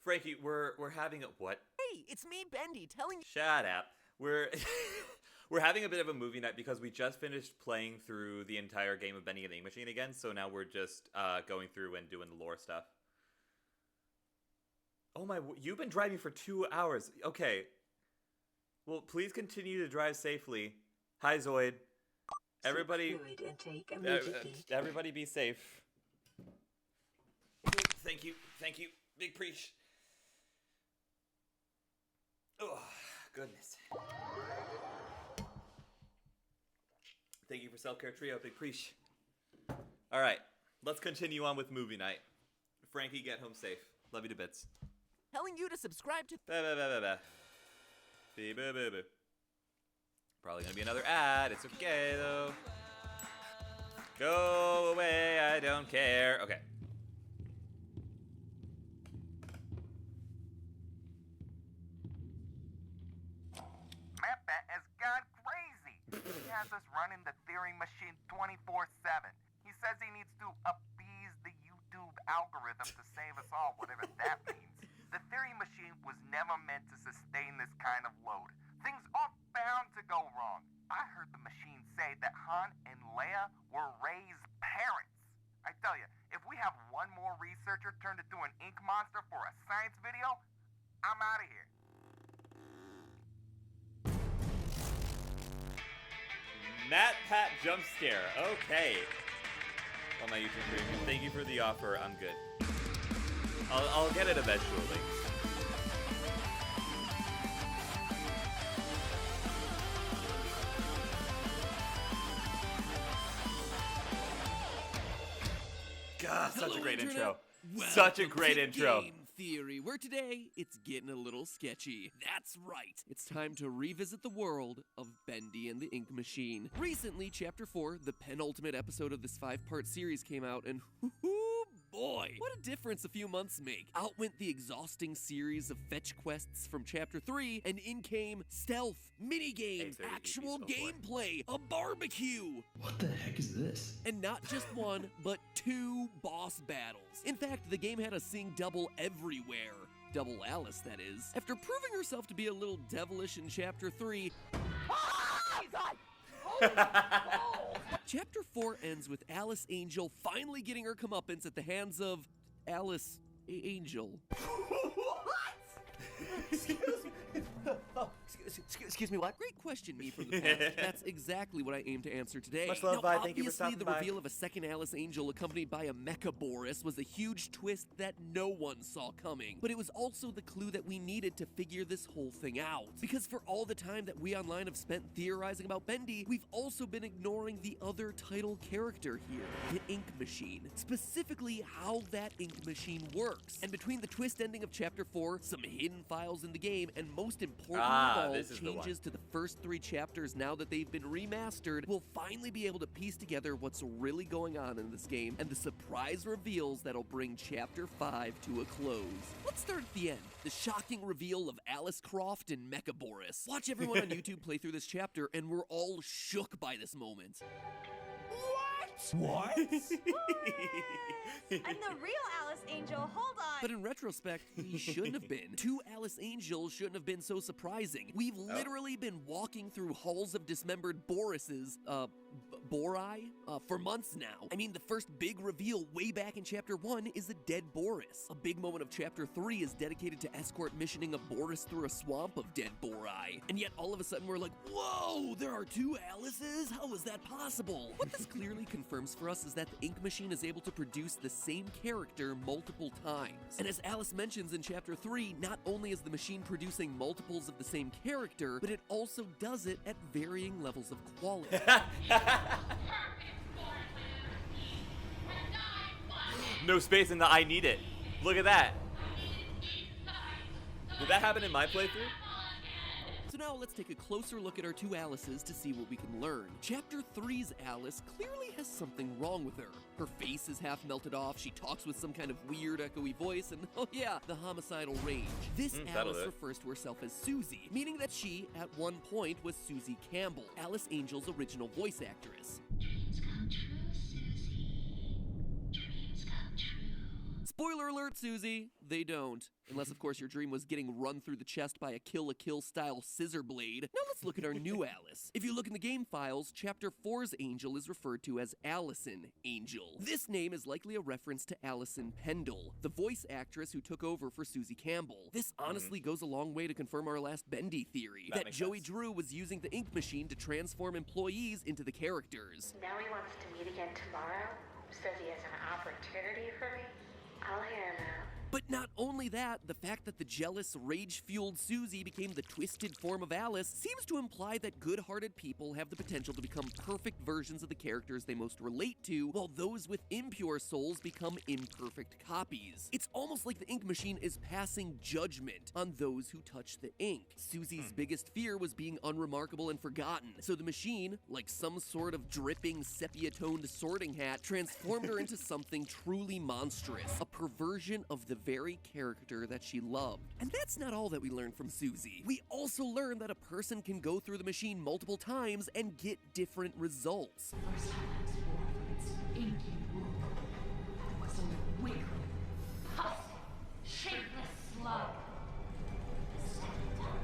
Frankie, we're having a what? Hey, it's me, Bendy, telling you. Shut up. We're we're having a bit of a movie night because we just finished playing through the entire game of Bendy and the Ink Machine again, so now we're just going through and doing the lore stuff. Oh my, you've been driving for 2 hours. Okay. Well, please continue to drive safely. Hi, Zoid. Everybody, Fluid intake immediately. everybody be safe. Thank you. Big preach. Oh, goodness. Thank you for self-care trio, big preach. All right, let's continue on with movie night. Frankie, get home safe. Love you to bits. Telling you to subscribe to... Probably gonna be another ad. It's okay, though. Go away, I don't care. Okay. Matt has gone crazy. He has us running the theory machine 24/7. He says he needs to appease the YouTube algorithm to save us all, whatever that means. The theory machine was never meant to sustain this kind of load. Things are bound to go wrong. I heard the machine say that Han and Leia were Rey's parents. I tell you, if we have one more researcher turned into an ink monster for a science video, I'm out of here. Matt Pat jump scare. Okay. On my YouTube premium. Thank you for the offer. I'm good. I'll get it eventually. God, such a great intro. Such a great intro. Game Theory, where today it's getting a little sketchy. That's right. It's time to revisit the world of Bendy and the Ink Machine. Recently, Chapter 4, the penultimate episode of this 5-part series, came out, and boy, what a difference a few months make. Out went the exhausting series of fetch quests from Chapter 3, and in came stealth, minigames, actual gameplay, a barbecue. What the heck is this? And not just one, but 2 boss battles. In fact, the game had us seeing double everywhere. Double Alice, that is. After proving herself to be a little devilish in Chapter 3, Chapter 4 ends with Alice Angel finally getting her comeuppance at the hands of Alice Angel. Excuse me, what? Great question, me from the past. That's exactly what I aim to answer today. Much love, now, bye. Thank you for stopping obviously, the reveal of a second Alice Angel accompanied by a Mecha Boris was a huge twist that no one saw coming. But it was also the clue that we needed to figure this whole thing out. Because for all the time that we online have spent theorizing about Bendy, we've also been ignoring the other title character here, the Ink Machine. Specifically, how that Ink Machine works. And between the twist ending of Chapter 4, some hidden files in the game, and most importantly of all, changes to the first 3 chapters now that they've been remastered, we'll finally be able to piece together what's really going on in this game and the surprise reveals that'll bring Chapter 5 to a close. Let's start at the end, the shocking reveal of Alice Croft and Mecha Boris. Watch everyone on YouTube play through this chapter and we're all shook by this moment. What? I'm the real Alice Angel, hold on! But in retrospect, we shouldn't have been. 2 Alice Angels shouldn't have been so surprising. We've literally been walking through halls of dismembered Borises, Bori? For months now. I mean, the first big reveal way back in Chapter 1 is a dead Boris. A big moment of Chapter 3 is dedicated to escort missioning a Boris through a swamp of dead Bori. And yet all of a sudden we're like, whoa, there are 2 Alices? How is that possible? What this clearly confirms for us is that the Ink Machine is able to produce the same character multiple times. And as Alice mentions in Chapter 3, not only is the machine producing multiples of the same character, but it also does it at varying levels of quality. No space in the I need it. Look at that. Did that happen in my playthrough? So now let's take a closer look at our 2 Alices to see what we can learn. Chapter 3's Alice clearly has something wrong with her. Her face is half melted off, she talks with some kind of weird echoey voice, and oh yeah, the homicidal range. This Alice refers to herself as Susie, meaning that she, at one point, was Susie Campbell, Alice Angel's original voice actress. Dreams come true, Susie. Dreams come true. Spoiler alert, Susie, they don't. Unless, of course, your dream was getting run through the chest by a Kill la Kill style scissor blade. Now let's look at our new Alice. If you look in the game files, Chapter 4's Angel is referred to as Allison Angel. This name is likely a reference to Allison Pendle, the voice actress who took over for Susie Campbell. This honestly goes a long way to confirm our last Bendy theory, that Joey Drew was using the Ink Machine to transform employees into the characters. Now he wants to meet again tomorrow? Says he has an opportunity for me? I'll hear him out. But not only that, the fact that the jealous, rage-fueled Susie became the twisted form of Alice seems to imply that good-hearted people have the potential to become perfect versions of the characters they most relate to, while those with impure souls become imperfect copies. It's almost like the ink machine is passing judgment on those who touch the ink. Susie's biggest fear was being unremarkable and forgotten, so the machine, like some sort of dripping sepia-toned sorting hat, transformed her into something truly monstrous, a perversion of the very character that she loved. And that's not all that we learned from Susie. We also learned that a person can go through the machine multiple times and get different results. First time I was born from its inky womb, I was a wiggly, pussy, shapeless slug. The second time,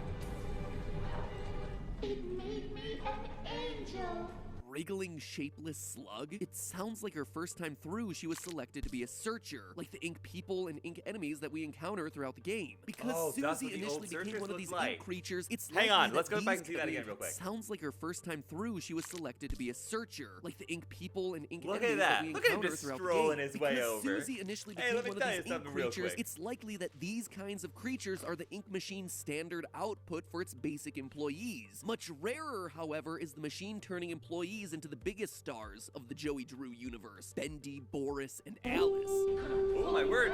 well, it made me an angel. Wriggling, shapeless slug? It sounds like her first time through she was selected to be a searcher, like the ink people and ink enemies that we encounter throughout the game. Because Susie initially became one of these ink creatures, it's Hang on, let's go back and see that again real quick. Sounds like her first time through she was selected to be a searcher, like the ink people and ink Look enemies at that we Look at him encounter just throughout the strolling game. his way Because over. Susie initially Hey, became let me one of tell these you ink something real creatures, quick. it's likely that these kinds of creatures are the ink machine's standard output for its basic employees. Much rarer, however, is the machine turning employees into the biggest stars of the Joey Drew universe, Bendy, Boris, and Alice. Oh my word.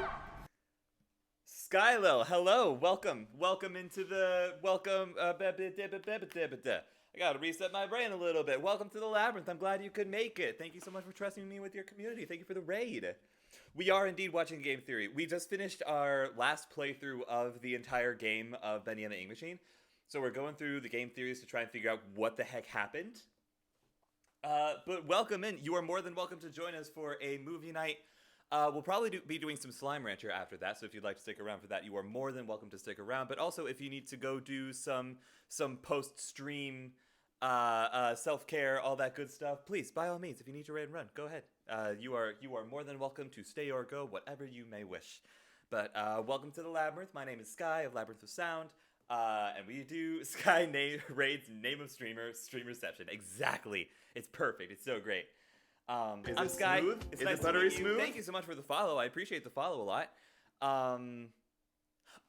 Skylo, hello, welcome into the, I gotta reset my brain a little bit. Welcome to the Labyrinth, I'm glad you could make it. Thank you so much for trusting me with your community. Thank you for the raid. We are indeed watching Game Theory. We just finished our last playthrough of the entire game of Bendy and the Ink Machine. So we're going through the game theories to try and figure out what the heck happened. But welcome in. You are more than welcome to join us for a movie night. We'll probably be doing some Slime Rancher after that, so if you'd like to stick around for that, you are more than welcome to stick around. But also, if you need to go do some post-stream self-care, all that good stuff, please, by all means, if you need to raid and run, go ahead. You are more than welcome to stay or go, whatever you may wish. But welcome to the Labyrinth. My name is Sky of Labyrinth of Sound. And we do Sky Raid's name of stream reception. Exactly. It's perfect. It's so great. I'm Sky. Smooth? It's Is nice it buttery to meet you. smooth? Thank you so much for the follow. I appreciate the follow a lot.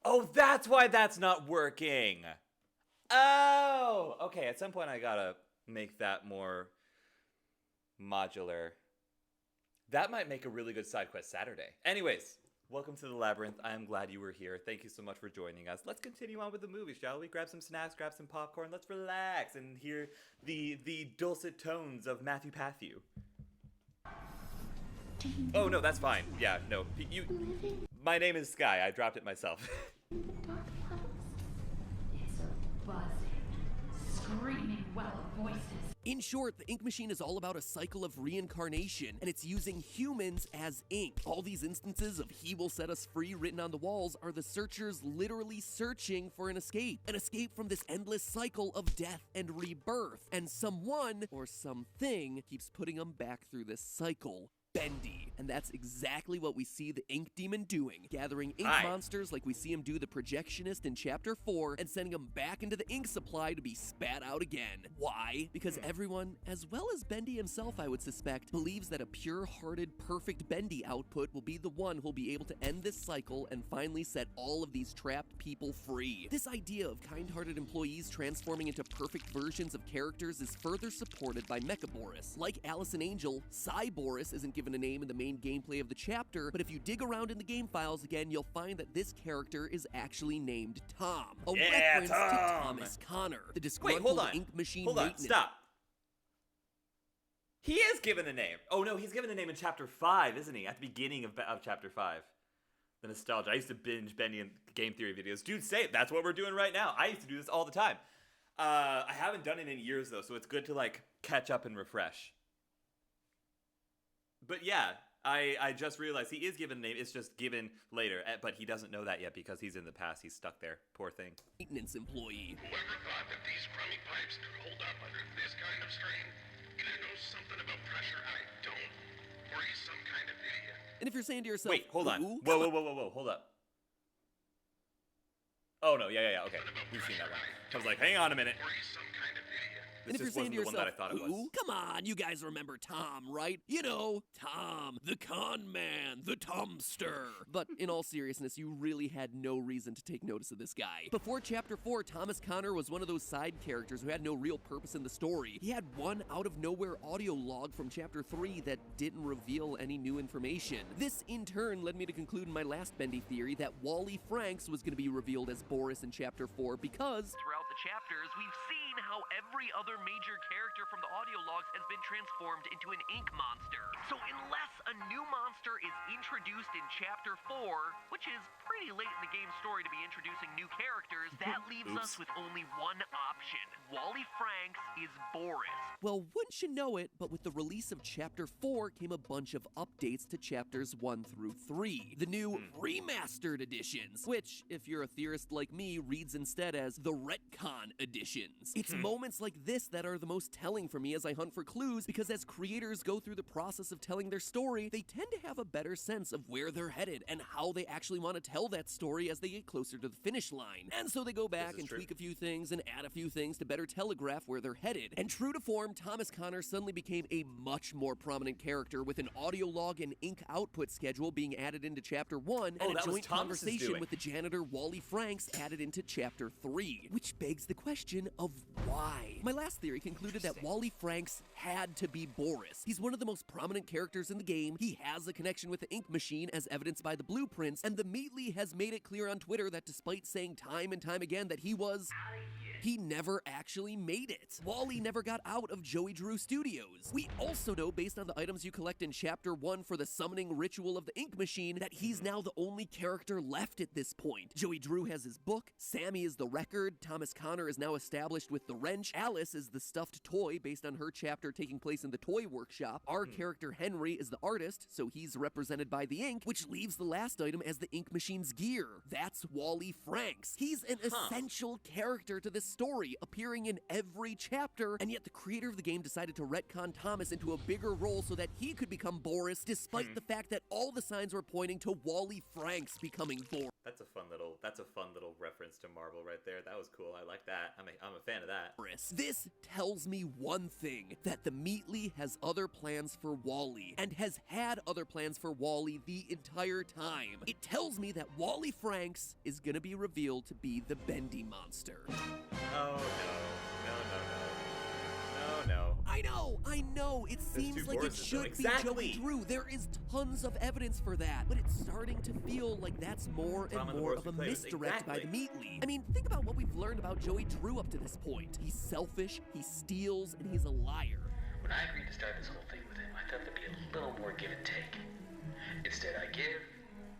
Oh, that's why that's not working. Oh, okay. At some point, I gotta make that more modular. That might make a really good side quest Saturday. Anyways. Welcome to the Labyrinth. I am glad you were here. Thank you so much for joining us. Let's continue on with the movie, shall we? Grab some snacks, grab some popcorn. Let's relax and hear the dulcet tones of Matthew Patthew. Oh, no, that's fine. Yeah, no. My name is Sky. I dropped it myself. It's a buzzing, screaming well of voices. In short, the ink machine is all about a cycle of reincarnation, and it's using humans as ink. All these instances of "he will set us free" written on the walls are the searchers literally searching for an escape from this endless cycle of death and rebirth. And someone, or something, keeps putting them back through this cycle. Bendy. And that's exactly what we see the Ink Demon doing, gathering ink monsters like we see him do the Projectionist in Chapter 4 and sending them back into the ink supply to be spat out again. Why? Because everyone, as well as Bendy himself I would suspect, believes that a pure-hearted, perfect Bendy output will be the one who'll be able to end this cycle and finally set all of these trapped people free. This idea of kind-hearted employees transforming into perfect versions of characters is further supported by Mecha Boris. Like Alice and Angel, Psy Boris isn't given a name in the main gameplay of the chapter, but if you dig around in the game files again, you'll find that this character is actually named Tom, a reference to Thomas Connor, the disgruntled ink machine maintenance. Stop. He is given a name. Oh no, he's given a name in Chapter 5, isn't he? At the beginning of Chapter 5. The nostalgia. I used to binge Bendy and game theory videos. Dude, say it. That's what we're doing right now. I used to do this all the time. I haven't done it in years though, so it's good to like catch up and refresh. But yeah, I just realized he is given a name. It's just given later, but he doesn't know that yet because he's in the past. He's stuck there. Poor thing. Maintenance employee. Whoever thought that these crummy pipes could hold up under this kind of strain either knows something about pressure I don't, or he's some kind of idiot. And if you're saying to yourself, wait, hold on. Whoa, hold up. Oh no, yeah, okay. We've seen that one. I was like, hang on a minute. Or he's some kind of idiot. And if you're just saying to wasn't the one yourself, that I thought it who? was. Come on, you guys remember Tom, right? You know, Tom, the con man, the Tomster. But in all seriousness, you really had no reason to take notice of this guy. Before Chapter 4, Thomas Connor was one of those side characters who had no real purpose in the story. He had one out-of-nowhere audio log from Chapter 3 that didn't reveal any new information. This, in turn, led me to conclude in my last Bendy theory that Wally Franks was going to be revealed as Boris in Chapter 4 because throughout the chapters, we've seen how every other major character from the audio logs has been transformed into an ink monster. So unless a new monster is introduced in Chapter 4, which is pretty late in the game's story to be introducing new characters, that leaves us with only one option. Wally Franks is Boris. Well, wouldn't you know it, but with the release of Chapter 4 came a bunch of updates to Chapters 1 through 3. The new remastered editions, which, if you're a theorist like me, reads instead as the retcon editions. It's moments like this that are the most telling for me as I hunt for clues, because as creators go through the process of telling their story, they tend to have a better sense of where they're headed and how they actually want to tell that story as they get closer to the finish line. And so they go back and tweak a few things and add a few things to better telegraph where they're headed. And true to form, Thomas Connor suddenly became a much more prominent character, with an audio log and ink output schedule being added into Chapter 1 and a joint conversation with the janitor Wally Franks added into Chapter 3. Which begs the question of why? My last theory concluded that Wally Franks had to be Boris. He's one of the most prominent characters in the game, he has a connection with the ink machine as evidenced by the blueprints, and the Meatly has made it clear on Twitter that despite saying time and time again that he never actually made it. Wally never got out of Joey Drew Studios. We also know, based on the items you collect in Chapter 1 for the summoning ritual of the ink machine, that he's now the only character left at this point. Joey Drew has his book, Sammy is the record, Thomas Connor is now established with the wrench, Alice is the stuffed toy based on her chapter taking place in the toy workshop, our character Henry is the artist, so he's represented by the ink, which leaves the last item as the ink machine's gear. That's Wally Franks. He's an essential character to this story, appearing in every chapter, and yet the creator of the game decided to retcon Thomas into a bigger role so that he could become Boris, despite the fact that all the signs were pointing to Wally Franks becoming Boris. That's a fun little reference to Marvel right there. That was cool. I like that. I'm a fan of that. This tells me one thing, that the Meatly has other plans for Wally, and has had other plans for Wally the entire time. It tells me that Wally Franks is gonna be revealed to be the Bendy monster. Oh no. I know, it seems like it should be Joey Drew. There is tons of evidence for that, but it's starting to feel like that's more and more of a misdirect by the Meatly. I mean, think about what we've learned about Joey Drew up to this point. He's selfish, he steals, and he's a liar. When I agreed to start this whole thing with him, I thought there'd be a little more give and take. Instead, I give,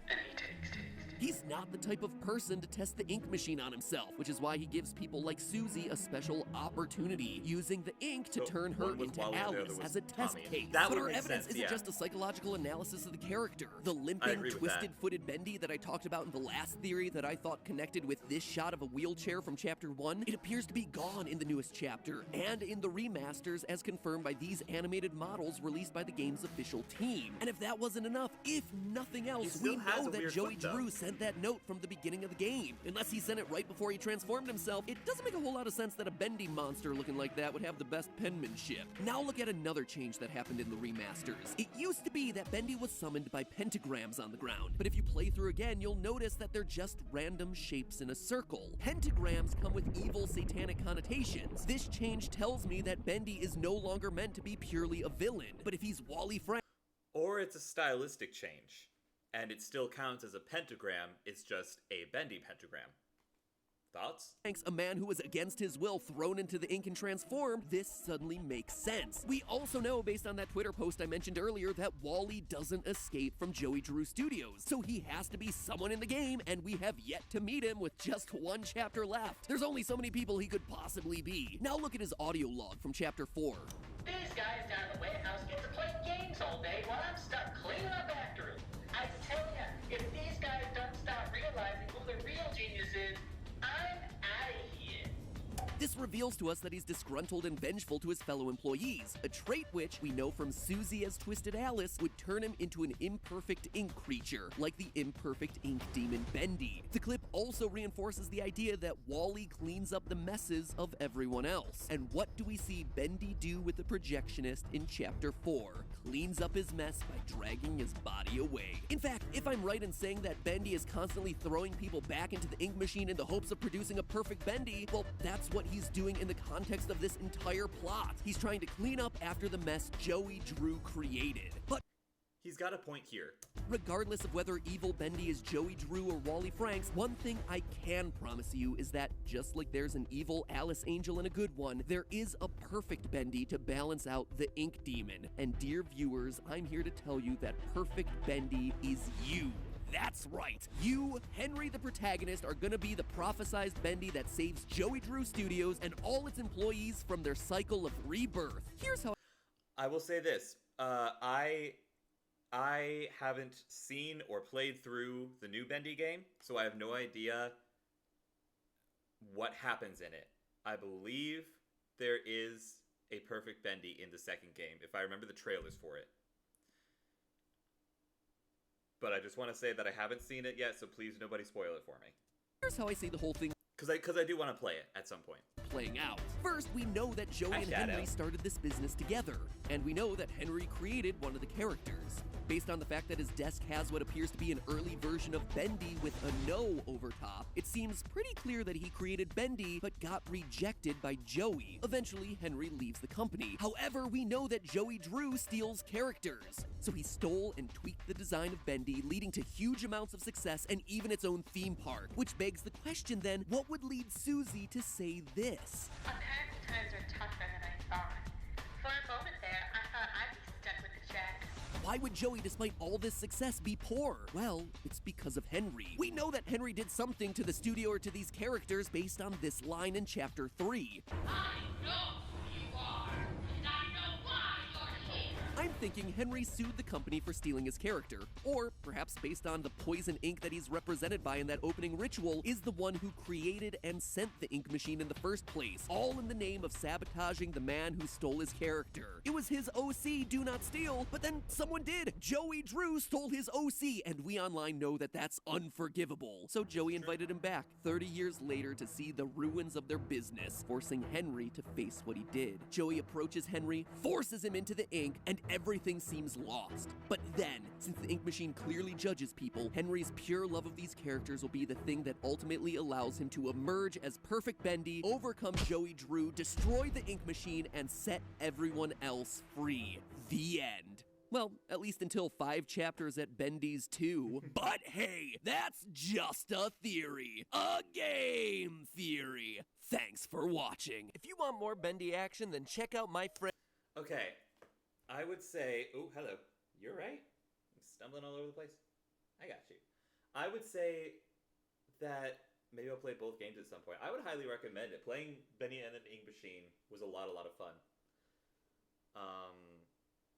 and he takes. He's not the type of person to test the ink machine on himself, which is why he gives people like Susie a special opportunity, using the ink to turn her into Alice as a test case. But our evidence isn't just a psychological analysis of the character. The limping, twisted-footed Bendy that I talked about in the last theory that I thought connected with this shot of a wheelchair from Chapter 1, it appears to be gone in the newest chapter, and in the remasters as confirmed by these animated models released by the game's official team. And if that wasn't enough, if nothing else, we know that Joey Drew sent that note from the beginning of the game. Unless he sent it right before he transformed himself, it doesn't make a whole lot of sense that a Bendy monster looking like that would have the best penmanship. Now look at another change that happened in the remasters. It used to be that Bendy was summoned by pentagrams on the ground, but if you play through again, you'll notice that they're just random shapes in a circle. Pentagrams come with evil satanic connotations. This change tells me that Bendy is no longer meant to be purely a villain, but if he's Wally Franks, or it's a stylistic change, and it still counts as a pentagram, it's just a Bendy pentagram. Thoughts? Thanks, a man who was against his will thrown into the ink and transformed, this suddenly makes sense. We also know, based on that Twitter post I mentioned earlier, that Wally doesn't escape from Joey Drew Studios, so he has to be someone in the game, and we have yet to meet him with just one chapter left. There's only so many people he could possibly be. Now look at his audio log from Chapter 4. These guys down the warehouse get to play games all day while I'm stuck cleaning up after them. I tell ya, if these guys don't start realizing who the real genius is, I'm out of here. This reveals to us that he's disgruntled and vengeful to his fellow employees, a trait which we know from Susie as Twisted Alice would turn him into an imperfect ink creature, like the imperfect ink demon Bendy. The clip also reinforces the idea that Wally cleans up the messes of everyone else. And what do we see Bendy do with the projectionist in Chapter 4? Cleans up his mess by dragging his body away. In fact, if I'm right in saying that Bendy is constantly throwing people back into the ink machine in the hopes of producing a perfect Bendy, well, that's what he's doing in the context of this entire plot. He's trying to clean up after the mess Joey Drew created. But he's got a point here. regardless of whether evil Bendy is Joey Drew or Wally Franks, one thing I can promise you is that just like there's an evil Alice Angel and a good one, there is a perfect Bendy to balance out the ink demon. And dear viewers, I'm here to tell you that perfect Bendy is you. That's right. You, Henry the protagonist, are gonna be the prophesized Bendy that saves Joey Drew Studios and all its employees from their cycle of rebirth. Here's how I will say this. I haven't seen or played through the new Bendy game, so I have no idea what happens in it. I believe there is a perfect Bendy in the second game, if I remember the trailers for it. But I just want to say that I haven't seen it yet, so please nobody spoil it for me. Here's how I see the whole thing Because I do want to play it at some point. playing out. First, we know that Joey and Shadow. Henry started this business together, and we know that Henry created one of the characters. Based on the fact that his desk has what appears to be an early version of Bendy with a no over top, it seems pretty clear that he created Bendy but got rejected by Joey. Eventually, Henry leaves the company. However, we know that Joey Drew steals characters. So he stole and tweaked the design of Bendy, leading to huge amounts of success and even its own theme park. Which begs the question then, what would lead Susie to say this? Apparently times are tougher than I thought. For a moment there, I thought I'd be stuck with the check. Why would Joey, despite all this success, be poor? Well, it's because of Henry. We know that Henry did something to the studio or to these characters based on this line in Chapter 3. I know who you are, and I know why you're here. I'm thinking Henry sued the company for stealing his character, or perhaps based on the poison ink that he's represented by in that opening ritual, is the one who created and sent the ink machine in the first place, all in the name of sabotaging the man who stole his character. It was his OC, Do Not Steal, but then someone did. Joey Drew stole his OC, and we online know that that's unforgivable. So Joey invited him back 30 years later to see the ruins of their business, forcing Henry to face what he did. Joey approaches Henry, forces him into the ink, and everything seems lost. But then, since the ink machine clearly judges people, Henry's pure love of these characters will be the thing that ultimately allows him to emerge as perfect Bendy, overcome Joey Drew, destroy the ink machine, and set everyone else free. The end. Well, at least until 5 chapters at Bendy's 2. But hey, that's just a theory. A game theory. Thanks for watching. If you want more Bendy action, then check out my friend. Okay, I would say... Oh, hello. You're right. I'm stumbling all over the place. I got you. I would say that maybe I'll play both games at some point. I would highly recommend it. Playing Bendy and the Ink Machine was a lot of fun.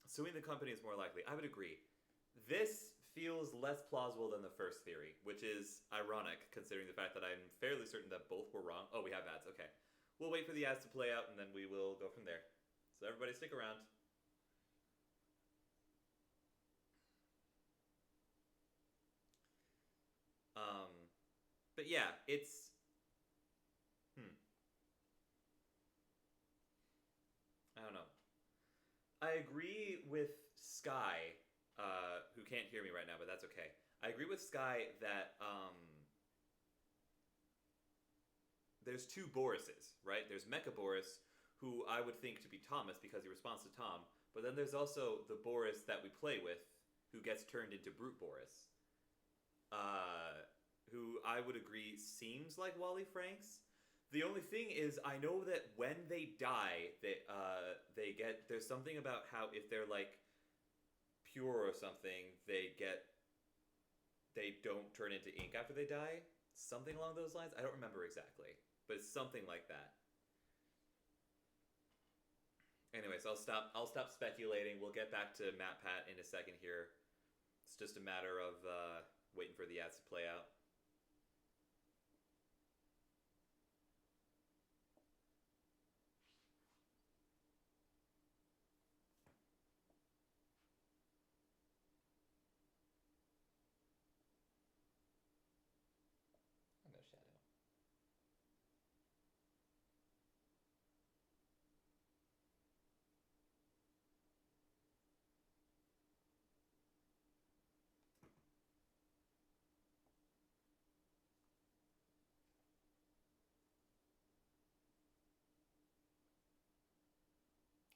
Suing the company is more likely. I would agree. This feels less plausible than the first theory, which is ironic considering the fact that I'm fairly certain that both were wrong. Oh, we have ads. Okay. We'll wait for the ads to play out and then we will go from there. So everybody stick around. But yeah, it's... I don't know. I agree with Sky, who can't hear me right now, but that's okay. I agree with Sky that there's 2 Borises, right? There's Mecha Boris, who I would think to be Thomas because he responds to Tom, but then there's also the Boris that we play with, who gets turned into Brute Boris. Who I would agree seems like Wally Franks. The only thing is, I know that when they die, they get... There's something about how if they're, like, pure or something, they don't turn into ink after they die. Something along those lines. I don't remember exactly, but it's something like that. Anyways, I'll stop speculating. We'll get back to MatPat in a second here. It's just a matter of waiting for the ads to play out.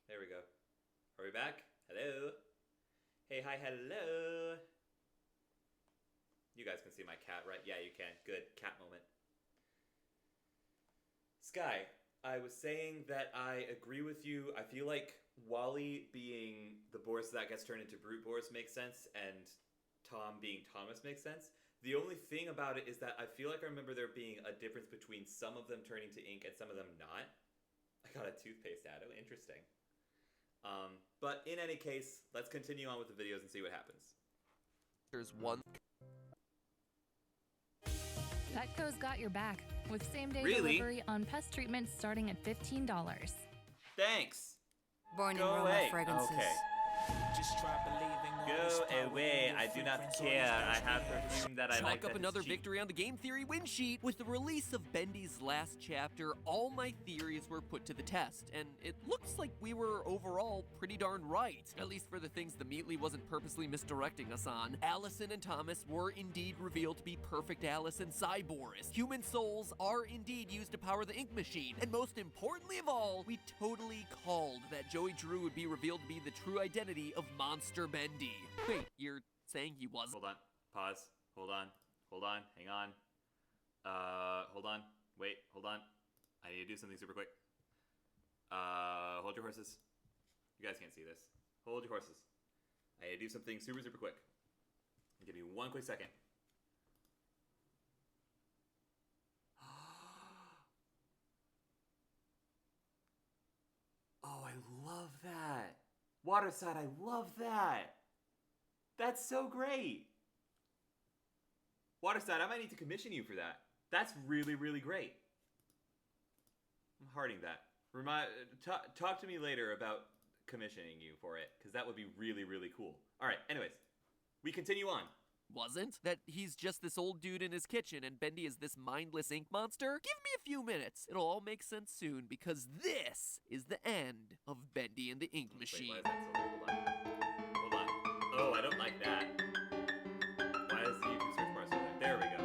There we go. Are we back? Hello? Hey, hi, hello. You guys can see my cat, right? Yeah, you can. Good. Cat moment. Sky, I was saying that I agree with you. I feel like Wally being the Boris that gets turned into Brute Boris makes sense, and Tom being Thomas makes sense. The only thing about it is that I feel like I remember there being a difference between some of them turning to ink and some of them not. I got a toothpaste shadow. Interesting. But in any case, let's continue on with the videos and see what happens. There's one. Petco's got your back with same-day Really? delivery on pest treatment starting at $15. Thanks. Born Go in away. Roma fragrances. Okay. Go away. I do not care. I have perfume that I like. Chalk up another victory on the game theory win sheet. With the release of Bendy's last chapter, all my theories were put to the test, and it looks like we were overall pretty darn right. At least for the things the Meatly wasn't purposely misdirecting us on. Allison and Thomas were indeed revealed to be perfect Alice and Cyboris. Human souls are indeed used to power the ink machine. And most importantly of all, we totally called that Joey Drew would be revealed to be the true identity of Monster Bendy. Wait, you're saying he wasn't? Hold on. Pause. Hold on. Hold on. Hang on. Hold on. Wait. Hold on. I need to do something super quick. Hold your horses. You guys can't see this. Hold your horses. I need to do something super, super quick. Give me one quick second. Oh, I love that. Waterside, I love that. That's so great. Waterside, I might need to commission you for that. That's really, really great. I'm hearting that. Talk to me later about commissioning you for it, because that would be really, really cool. All right, anyways, we continue on. Wasn't? That he's just this old dude in his kitchen and Bendy is this mindless ink monster? Give me a few minutes. It'll all make sense soon, because this is the end of Bendy and the Ink Machine. Wait, why is that so weird? Hold on. Oh, I don't like that. Why is the YouTube search bar still there? There we go.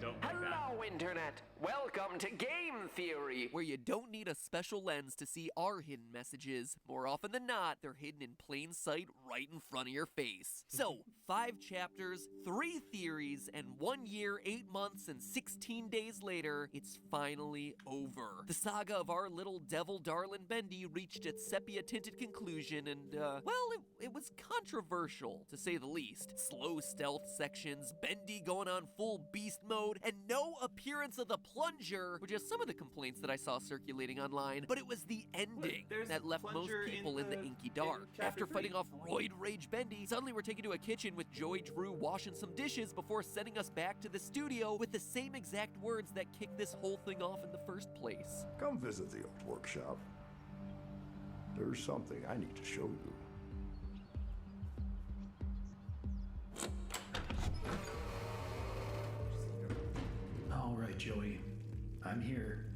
Don't like that. Hello, Internet! Welcome to Game Theory! Where you don't need a special lens to see our hidden messages. More often than not, they're hidden in plain sight right in front of your face. So, 5 chapters, 3 theories, and 1 year, 8 months, and 16 days later, it's finally over. The saga of our little devil darling Bendy reached its sepia-tinted conclusion and, well, it was controversial, to say the least. Slow stealth sections, Bendy going on full beast mode, and no appearance of the plunger were just some of the complaints that I saw circulating online, but it was the ending that left most people in the inky dark. After fighting off Roid Rage Bendy, suddenly we're taken to a kitchen with Joey Drew washing some dishes before sending us back to the studio with the same exact words that kicked this whole thing off in the first place. Come visit the old workshop. There's something I need to show you. All right, Joey. I'm here.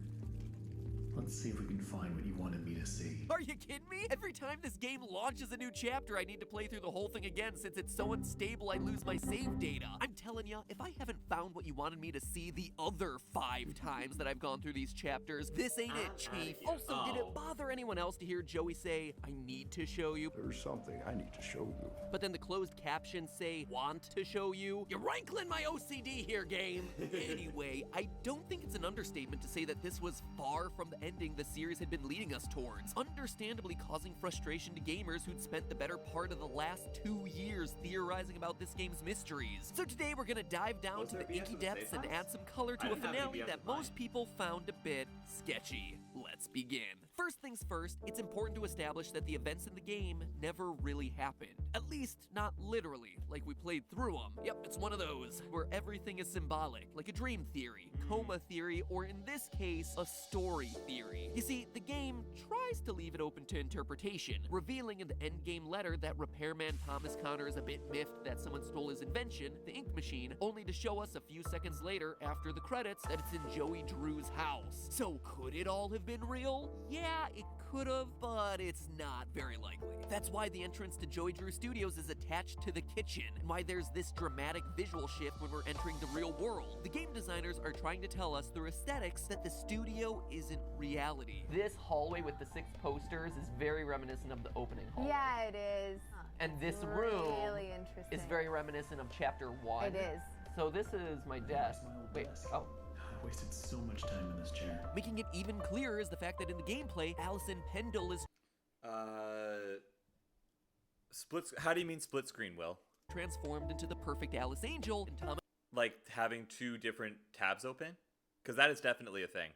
Let's see if we can find what you wanted me to see. Are you kidding me? Every time this game launches a new chapter, I need to play through the whole thing again since it's so unstable I lose my save data. I'm telling you, if I haven't found what you wanted me to see the other 5 times that I've gone through these chapters, this ain't it, Chief. Also, did it bother anyone else to hear Joey say, I need to show you? There's something I need to show you. But then the closed captions say, want to show you? You're rankling my OCD here, game. Anyway, I don't think it's an understatement to say that this was far from the ending the series had been leading us towards, understandably causing frustration to gamers who'd spent the better part of the last 2 years theorizing about this game's mysteries. So today we're gonna dive down to the inky depths and add some color to a finale that most people found a bit sketchy. Let's begin. First things first, it's important to establish that the events in the game never really happened. At least, not literally, like we played through them. Yep, it's one of those, where everything is symbolic, like a dream theory, coma theory, or in this case, a story theory. You see, the game tries to leave it open to interpretation, revealing in the endgame letter that repairman Thomas Connor is a bit miffed that someone stole his invention, the ink machine, only to show us a few seconds later, after the credits, that it's in Joey Drew's house. So, So could it all have been real? Yeah, it could have, but it's not very likely. That's why the entrance to Joey Drew Studios is attached to the kitchen, and why there's this dramatic visual shift when we're entering the real world. The game designers are trying to tell us through aesthetics that the studio isn't reality. This hallway with the 6 posters is very reminiscent of the opening hallway. Yeah, it is. And this room really interesting. is very reminiscent of chapter 1. It is. So this is my desk. Wait, oh. I wasted so much time in this chair. Making it even clearer is the fact that in the gameplay, Allison Pendle is How do you mean split screen, Will? transformed into the perfect Alice Angel, and Thomas Like having 2 different tabs open? Because that is definitely a thing.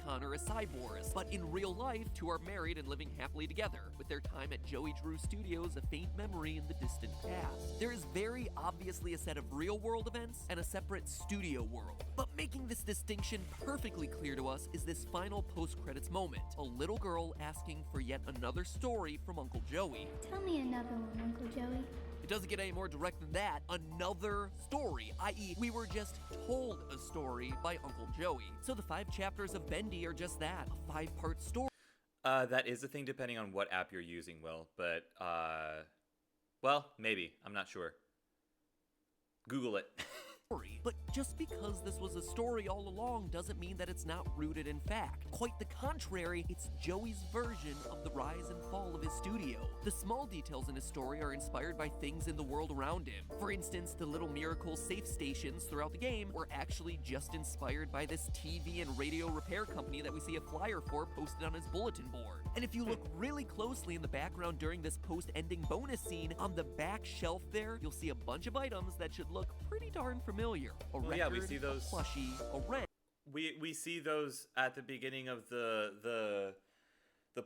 Connor is cyborgs, but in real life, 2 are married and living happily together, with their time at Joey Drew Studios a faint memory in the distant past. There is very obviously a set of real-world events and a separate studio world. But making this distinction perfectly clear to us is this final post-credits moment, a little girl asking for yet another story from Uncle Joey. Tell me another one, Uncle Joey. It doesn't get any more direct than that. Another story, i.e. we were just told a story by Uncle Joey. So the 5 chapters of Bendy are just that, a 5-part story. That is a thing depending on what app you're using, Will. But, well, maybe. I'm not sure. Google it. But just because this was a story all along doesn't mean that it's not rooted in fact. Quite the contrary, it's Joey's version of the rise and fall of his studio. The small details in his story are inspired by things in the world around him. For instance, the little miracle safe stations throughout the game were actually just inspired by this TV and radio repair company that we see a flyer for posted on his bulletin board. And if you look really closely in the background during this post-ending bonus scene, on the back shelf there, you'll see a bunch of items that should look pretty darn familiar. A record, yeah, we see those. A plushie, a wrench. We see those at the beginning of the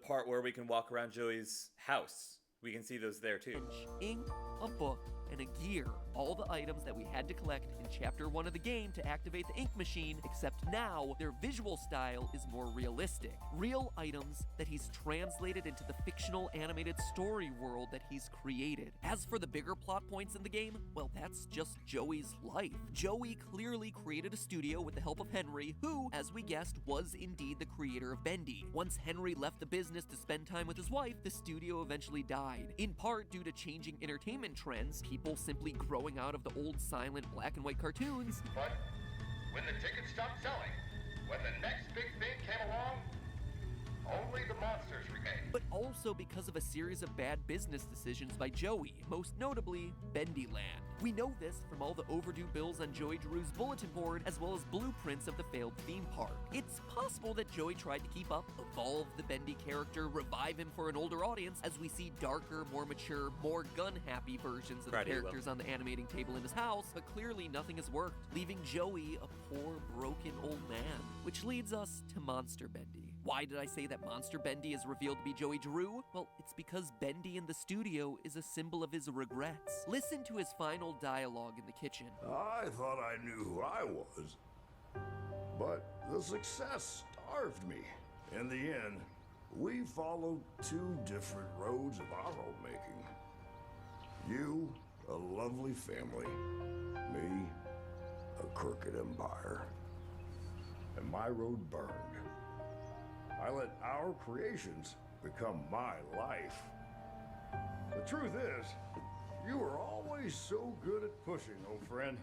part where we can walk around Joey's house. We can see those there too. Ink, a book, and a gear. All the items that we had to collect in Chapter 1 of the game to activate the ink machine, except now their visual style is more realistic. Real items that he's translated into the fictional animated story world that he's created. As for the bigger plot points in the game, well, that's just Joey's life. Joey clearly created a studio with the help of Henry, who, as we guessed, was indeed the creator of Bendy. Once Henry left the business to spend time with his wife, the studio eventually died. In part due to changing entertainment trends, people simply growing out of the old silent black and white cartoons. But when the tickets stopped selling, when the next big thing came along, only the monsters remained. But also because of a series of bad business decisions by Joey, most notably Bendyland. We know this from all the overdue bills on Joey Drew's bulletin board, as well as blueprints of the failed theme park. It's possible that Joey tried to keep up, evolve the Bendy character, revive him for an older audience, as we see darker, more mature, more gun-happy versions of the characters on the animating table in his house, but clearly nothing has worked, leaving Joey a poor, broken old man. Which leads us to Monster Bendy. Why did I say that Monster Bendy is revealed to be Joey Drew? Well, it's because Bendy in the studio is a symbol of his regrets. Listen to his final dialogue in the kitchen. I thought I knew who I was, but the success starved me. In the end, we followed 2 different roads of our own making. You, a lovely family. Me, a crooked empire. And my road burned. I let our creations become my life. The truth is, you were always so good at pushing, old friend.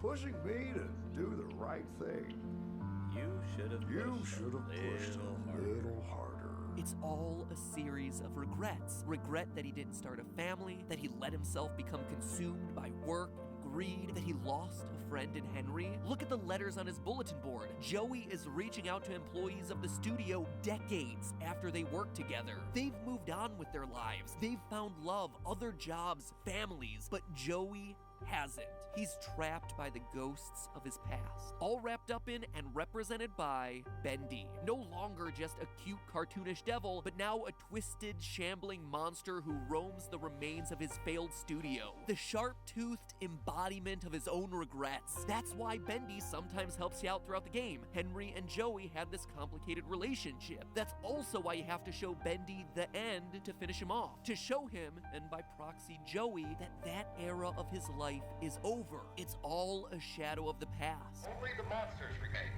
Pushing me to do the right thing. You should have pushed a little harder. It's all a series of regrets. Regret that he didn't start a family, that he let himself become consumed by work and greed, that he lost a friend in Henry. Look at the letters on his bulletin board. Joey is reaching out to employees of the studio decades after they worked together. They've moved on with their lives. They've found love, other jobs, families, but Joey hasn't. He's trapped by the ghosts of his past, all wrapped up in and represented by Bendy. No longer just a cute cartoonish devil, but now a twisted, shambling monster who roams the remains of his failed studio. The sharp-toothed embodiment of his own regrets. That's why Bendy sometimes helps you out throughout the game. Henry and Joey had this complicated relationship. That's also why you have to show Bendy the end to finish him off. To show him, and by proxy Joey, that era of his life is over. It's all a shadow of the past. Only the monsters remained.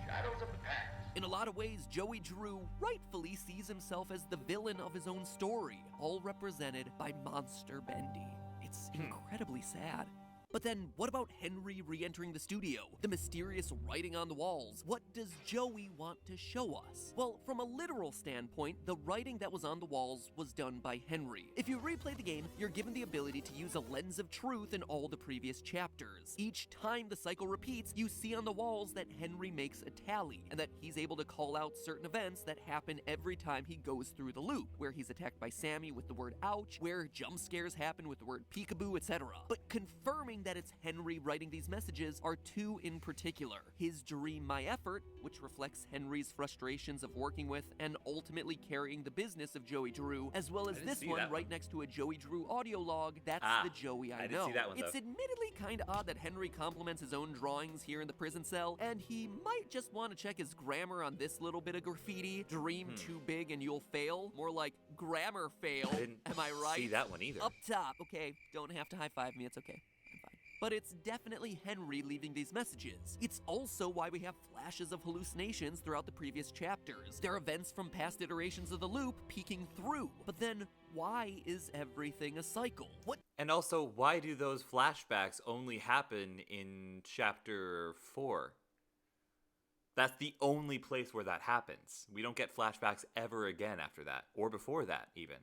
shadows of the past. In a lot of ways, Joey Drew rightfully sees himself as the villain of his own story, all represented by Monster Bendy. It's incredibly sad. But then, what about Henry re-entering the studio? The mysterious writing on the walls? What does Joey want to show us? Well, from a literal standpoint, the writing that was on the walls was done by Henry. If you replay the game, you're given the ability to use a lens of truth in all the previous chapters. Each time the cycle repeats, you see on the walls that Henry makes a tally, and that he's able to call out certain events that happen every time he goes through the loop, where he's attacked by Sammy with the word ouch, where jump scares happen with the word peekaboo, etc. But confirming that it's Henry writing these messages are two in particular. His dream, my effort, which reflects Henry's frustrations of working with and ultimately carrying the business of Joey Drew, as well as this one right next to a Joey Drew audio log. That's the Joey I know. didn't see that one, though. It's admittedly kind of odd that Henry compliments his own drawings here in the prison cell, and he might just want to check his grammar on this little bit of graffiti. Dream too big and you'll fail. More like grammar fail. Am I right? See that one either. Up top. Okay, don't have to high-five me. It's okay. I'm fine. But it's definitely Henry leaving these messages. It's also why we have flashes of hallucinations throughout the previous chapters. There are events from past iterations of the loop peeking through. But then, why is everything a cycle? What? And also, why do those flashbacks only happen in chapter 4? That's the only place where that happens. We don't get flashbacks ever again after that, or before that, even.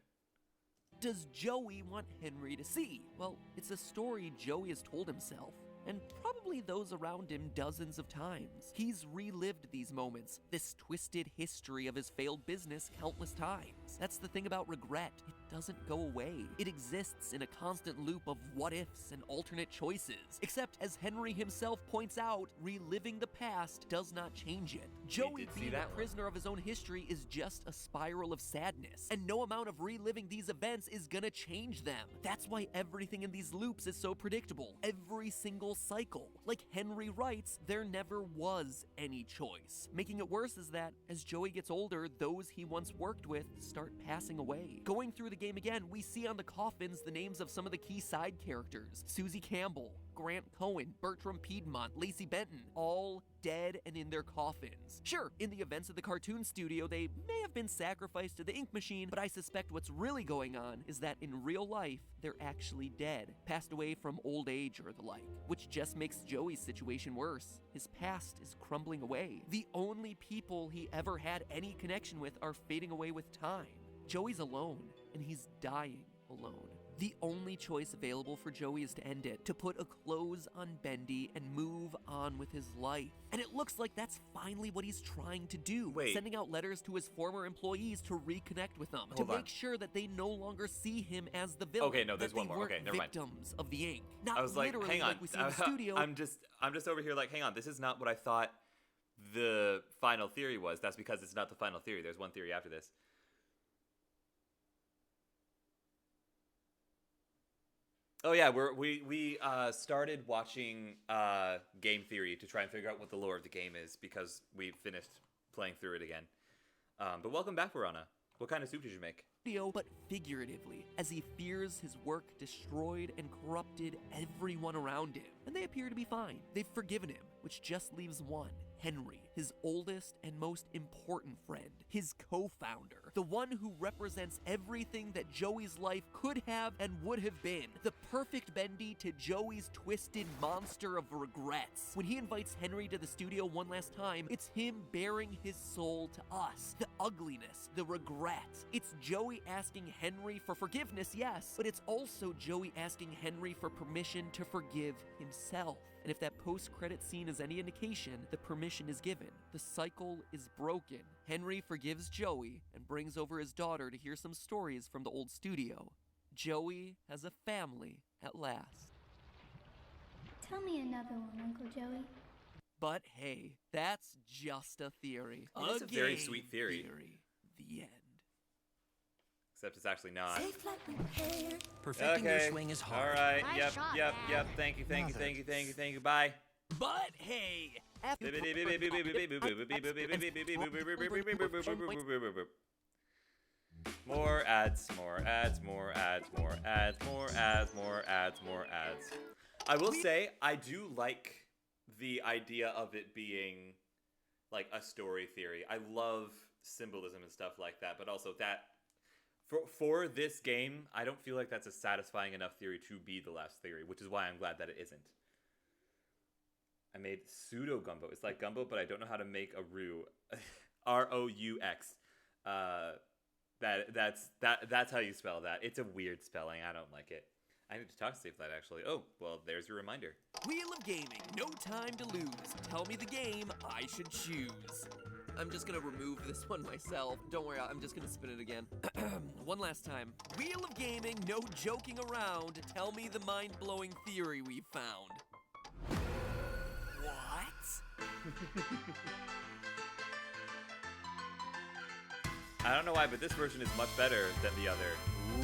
Does Joey want Henry to see? Well, it's a story Joey has told himself, and probably those around him dozens of times. He's relived these moments, this twisted history of his failed business countless times. That's the thing about regret. It doesn't go away. It exists in a constant loop of what-ifs and alternate choices. Except, as Henry himself points out, reliving the past does not change it. Joey being a prisoner of his own history is just a spiral of sadness, and no amount of reliving these events is gonna change them. That's why everything in these loops is so predictable. Every single cycle. Like Henry writes, there never was any choice. Making it worse is that, as Joey gets older, those he once worked with start passing away. Going through the game again, we see on the coffins the names of some of the key side characters. Susie Campbell, Grant Cohen, Bertram Piedmont, Lacey Benton, all dead and in their coffins. Sure, in the events of the cartoon studio, they may have been sacrificed to the ink machine, but I suspect what's really going on is that in real life, they're actually dead, passed away from old age or the like, which just makes Joey's situation worse. His past is crumbling away. The only people he ever had any connection with are fading away with time. Joey's alone, and he's dying alone. The only choice available for Joey is to end it, to put a close on Bendy and move on with his life. And it looks like that's finally what he's trying to do. Sending out letters to his former employees to reconnect with them, to make sure that they no longer see him as the villain. Okay, no, there's one more. Okay, never mind. Victims of the ink. Not I was like, literally hang on. like we see in the studio. I'm just over here like, hang on, this is not what I thought the final theory was. That's because it's not the final theory. There's one theory after this. Oh yeah, we started watching game theory to try and figure out what the lore of the game is because we finished playing through it again. But welcome back, Verona. What kind of soup did you make? But figuratively, as he fears his work destroyed and corrupted everyone around him. And they appear to be fine. They've forgiven him, which just leaves one. Henry, his oldest and most important friend, his co-founder, the one who represents everything that Joey's life could have and would have been, the perfect Bendy to Joey's twisted monster of regrets. When he invites Henry to the studio one last time, it's him bearing his soul to us, the ugliness, the regret. It's Joey asking Henry for forgiveness, yes, but it's also Joey asking Henry for permission to forgive himself. And if that post-credit scene is any indication, the permission is given. The cycle is broken. Henry forgives Joey and brings over his daughter to hear some stories from the old studio. Joey has a family at last. Tell me another one, Uncle Joey. But hey, that's just a theory. That's a very sweet theory. The end. Except it's actually not. Perfecting your swing is hard. All right. Nice Yep. shot, Thank you. Bye. But hey, more ads. I will say I do like the idea of it being like a story theory. I love symbolism and stuff like that, but also that for this game, I don't feel like that's a satisfying enough theory to be the last theory, which is why I'm glad that it isn't. I made pseudo gumbo. It's like gumbo, but I don't know how to make a roux. R-O-U-X. That's how you spell that. It's a weird spelling. I don't like it. I need to talk to Safe that actually. Oh, well, there's your reminder. Wheel of Gaming, no time to lose. Tell me the game I should choose. I'm just gonna remove this one myself. Don't worry, I'm just gonna spin it again. One last time. Wheel of Gaming, no joking around. Tell me the mind-blowing theory we found. What? I don't know why, but this version is much better than the other. Ooh.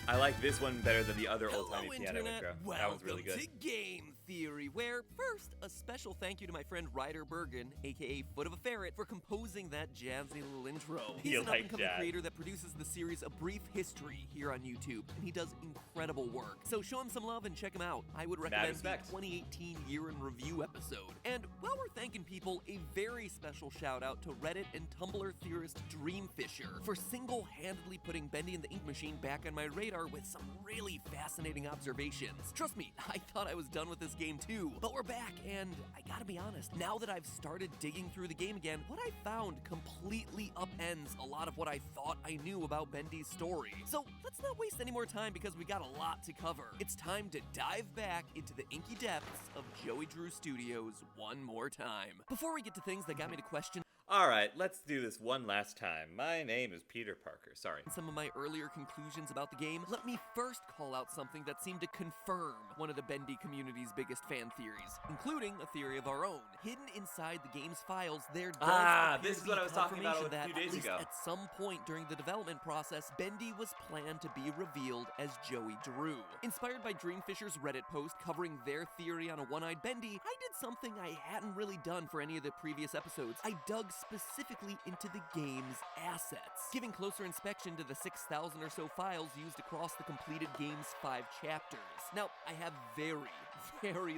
I like this one better than the other old-timey piano intro. That one's really good. Welcome to Game Theory, where first, a special thank you to my friend Ryder Bergen, aka Foot of a Ferret, for composing that jazzy little intro. He's an up-and-coming creator that produces the series A Brief History here on YouTube, and he does incredible work. So show him some love and check him out. I would recommend the 2018 Year in Review episode. And while we're thanking people, a very special shout out to Reddit and Tumblr theorist Dreamfisher for single-handedly putting Bendy and the Ink Machine back on my radar with some really fascinating observations. Trust me, I thought I was done with this game too, but we're back, and I gotta be honest, now that I've started digging through the game again, what I found completely upends a lot of what I thought I knew about Bendy's story. So let's not waste any more time because we got a lot to cover. It's time to dive back into the inky depths of Joey Drew Studios one more time. Before we get to things that got me to question All right, let's do this one last time. My name is Peter Parker. Sorry. some of my earlier conclusions about the game, let me first call out something that seemed to confirm one of the Bendy community's biggest fan theories, including a theory of our own. Hidden inside the game's files, there does appear this to is be what I was talking about confirmation a that, few days at least ago. at some point during the development process, Bendy was planned to be revealed as Joey Drew. Inspired by Dreamfisher's Reddit post covering their theory on a one-eyed Bendy, I did something I hadn't really done for any of the previous episodes. I dug specifically into the game's assets, giving closer inspection to the 6,000 or so files used across the completed game's 5 chapters. Now, I have very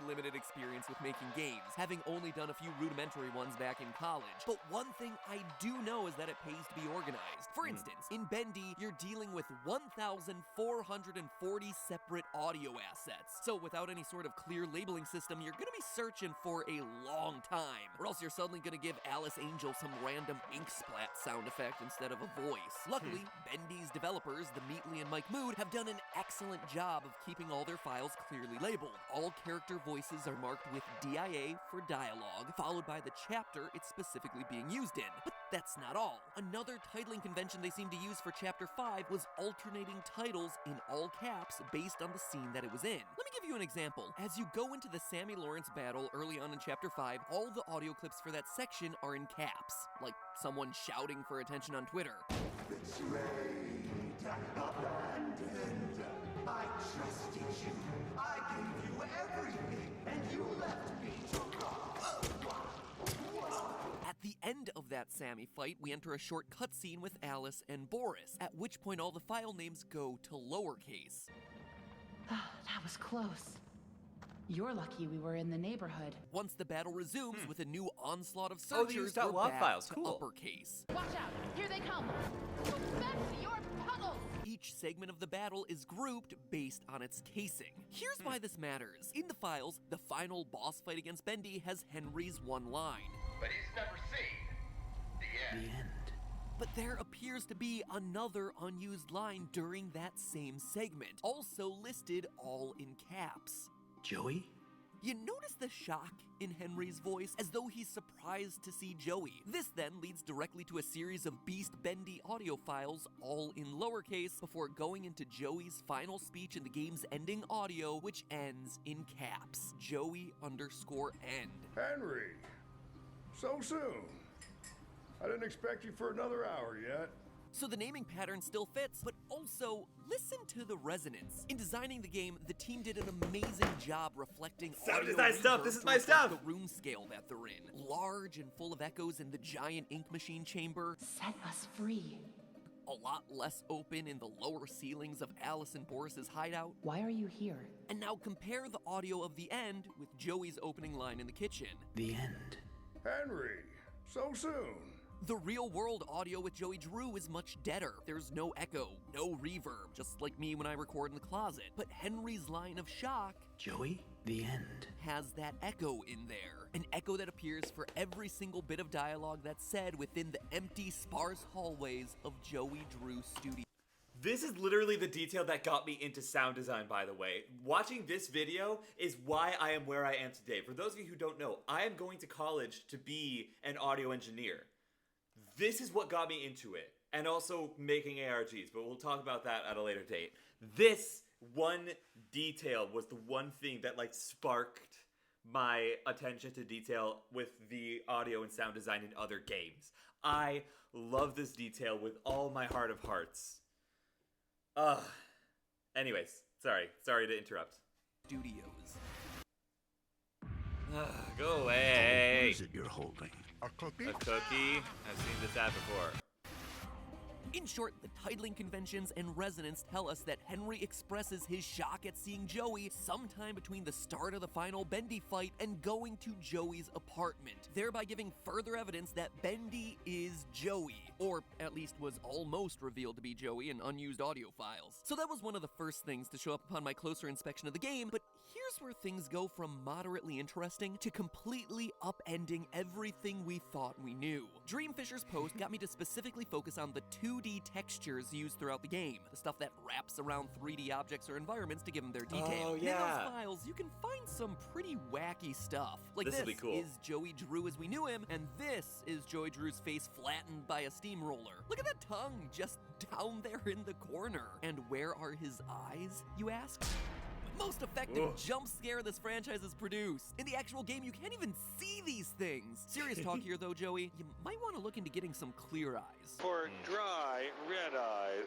limited experience with making games, having only done a few rudimentary ones back in college. But one thing I do know is that it pays to be organized. For instance, in Bendy, you're dealing with 1,440 separate audio assets. So without any sort of clear labeling system, you're gonna be searching for a long time, or else you're suddenly gonna give Alice Angel some random ink splat sound effect instead of a voice. Luckily, Bendy's developers, the Meatly and Mike Mood, have done an excellent job of keeping all their files clearly labeled. All character voices are marked with DIA for dialogue, followed by the chapter it's specifically being used in. But that's not all. Another titling convention they seemed to use for Chapter 5 was alternating titles in all caps based on the scene that it was in. Let me give you an example. As you go into the Sammy Lawrence battle early on in Chapter 5, all the audio clips for that section are in caps, like someone shouting for attention on Twitter. Betrayed, abandoned. I trusted you. I gave you everything, and you left me to At the end of that Sammy fight, we enter a short cutscene with Alice and Boris, at which point all the file names go to lowercase. That was close. You're lucky we were in the neighborhood. Once the battle resumes with a new onslaught of Oh, they searchers, used we're .wav back files. to Cool. uppercase. Watch out! Here they come! Go back to your puddles! Each segment of the battle is grouped based on its casing. Here's why this matters. In the files, the final boss fight against Bendy has Henry's one line. But he's never seen the end. But there appears to be another unused line during that same segment, also listed all in caps. Joey? You notice the shock in Henry's voice, as though he's surprised to see Joey. This then leads directly to a series of Beast Bendy audio files, all in lowercase, before going into Joey's final speech in the game's ending audio, which ends in caps. Joey_end. Henry, so soon. I didn't expect you for another hour yet. So the naming pattern still fits, but also listen to the resonance. In designing the game, the team did an amazing job reflecting Sound audio design stuff, reverb this is to my reflect stuff! The room scale that they're in, large and full of echoes in the giant ink machine chamber. Set us free. a lot less open in the lower ceilings of Alice and Boris's hideout. Why are you here? And now compare the audio of the end with Joey's opening line in the kitchen. The end. Henry, so soon. The real-world audio with Joey Drew is much deader. There's no echo, no reverb, just like me when I record in the closet. But Henry's line of shock, Joey, the end, has that echo in there. An echo that appears for every single bit of dialogue that's said within the empty, sparse hallways of Joey Drew Studio. This is literally the detail that got me into sound design, by the way. Watching this video is why I am where I am today. For those of you who don't know, I am going to college to be an audio engineer. This is what got me into it, and also making ARGs, but we'll talk about that at a later date. This one detail was the one thing that like sparked my attention to detail with the audio and sound design in other games. I love this detail with all my heart of hearts. Anyways, sorry to interrupt. Studios. Go away. What is it you're holding? A cookie? A cookie? I've seen this ad before. In short, the titling conventions and resonance tell us that Henry expresses his shock at seeing Joey sometime between the start of the final Bendy fight and going to Joey's apartment, thereby giving further evidence that Bendy is Joey, or at least was almost revealed to be Joey in unused audio files. So that was one of the first things to show up upon my closer inspection of the game, but here's where things go from moderately interesting to completely upending everything we thought we knew. Dreamfisher's post got me to specifically focus on the 2D textures used throughout the game, the stuff that wraps around 3D objects or environments to give them their detail. Oh, And yeah. in those files, you can find some pretty wacky stuff. Like This'll this be cool. is Joey Drew as we knew him, and this is Joey Drew's face flattened by a steamroller. Look at that tongue just down there in the corner. And where are his eyes, you ask? Most effective Ugh. jump scare this franchise has produced. In the actual game, you can't even see these things. Serious talk here, though, Joey. You might want to look into getting some clear eyes. For dry, red eyes.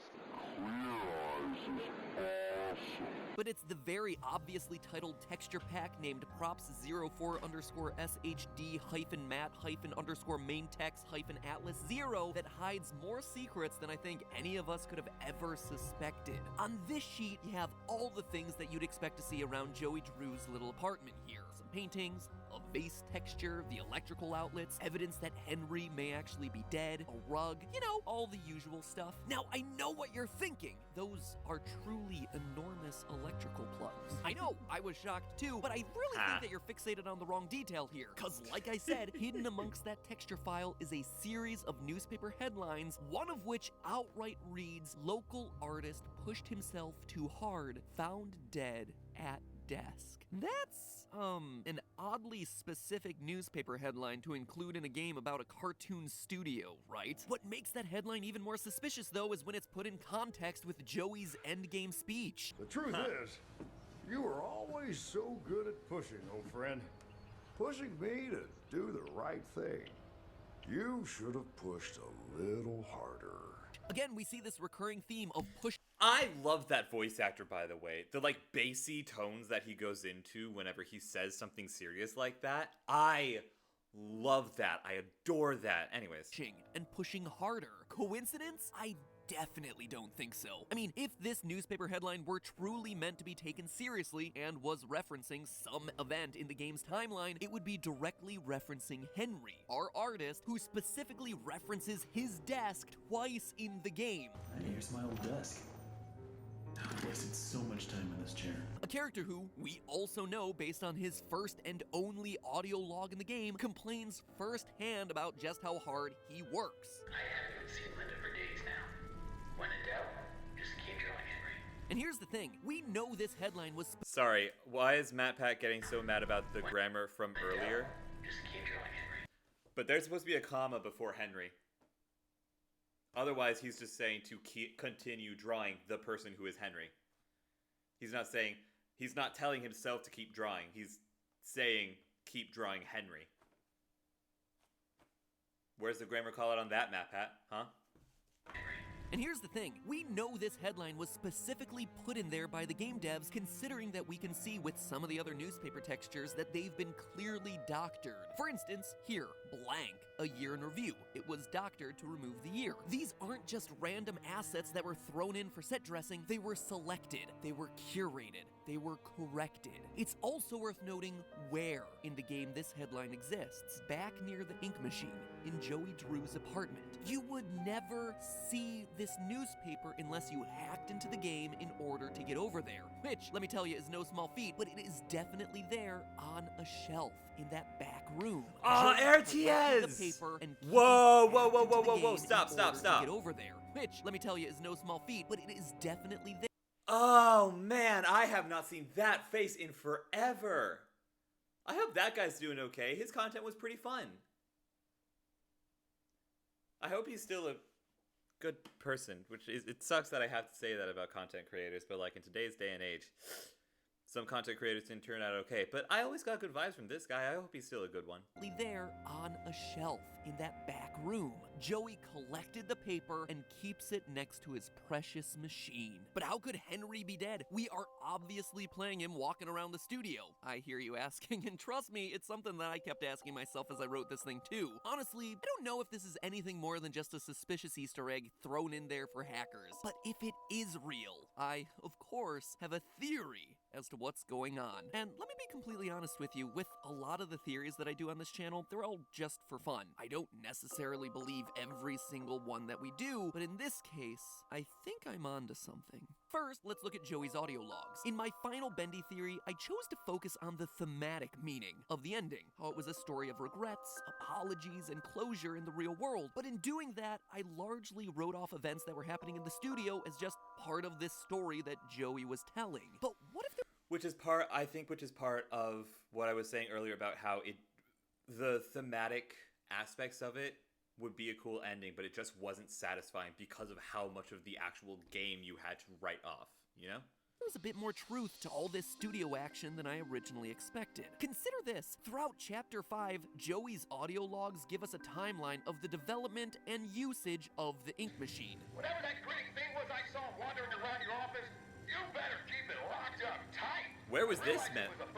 But it's the very obviously titled texture pack named props04_SHD-mat_main_text-atlas0 that hides more secrets than I think any of us could have ever suspected. On this sheet, you have all the things that you'd expect to see around Joey Drew's little apartment here. Some paintings, a vase texture, the electrical outlets, evidence that Henry may actually be dead, a rug, you know, all the usual stuff. Now, I know what you're thinking. Those are truly enormous electrical plugs. I know, I was shocked too, but I really think that you're fixated on the wrong detail here. Cause like I said, hidden amongst that texture file is a series of newspaper headlines, one of which outright reads, "Local artist pushed himself too hard, found dead at desk." That's, an oddly specific newspaper headline to include in a game about a cartoon studio, right? What makes that headline even more suspicious, though, is when it's put in context with Joey's endgame speech. The truth is, you were always so good at pushing, old friend. Pushing me to do the right thing. You should have pushed a little harder. Again, we see this recurring theme of push. I love that voice actor, by the way. The like bassy tones that he goes into whenever he says something serious like that. I love that. I adore that. Anyways. And pushing harder. Coincidence? I definitely don't think so. I mean, if this newspaper headline were truly meant to be taken seriously and was referencing some event in the game's timeline, it would be directly referencing Henry, our artist, who specifically references his desk twice in the game. Hey, here's my old desk. I wasted so much time in this chair. A character who, we also know based on his first and only audio log in the game, complains firsthand about just how hard he works. I haven't seen Linda for days now. When in doubt, just keep drawing, Henry. And here's the thing, we know this headline was Sorry, why is Matt Pat getting so mad about the grammar from earlier? Just keep drawing, Henry. But there's supposed to be a comma before Henry. Otherwise, he's just saying to continue drawing the person who is Henry. He's not telling himself to keep drawing. He's saying, keep drawing Henry. Where's the grammar call out on that, Matt Pat? Huh? Henry, And here's the thing, we know this headline was specifically put in there by the game devs, considering that we can see with some of the other newspaper textures that they've been clearly doctored. For instance, here, blank, a year in review. It was doctored to remove the year. These aren't just random assets that were thrown in for set dressing, they were selected, they were curated, they were corrected. It's also worth noting where in the game this headline exists. Back near the ink machine, in Joey Drew's apartment. You would never see this newspaper unless you hacked into the game in order to get over there. Which, let me tell you, is no small feat, but it is definitely there on a shelf in that back room. Oh, RTS! Whoa, stop. Get over there. Which, let me tell you, is no small feat, but it is definitely there. Oh man, I have not seen that face in forever. I hope that guy's doing okay. His content was pretty fun. I hope he's still a good person, which is, it sucks that I have to say that about content creators, but like in today's day and age, some content creators didn't turn out okay, but I always got good vibes from this guy. I hope he's still a good one. There on a shelf in that back room. Joey collected the paper and keeps it next to his precious machine. But how could Henry be dead? We are obviously playing him walking around the studio. I hear you asking, and trust me, it's something that I kept asking myself as I wrote this thing too. Honestly, I don't know if this is anything more than just a suspicious Easter egg thrown in there for hackers. But if it is real, I, of course, have a theory as to what's going on. And let me be completely honest with you, with a lot of the theories that I do on this channel, they're all just for fun. I don't necessarily believe every single one that we do, but in this case, I think I'm onto something. First, let's look at Joey's audio logs. In my final Bendy theory, I chose to focus on the thematic meaning of the ending, how it was a story of regrets, apologies, and closure in the real world. But in doing that, I largely wrote off events that were happening in the studio as just part of this story that Joey was telling. But what if which is part of what I was saying earlier about how the thematic aspects of it would be a cool ending, but it just wasn't satisfying because of how much of the actual game you had to write off, you know? There's a bit more truth to all this studio action than I originally expected. Consider this, throughout Chapter 5, Joey's audio logs give us a timeline of the development and usage of the ink machine. Whatever that grinning thing was I saw wandering around your office, you better keep it locked up tight. Where was this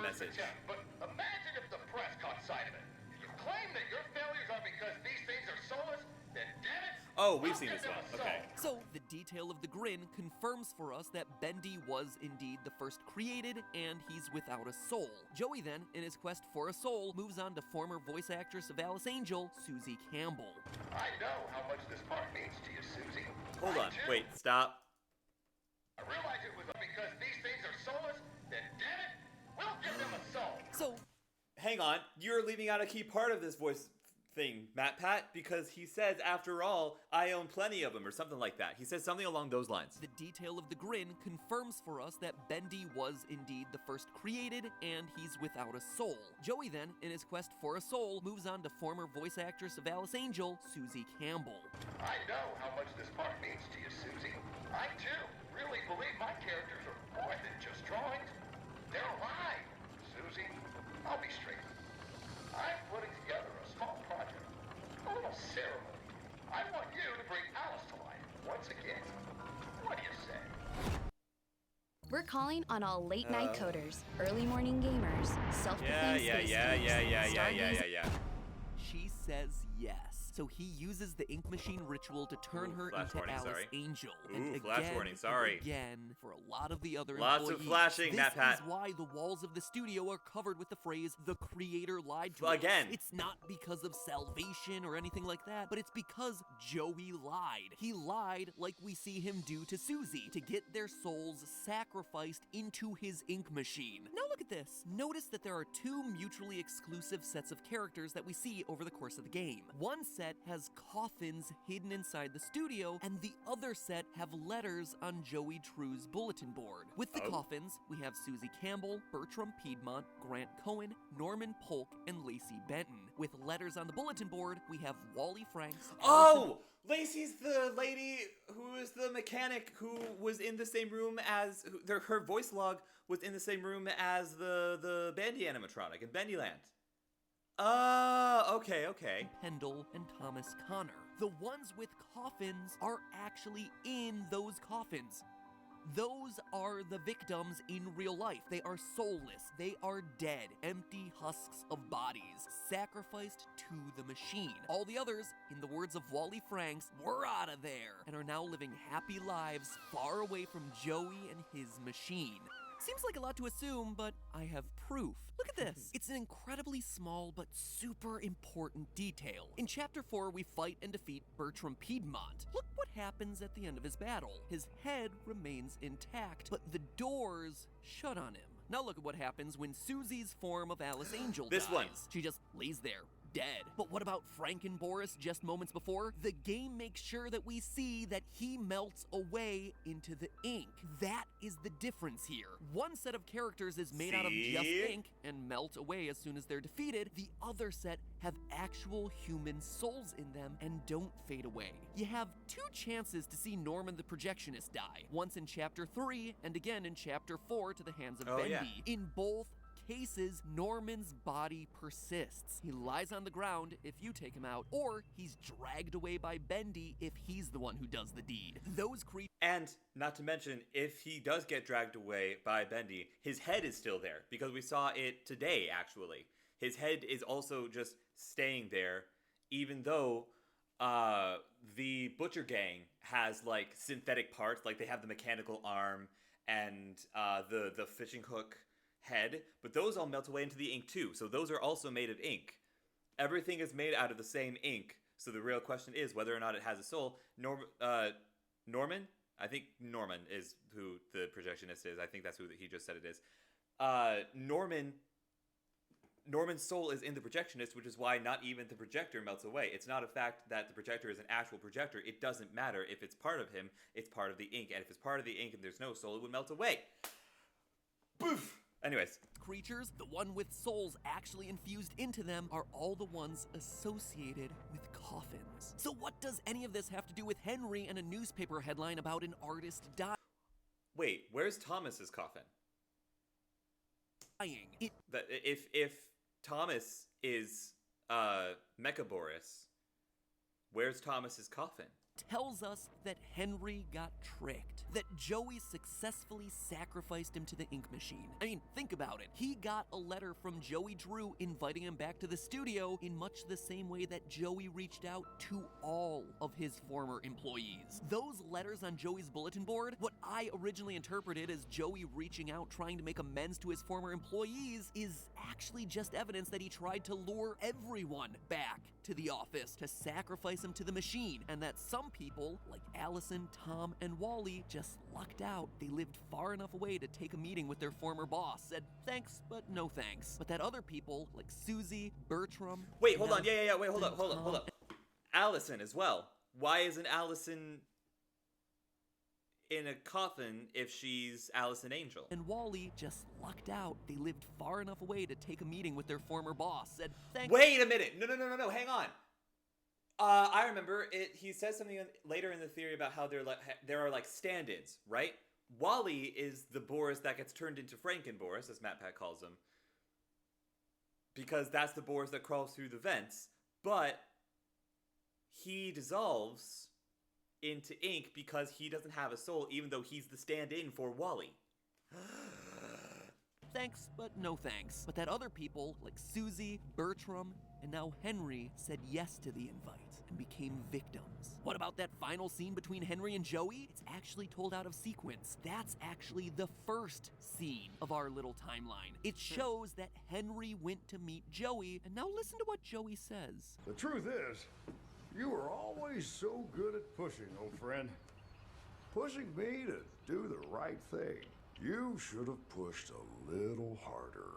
message? Attempt, but imagine if the press caught sight of it. You claim that your failures are because these things are soulless, then damn it. Oh, we've seen this one. Okay. So, the detail of the grin confirms for us that Bendy was indeed the first created, and he's without a soul. Joey then, in his quest for a soul, moves on to former voice actress of Alice Angel, Susie Campbell. I know how much this part means to you, Susie. Hold on, wait, stop. I realize it was because these things are soulless, then damn it, we'll give them a soul. So, hang on, you're leaving out a key part of this voice thing, Matt Pat, because he says, after all, I own plenty of them, or something like that. He says something along those lines. The detail of the grin confirms for us that Bendy was indeed the first created, and he's without a soul. Joey then, in his quest for a soul, moves on to former voice actress of Alice Angel, Susie Campbell. I know how much this part means to you, Susie. I, too, really believe my characters are more than just drawings. They're alive. Susie, I'll be straight. I'm putting together a small project, a little ceremony. I want you to bring Alice to life once again. What do you say? We're calling on all late night coders, early morning gamers, self-proclaimed space gamers, yeah. She says yes. So he uses the ink machine ritual to turn her into Alice Angel. And flash warning, sorry. Again, for a lot of the other Lots employees. of flashing, Matt Pat. This is why the walls of the studio are covered with the phrase, the creator lied to Again. us. It's not because of salvation or anything like that, but it's because Joey lied. He lied like we see him do to Susie, to get their souls sacrificed into his ink machine. Now look at this. Notice that there are two mutually exclusive sets of characters that we see over the course of the game. One set has coffins hidden inside the studio, and the other set have letters on Joey True's bulletin board. With the coffins, we have Susie Campbell, Bertram Piedmont, Grant Cohen, Norman Polk, and Lacey Benton. With letters on the bulletin board, we have Wally Franks. Oh! Lacey's the lady who is the mechanic who was in the same room as... her voice log was in the same room as the Bendy animatronic in Bendyland. Okay. Pendle and Thomas Connor. The ones with coffins are actually in those coffins. Those are the victims in real life. They are soulless. They are dead, empty husks of bodies, sacrificed to the machine. All the others, in the words of Wally Franks, were out of there and are now living happy lives far away from Joey and his machine. Seems like a lot to assume, but I have proof. Look at this. It's an incredibly small but super important detail. In Chapter 4, we fight and defeat Bertram Piedmont. Look what happens at the end of his battle. His head remains intact, but the doors shut on him. Now look at what happens when Susie's form of Alice Angel dies. This one. She just lays there, dead. But what about Frank and Boris just moments before? The game makes sure that we see that he melts away into the ink. That is the difference here. One set of characters is made out of just ink and melt away as soon as they're defeated. The other set have actual human souls in them and don't fade away. You have two chances to see Norman the Projectionist die. Once in Chapter 3 and again in Chapter 4 to the hands of Bendy. Yeah. In both cases, Norman's body persists. He lies on the ground if you take him out, or he's dragged away by Bendy if he's the one who does the deed. Those creatures. And not to mention, if he does get dragged away by Bendy, his head is still there, because we saw it today, actually. His head is also just staying there, even though the Butcher Gang has, like, synthetic parts, like they have the mechanical arm and the fishing hook head, but those all melt away into the ink too, so those are also made of ink. Everything is made out of the same ink, so the real question is whether or not it has a soul. Norman? I think Norman is who the projectionist is. I think that's who he just said it is. Norman's soul is in the projectionist, which is why not even the projector melts away. It's not a fact that the projector is an actual projector. It doesn't matter. If it's part of him, it's part of the ink, and if it's part of the ink and there's no soul, it would melt away. Boof! Anyways. Creatures, the one with souls actually infused into them, are all the ones associated with coffins. So what does any of this have to do with Henry and a newspaper headline about an artist dying? Wait, where's Thomas's coffin? If Thomas is Mecha Boris, where's Thomas's coffin? Tells us that Henry got tricked, that Joey successfully sacrificed him to the ink machine. I mean, think about it. He got a letter from Joey Drew inviting him back to the studio in much the same way that Joey reached out to all of his former employees. Those letters on Joey's bulletin board, what I originally interpreted as Joey reaching out trying to make amends to his former employees, is actually just evidence that he tried to lure everyone back to the office to sacrifice him to the machine, and that some people, like Allison, Tom, and Wally, just lucked out. They lived far enough away to take a meeting with their former boss, said thanks, but no thanks. But that other people, like Susie, Bertram... Wait, hold on, yeah, wait, hold up. Allison as well. Why isn't Allison in a coffin if she's Allison Angel? And Wally just lucked out. They lived far enough away to take a meeting with their former boss, said thanks... Wait a minute! No, hang on. I remember it. He says something later in the theory about how there are like stand-ins, right? Wally is the Boris that gets turned into Franken-Boris, as Matt Pat calls him, because that's the Boris that crawls through the vents. But he dissolves into ink because he doesn't have a soul, even though he's the stand-in for Wally. Thanks, but no thanks. But that other people, like Susie, Bertram, and now Henry, said yes to the invite and became victims. What about that final scene between Henry and Joey? It's actually told out of sequence. That's actually the first scene of our little timeline. It shows that Henry went to meet Joey, and now listen to what Joey says. The truth is, you were always so good at pushing, old friend. Pushing me to do the right thing. You should have pushed a little harder.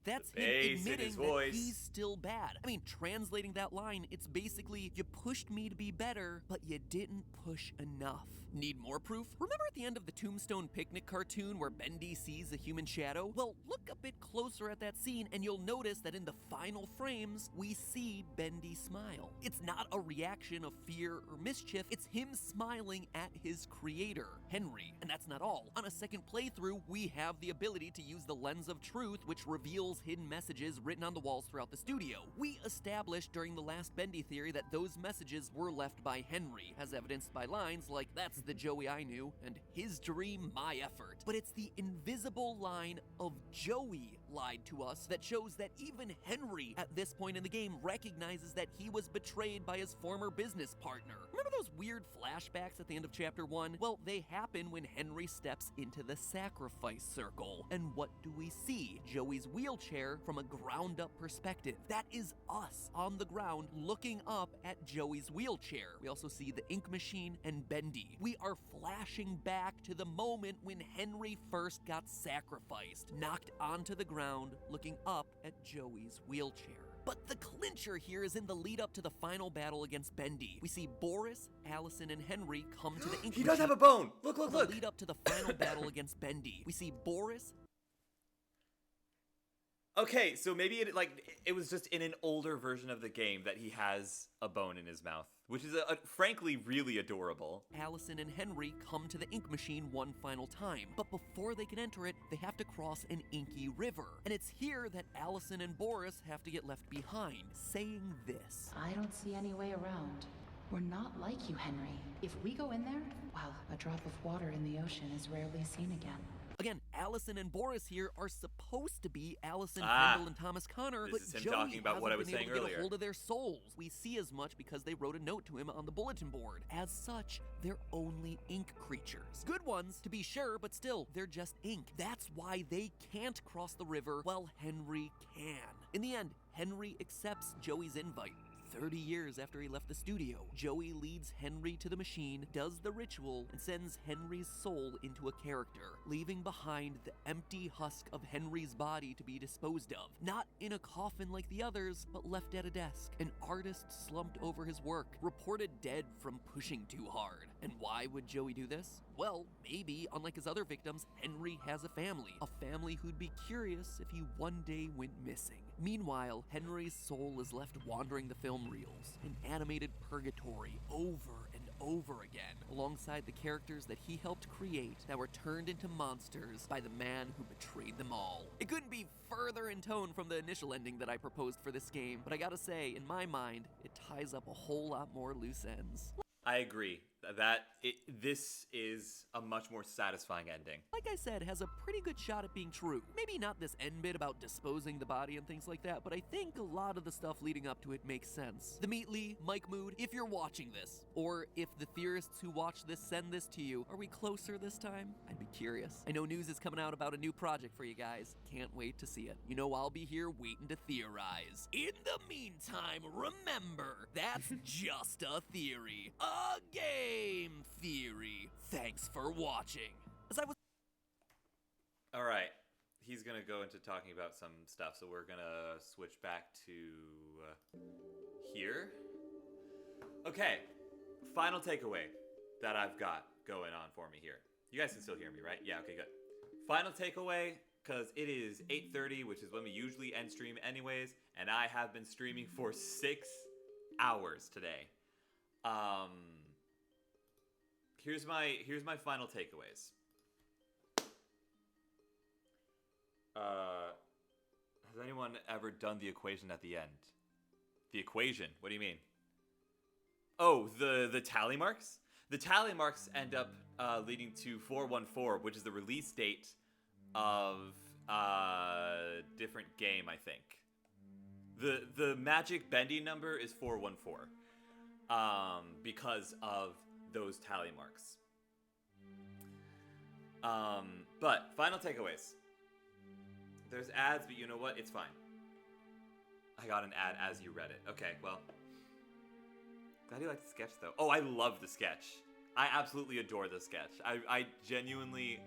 That's him admitting that he's still bad. I mean, translating that line, it's basically, you pushed me to be better, but you didn't push enough. Need more proof? Remember at the end of the Tombstone Picnic cartoon where Bendy sees a human shadow? Well, look a bit closer at that scene and you'll notice that in the final frames, we see Bendy smile. It's not a reaction of fear or mischief, it's him smiling at his creator, Henry. And that's not all. On a second playthrough, we have the ability to use the lens of truth, which reveals hidden messages written on the walls throughout the studio. We established during the last Bendy theory that those messages were left by Henry, as evidenced by lines like, "That's the Joey I knew," and "His dream, my effort." But it's the invisible line of "Joey lied to us" that shows that even Henry, at this point in the game, recognizes that he was betrayed by his former business partner. Remember those weird flashbacks at the end of Chapter 1? Well, they happen when Henry steps into the sacrifice circle. And what do we see? Joey's wheelchair from a ground-up perspective. That is us on the ground looking up at Joey's wheelchair. We also see the ink machine and Bendy. We are flashing back to the moment when Henry first got sacrificed, knocked onto the ground, looking up at Joey's wheelchair. But the clincher here is in the lead up to the final battle against Bendy. We see Boris, Allison, and Henry come to the ink He does have a bone! Look, look, look! The lead up to the final battle against Bendy. We see Boris. Okay, so maybe it was just in an older version of the game that he has a bone in his mouth, which is frankly really adorable. Allison and Henry come to the ink machine one final time, but before they can enter it, they have to cross an inky river. And it's here that Allison and Boris have to get left behind, saying this: I don't see any way around. We're not like you, Henry. If we go in there, well, a drop of water in the ocean is rarely seen again. Again, Allison and Boris here are supposed to be Allison, Kendall, and Thomas Connor, but This is him Joey talking about what I was hasn't saying been able to earlier. get a hold of their souls. We see as much because they wrote a note to him on the bulletin board. As such, they're only ink creatures. Good ones, to be sure, but still, they're just ink. That's why they can't cross the river while Henry can. In the end, Henry accepts Joey's invite. 30 years after he left the studio, Joey leads Henry to the machine, does the ritual, and sends Henry's soul into a character, leaving behind the empty husk of Henry's body to be disposed of. Not in a coffin like the others, but left at a desk. An artist slumped over his work, reported dead from pushing too hard. And why would Joey do this? Well, maybe, unlike his other victims, Henry has a family who'd be curious if he one day went missing. Meanwhile, Henry's soul is left wandering the film reels, an animated purgatory over and over again, alongside the characters that he helped create that were turned into monsters by the man who betrayed them all. It couldn't be further in tone from the initial ending that I proposed for this game, but I gotta say, in my mind, it ties up a whole lot more loose ends. I agree. This is a much more satisfying ending. Like I said, has a pretty good shot at being true. Maybe not this end bit about disposing the body and things like that, but I think a lot of the stuff leading up to it makes sense. The Meatly, Mike Mood, if you're watching this, or if the theorists who watch this send this to you, are we closer this time? I'd be curious. I know news is coming out about a new project for you guys. Can't wait to see it. You know I'll be here waiting to theorize. In the meantime, remember, that's just a theory. A game theory. Thanks for watching. All right, he's gonna go into talking about some stuff, so we're gonna switch back to here. Okay, final takeaway that I've got going on for me here. You guys can still hear me, right? Yeah, okay, good. Final takeaway, because it is 8:30, which is when we usually end stream anyways, and I have been streaming for 6 hours today. Here's my final takeaways. Has anyone ever done the equation at the end? The equation? What do you mean? Oh, the tally marks? The tally marks end up leading to 414, which is the release date of a different game, I think. The magic Bendy number is 414 because of those tally marks. But final takeaways. There's ads, but you know what? It's fine. I got an ad as you read it. Okay, well. Glad you like the sketch, though. Oh, I love the sketch. I absolutely adore the sketch. I genuinely,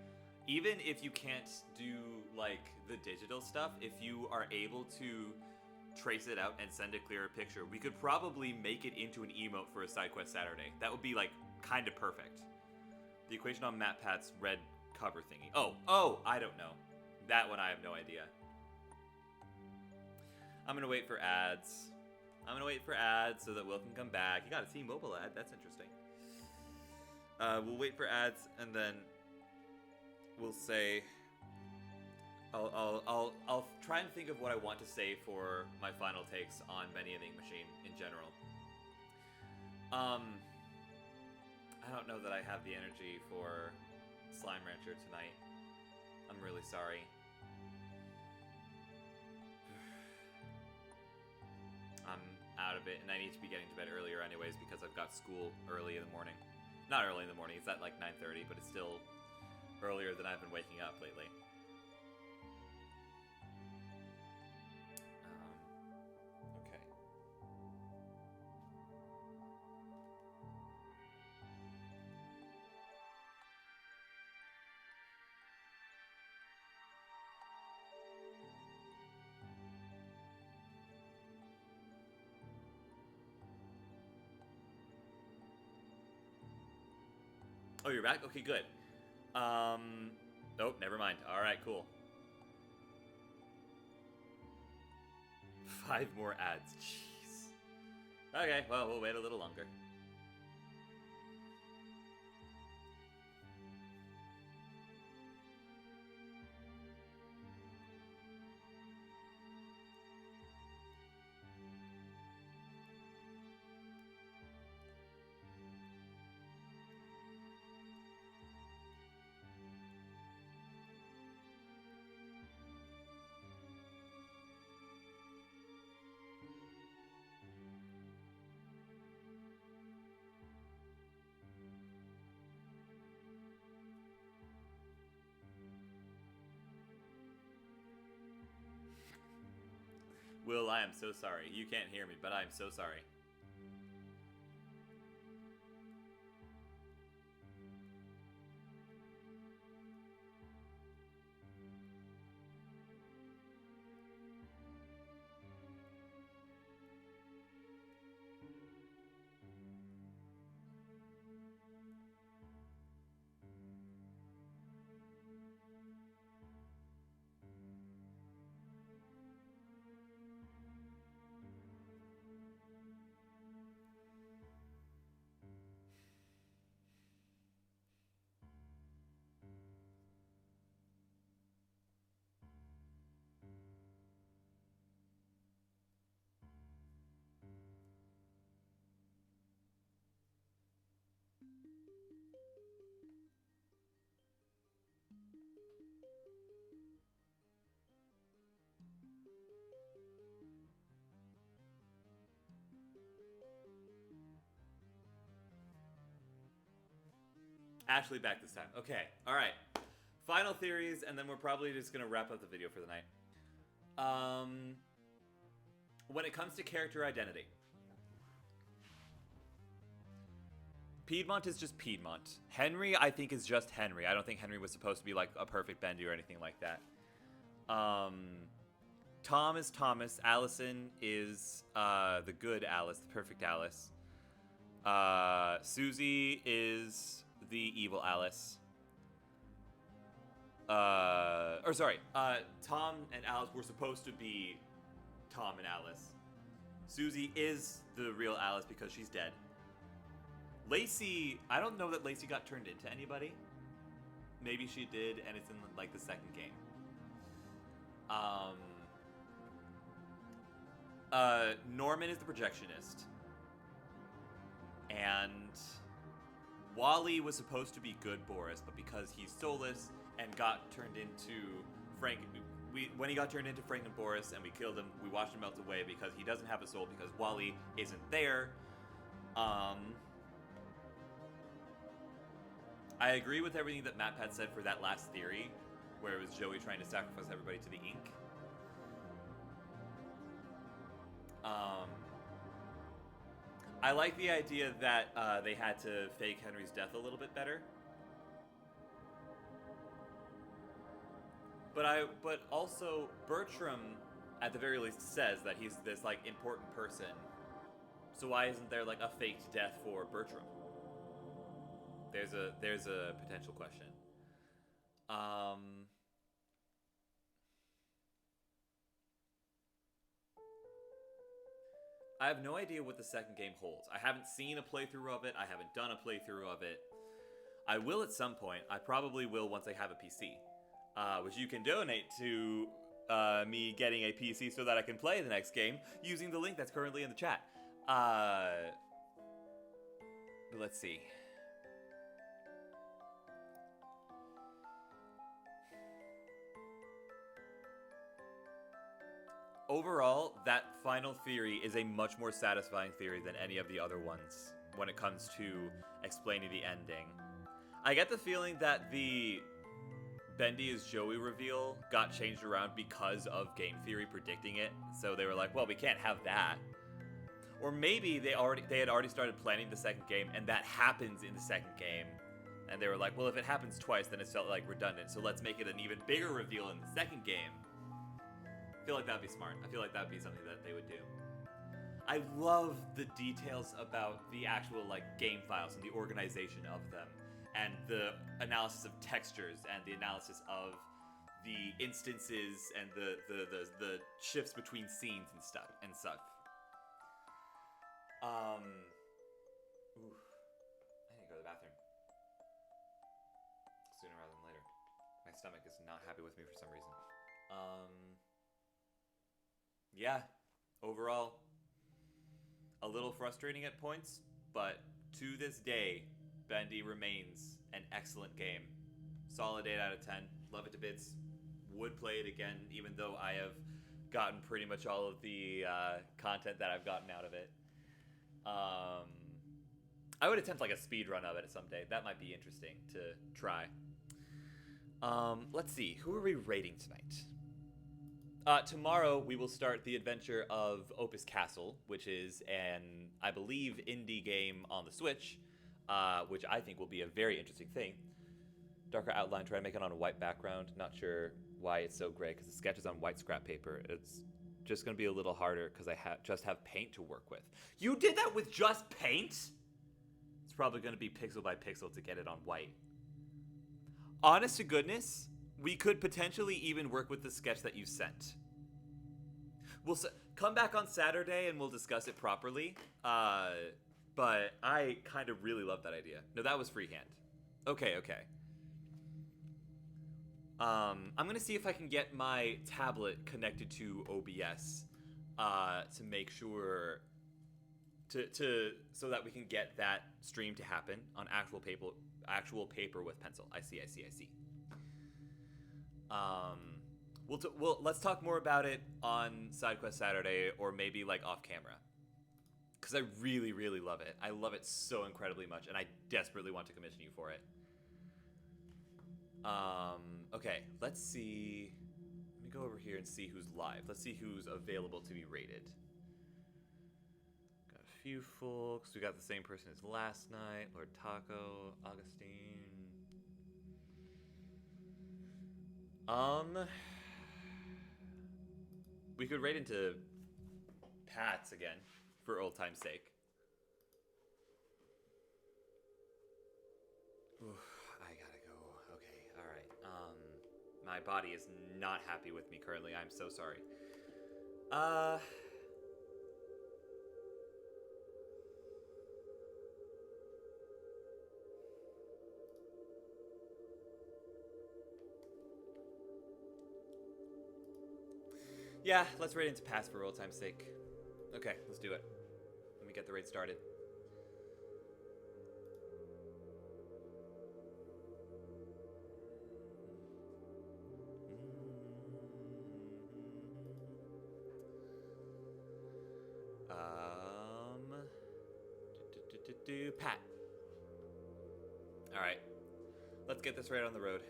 even if you can't do, like, the digital stuff, if you are able to trace it out and send a clearer picture, we could probably make it into an emote for a SideQuest Saturday. That would be, like, kind of perfect. The equation on MatPat's red cover thingy. Oh, I don't know. That one I have no idea. I'm gonna wait for ads. So that Will can come back. You got a T-Mobile ad. That's interesting. We'll wait for ads and then we'll say. I'll try and think of what I want to say for my final takes on Bendy and the Ink Machine in general. I don't know that I have the energy for Slime Rancher tonight. I'm really sorry. I'm out of it, and I need to be getting to bed earlier anyways because I've got school early in the morning. Not early in the morning, it's at like 9:30, but it's still earlier than I've been waking up lately. Okay. Oh, you're back? Okay, good. Nope, never mind. Alright, cool. 5 more ads. Jeez. Okay, well, we'll wait a little longer. Will, I am so sorry. You can't hear me, but I am so sorry. Ashley back this time. Okay, alright. Final theories, and then we're probably just going to wrap up the video for the night. When it comes to character identity, Piedmont is just Piedmont. Henry, I think, is just Henry. I don't think Henry was supposed to be like a perfect Bendy or anything like that. Tom is Thomas. Allison is the good Alice, the perfect Alice. Susie is the evil Alice. Tom and Alice were supposed to be Tom and Alice. Susie is the real Alice because she's dead. Lacey, I don't know that Lacey got turned into anybody. Maybe she did, and it's in like the second game. Norman is the projectionist. And Wally was supposed to be good Boris, but because he's soulless and got turned into Frank, when he got turned into Frank and Boris and we killed him, we watched him melt away because he doesn't have a soul because Wally isn't there. I agree with everything that MatPat said for that last theory, where it was Joey trying to sacrifice everybody to the ink. I like the idea that they had to fake Henry's death a little bit better. But also Bertram, at the very least, says that he's this like important person. So why isn't there like a faked death for Bertram? There's a potential question. I have no idea what the second game holds. I haven't seen a playthrough of it. I haven't done a playthrough of it. I will at some point. I probably will once I have a PC, which you can donate to me getting a PC so that I can play the next game using the link that's currently in the chat. But let's see. Overall, that final theory is a much more satisfying theory than any of the other ones when it comes to explaining the ending. I get the feeling that the Bendy is Joey reveal got changed around because of game theory predicting it, so they were like, well, we can't have that. Or maybe they had already started planning the second game, and that happens in the second game, and they were like, well, if it happens twice, then it's felt like redundant, so let's make it an even bigger reveal in the second game. I feel like that'd be smart. I feel like that'd be something that they would do. I love the details about the actual game files and the organization of them, and the analysis of textures and the analysis of the instances and the shifts between scenes and stuff. Ooh, I need to go to the bathroom sooner rather than later. My stomach is not happy with me for some reason. Yeah, overall, a little frustrating at points, but to this day, Bendy remains an excellent game. Solid 8 out of 10. Love it to bits. Would play it again, even though I have gotten pretty much all of the content that I've gotten out of it. I would attempt a speed run of it someday. That might be interesting to try. Let's see. Who are we rating tonight? Tomorrow, we will start the adventure of Opus Castle, which is an, I believe, indie game on the Switch, which I think will be a very interesting thing. Darker outline, try to make it on a white background. Not sure why it's so gray, because the sketch is on white scrap paper. It's just going to be a little harder, because I just have paint to work with. You did that with just paint? It's probably going to be pixel by pixel to get it on white. Honest to goodness, we could potentially even work with the sketch that you sent. We'll come back on Saturday and we'll discuss it properly. But I kind of really love that idea. No, that was freehand. Okay. I'm going to see if I can get my tablet connected to OBS to make sure so that we can get that stream to happen on actual paper with pencil. I see. Let's talk more about it on SideQuest Saturday, or maybe off camera, because I really, really love it. I love it so incredibly much, and I desperately want to commission you for it. Okay, let's see. Let me go over here and see who's live. Let's see who's available to be rated. Got a few folks. We got the same person as last night. Lord Taco, Augustine. We could raid into Pat's again, for old time's sake. Oof, I gotta go. Okay, alright. My body is not happy with me currently. I'm so sorry. Yeah, let's raid into Pass for old time's sake. Okay, let's do it. Let me get the raid started. Pat. Alright. Let's get this right on the road.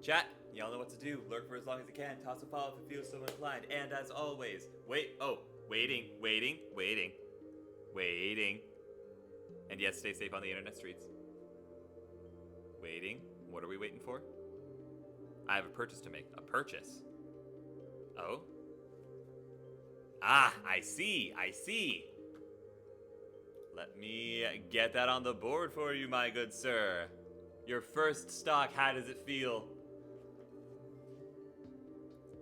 Chat, y'all know what to do. Lurk for as long as you can. Toss a follow if you feel so inclined. And as always, waiting. And yes, stay safe on the internet streets. Waiting. What are we waiting for? I have a purchase to make. A purchase? Oh? Ah, I see. Let me get that on the board for you, my good sir. Your first stock, how does it feel?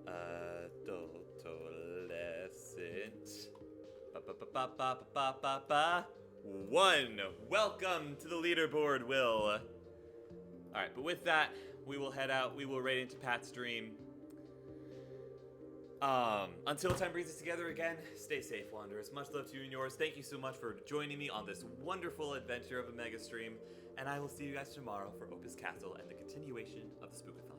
Adolescent. Ba-ba-ba-ba-ba-ba-ba-ba. 1. Welcome to the leaderboard, Will. Alright, but with that, we will head out. We will raid into Pat's stream. Until time brings us together again, stay safe, Wanderers. Much love to you and yours. Thank you so much for joining me on this wonderful adventure of a mega stream. And I will see you guys tomorrow for Opus Castle and the continuation of the Spookathon.